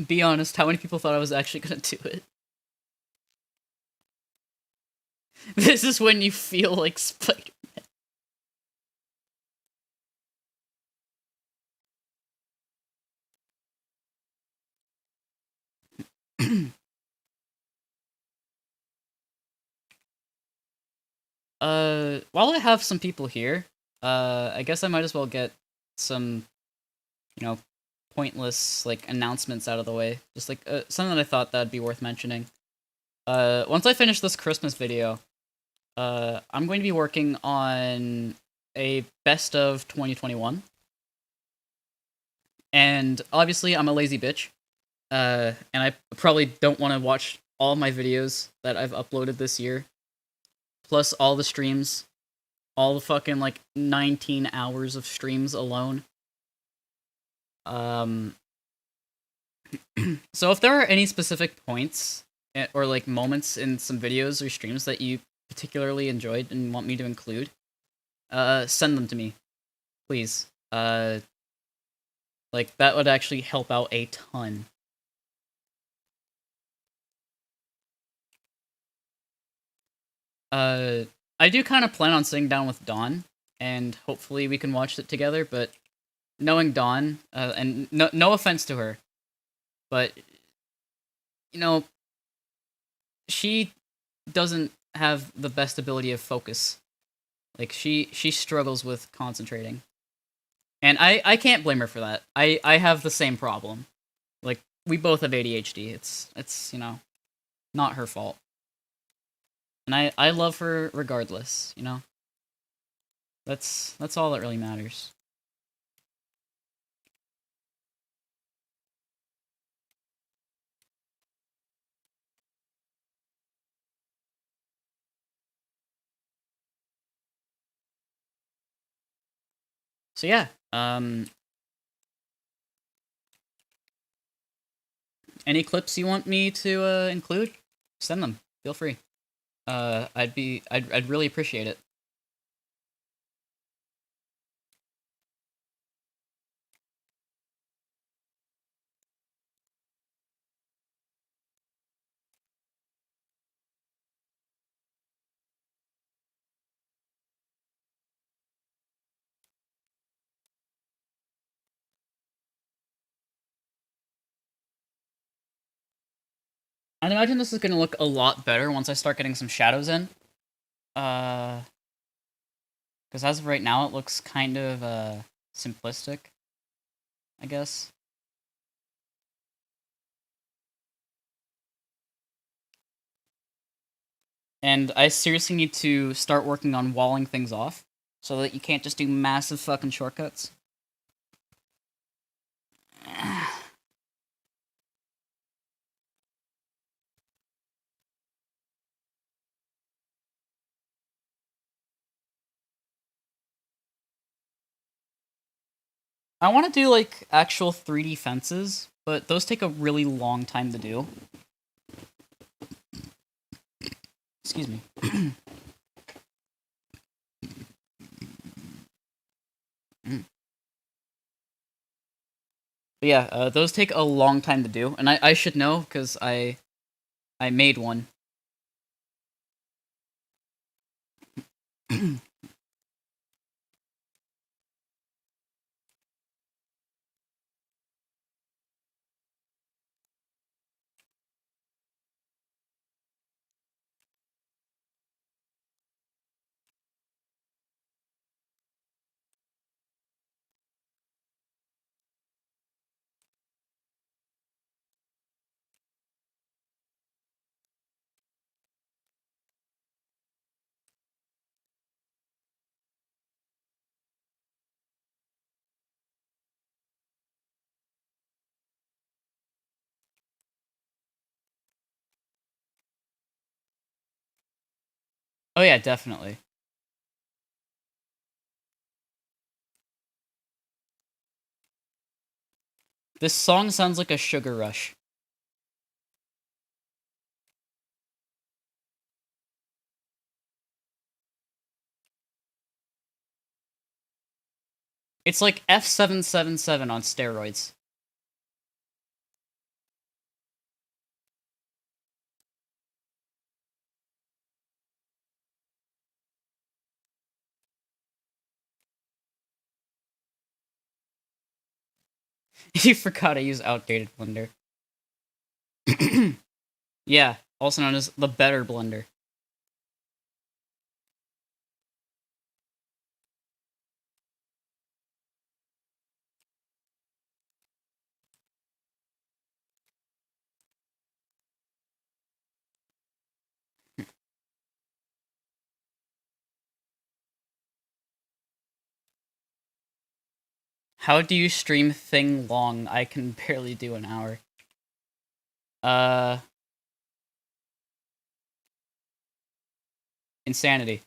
Be honest, how many people thought I was actually gonna do it? This is when you feel like Spider. While I have some people here, I guess I might as well get some, you know, pointless, like, announcements out of the way. Just, like, something that I thought that'd be worth mentioning. Once I finish this Christmas video, I'm going to be working on a best of 2021. And obviously, I'm a lazy bitch. And I probably don't want to watch all my videos that I've uploaded this year, plus all the streams, all the fucking, like, 19 hours of streams alone. So if there are any specific points or, like, moments in some videos or streams that you particularly enjoyed and want me to include, send them to me, please. Like, that would actually help out a ton. I do kind of plan on sitting down with Dawn, and hopefully we can watch it together, but knowing Dawn, and no offense to her, but, you know, she doesn't have the best ability of focus. Like, she struggles with concentrating. And I can't blame her for that. I have the same problem. Like, we both have ADHD. It's, you know, not her fault. And I love her regardless, you know? That's all that really matters. So yeah, any clips you want me to include, send them. Feel free. I'd really appreciate it. I'd imagine this is gonna look a lot better once I start getting some shadows in. Uh, because as of right now, it looks kind of simplistic, I guess. And I seriously need to start working on walling things off so that you can't just do massive fucking shortcuts. I want to do like actual 3D fences, but those take a really long time to do. Excuse me. But yeah, those take a long time to do, and I should know because I made one. Oh yeah, definitely. This song sounds like a sugar rush. It's like F777 on steroids. You forgot I use outdated blender. Yeah, also known as the better blender. How do you stream thing long? I can barely do an hour. Uh, insanity.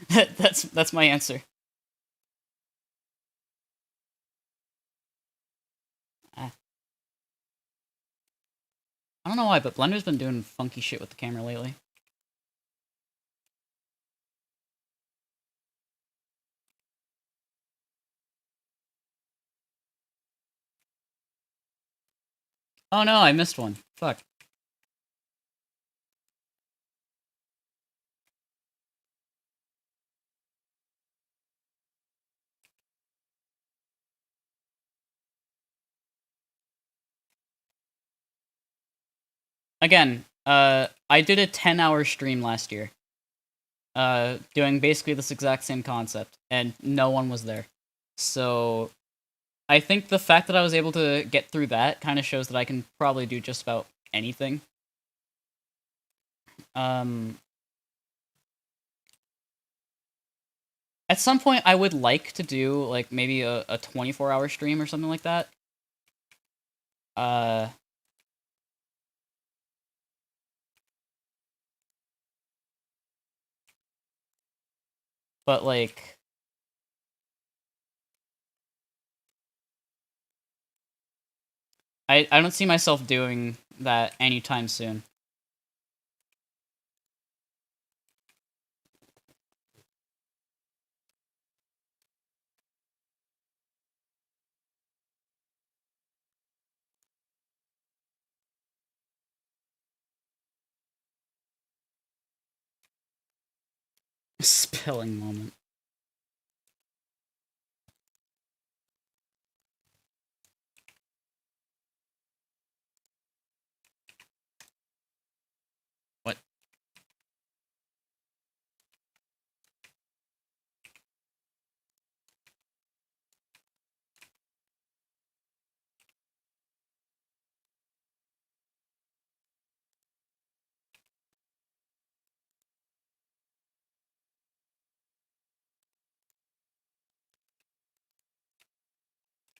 That's my answer. I don't know why, but Blender's been doing funky shit with the camera lately. Oh no, I missed one. Fuck. Again, I did a 10-hour stream last year. Doing basically this exact same concept, and no one was there. So, I think the fact that I was able to get through that kind of shows that I can probably do just about anything. Um, at some point, I would like to do, like, maybe a 24-hour stream or something like that. Uh, but, like, I don't see myself doing that anytime soon. Spelling moment. What?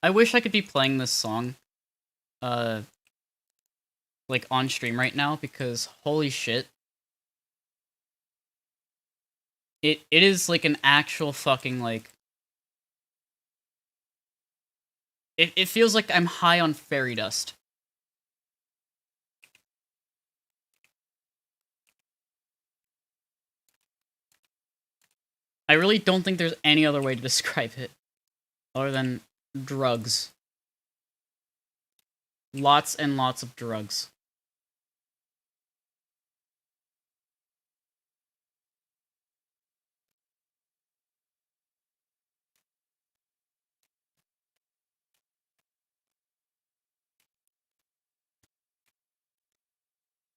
I wish I could be playing this song, uh, like on stream right now because holy shit, it is like an actual fucking like. It feels like I'm high on fairy dust. I really don't think there's any other way to describe it other than drugs. Lots and lots of drugs.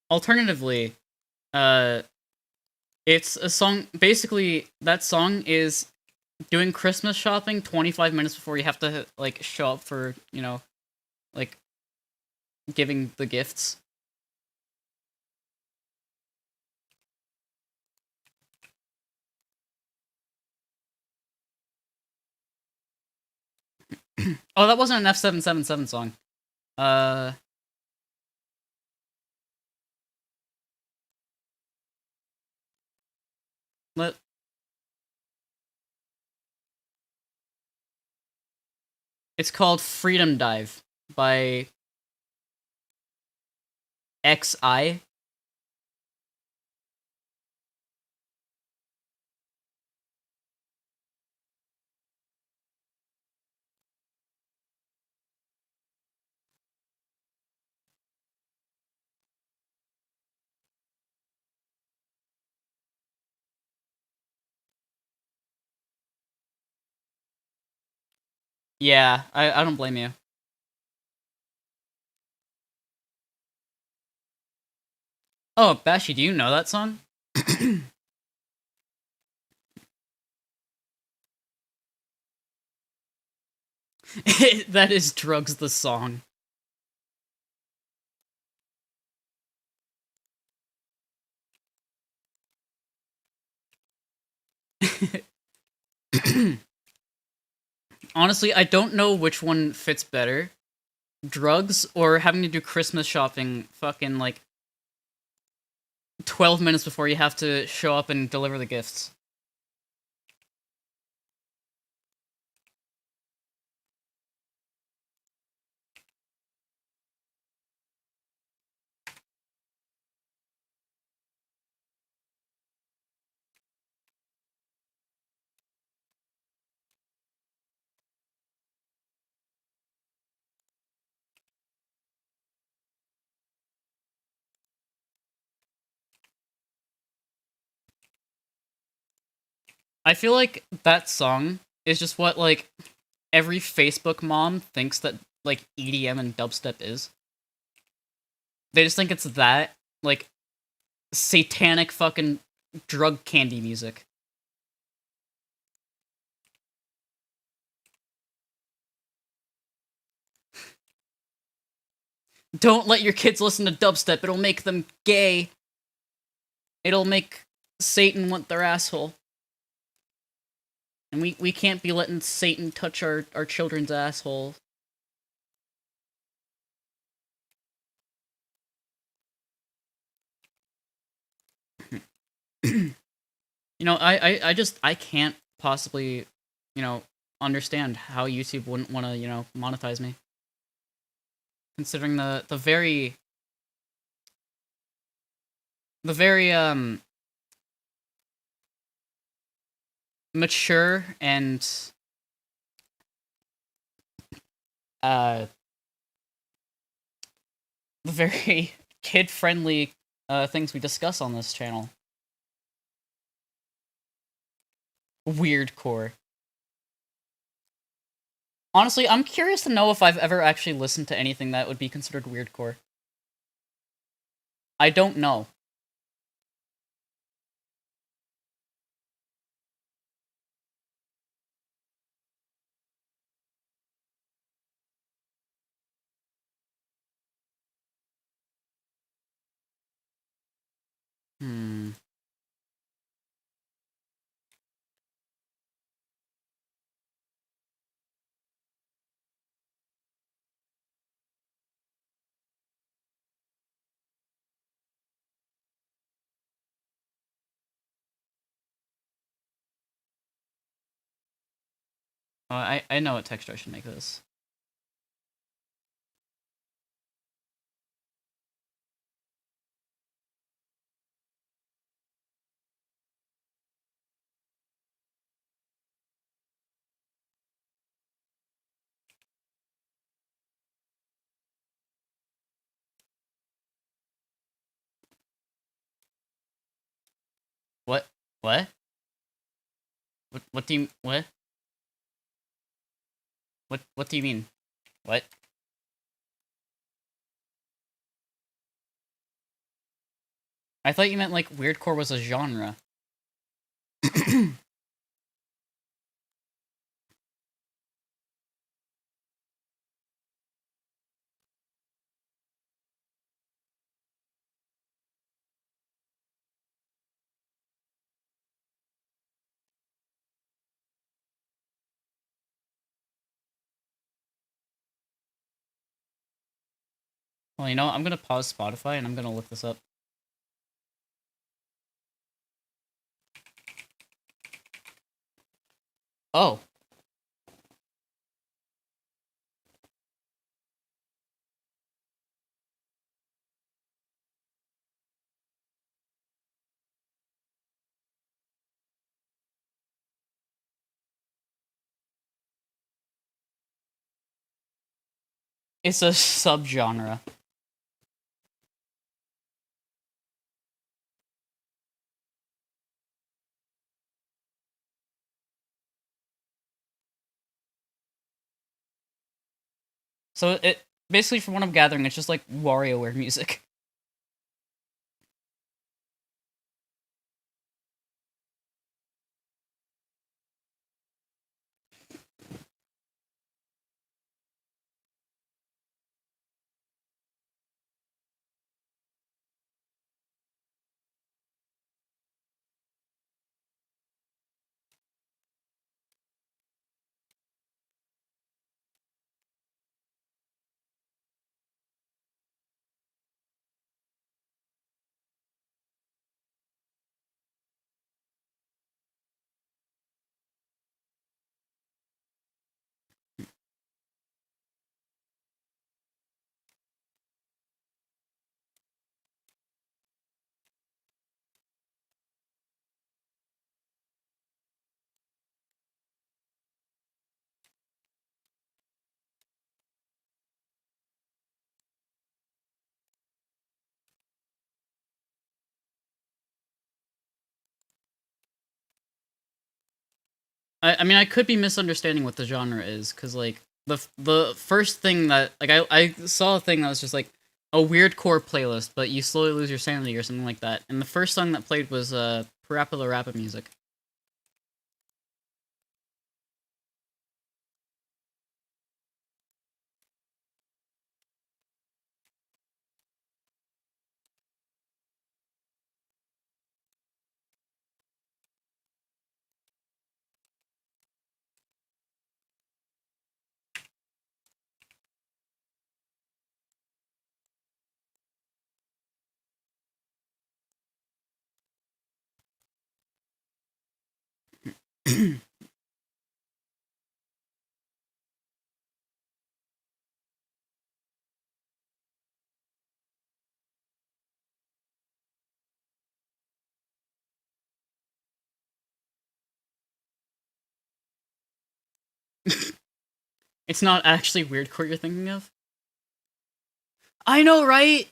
Alternatively, uh, it's a song. Basically, that song is doing Christmas shopping 25 minutes before you have to like show up for like giving the gifts. Oh, that wasn't an F777 song. Uh, let it's called Freedom Dive by XI. Yeah, I don't blame you. Oh, Bashi, do you know that song? That is Drugs the song. Honestly, I don't know which one fits better. Drugs or having to do Christmas shopping fucking like 12 minutes before you have to show up and deliver the gifts. I feel like that song is just what like every Facebook mom thinks that like EDM and dubstep is. They just think it's that like satanic fucking drug candy music. Don't let your kids listen to dubstep. It'll make them gay. It'll make Satan want their asshole. And we can't be letting Satan touch our children's asshole. I can't possibly, understand how YouTube wouldn't want to, monetize me. considering the very mature and uh the very kid friendly things we discuss on this channel. Weird core. Honestly, I'm curious to know if I've ever actually listened to anything that would be considered weirdcore. I don't know. Hmm. I know what texture I should make this. What? What? What do you what? What do you mean? What? I thought you meant like weirdcore was a genre. Well, you know, I'm gonna pause Spotify and I'm gonna look this up. Oh. It's a subgenre. So it basically, from what I'm gathering, it's just like WarioWare music. I mean, I could be misunderstanding what the genre is, because like the first thing that like I saw a thing that was just like a weird core playlist, but you slowly lose your sanity or something like that. And the first song that played was Parappa the Rappa music. It's not actually weirdcore you're thinking of? I know, right?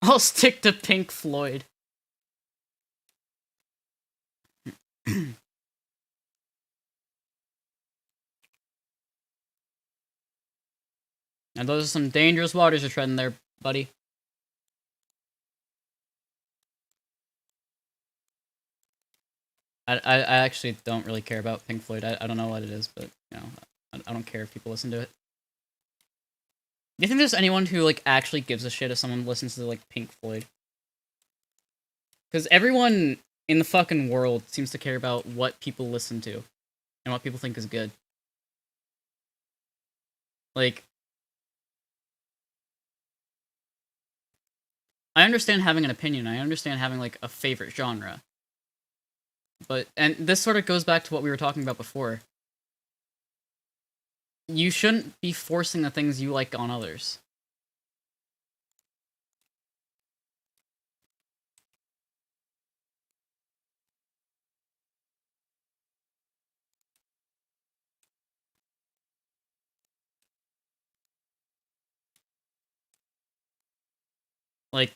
I'll stick to Pink Floyd. And those are some dangerous waters you're treading there, buddy. I actually don't really care about Pink Floyd. I don't know what it is, but, you know, I don't care if people listen to it. Do you think there's anyone who, like, actually gives a shit if someone listens to, like, Pink Floyd? Because everyone in the fucking world seems to care about what people listen to and what people think is good. Like, I understand having an opinion. I understand having, like, a favorite genre. But, and this sort of goes back to what we were talking about before. You shouldn't be forcing the things you like on others. Like,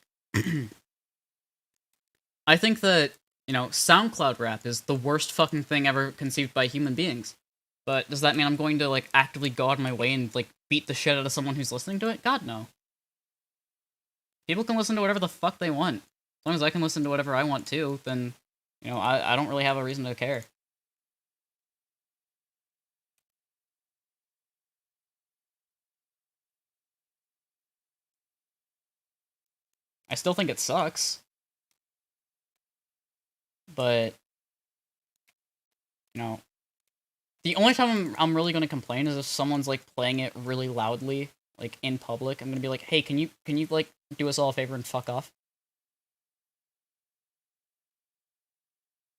I think that, you know, SoundCloud rap is the worst fucking thing ever conceived by human beings. But does that mean I'm going to, like, actively go out of my way and, like, beat the shit out of someone who's listening to it? God, no. People can listen to whatever the fuck they want. As long as I can listen to whatever I want too, then, you know, I don't really have a reason to care. I still think it sucks. But, you know, the only time I'm really going to complain is if someone's, like, playing it really loudly, like, in public. I'm going to be like, hey, can you, like, do us all a favor and fuck off?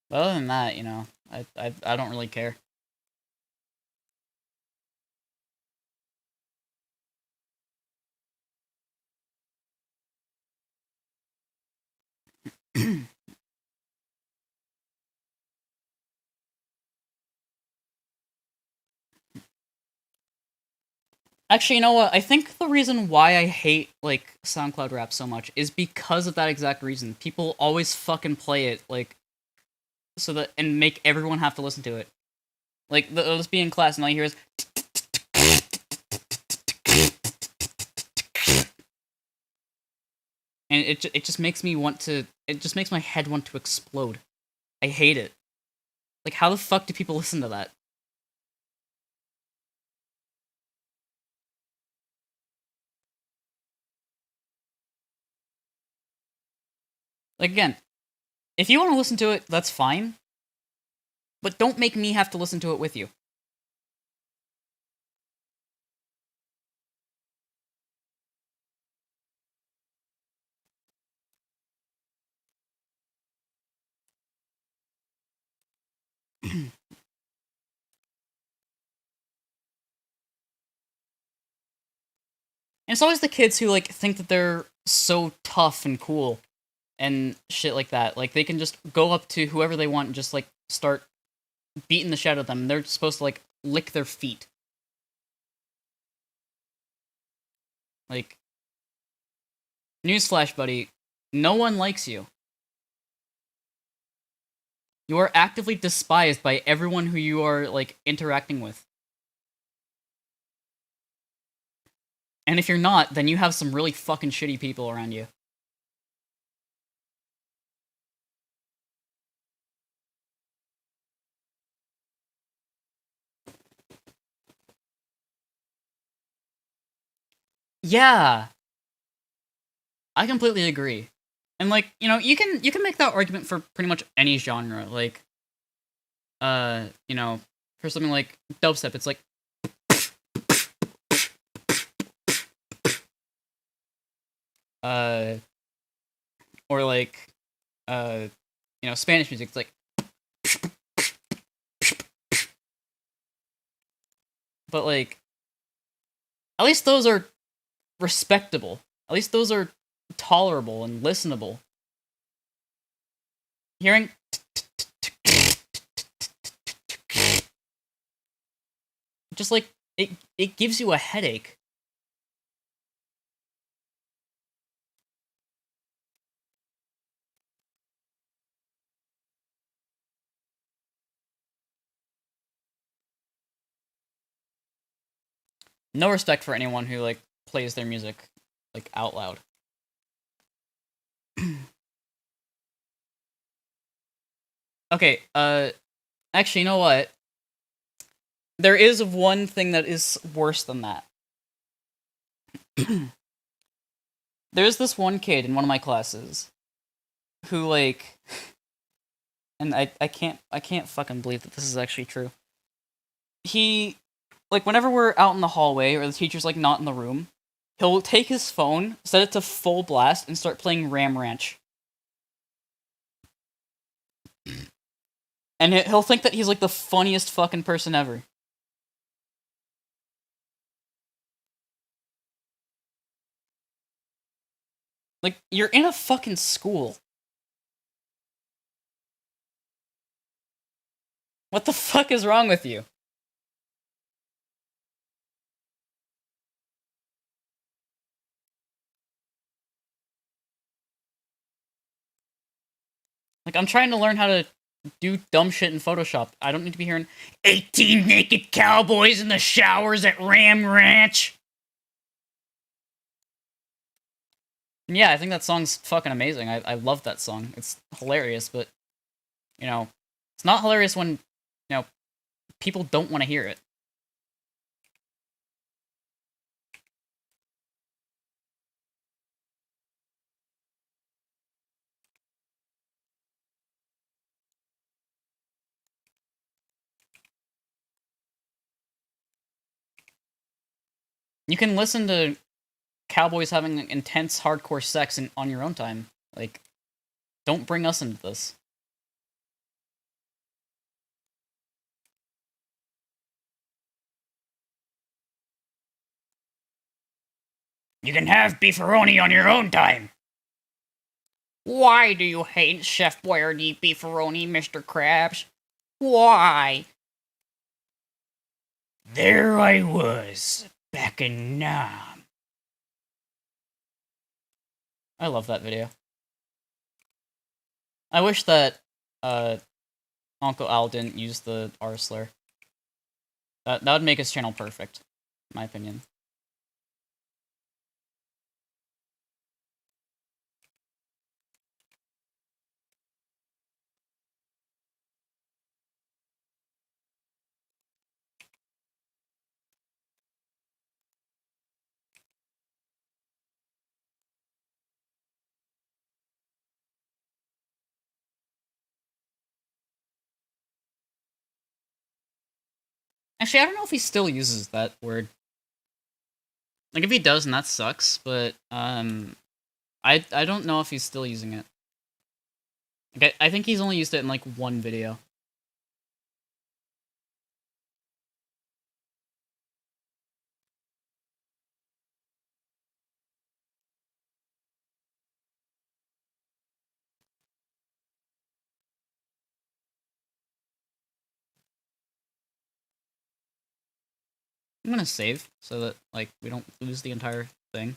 But other than that, you know, I don't really care. Actually, you know what? I think the reason why I hate, like, SoundCloud rap so much is because of that exact reason. People always fucking play it, like, so that, and make everyone have to listen to it. Like, they'll just be in class and all you hear is, and it just makes me want to, it just makes my head want to explode. I hate it. Like, how the fuck do people listen to that? Like, again, if you want to listen to it, that's fine, but don't make me have to listen to it with you. And it's always the kids who, like, think that they're so tough and cool and shit like that. Like, they can just go up to whoever they want and just, like, start beating the shit out of them. They're supposed to, like, lick their feet. Like, newsflash, buddy, no one likes you. You are actively despised by everyone who you are, like, interacting with. And if you're not, then you have some really fucking shitty people around you. Yeah, I completely agree. And, like, you know, you can make that argument for pretty much any genre. Like, you know, for something like dubstep, it's like, uh, or like, you know, Spanish music, it's like, but like, at least those are respectable. At least those are tolerable and listenable. Hearing just like it gives you a headache. No respect for anyone who like plays their music like out loud. Okay, actually, you know what? There is one thing that is worse than that. There's this one kid in one of my classes who like, and I can't fucking believe that this is actually true. He, like, whenever we're out in the hallway or the teacher's like not in the room, he'll take his phone, set it to full blast, and start playing Ram Ranch. And he'll think that he's like the funniest fucking person ever. Like, you're in a fucking school. What the fuck is wrong with you? Like, I'm trying to learn how to do dumb shit in Photoshop. I don't need to be hearing 18 naked cowboys in the showers at Ram Ranch. And yeah, I think that song's fucking amazing. I love that song. It's hilarious, but, you know, it's not hilarious when, people don't want to hear it. You can listen to cowboys having intense hardcore sex on your own time. Like, don't bring us into this. You can have beefaroni on your own time. Why do you hate Chef Boyardee beefaroni, Mr. Krabs? Why? There I was, back in Nam. I love that video. I wish that, Uncle Al didn't use the R slur. That would make his channel perfect, in my opinion. Actually, I don't know if he still uses that word. Like, if he does, and that sucks, but, I don't know if he's still using it. Like, I think he's only used it in, like, one video. I'm gonna save, so that, like, we don't lose the entire thing.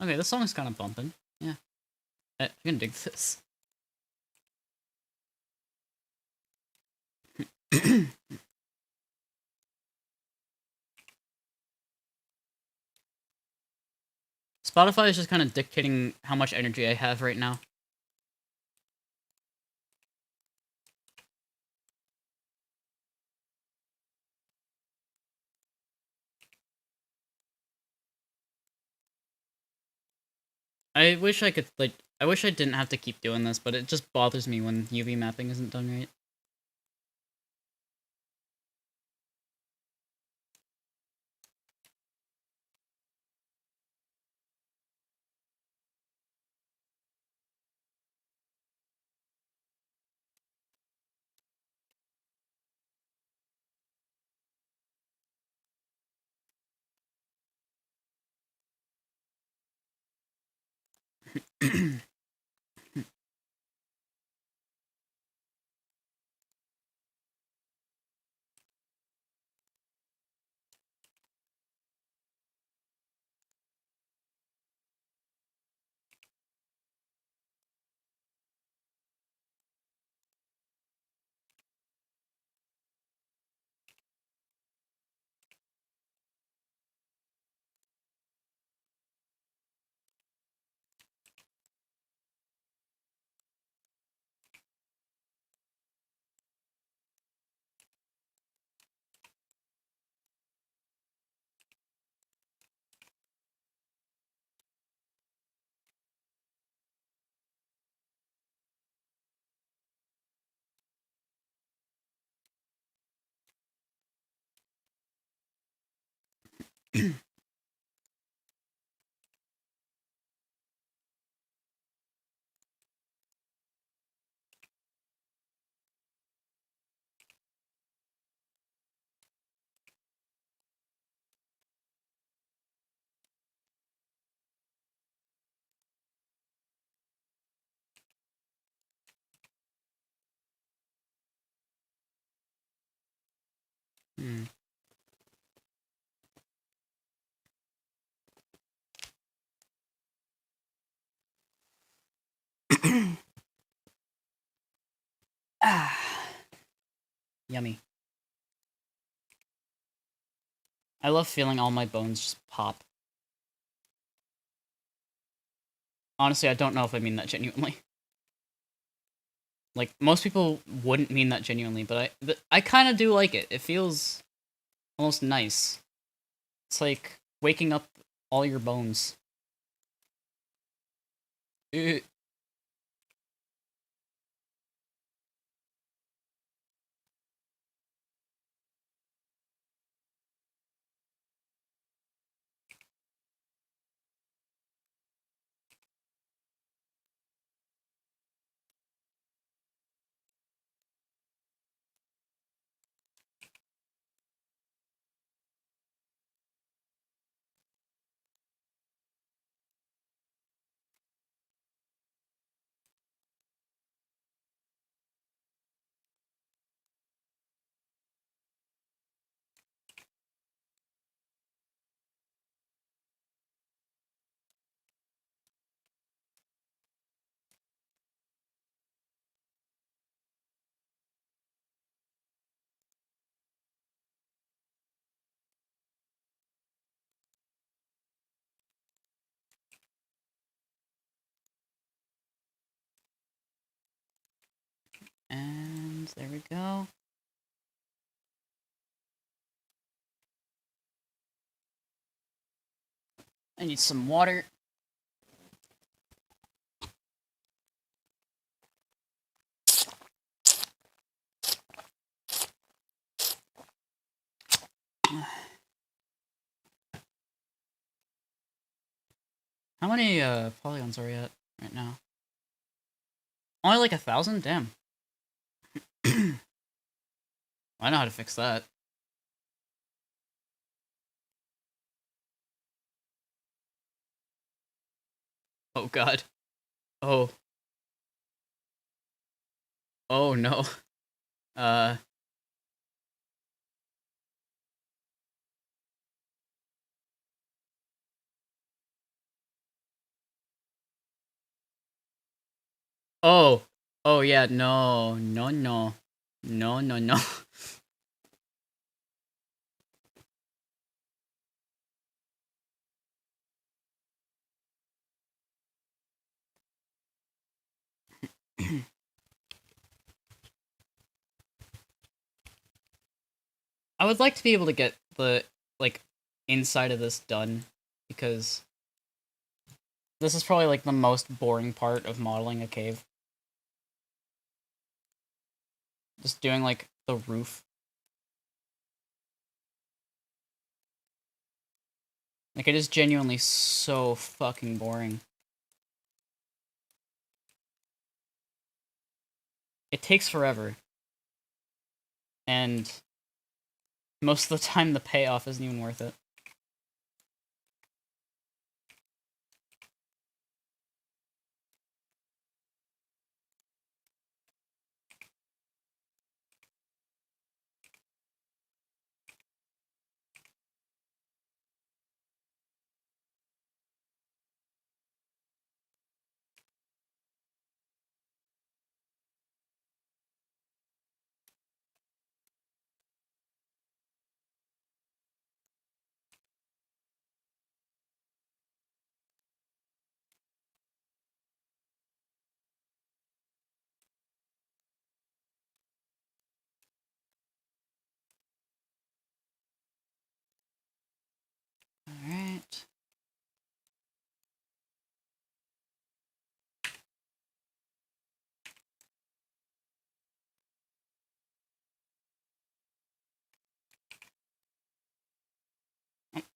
Okay, this song's kind of bumping. Yeah, I can dig this. Spotify is just kind of dictating how much energy I have right now. I wish I could, like, I wish I didn't have to keep doing this, but it just bothers me when UV mapping isn't done right. Hmm. Ah, yummy. I love feeling all my bones just pop. Honestly, I don't know if I mean that genuinely. Like, most people wouldn't mean that genuinely, but I kind of do like it. It feels almost nice. It's like waking up all your bones. Uh, and there we go. I need some water. How many polygons are we at right now? Only like 1,000? Damn. I know how to fix that. Oh god. Oh. Oh no. Uh. Oh, oh yeah, no, no, no, no, no, no. I would like to be able to get the like inside of this done because this is probably like the most boring part of modeling a cave. Just doing like the roof. Like it is genuinely so fucking boring. It takes forever. And most of the time the payoff isn't even worth it. Alright.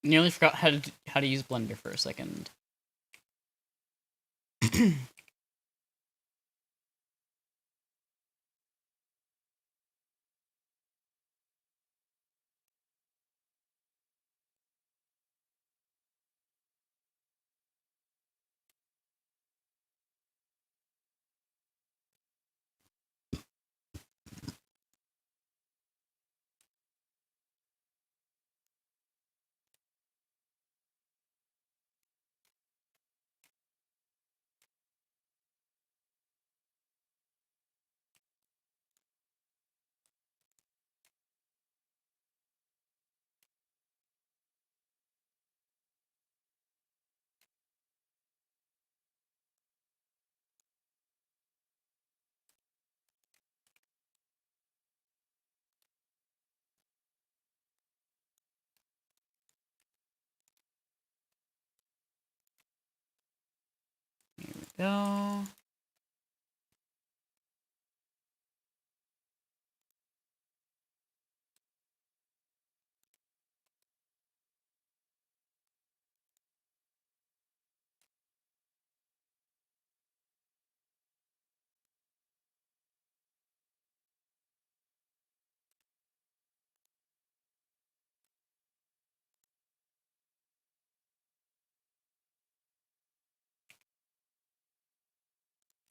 Nearly forgot how to use Blender for a second. Go.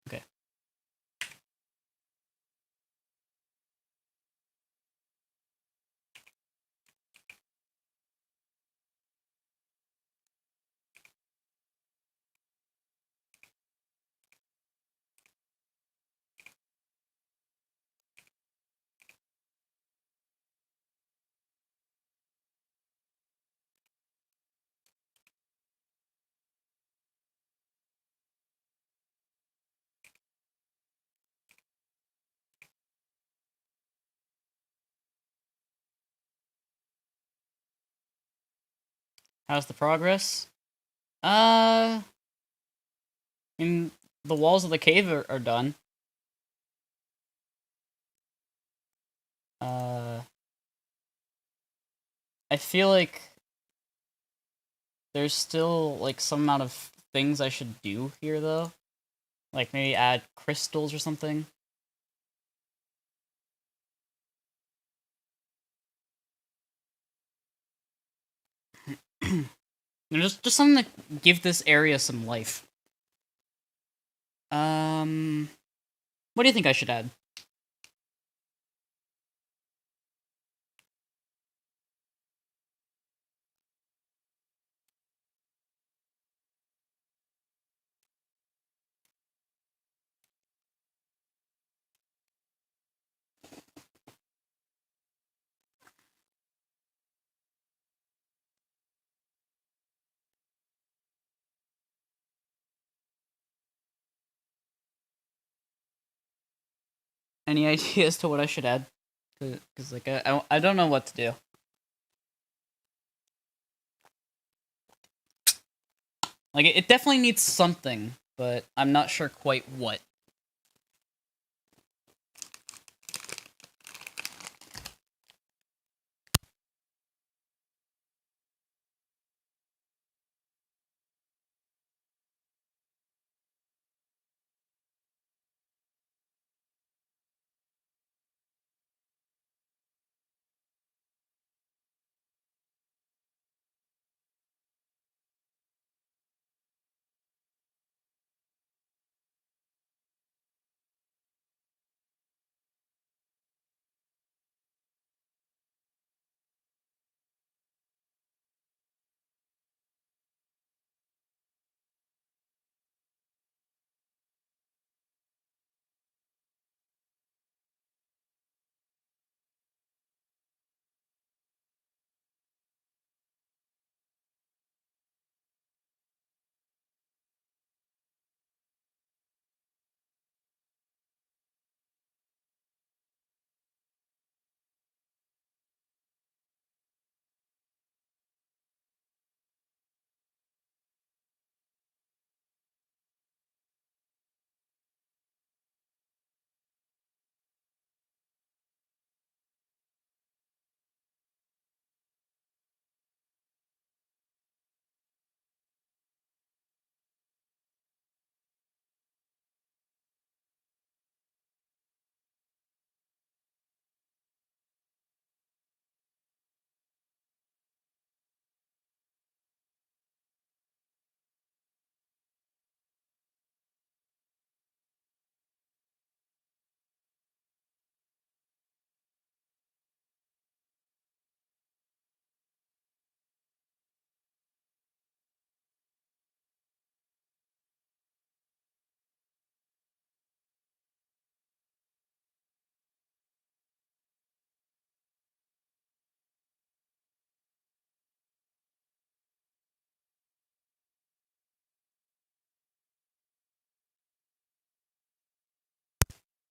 Okay. How's the progress? I mean, the walls of the cave are done. Uh, I feel like there's still like some amount of things I should do here though. Like maybe add crystals or something. Just something to give this area some life. Um, what do you think I should add? Any ideas to what I should add? Because like I don't know what to do. Like it definitely needs something, but I'm not sure quite what.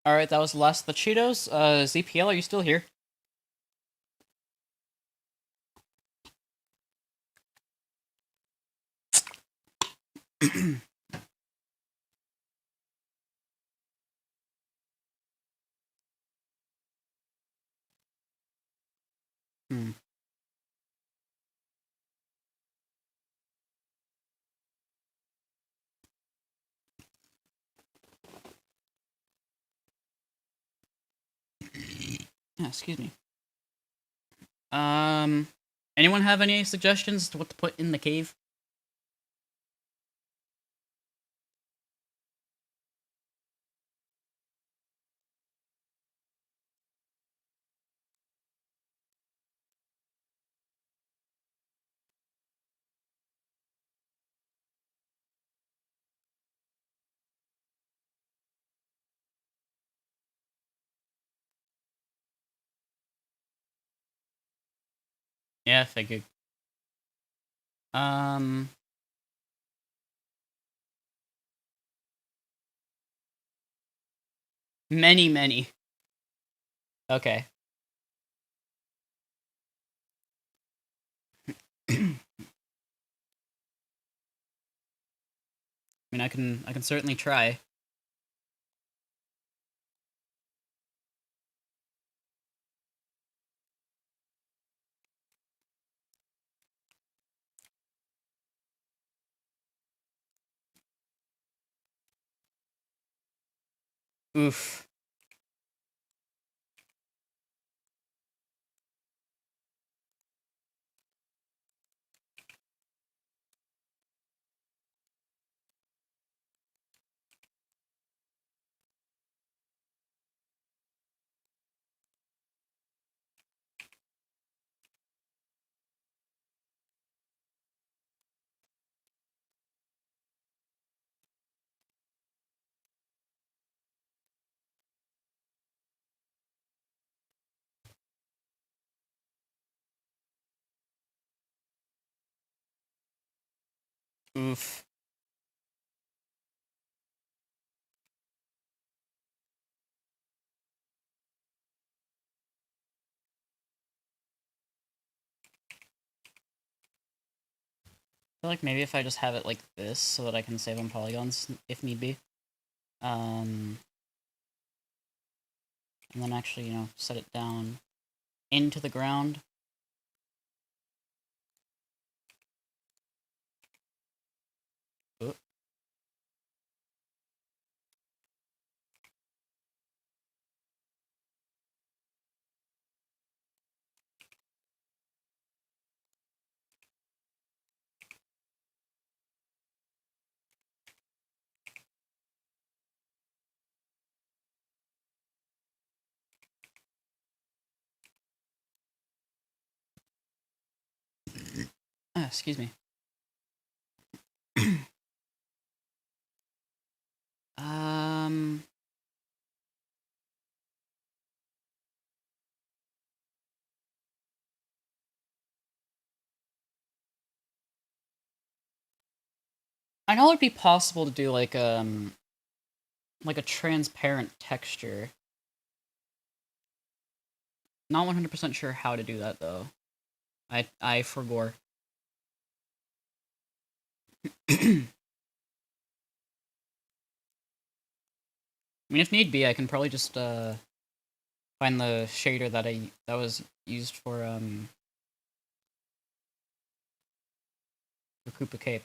All right, that was the last of the Cheetos. ZPL, are you still here? Hmm. Yeah, excuse me. Um, anyone have any suggestions to what to put in the cave? Yeah, I figured. Um, many. Okay. I mean, I can certainly try. Oof. Oof. feel like maybe if I just have it like this so that I can save on polygons if need be. And then actually, set it down into the ground. Oop. Excuse me. um... I know it'd be possible to do like a transparent texture. Not 100% sure how to do that though. I forgore. I mean, if need be, I can probably just find the shader that was used for Koopa Cape.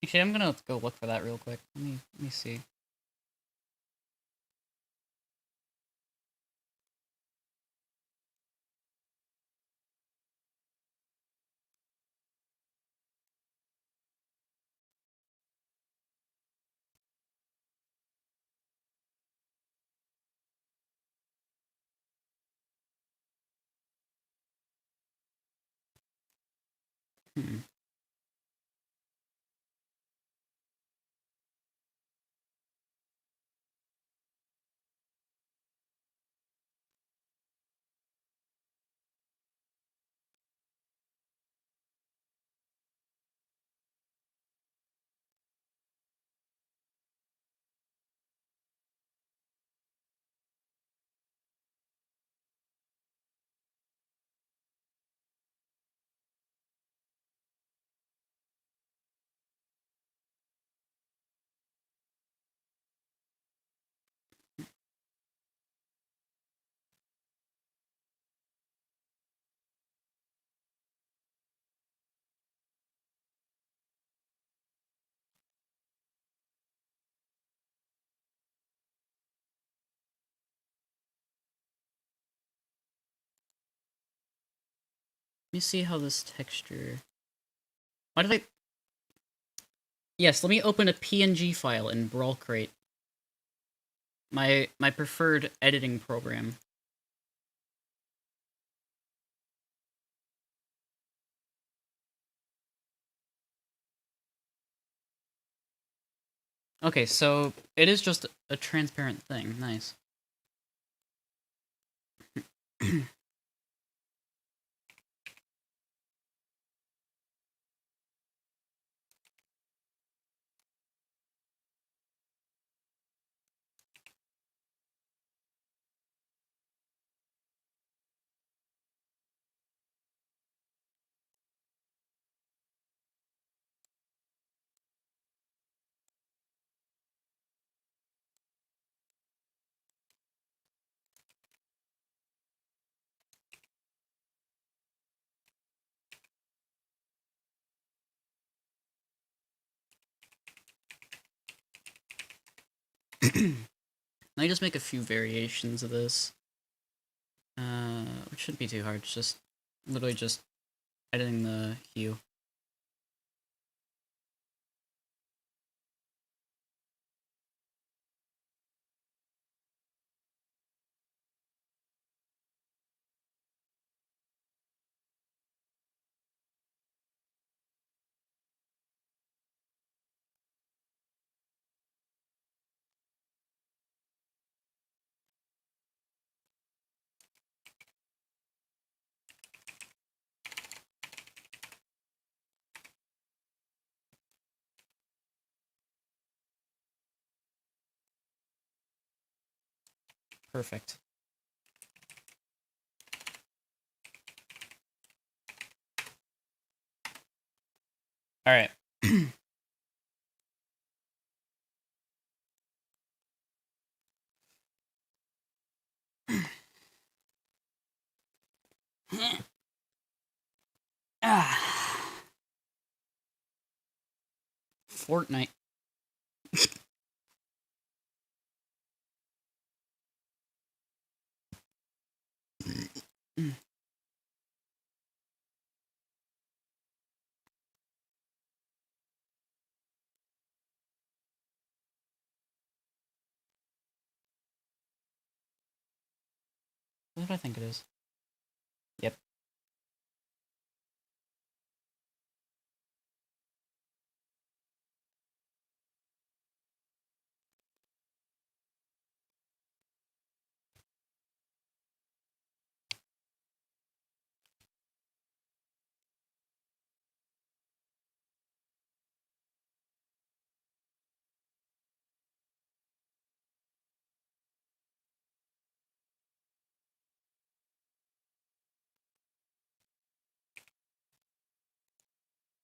Actually, I'm gonna go look for that real quick. Let me see. Hmm. Let me see how this texture. Why did I? Yes, let me open a PNG file in Brawl Crate. My preferred editing program. Okay, so it is just a transparent thing. Nice. Let me just make a few variations of this. Which shouldn't be too hard. It's just literally just editing the hue. Perfect. Alright. Fortnite. What do I think it is? Yep.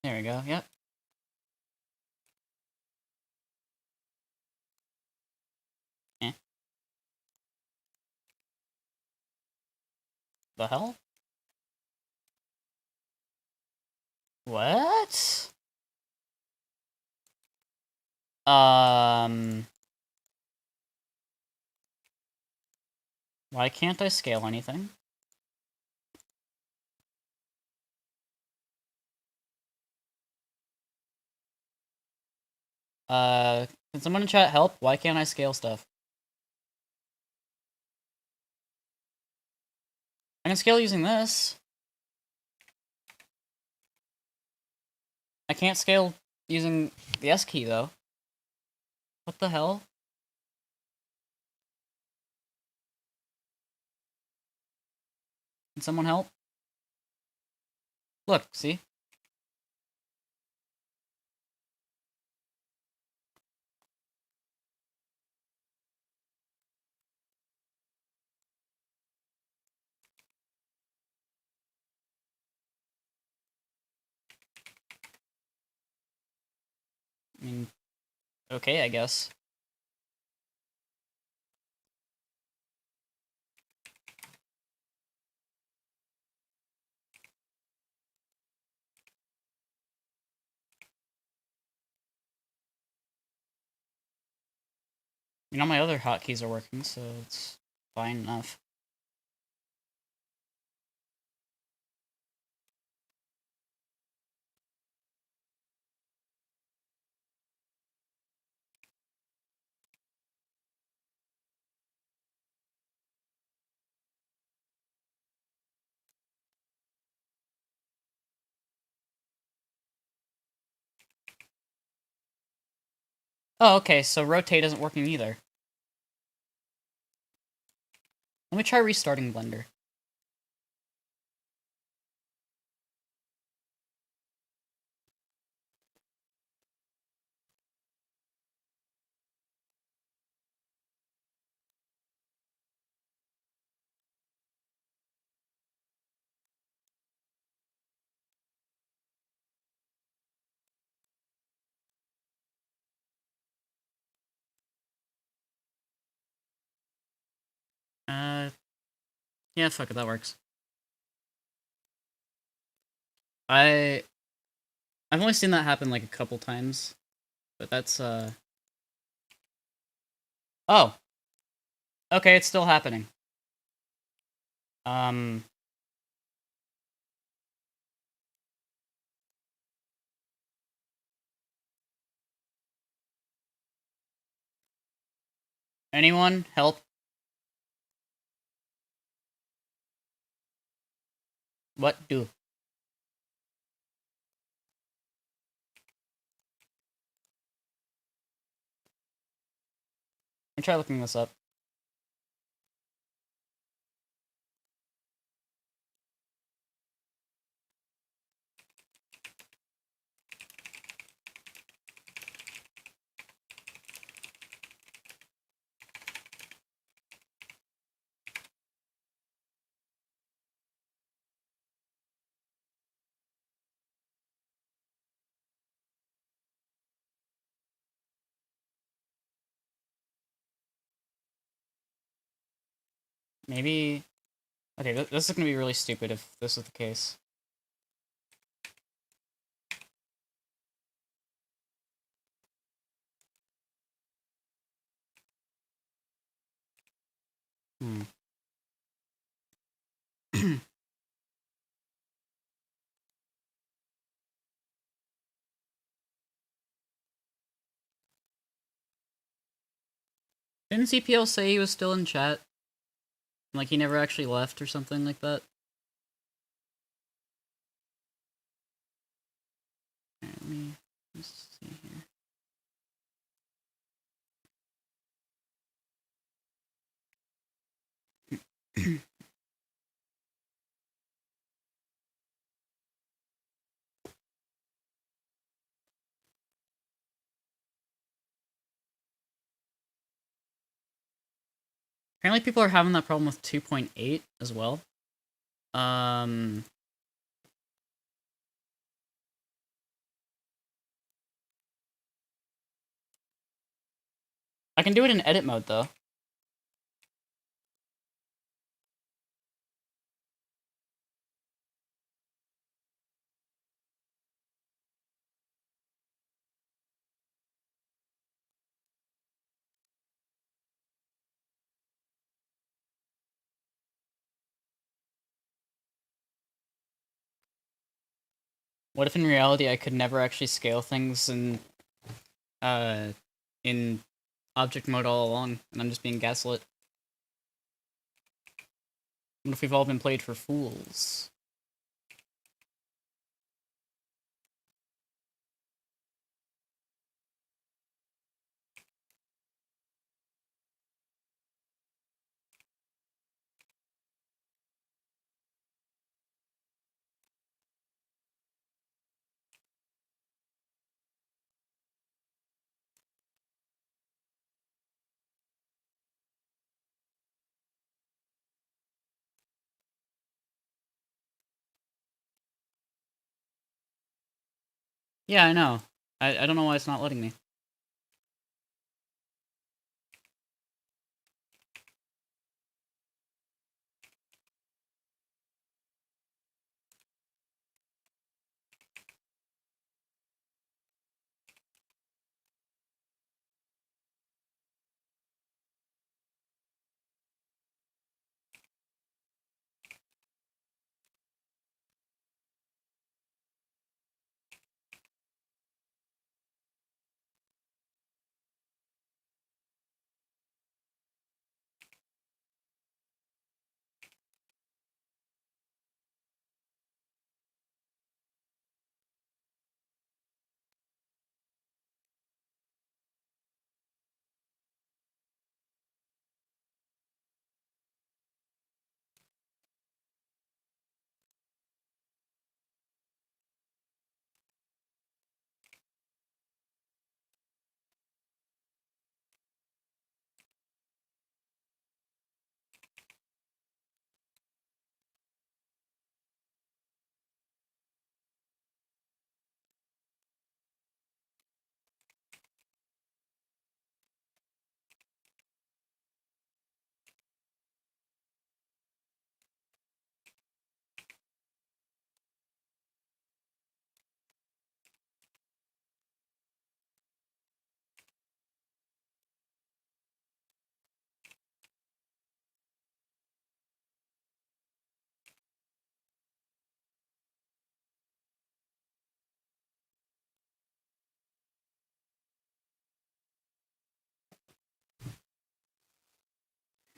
There we go, yep. Eh. The hell? What? Why can't I scale anything? Can someone in chat help? Why can't I scale stuff? I can scale using this. I can't scale using the S key, though. What the hell? Can someone help? Look, see? I mean, okay, I guess. You know, my other hotkeys are working, so it's fine enough. Oh, okay, so rotate isn't working either. Let me try restarting Blender. Yeah, fuck it, that works. I've only seen that happen like a couple times, but that's, Oh! Okay, it's still happening. Anyone? Help? What do? Let me try looking this up. Maybe... Okay, this is gonna be really stupid if this is the case. Hmm. Didn't CPL say he was still in chat? Like he never actually left or something like that? Alright, let's see here. Apparently people are having that problem with 2.8 as well. Um... I can do it in edit mode, though. What if in reality I could never actually scale things uh, in object mode all along, and I'm just being gaslit? What if we've all been played for fools? Yeah, I know. I don't know why it's not letting me.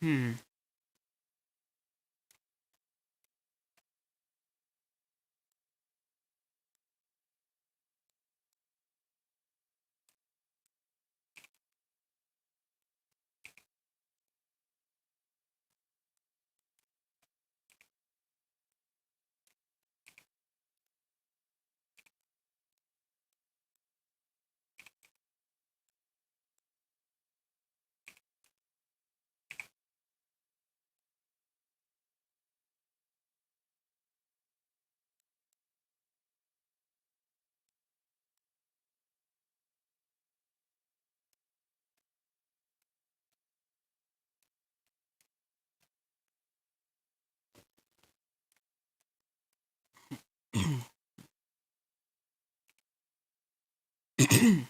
Hmm. There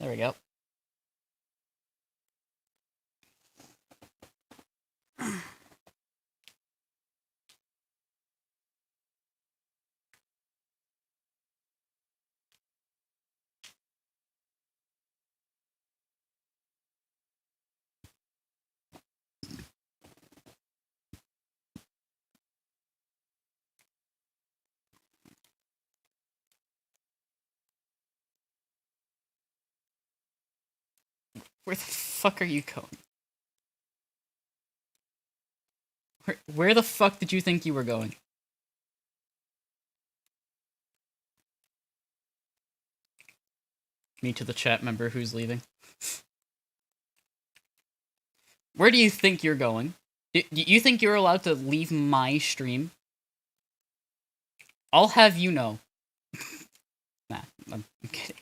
we go. Where the fuck are you going? Where the fuck did you think you were going? Me to the chat member who's leaving. Where do you think you're going? Do you think you're allowed to leave my stream? I'll have you know. Nah, I'm kidding.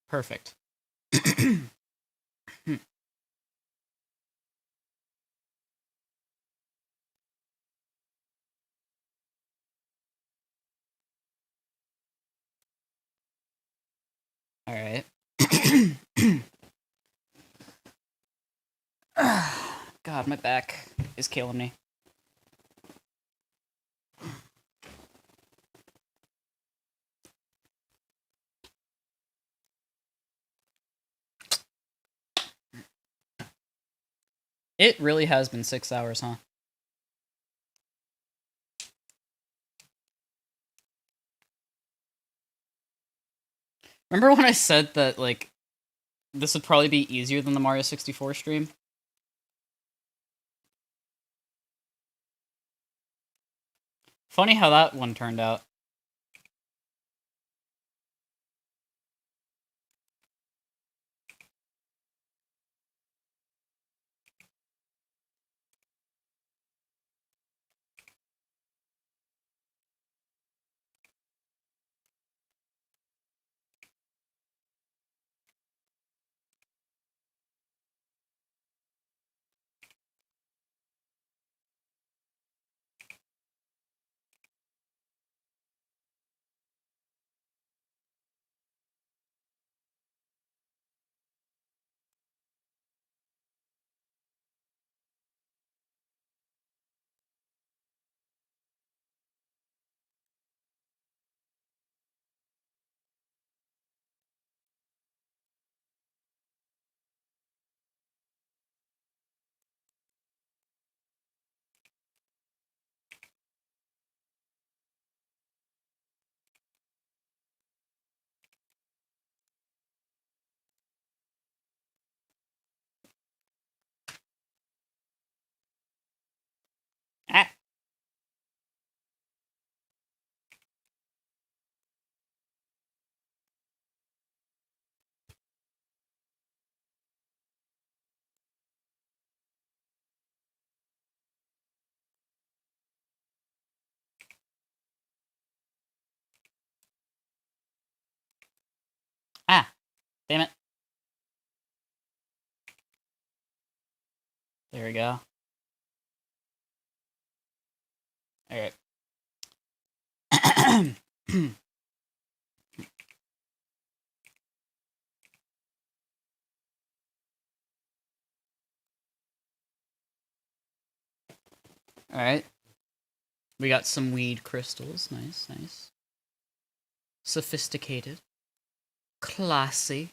Perfect. Alright. God, my back is killing me. It really has been 6 hours, huh? Remember when I said that, like, this would probably be easier than the Mario 64 stream? Funny how that one turned out. Ah! Ah! Damn it. There we go. Alright. Alright. We got some weed crystals. Nice, nice. Sophisticated. Classy.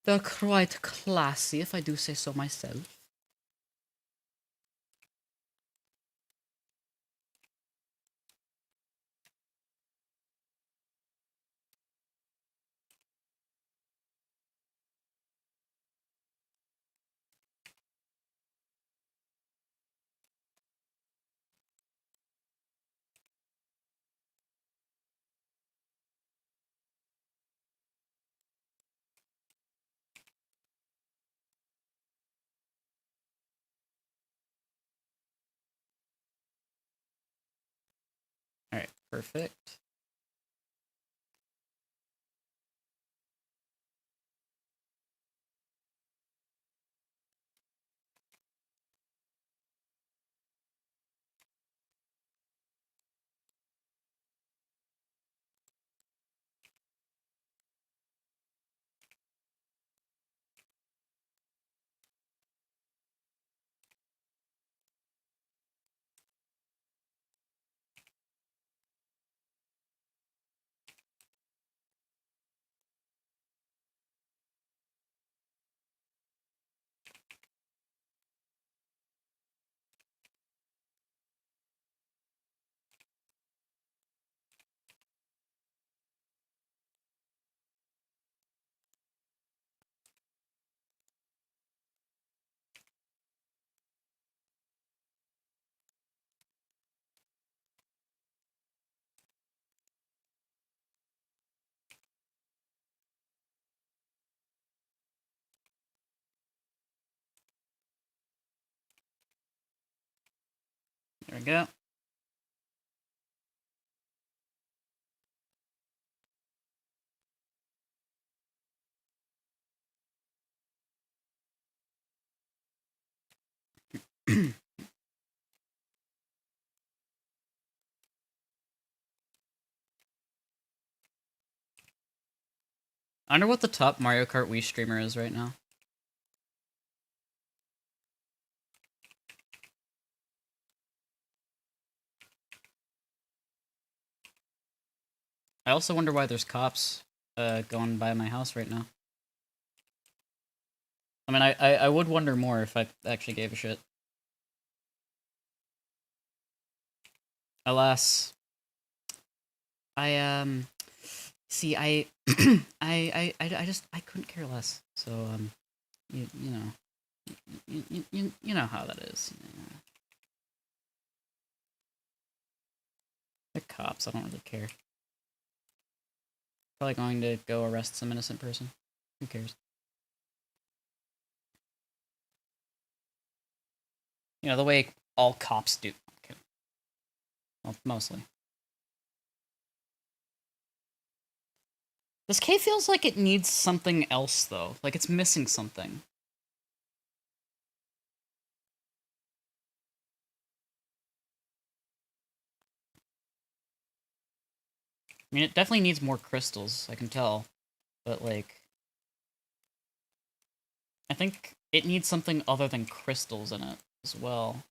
They're quite classy, if I do say so myself. Alright, perfect. There we go. I wonder what the top Mario Kart Wii streamer is right now. I also wonder why there's cops going by my house right now. I mean, I would wonder more if I actually gave a shit. Alas, I see, I just I couldn't care less. So you know, you know how that is. Yeah. The cops, I don't really care. Probably going to go arrest some innocent person. Who cares? You know, the way all cops do. Okay. Well, mostly. This cave feels like it needs something else, though. Like it's missing something. I mean, it definitely needs more crystals, I can tell. But, like, I think it needs something other than crystals in it as well.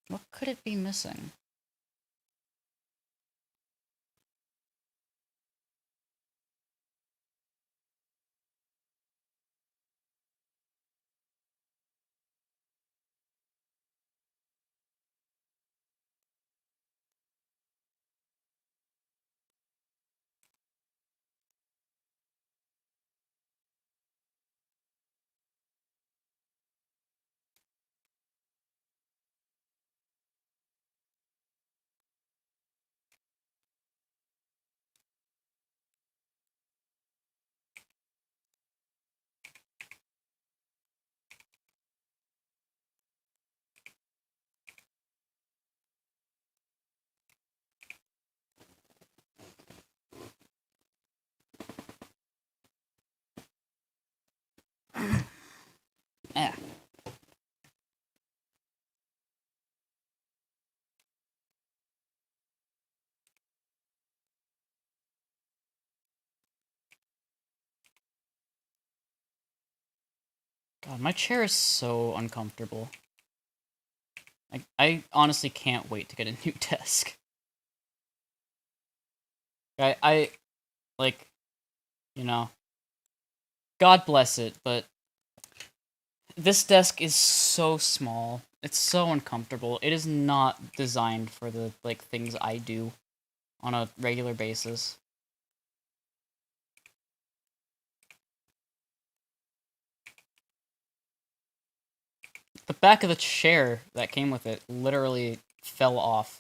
What could it be missing? God, my chair is so uncomfortable. I honestly can't wait to get a new desk. I like, you know, God bless it, but this desk is so small. It's so uncomfortable. It is not designed for the like things I do on a regular basis. The back of the chair that came with it literally fell off.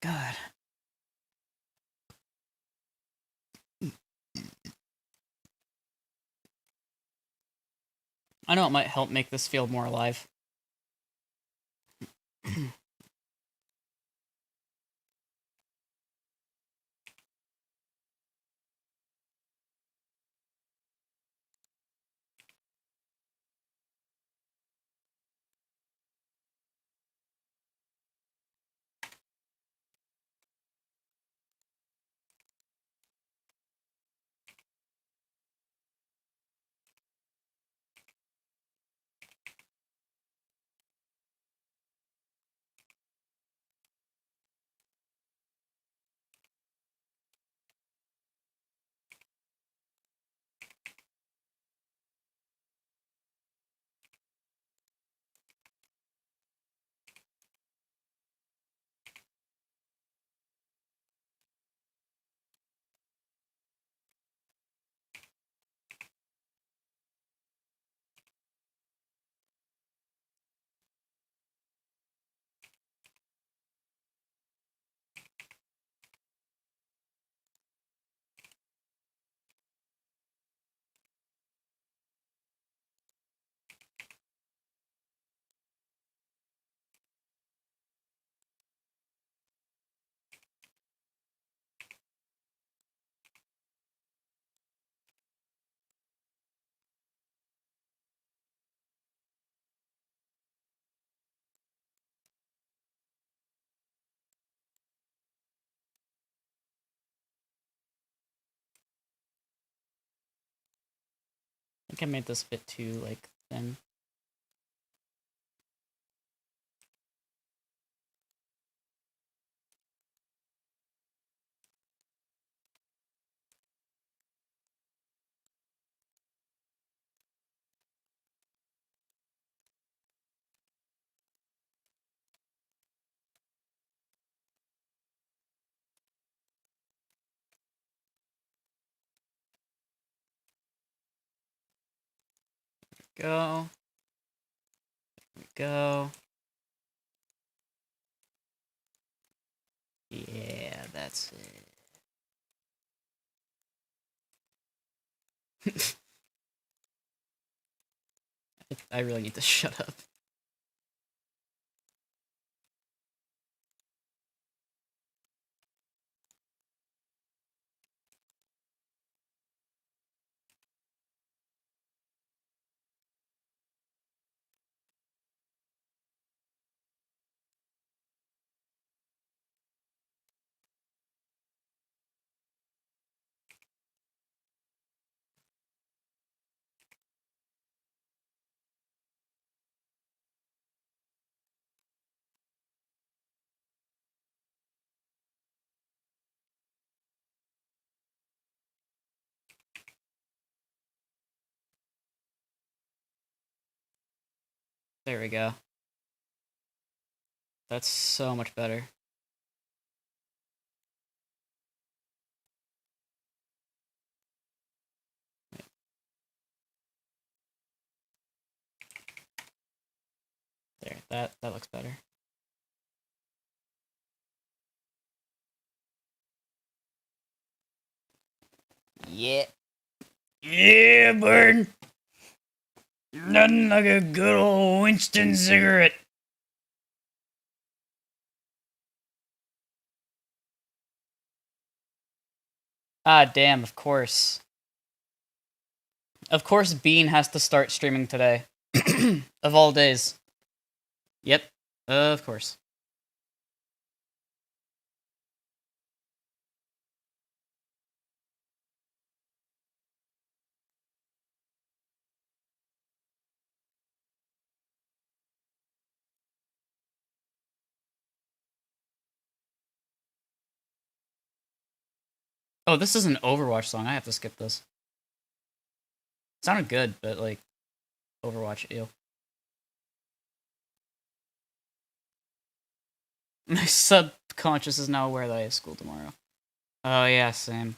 God. I know it might help make this feel more alive. I think I made this a bit too like thin. Go. Go. Yeah, that's it. I really need to shut up. There we go. That's so much better. There, that looks better. Yeah. Yeah, burn. Nothing like a good old Winston cigarette. Ah, damn, of course. Of course Bean has to start streaming today. Of all days. Yep, of course. Oh, this is an Overwatch song. I have to skip this. It sounded good, but like Overwatch, ew. My subconscious is now aware that I have school tomorrow. Oh yeah, same.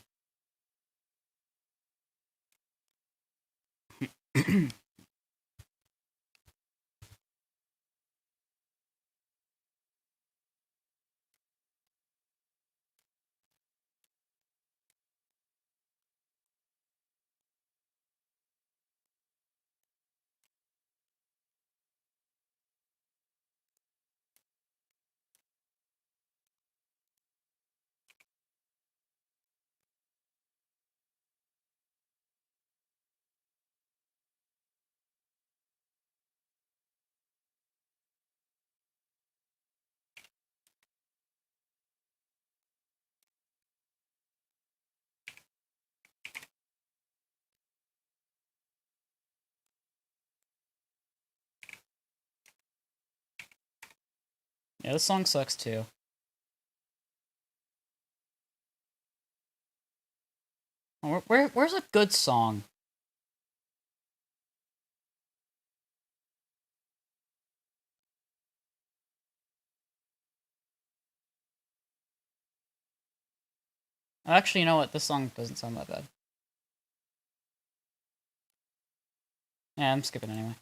Yeah, this song sucks too. Oh, where's a good song? Actually, you know what? This song doesn't sound that bad. Yeah, I'm skipping anyway.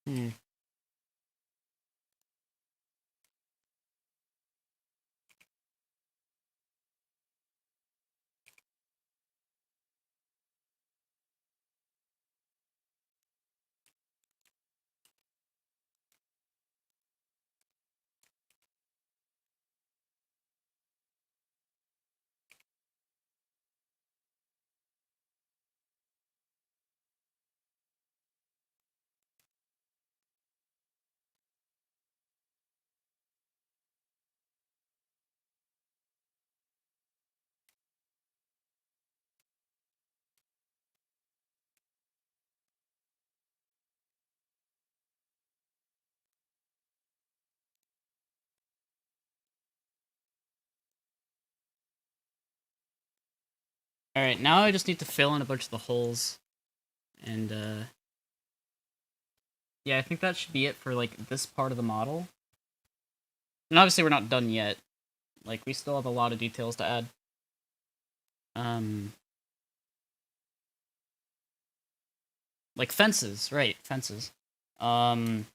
Hmm. Alright, now I just need to fill in a bunch of the holes. And, yeah, I think that should be it for, like, this part of the model. And obviously we're not done yet. Like, we still have a lot of details to add. Um... Like fences, right, fences. Um...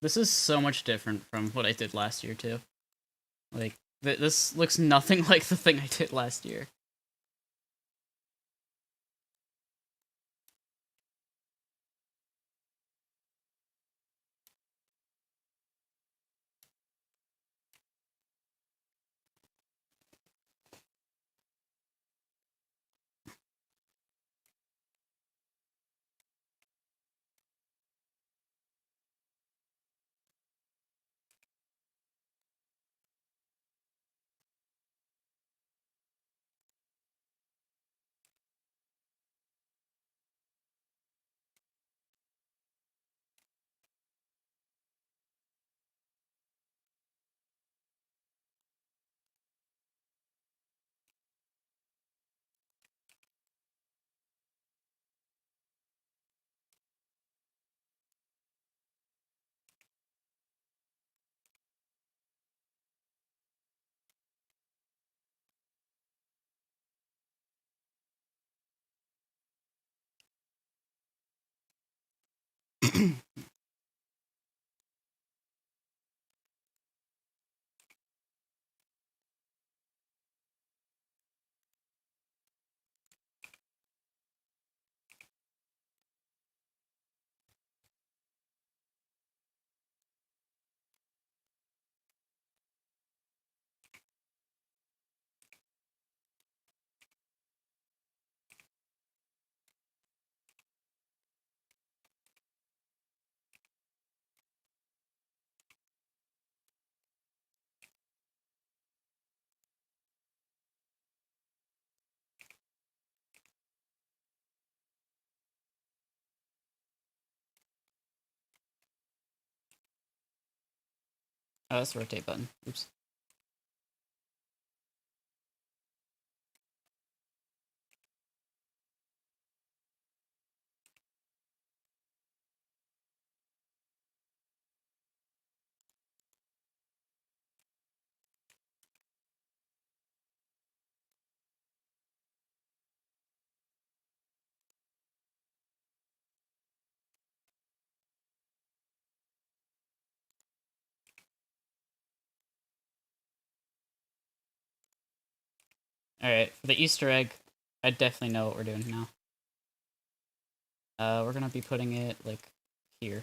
This is so much different from what I did last year too. Like this looks nothing like the thing I did last year. Oh, that's the rotate button. Oops. Alright, for the Easter egg, I definitely know what we're doing now. We're gonna be putting it, like, here.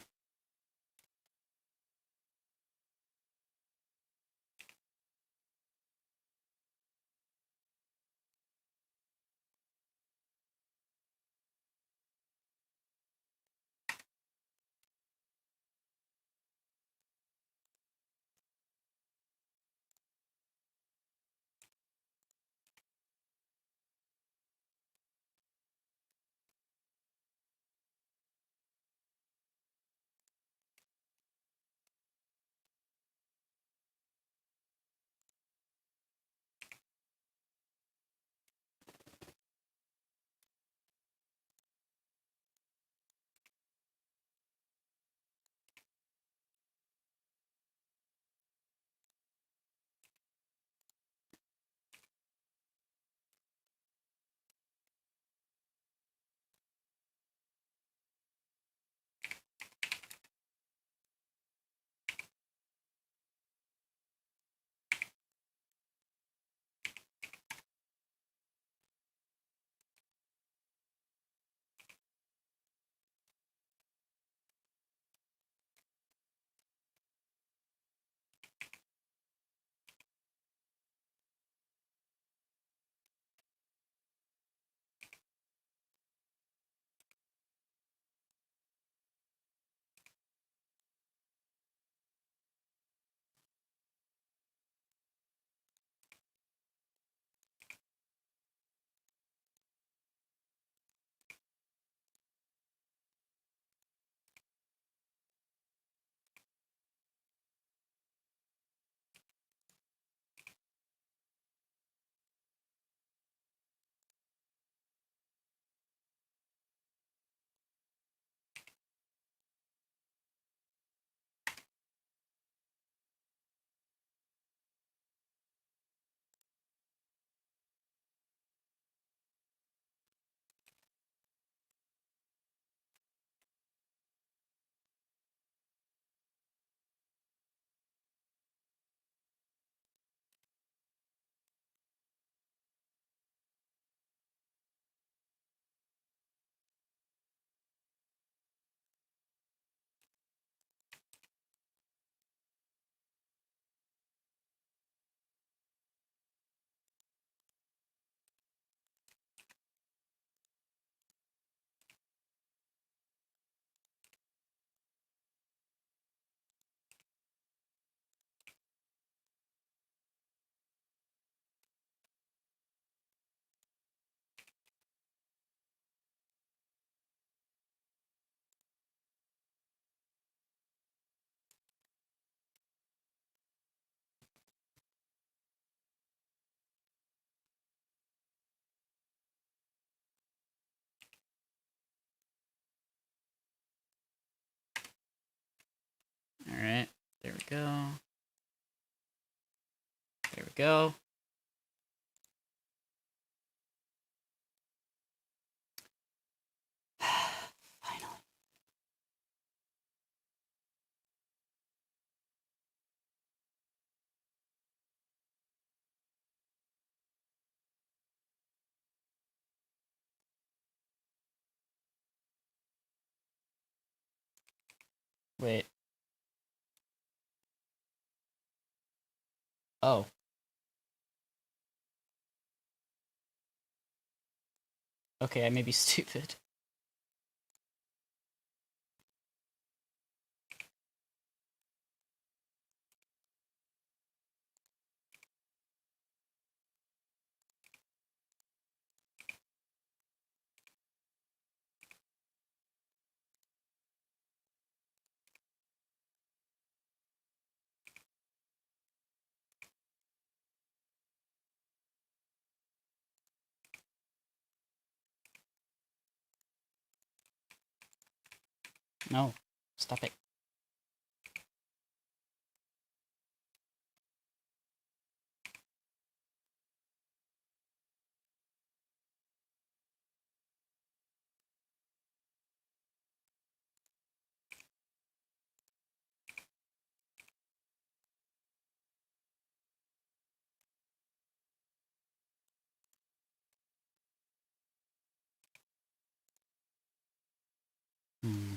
go. Finally. Wait. Oh. Okay, I may be stupid. No. Stop it. Hmm.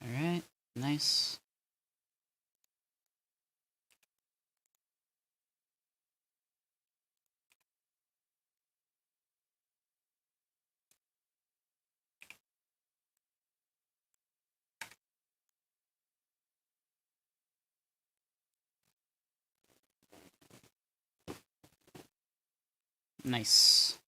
Alright. Nice. Nice.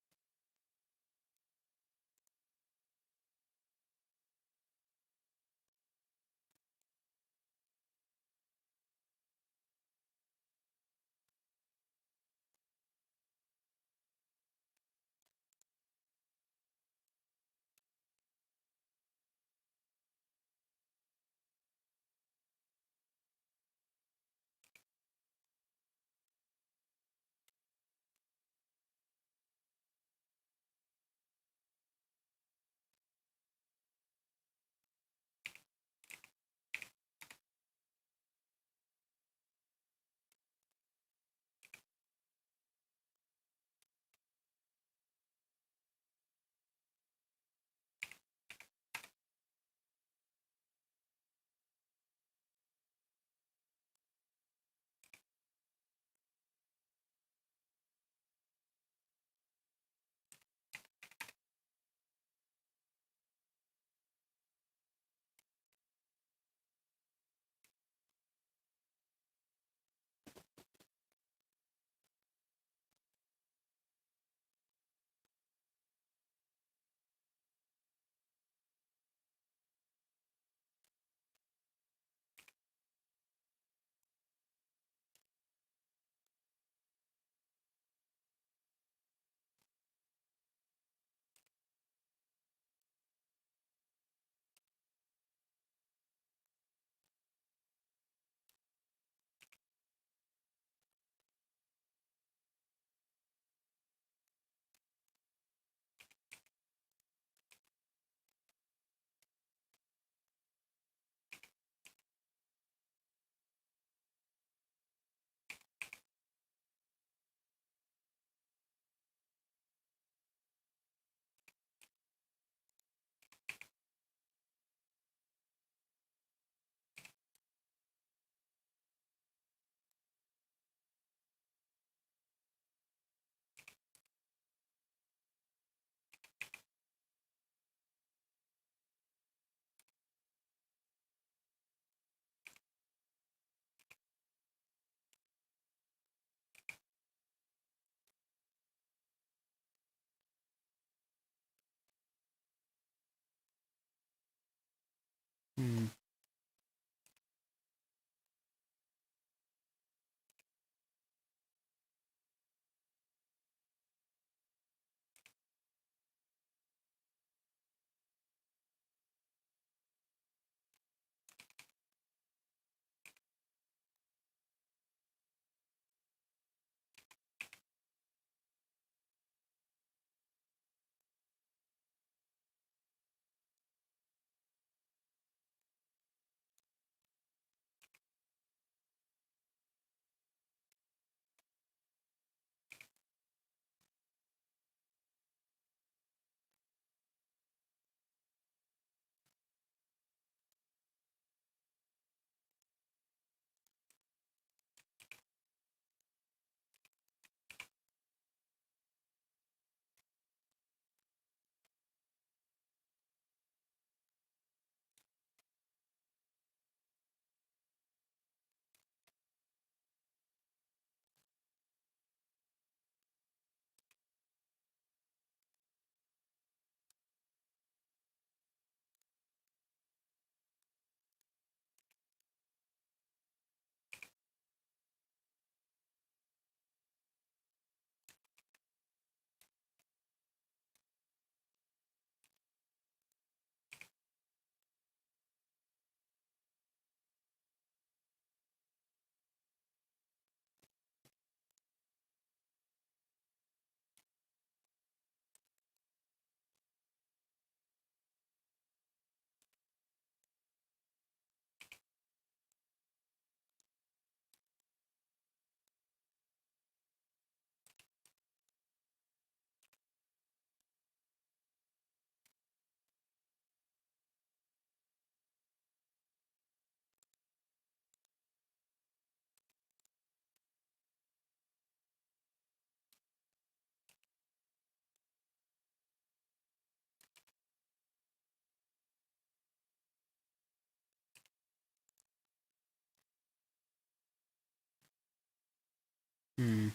Hmm.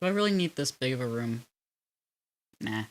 Do I really need this big of a room? Nah.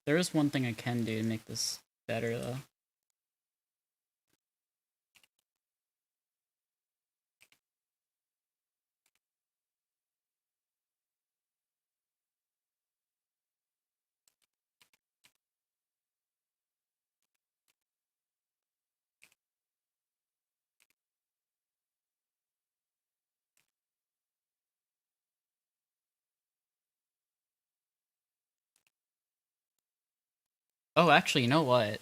There is one thing I can do to make this better, though. Oh, actually, you know what?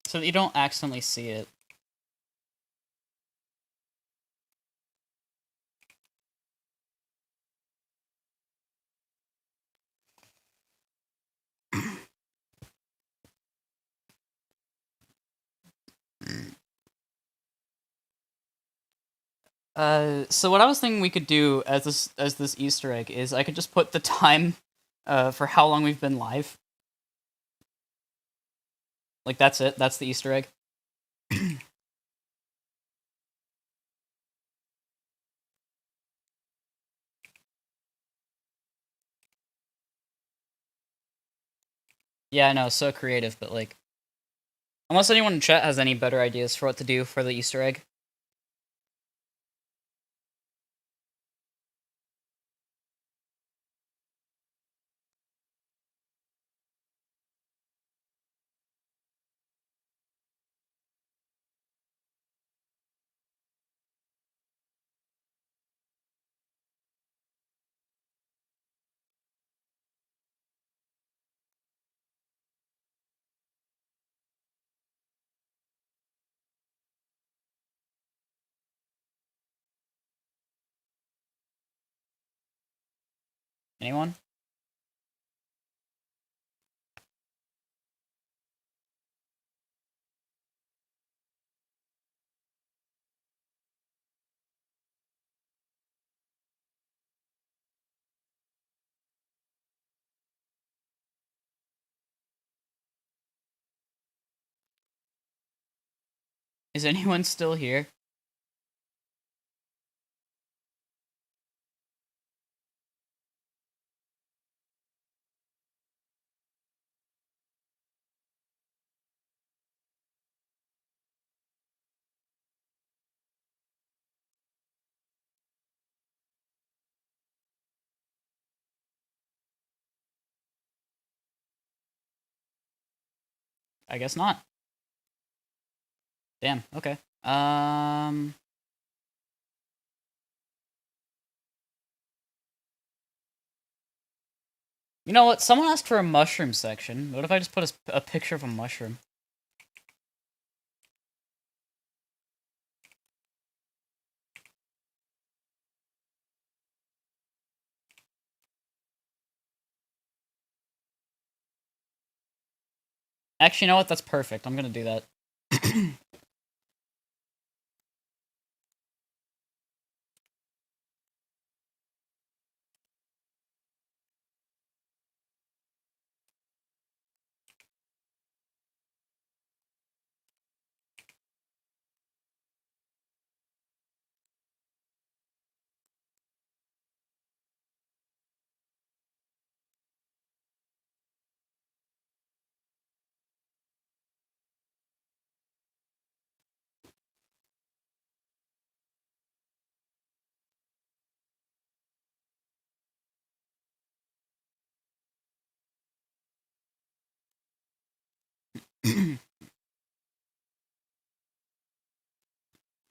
So that you don't accidentally see it. So what I was thinking we could do as this Easter egg is I could just put the time, for how long we've been live. Like that's it. That's the Easter egg. Yeah, I know, so creative, but like, unless anyone in chat has any better ideas for what to do for the Easter egg. Anyone? Is anyone still here? I guess not. Damn. Okay. You know what? Someone asked for a mushroom section. What if I just put a picture of a mushroom? Actually, you know what? That's perfect. I'm gonna do that.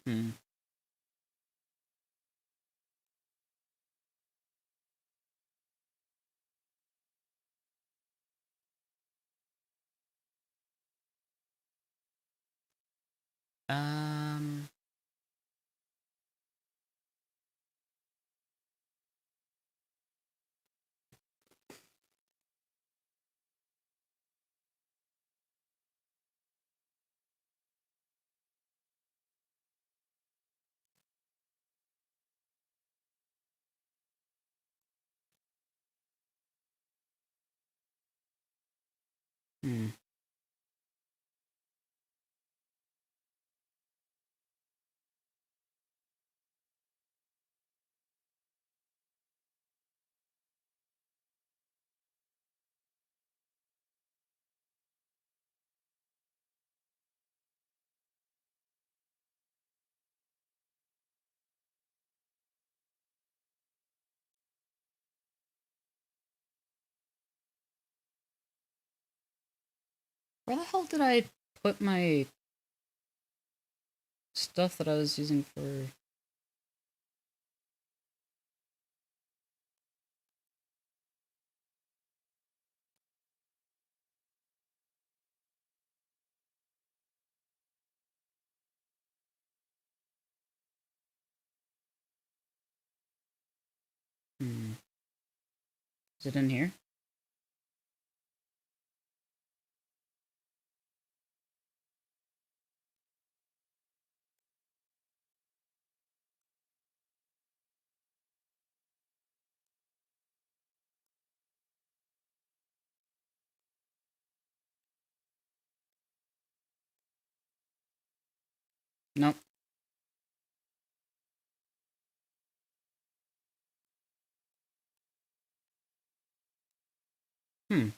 Hmm. Hmm. Where the hell did I put my stuff that I was using for... Hmm. Is it in here? Nope. Hmm.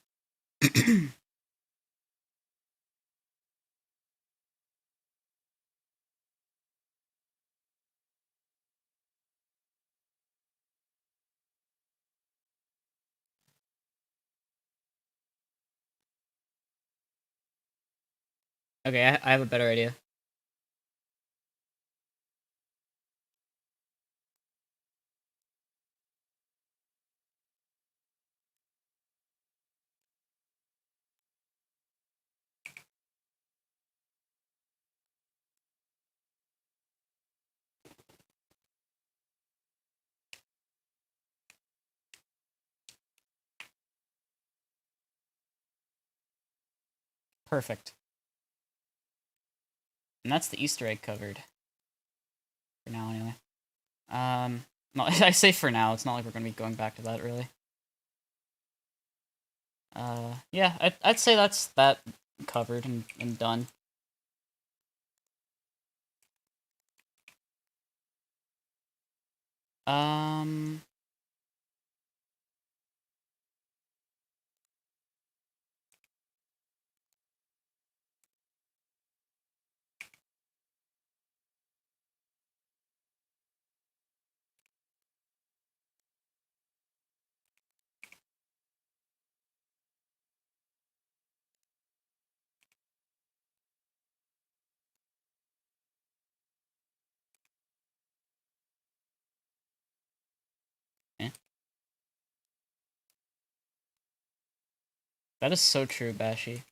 Okay, I have a better idea. Perfect. And that's the Easter egg covered. For now, anyway. No, I say for now. It's not like we're gonna be going back to that, really. Yeah, I'd say that's that covered and done. Um, eh. That is so true, Bashi.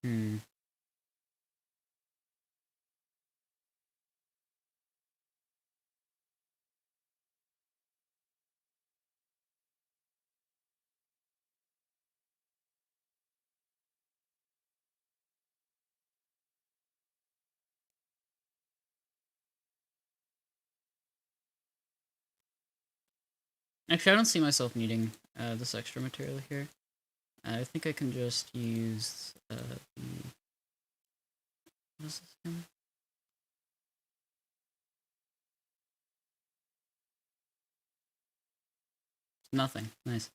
Hmm. Actually, I don't see myself needing this extra material here. I think I can just use what is this again? Nothing. Nice.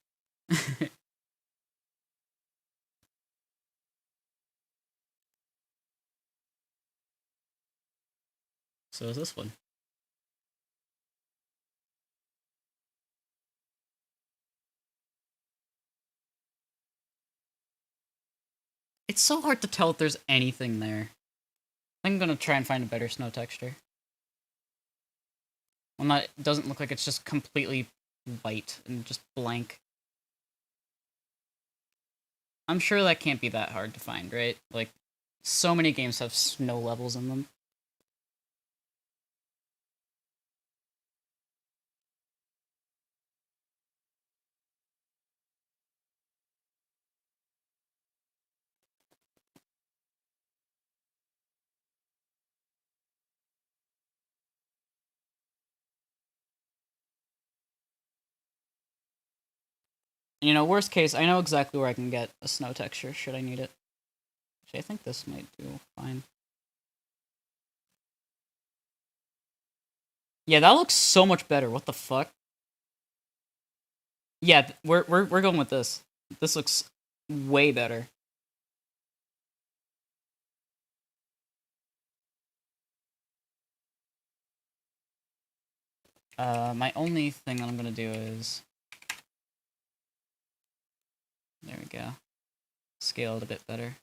So is this one. It's so hard to tell if there's anything there. I'm gonna try and find a better snow texture. One that doesn't look like it's just completely white and just blank. I'm sure that can't be that hard to find, right? Like, so many games have snow levels in them. And, you know, worst case, I know exactly where I can get a snow texture should I need it. Actually, I think this might do fine. Yeah, that looks so much better. What the fuck? Yeah, we're going with this. This looks way better. My only thing that I'm gonna do is there we go. Scale it a bit better.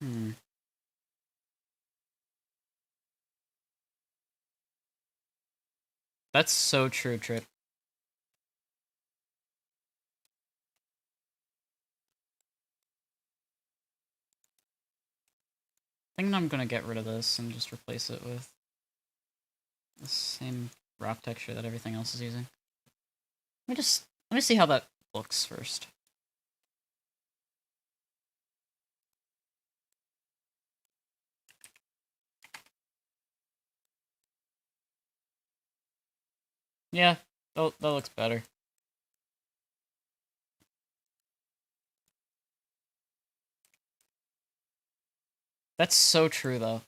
Hmm. That's so true, Trip. I think I'm gonna get rid of this and just replace it with the same rock texture that everything else is using. Let me see how that looks first. Yeah, that looks better. That's so true, though.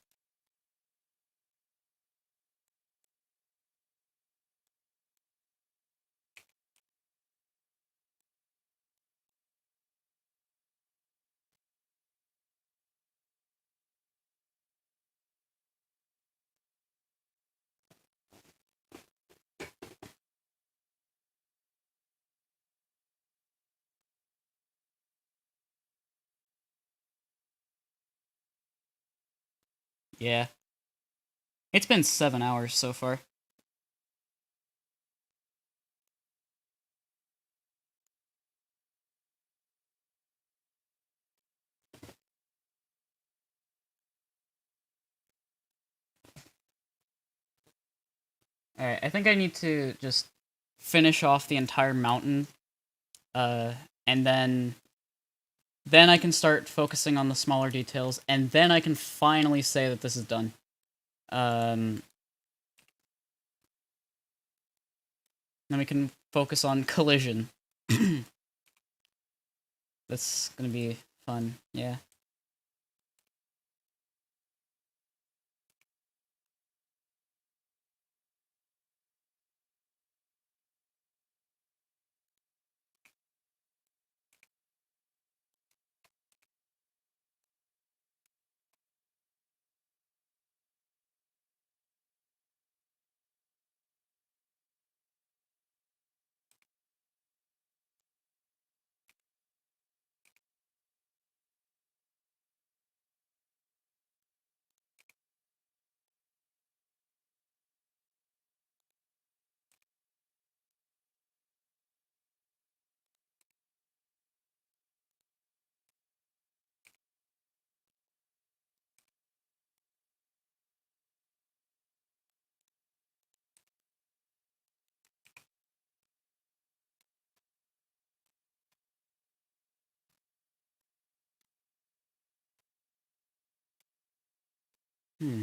Yeah. It's been 7 hours so far. Alright, I think I need to just finish off the entire mountain, uh, and then I can start focusing on the smaller details, and then I can finally say that this is done. Um, then we can focus on collision. That's gonna be fun, yeah. Hmm.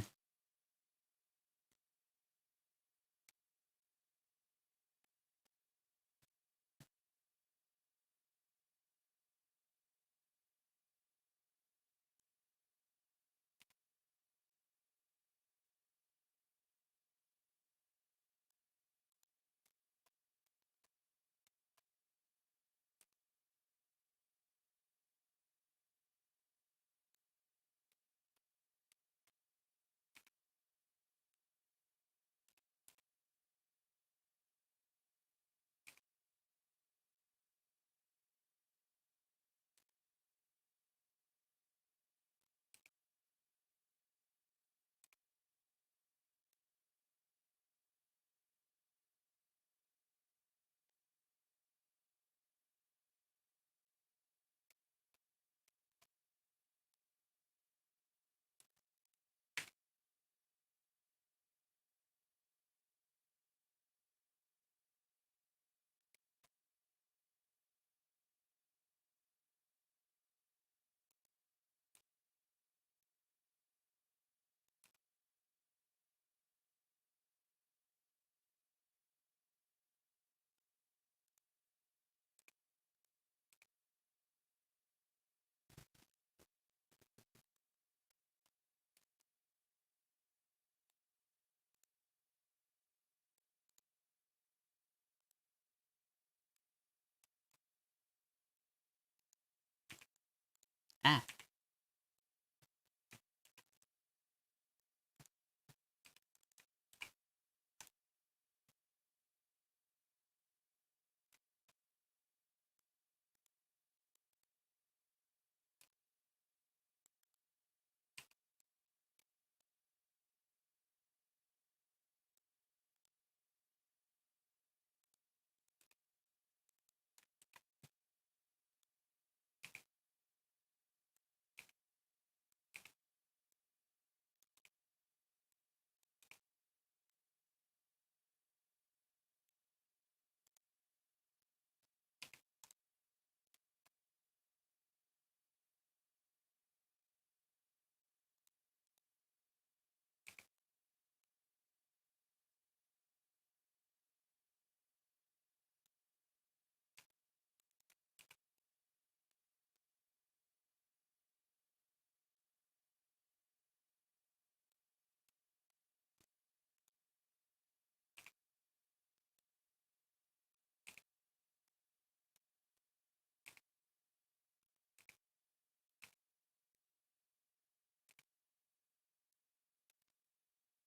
Ah.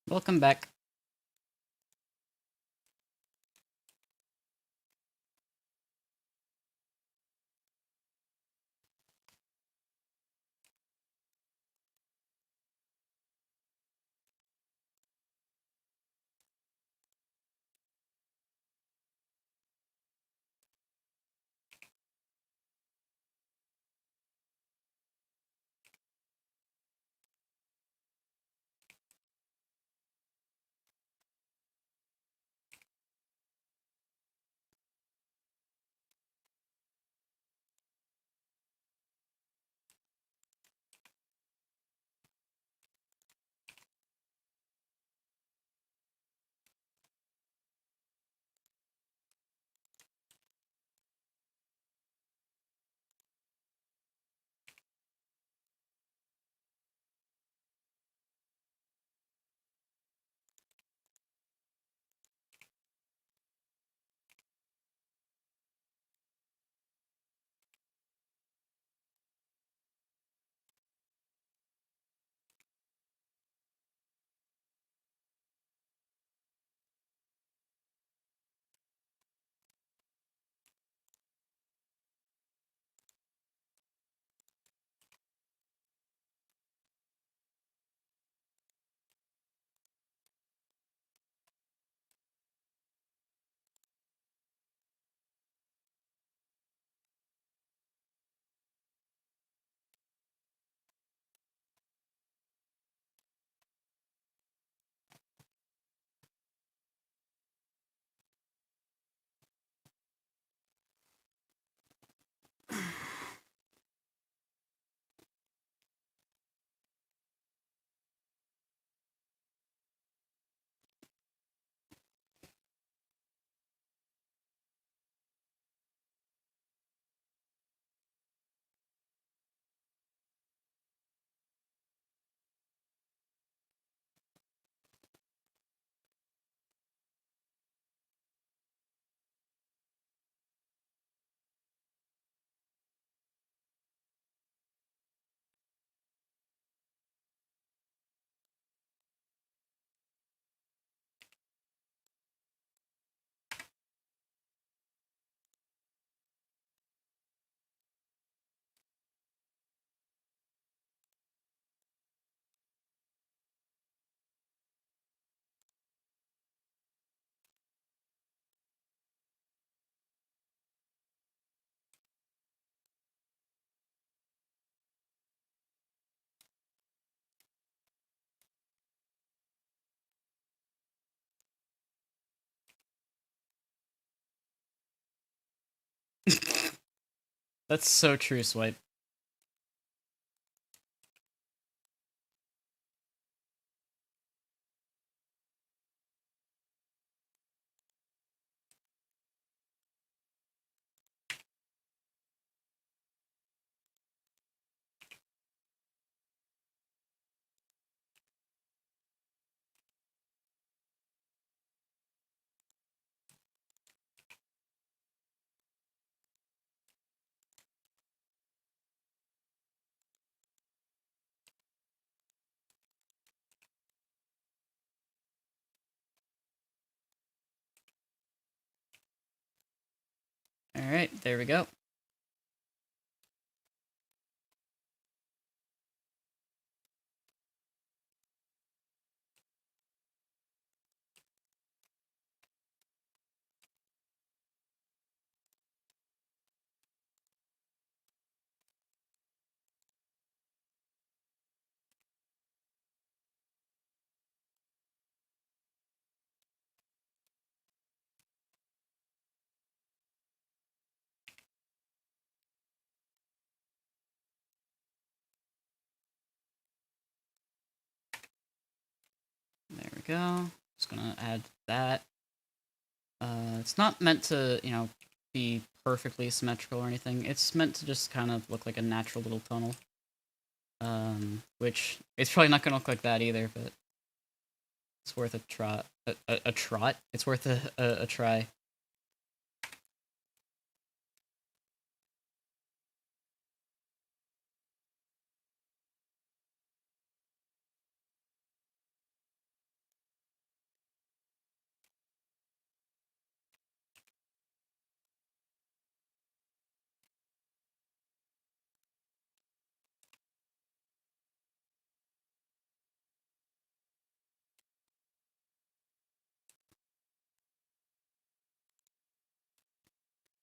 Welcome back. That's so true, Swipe. Alright, there we go. There we go. Just gonna add that. It's not meant to, be perfectly symmetrical or anything. It's meant to just kind of look like a natural little tunnel. Which it's probably not gonna look like that either, but it's worth a trot. A trot? It's worth a try.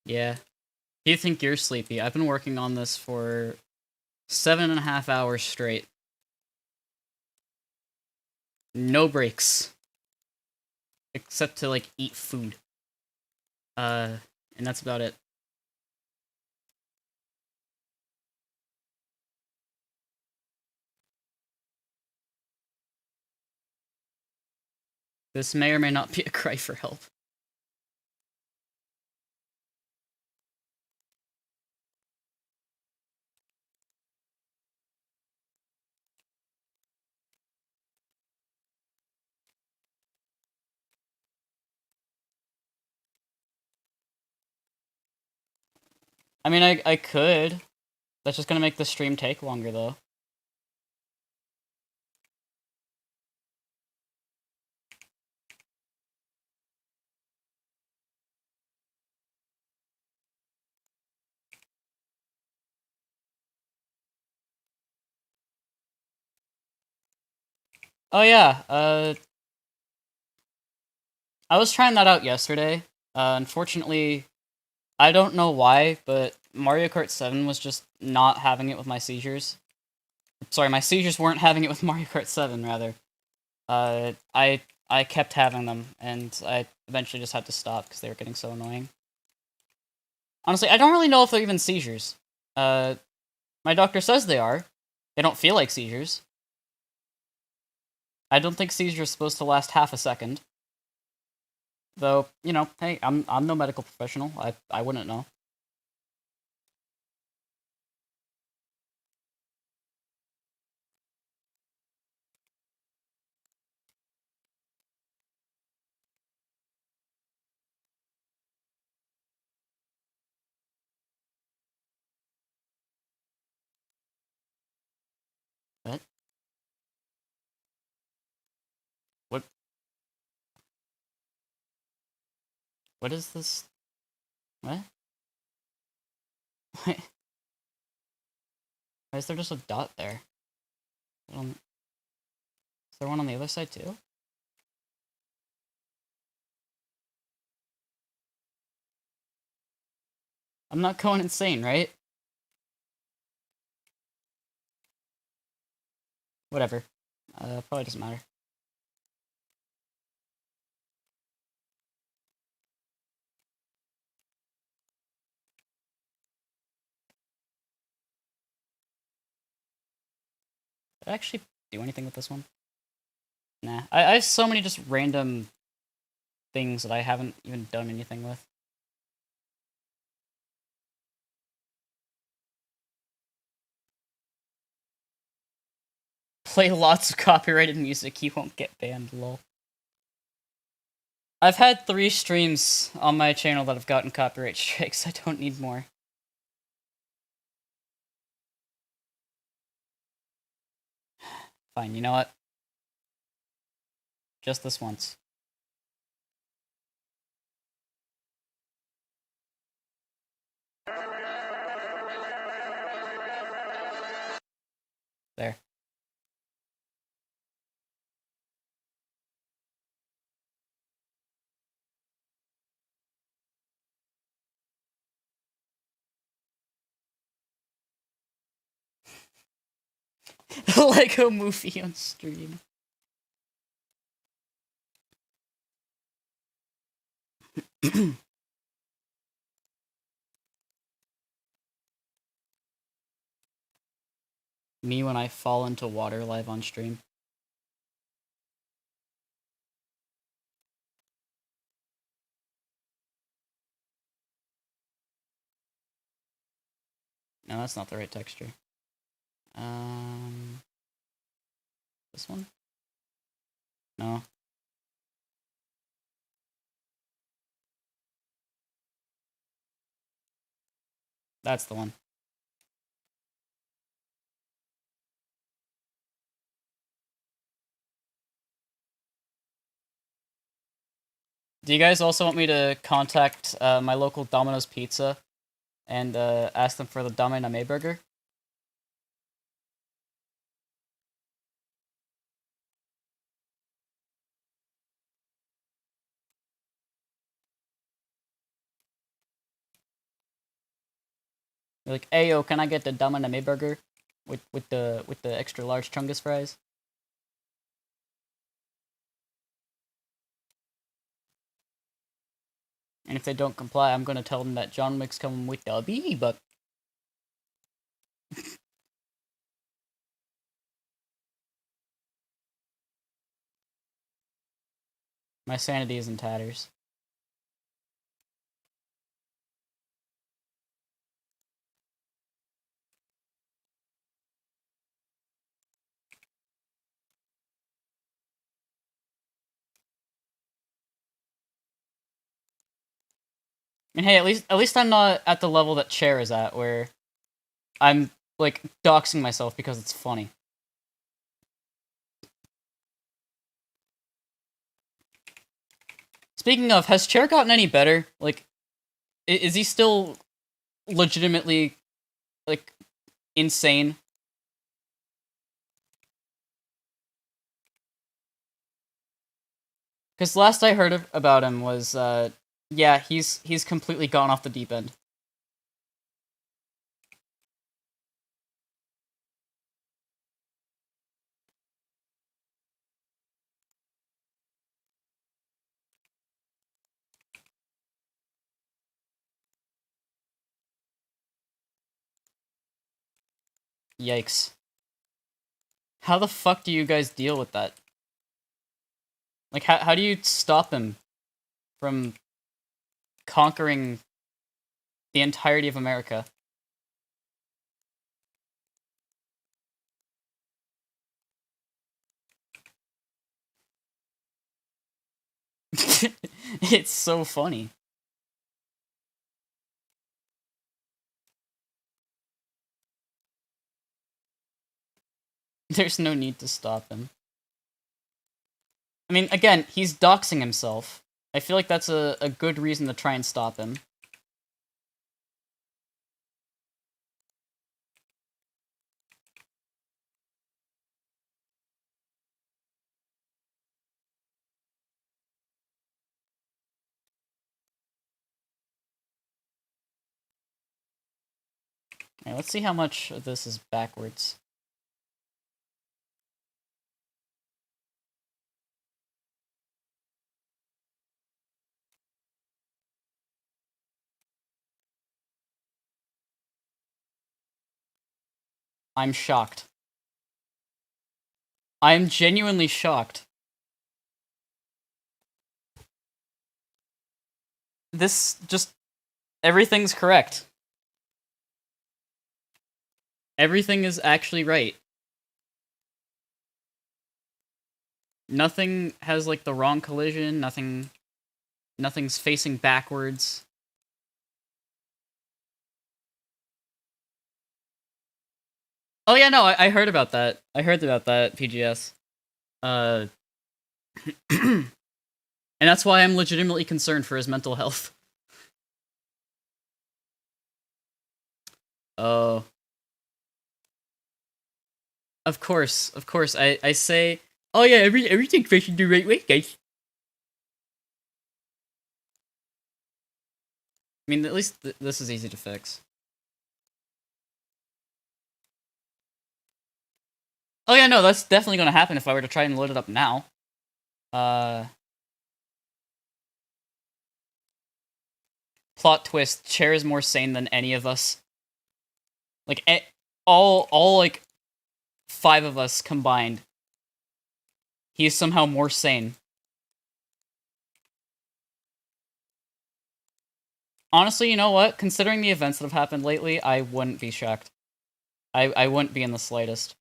Yeah. You think you're sleepy? I've been working on this for 7.5 hours straight. No breaks. Except to, like, eat food. And that's about it. This may or may not be a cry for help. I mean, I could. That's just gonna make the stream take longer, though. Oh yeah, I was trying that out yesterday. Unfortunately, I don't know why, but Mario Kart 7 was just not having it with my seizures. Sorry, my seizures weren't having it with Mario Kart 7, rather. I kept having them, and I eventually just had to stop because they were getting so annoying. Honestly, I don't really know if they're even seizures. My doctor says they are. They don't feel like seizures. I don't think seizures are supposed to last half a second. Though, hey, I'm no medical professional. I wouldn't know. What? What? What is this? What? Why is there just a dot there? Is there one on the other side too? I'm not going insane, right? Whatever. Probably doesn't matter. Did I actually do anything with this one? Nah. I have so many just random things that I haven't even done anything with. Play lots of copyrighted music, you won't get banned, lol. I've had 3 streams on my channel that have gotten copyright strikes. I don't need more. Fine, you know what? Just this once. There. Lego movie on stream. Me when I fall into water live on stream. No, that's not the right texture. This one? No. That's the one. Do you guys also want me to contact my local Domino's Pizza and ask them for the Dame Name burger? You're like, hey yo, can I get the Dame Name burger with the extra large chungus fries? And if they don't comply, I'm gonna tell them that John Wick's coming with the BB buck. My sanity is in tatters. And hey, at least I'm not at the level that Chair is at, where I'm like doxing myself because it's funny. Speaking of, has Chair gotten any better? Like, is he still legitimately like insane? Because last I heard about him was, yeah, he's completely gone off the deep end. Yikes. How the fuck do you guys deal with that? Like, how do you stop him from conquering the entirety of America? It's so funny. There's no need to stop him. I mean, again, he's doxing himself. I feel like that's a good reason to try and stop him. Okay, let's see how much of this is backwards. I'm shocked. I'm genuinely shocked. This just... everything's correct. Everything is actually right. Nothing has, like, the wrong collision, nothing's facing backwards. Oh yeah, no, I heard about that. I heard about that, PGS. And that's why I'm legitimately concerned for his mental health. Oh. Of course, of course. I say, oh yeah, everything's facing the right way, guys. I mean, at least this is easy to fix. Oh yeah, no, that's definitely gonna happen if I were to try and load it up now. Uh, Plot twist: Chair is more sane than any of us. Like all like five of us combined. He is somehow more sane. Honestly, you know what? Considering the events that have happened lately, I wouldn't be shocked. I wouldn't be in the slightest.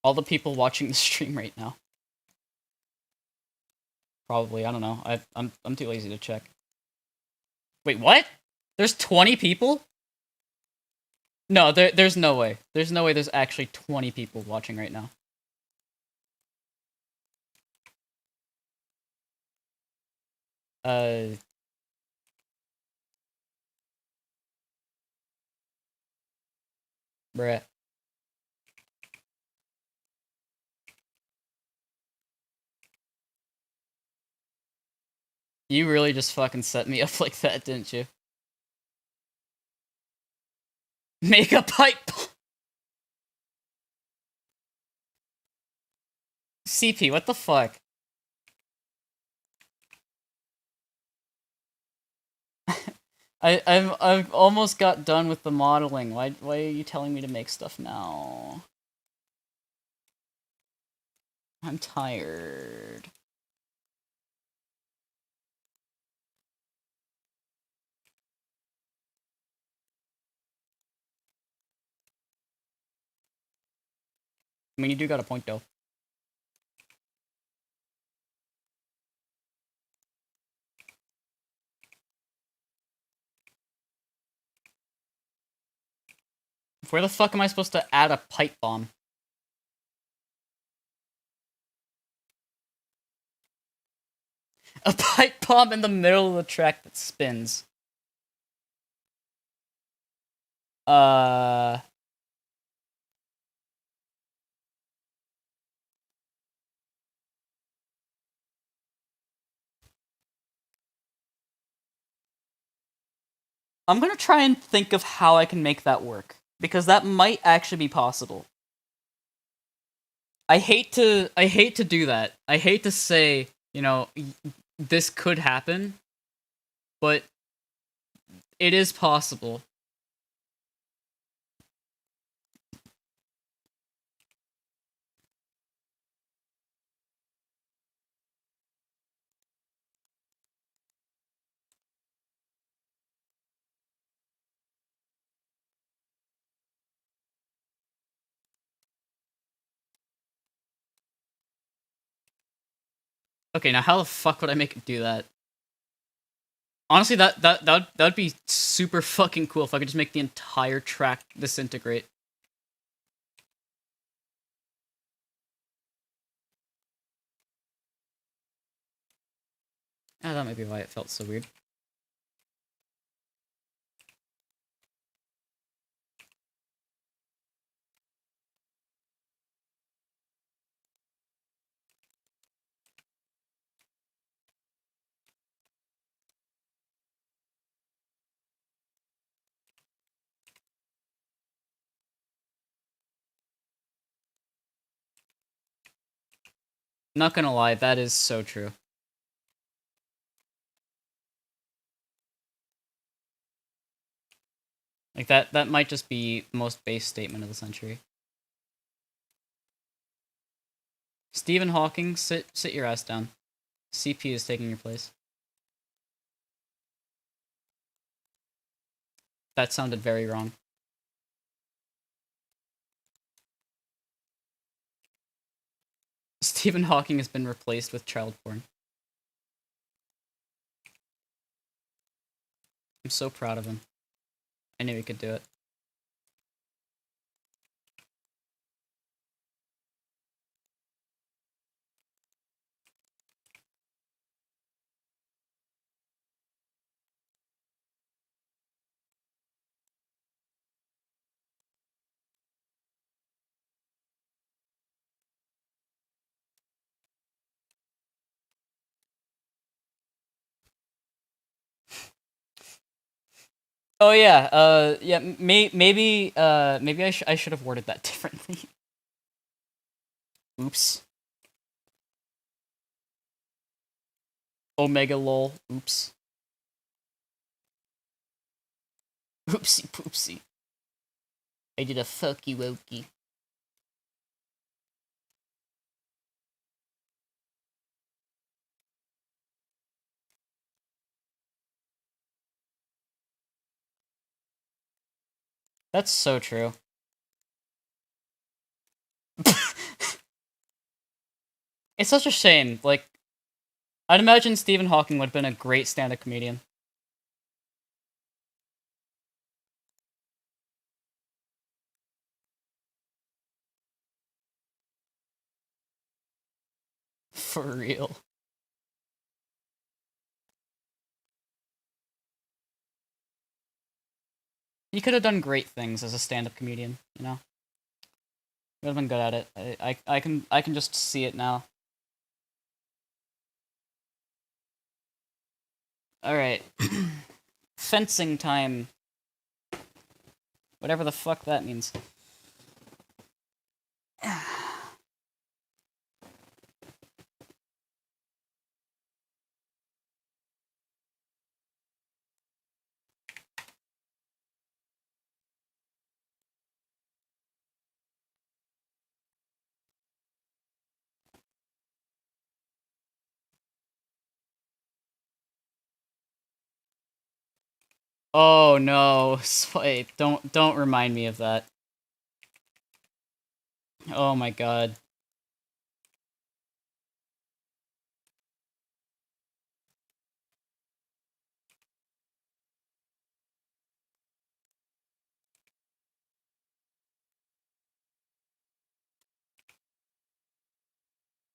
All the people watching the stream right now. Probably, I don't know. I'm too lazy to check. Wait, what? There's 20 people? No, there's no way. There's no way there's actually 20 people watching right now. Uh Bruh. You really just fucking set me up like that, didn't you? Make a pipe. CP, what the fuck? I've almost got done with the modeling. Why are you telling me to make stuff now? I'm tired. I mean, you do got a point though. Where the fuck am I supposed to add a pipe bomb? A pipe bomb in the middle of the track that spins. Uh... I'm gonna try and think of how I can make that work. Because that might actually be possible. I hate to do that. I hate to say, you know, this could happen, but it is possible. Okay, now how the fuck would I make it do that? Honestly, that'd be super fucking cool if I could just make the entire track disintegrate. Ah, that might be why it felt so weird. Not gonna lie, that is so true. Like that might just be the most base statement of the century. Stephen Hawking, sit your ass down. CP is taking your place. That sounded very wrong. Stephen Hawking has been replaced with child porn. I'm so proud of him. I knew he could do it. Oh yeah, yeah. Maybe I should have worded that differently. Oops. Omega lol. Oops. Oopsie poopsie. I did a fucky wokey. That's so true. It's such a shame. Like, I'd imagine Stephen Hawking would have been a great stand-up comedian. For real. He could have done great things as a stand-up comedian, you know? He would have been good at it. I can just see it now. Alright. Fencing time. Whatever the fuck that means. Oh no, wait, don't remind me of that. Oh my god.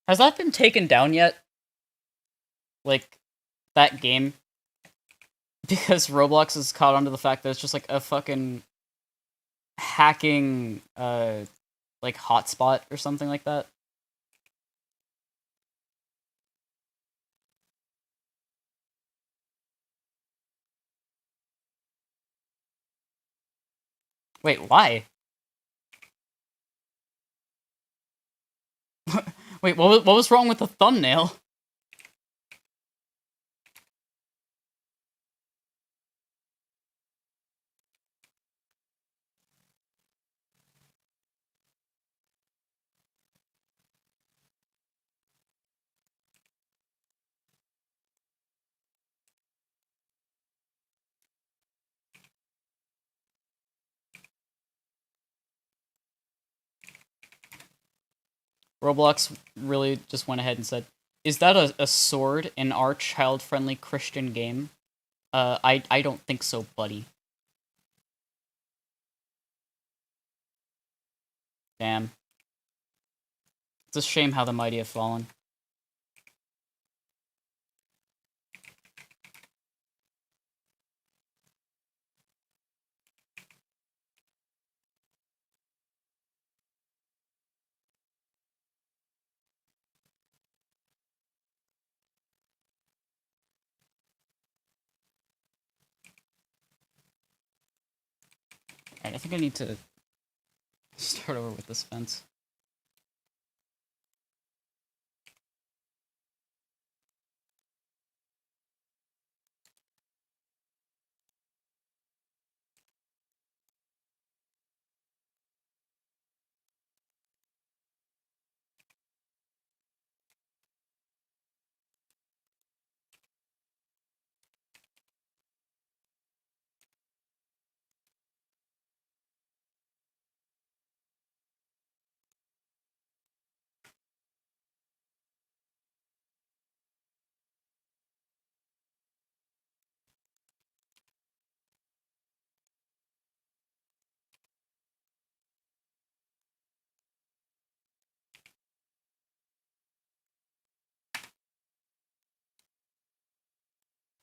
Has that been taken down yet? Like, that game? Because Roblox is caught onto the fact that it's just like a fucking hacking, like hotspot or something like that. Wait, why? Wait, what was wrong with the thumbnail? Roblox really just went ahead and said, "Is that a sword in our child-friendly Christian game?" I don't think so, buddy. Damn. It's a shame how the mighty have fallen. Alright, I think I need to start over with this fence.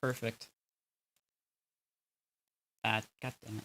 Perfect. God damn it.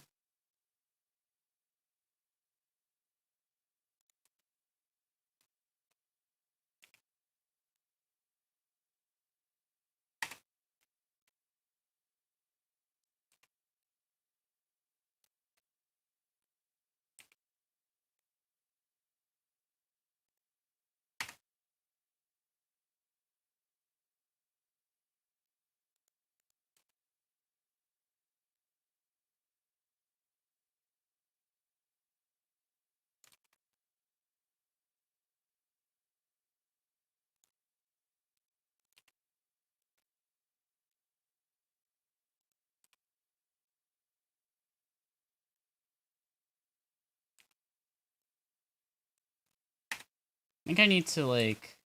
I think I need to, like...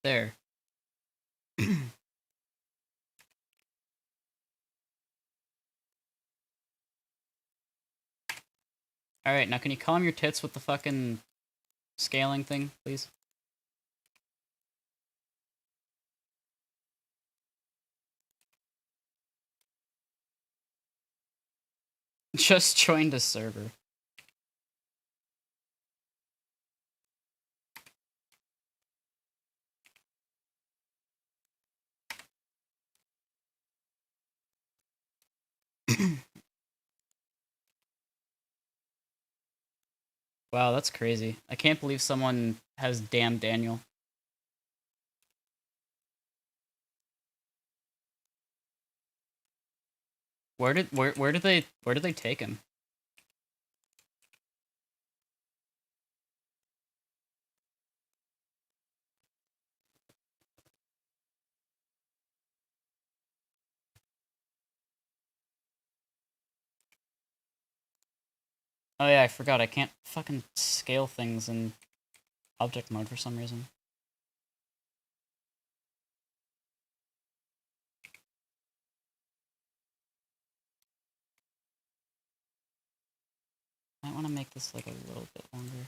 There. Alright, now can you calm your tits with the fucking scaling thing, please? Just joined a server. Wow, that's crazy. I can't believe someone has damn Daniel. Where did they take him? Oh yeah, I forgot. I can't fucking scale things in object mode for some reason. I want to make this like a little bit longer.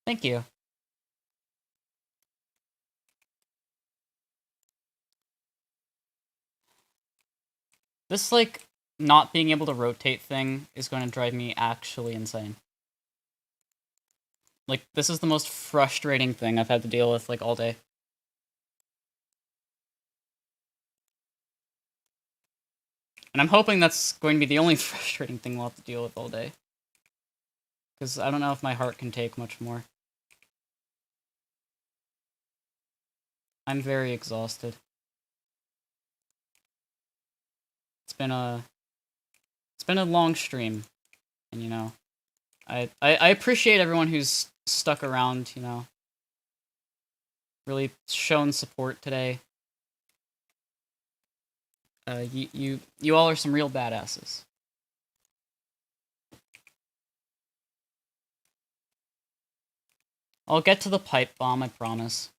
Thank you. This, like, not being able to rotate thing is going to drive me actually insane. Like, this is the most frustrating thing I've had to deal with, like, all day. And I'm hoping that's going to be the only frustrating thing we'll have to deal with all day. Because I don't know if my heart can take much more. I'm very exhausted. It's been a long stream, and you know, I appreciate everyone who's stuck around, you know, really shown support today. You all are some real badasses. I'll get to the pipe bomb, I promise.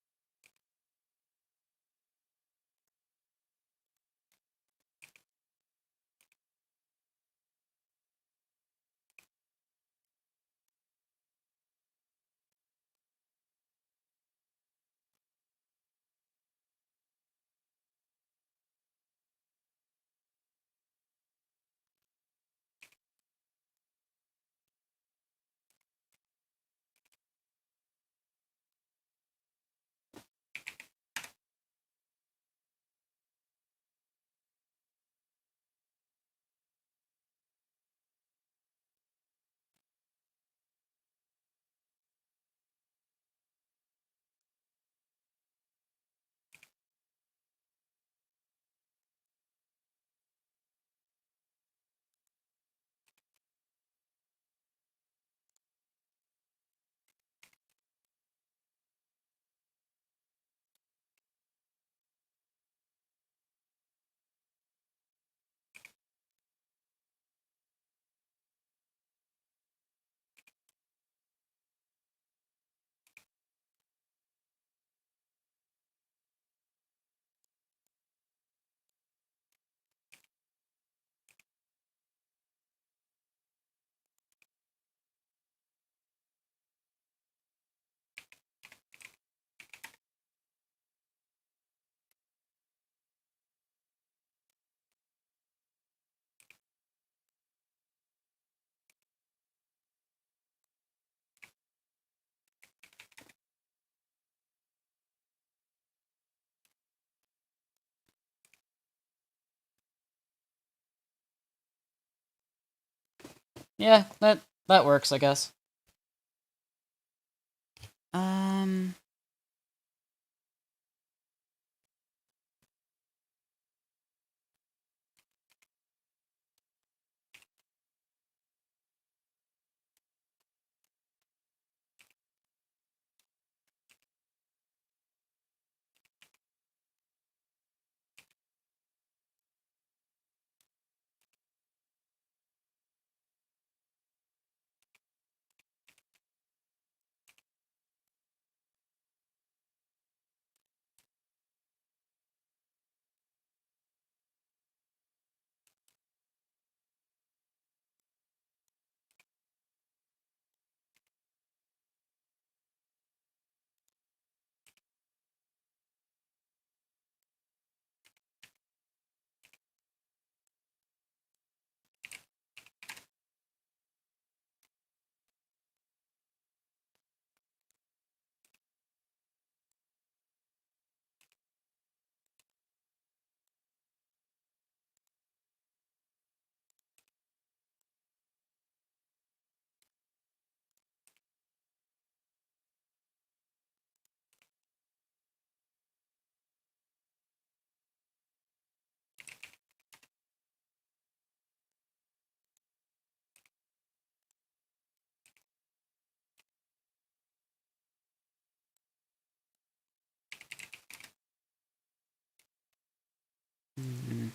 Yeah, that works, I guess. Um, hmm.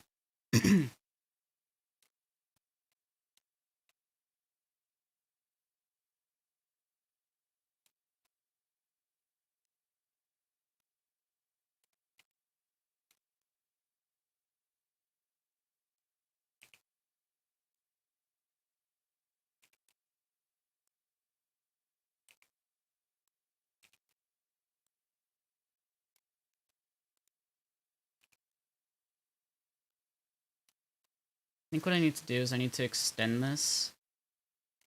I think what I need to do is I need to extend this,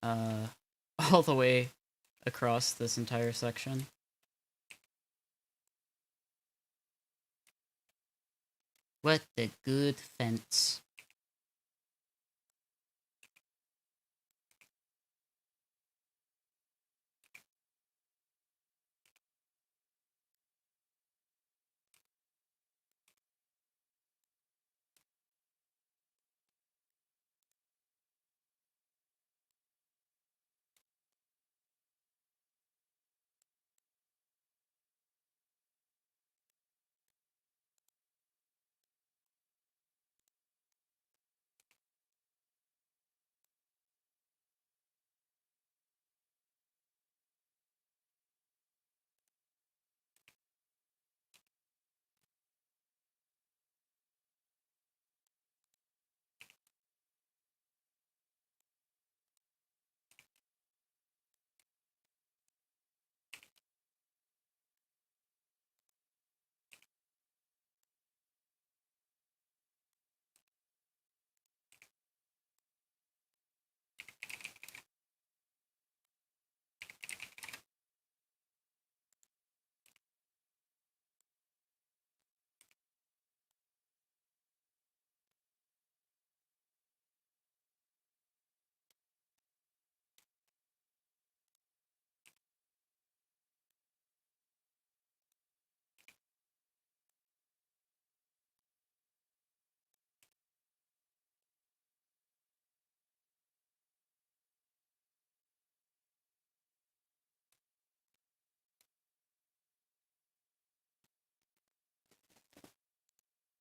uh, all the way across this entire section. What a good fence.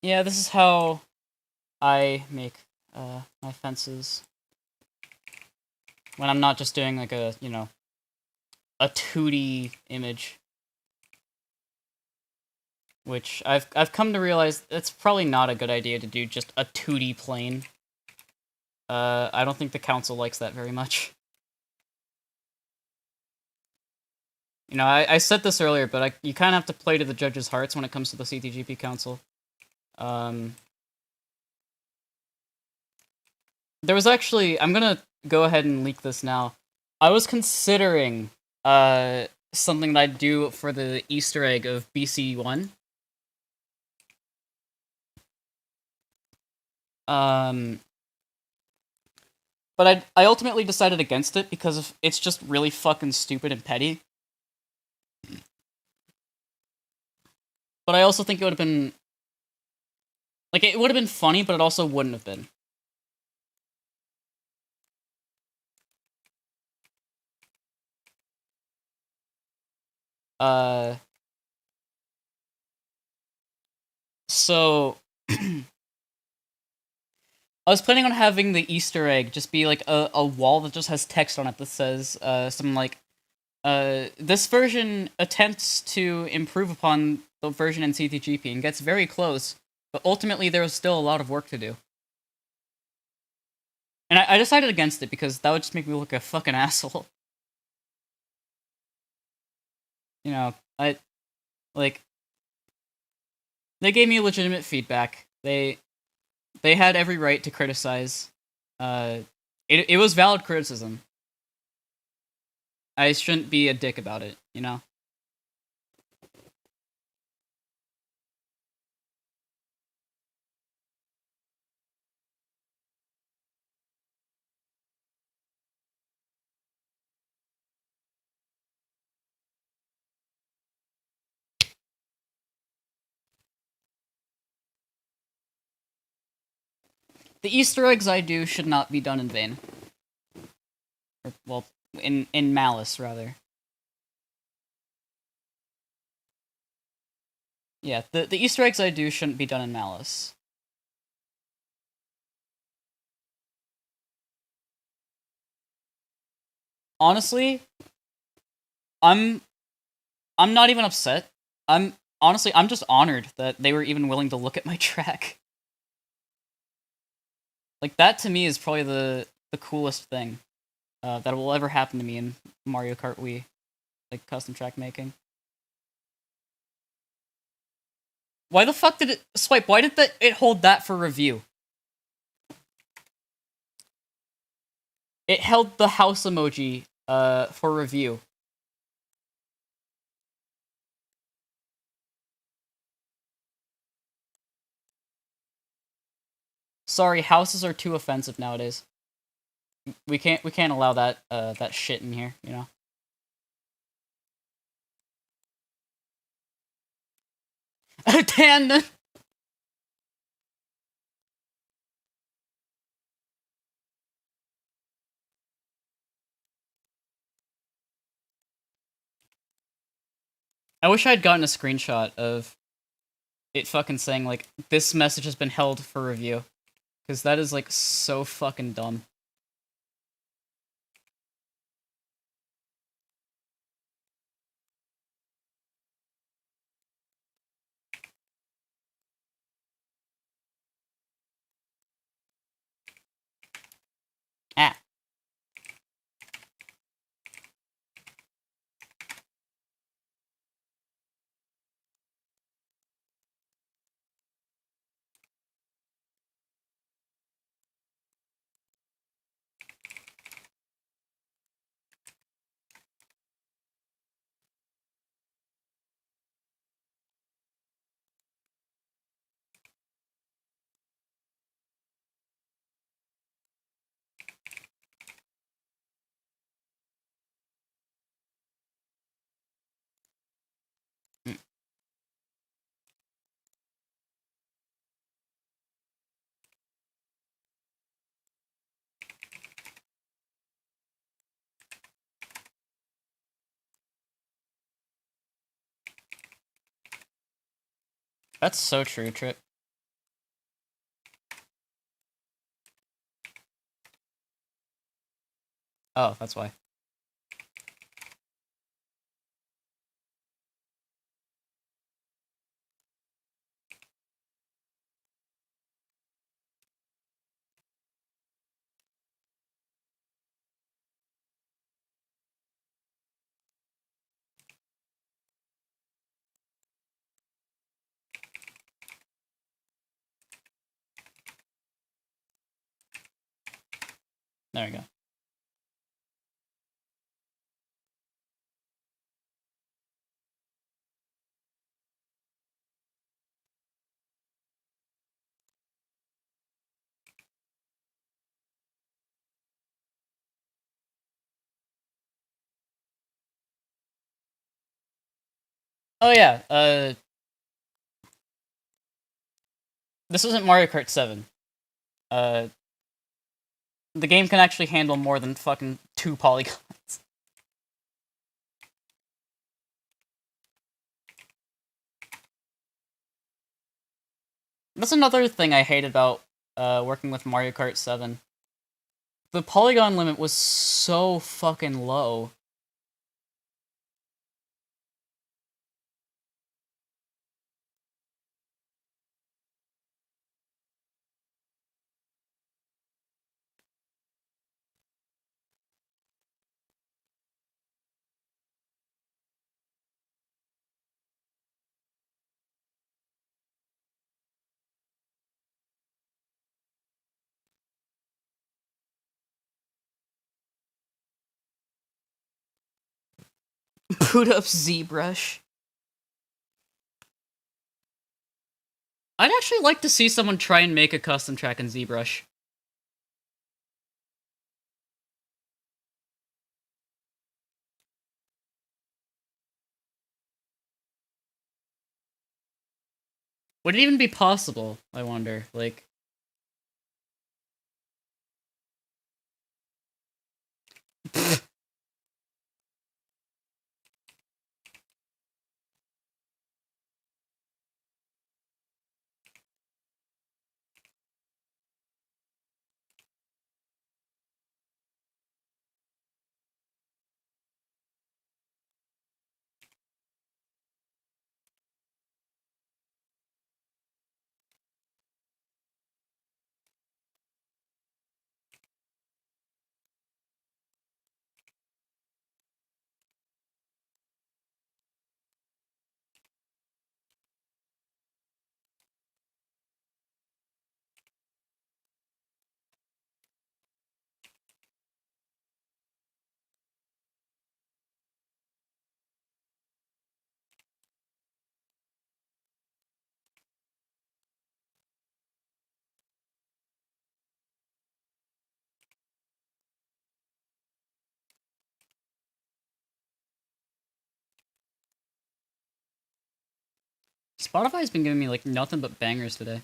Yeah, this is how I make my fences. When I'm not just doing like a, you know, a 2D image. Which I've come to realize it's probably not a good idea to do just a 2D plane. I don't think the council likes that very much. You know, I said this earlier, but you kind of have to play to the judges' hearts when it comes to the CTGP council. There was actually, I'm gonna go ahead and leak this now. I was considering something that I'd do for the Easter egg of BC1. But I ultimately decided against it because it's just really fucking stupid and petty. But I also think it would have been... Like, it would have been funny, but it also wouldn't have been. So... I was planning on having the Easter egg just be like a wall that just has text on it that says something like, this version attempts to improve upon the version in CTGP and gets very close, but ultimately there was still a lot of work to do. And I decided against it because that would just make me look like a fucking asshole. You know, like, they gave me legitimate feedback. They had every right to criticize. It was valid criticism. I shouldn't be a dick about it, you know? The Easter eggs I do should not be done in vain. Or, well, in malice, rather. Yeah, the Easter eggs I do shouldn't be done in malice. Honestly, I'm not even upset. I'm just honored that they were even willing to look at my track. Like, that to me is probably the coolest thing that will ever happen to me in Mario Kart Wii, like custom track making. Why the fuck did it swipe? Why did it hold that for review? It held the house emoji for review. Sorry, houses are too offensive nowadays. We can't allow that shit in here, you know. Dan. I wish I had gotten a screenshot of it fucking saying like this message has been held for review, because that is like so fucking dumb. Ah, mm, that's so true, Trip. Oh, that's why. There we go. Oh yeah, this isn't Mario Kart 7. Uh, the game can actually handle more than fucking 2 polygons. That's another thing I hate about working with Mario Kart 7. The polygon limit was so fucking low. Boot up ZBrush. I'd actually like to see someone try and make a custom track in ZBrush. Would it even be possible, I wonder? Like... Spotify's been giving me like nothing but bangers today.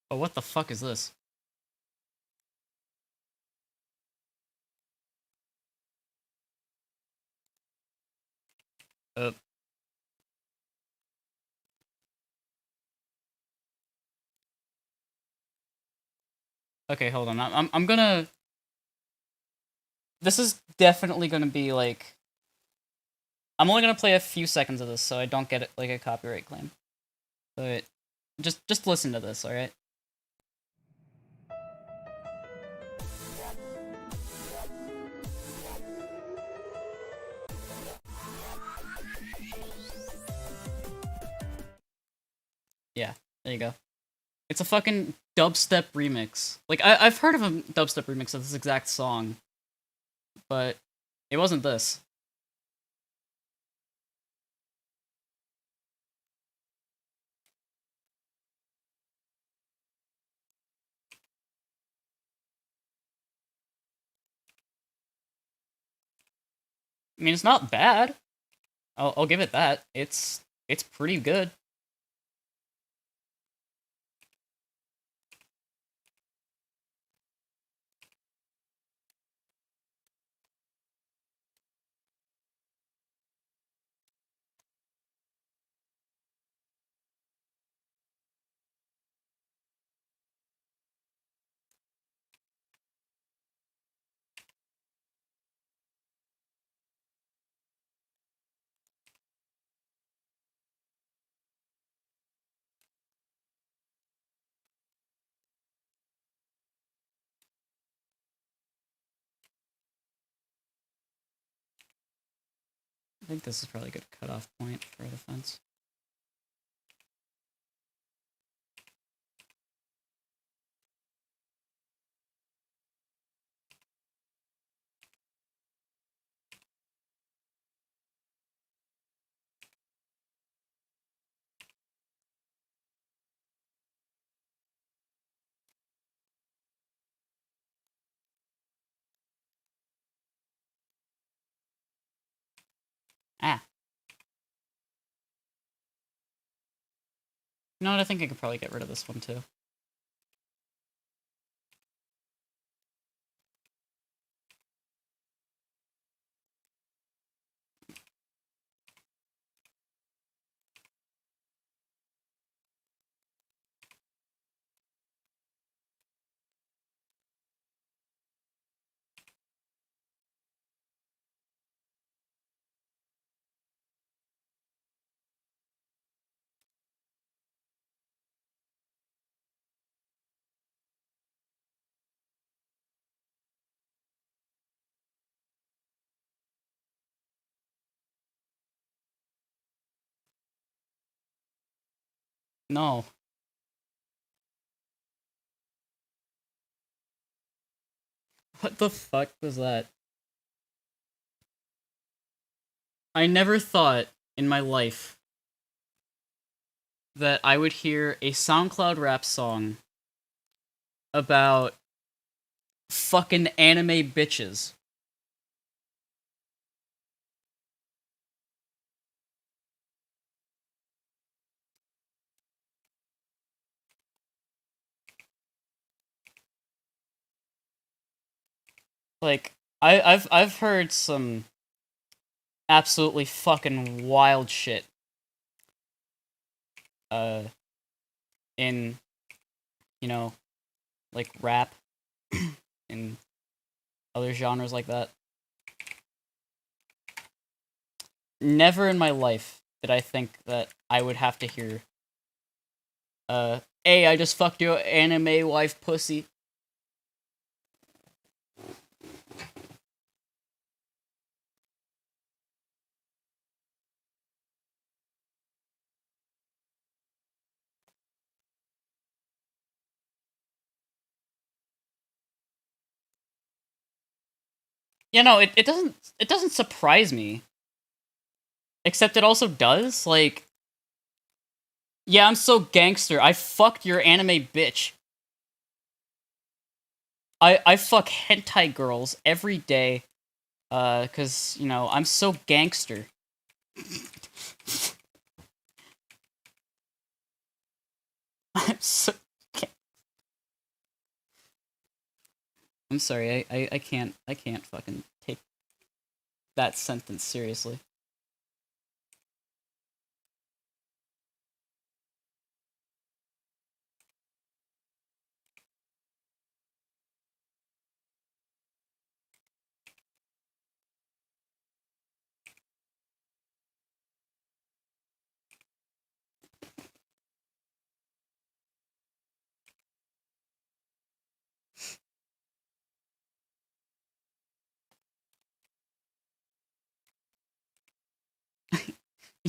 Oh, what the fuck is this? Uh. Okay, hold on. I'm gonna. This is definitely gonna be like. I'm only gonna play a few seconds of this, so I don't get it like a copyright claim. But just listen to this, all right? Yeah, there you go. It's a fucking dubstep remix. Like I've heard of a dubstep remix of this exact song, but it wasn't this. I mean, it's not bad. I'll give it that. It's pretty good. I think this is probably a good cutoff point for a defense. Ah. You know what? I think I could probably get rid of this one too. No. What the fuck was that? I never thought in my life that I would hear a SoundCloud rap song about fucking anime bitches. Like I've heard some absolutely fucking wild shit. Uh in, you know, like rap and other genres like that. Never in my life did I think that I would have to hear, hey, I just fucked your anime wife pussy. You know, it doesn't surprise me. Except it also does, like, yeah, I'm so gangster. I fucked your anime bitch. I fuck hentai girls every day, cause, you know, I'm so gangster. I'm so I'm sorry, I can't fucking take that sentence seriously.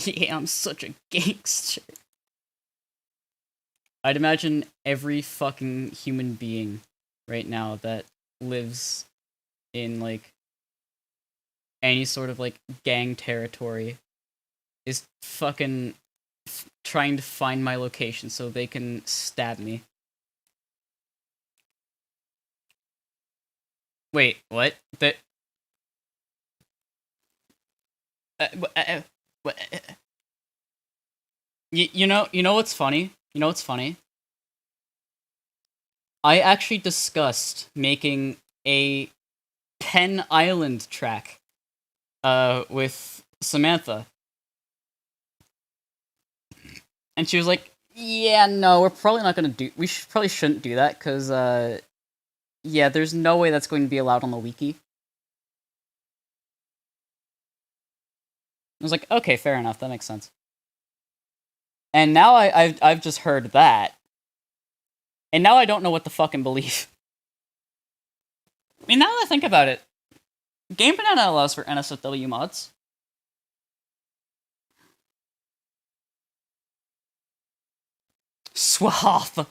Yeah, I'm such a gangster. I'd imagine every fucking human being right now that lives in, like, any sort of, like, gang territory is fucking trying to find my location so they can stab me. Wait, what? That what, you know what's funny? You know what's funny? I actually discussed making a Pen Island track with Samantha. And she was like, "Yeah, no, we're probably not going to do probably shouldn't do that cuz yeah, there's no way that's going to be allowed on the wiki." I was like, "Okay, fair enough. That makes sense." And now I've just heard that. And now I don't know what to fucking believe. I mean, now that I think about it, Game Banana allows for NSFW mods. Swath.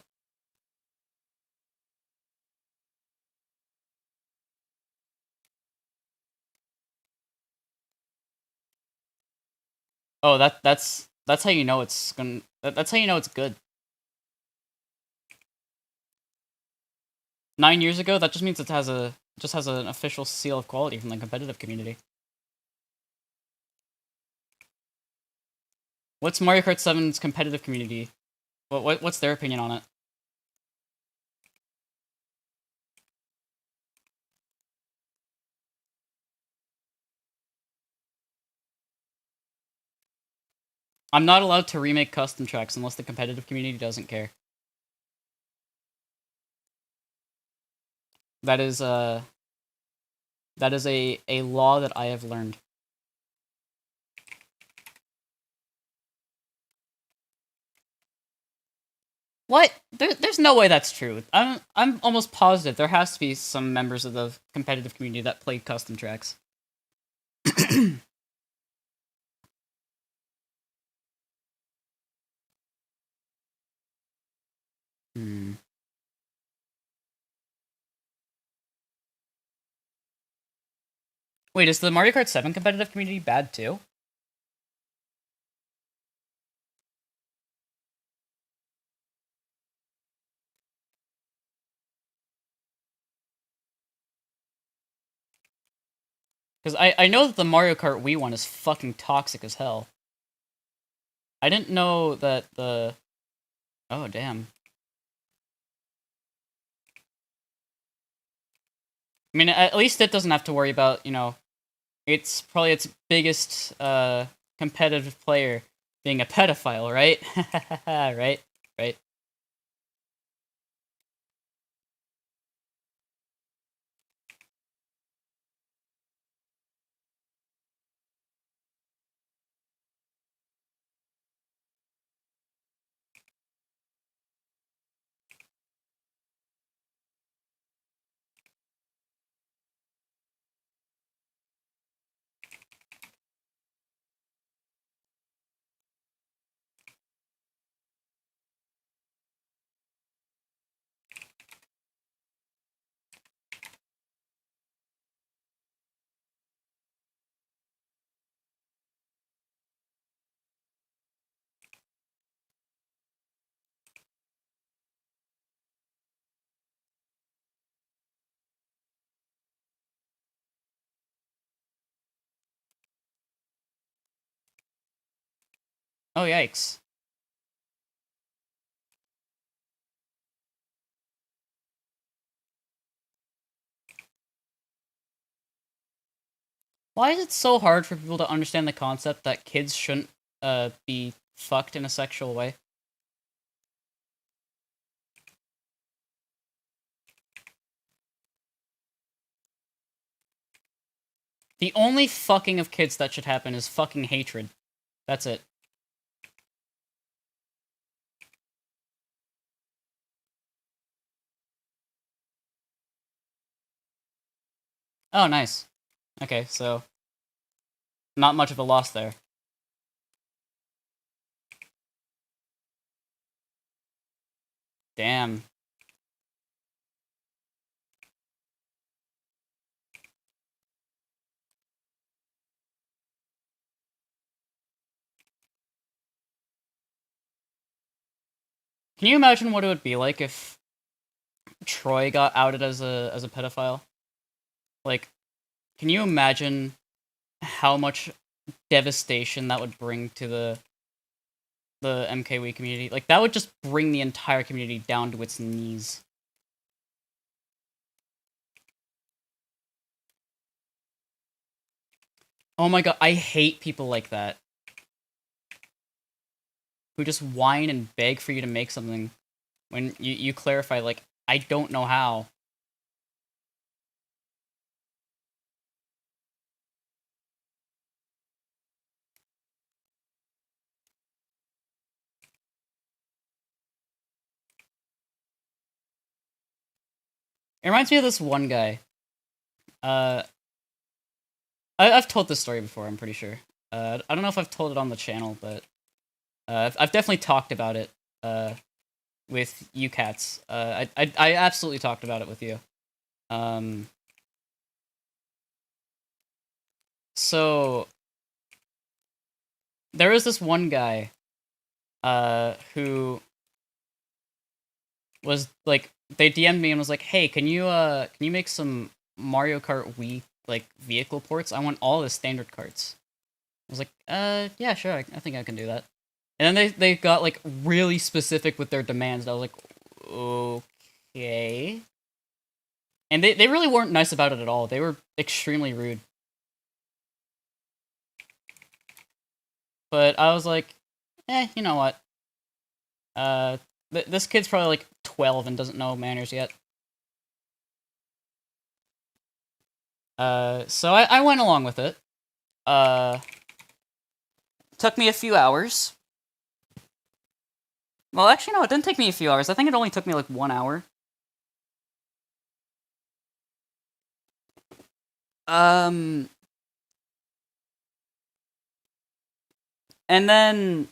Oh, that's how you know it's gonna. That's how you know it's good. 9 years ago, that just means it has a just has an official seal of quality from the competitive community. What's Mario Kart 7's competitive community? What's their opinion on it? I'm not allowed to remake custom tracks unless the competitive community doesn't care. That is a law that I have learned. What? There's no way that's true. I'm almost positive there has to be some members of the competitive community that play custom tracks. Hmm. Wait, is the Mario Kart 7 competitive community bad too? Because I know that the Mario Kart Wii one is fucking toxic as hell. I didn't know that the... Oh, damn. I mean, at least it doesn't have to worry about, you know, it's probably its biggest competitive player being a pedophile, right? Right? Right? Oh, yikes. Why is it so hard for people to understand the concept that kids shouldn't be fucked in a sexual way? The only fucking of kids that should happen is fucking hatred. That's it. Oh, nice. Okay, so not much of a loss there. Damn. Can you imagine what it would be like if Troy got outed as a pedophile? Like, can you imagine how much devastation that would bring to the MKW community? Like, that would just bring the entire community down to its knees. Oh my god, I hate people like that. Who just whine and beg for you to make something when you clarify, like, I don't know how. It reminds me of this one guy. Uh, I've told this story before, I'm pretty sure. I don't know if I've told it on the channel, but I've definitely talked about it with you cats. I absolutely talked about it with you. Um, so there was this one guy who was like, they DM'd me and was like, "Hey, can you make some Mario Kart Wii like vehicle ports? I want all the standard carts." I was like, yeah, sure, I think I can do that." And then they got like really specific with their demands. And I was like, okay. And they really weren't nice about it at all. They were extremely rude. But I was like, you know what? This kid's probably like 12 and doesn't know manners yet. So I went along with it. Uh, Took me a few hours. Well, actually, no, it didn't take me a few hours. I think it only took me like 1 hour. Um, and then,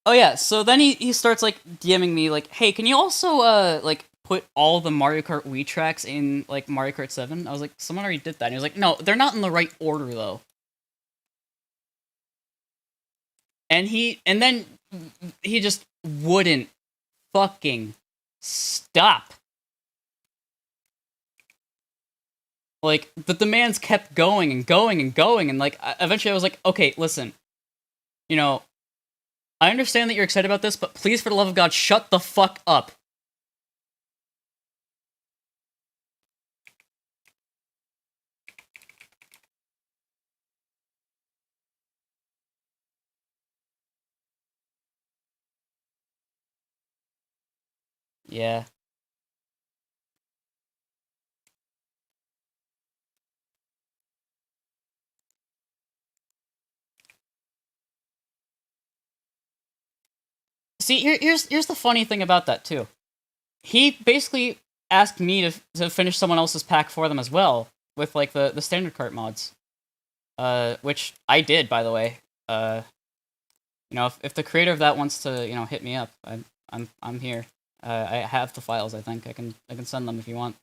oh yeah, so then he starts like DMing me like, "Hey, can you also like put all the Mario Kart Wii tracks in like Mario Kart 7?" I was like, "Someone already did that." And he was like, "No, they're not in the right order though." And then he just wouldn't fucking stop. Like the demands kept going and going and going, and like eventually I was like, "Okay, listen, you know, I understand that you're excited about this, but please, for the love of God, shut the fuck up." Yeah. See, here's the funny thing about that too. He basically asked me to finish someone else's pack for them as well with like the standard cart mods. Which I did, by the way. You know, if the creator of that wants to, you know, hit me up, I'm here. I have the files. I think I can send them if you want.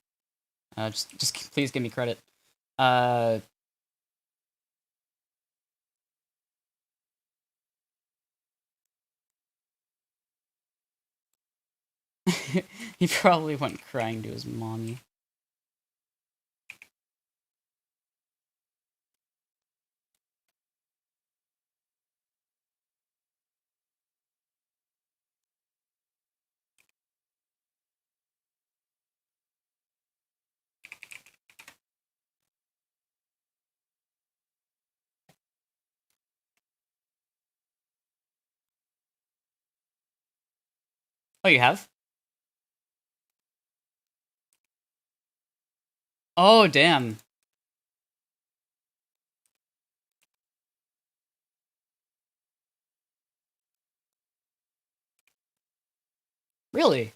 Just please give me credit. Uh, he probably went crying to his mommy. Oh, you have? Oh, damn. Really?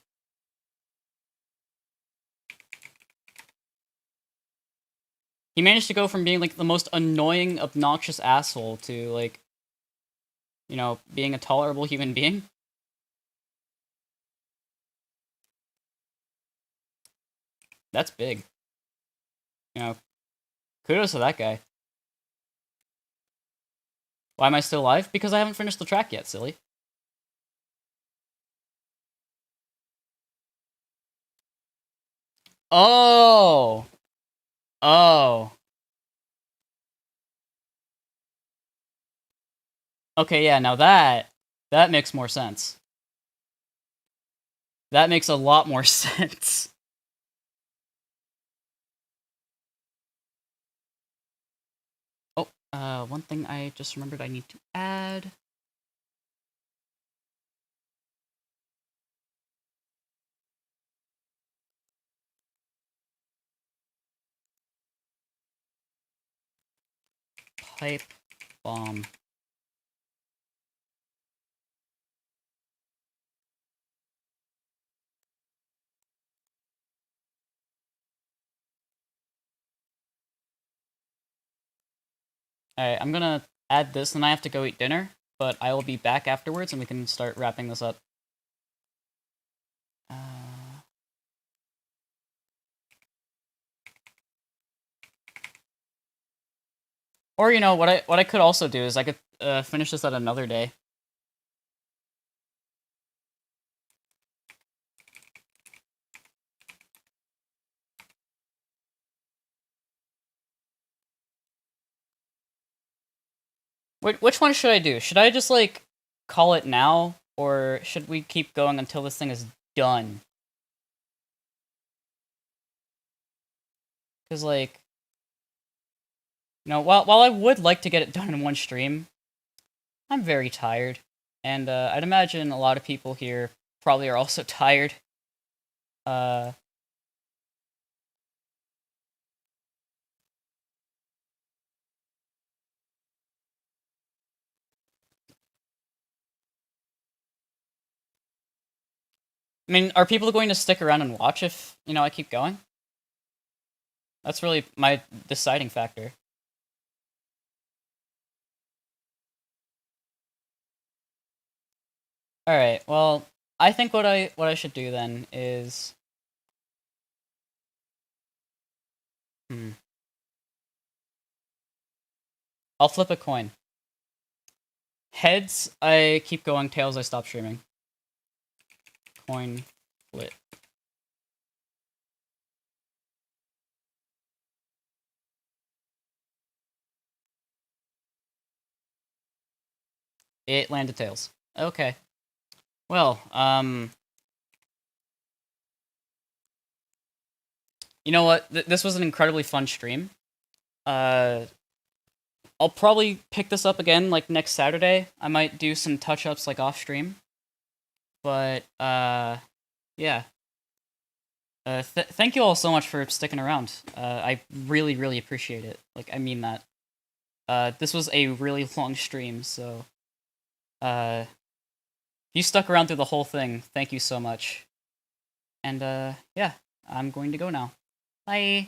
He managed to go from being like the most annoying, obnoxious asshole to like, being a tolerable human being. That's big. You know, kudos to that guy. Why am I still alive? Because I haven't finished the track yet, silly. Oh! Oh. Okay, yeah, now that makes more sense. That makes a lot more sense. Oh, one thing I just remembered I need to add. Pipe bomb. Alright, I'm gonna add this, and I have to go eat dinner, but I will be back afterwards, and we can start wrapping this up. Or what I could also do is I could finish this at another day. Which one should I do? Should I just like call it now, or should we keep going until this thing is done? Because like, while I would like to get it done in one stream, I'm very tired, and I'd imagine a lot of people here probably are also tired. Uh, I mean, are people going to stick around and watch if I keep going? That's really my deciding factor. All right. Well, I think what I should do then is hmm, I'll flip a coin. Heads, I keep going. Tails, I stop streaming. Coin flip. It landed tails. Okay. Well, you know what? This was an incredibly fun stream. Uh, I'll probably pick this up again like next Saturday. I might do some touch-ups like off stream. But yeah. Thank you all so much for sticking around. I really, really appreciate it. Like, I mean that. This was a really long stream, so if you stuck around through the whole thing, thank you so much. And yeah, I'm going to go now. Bye.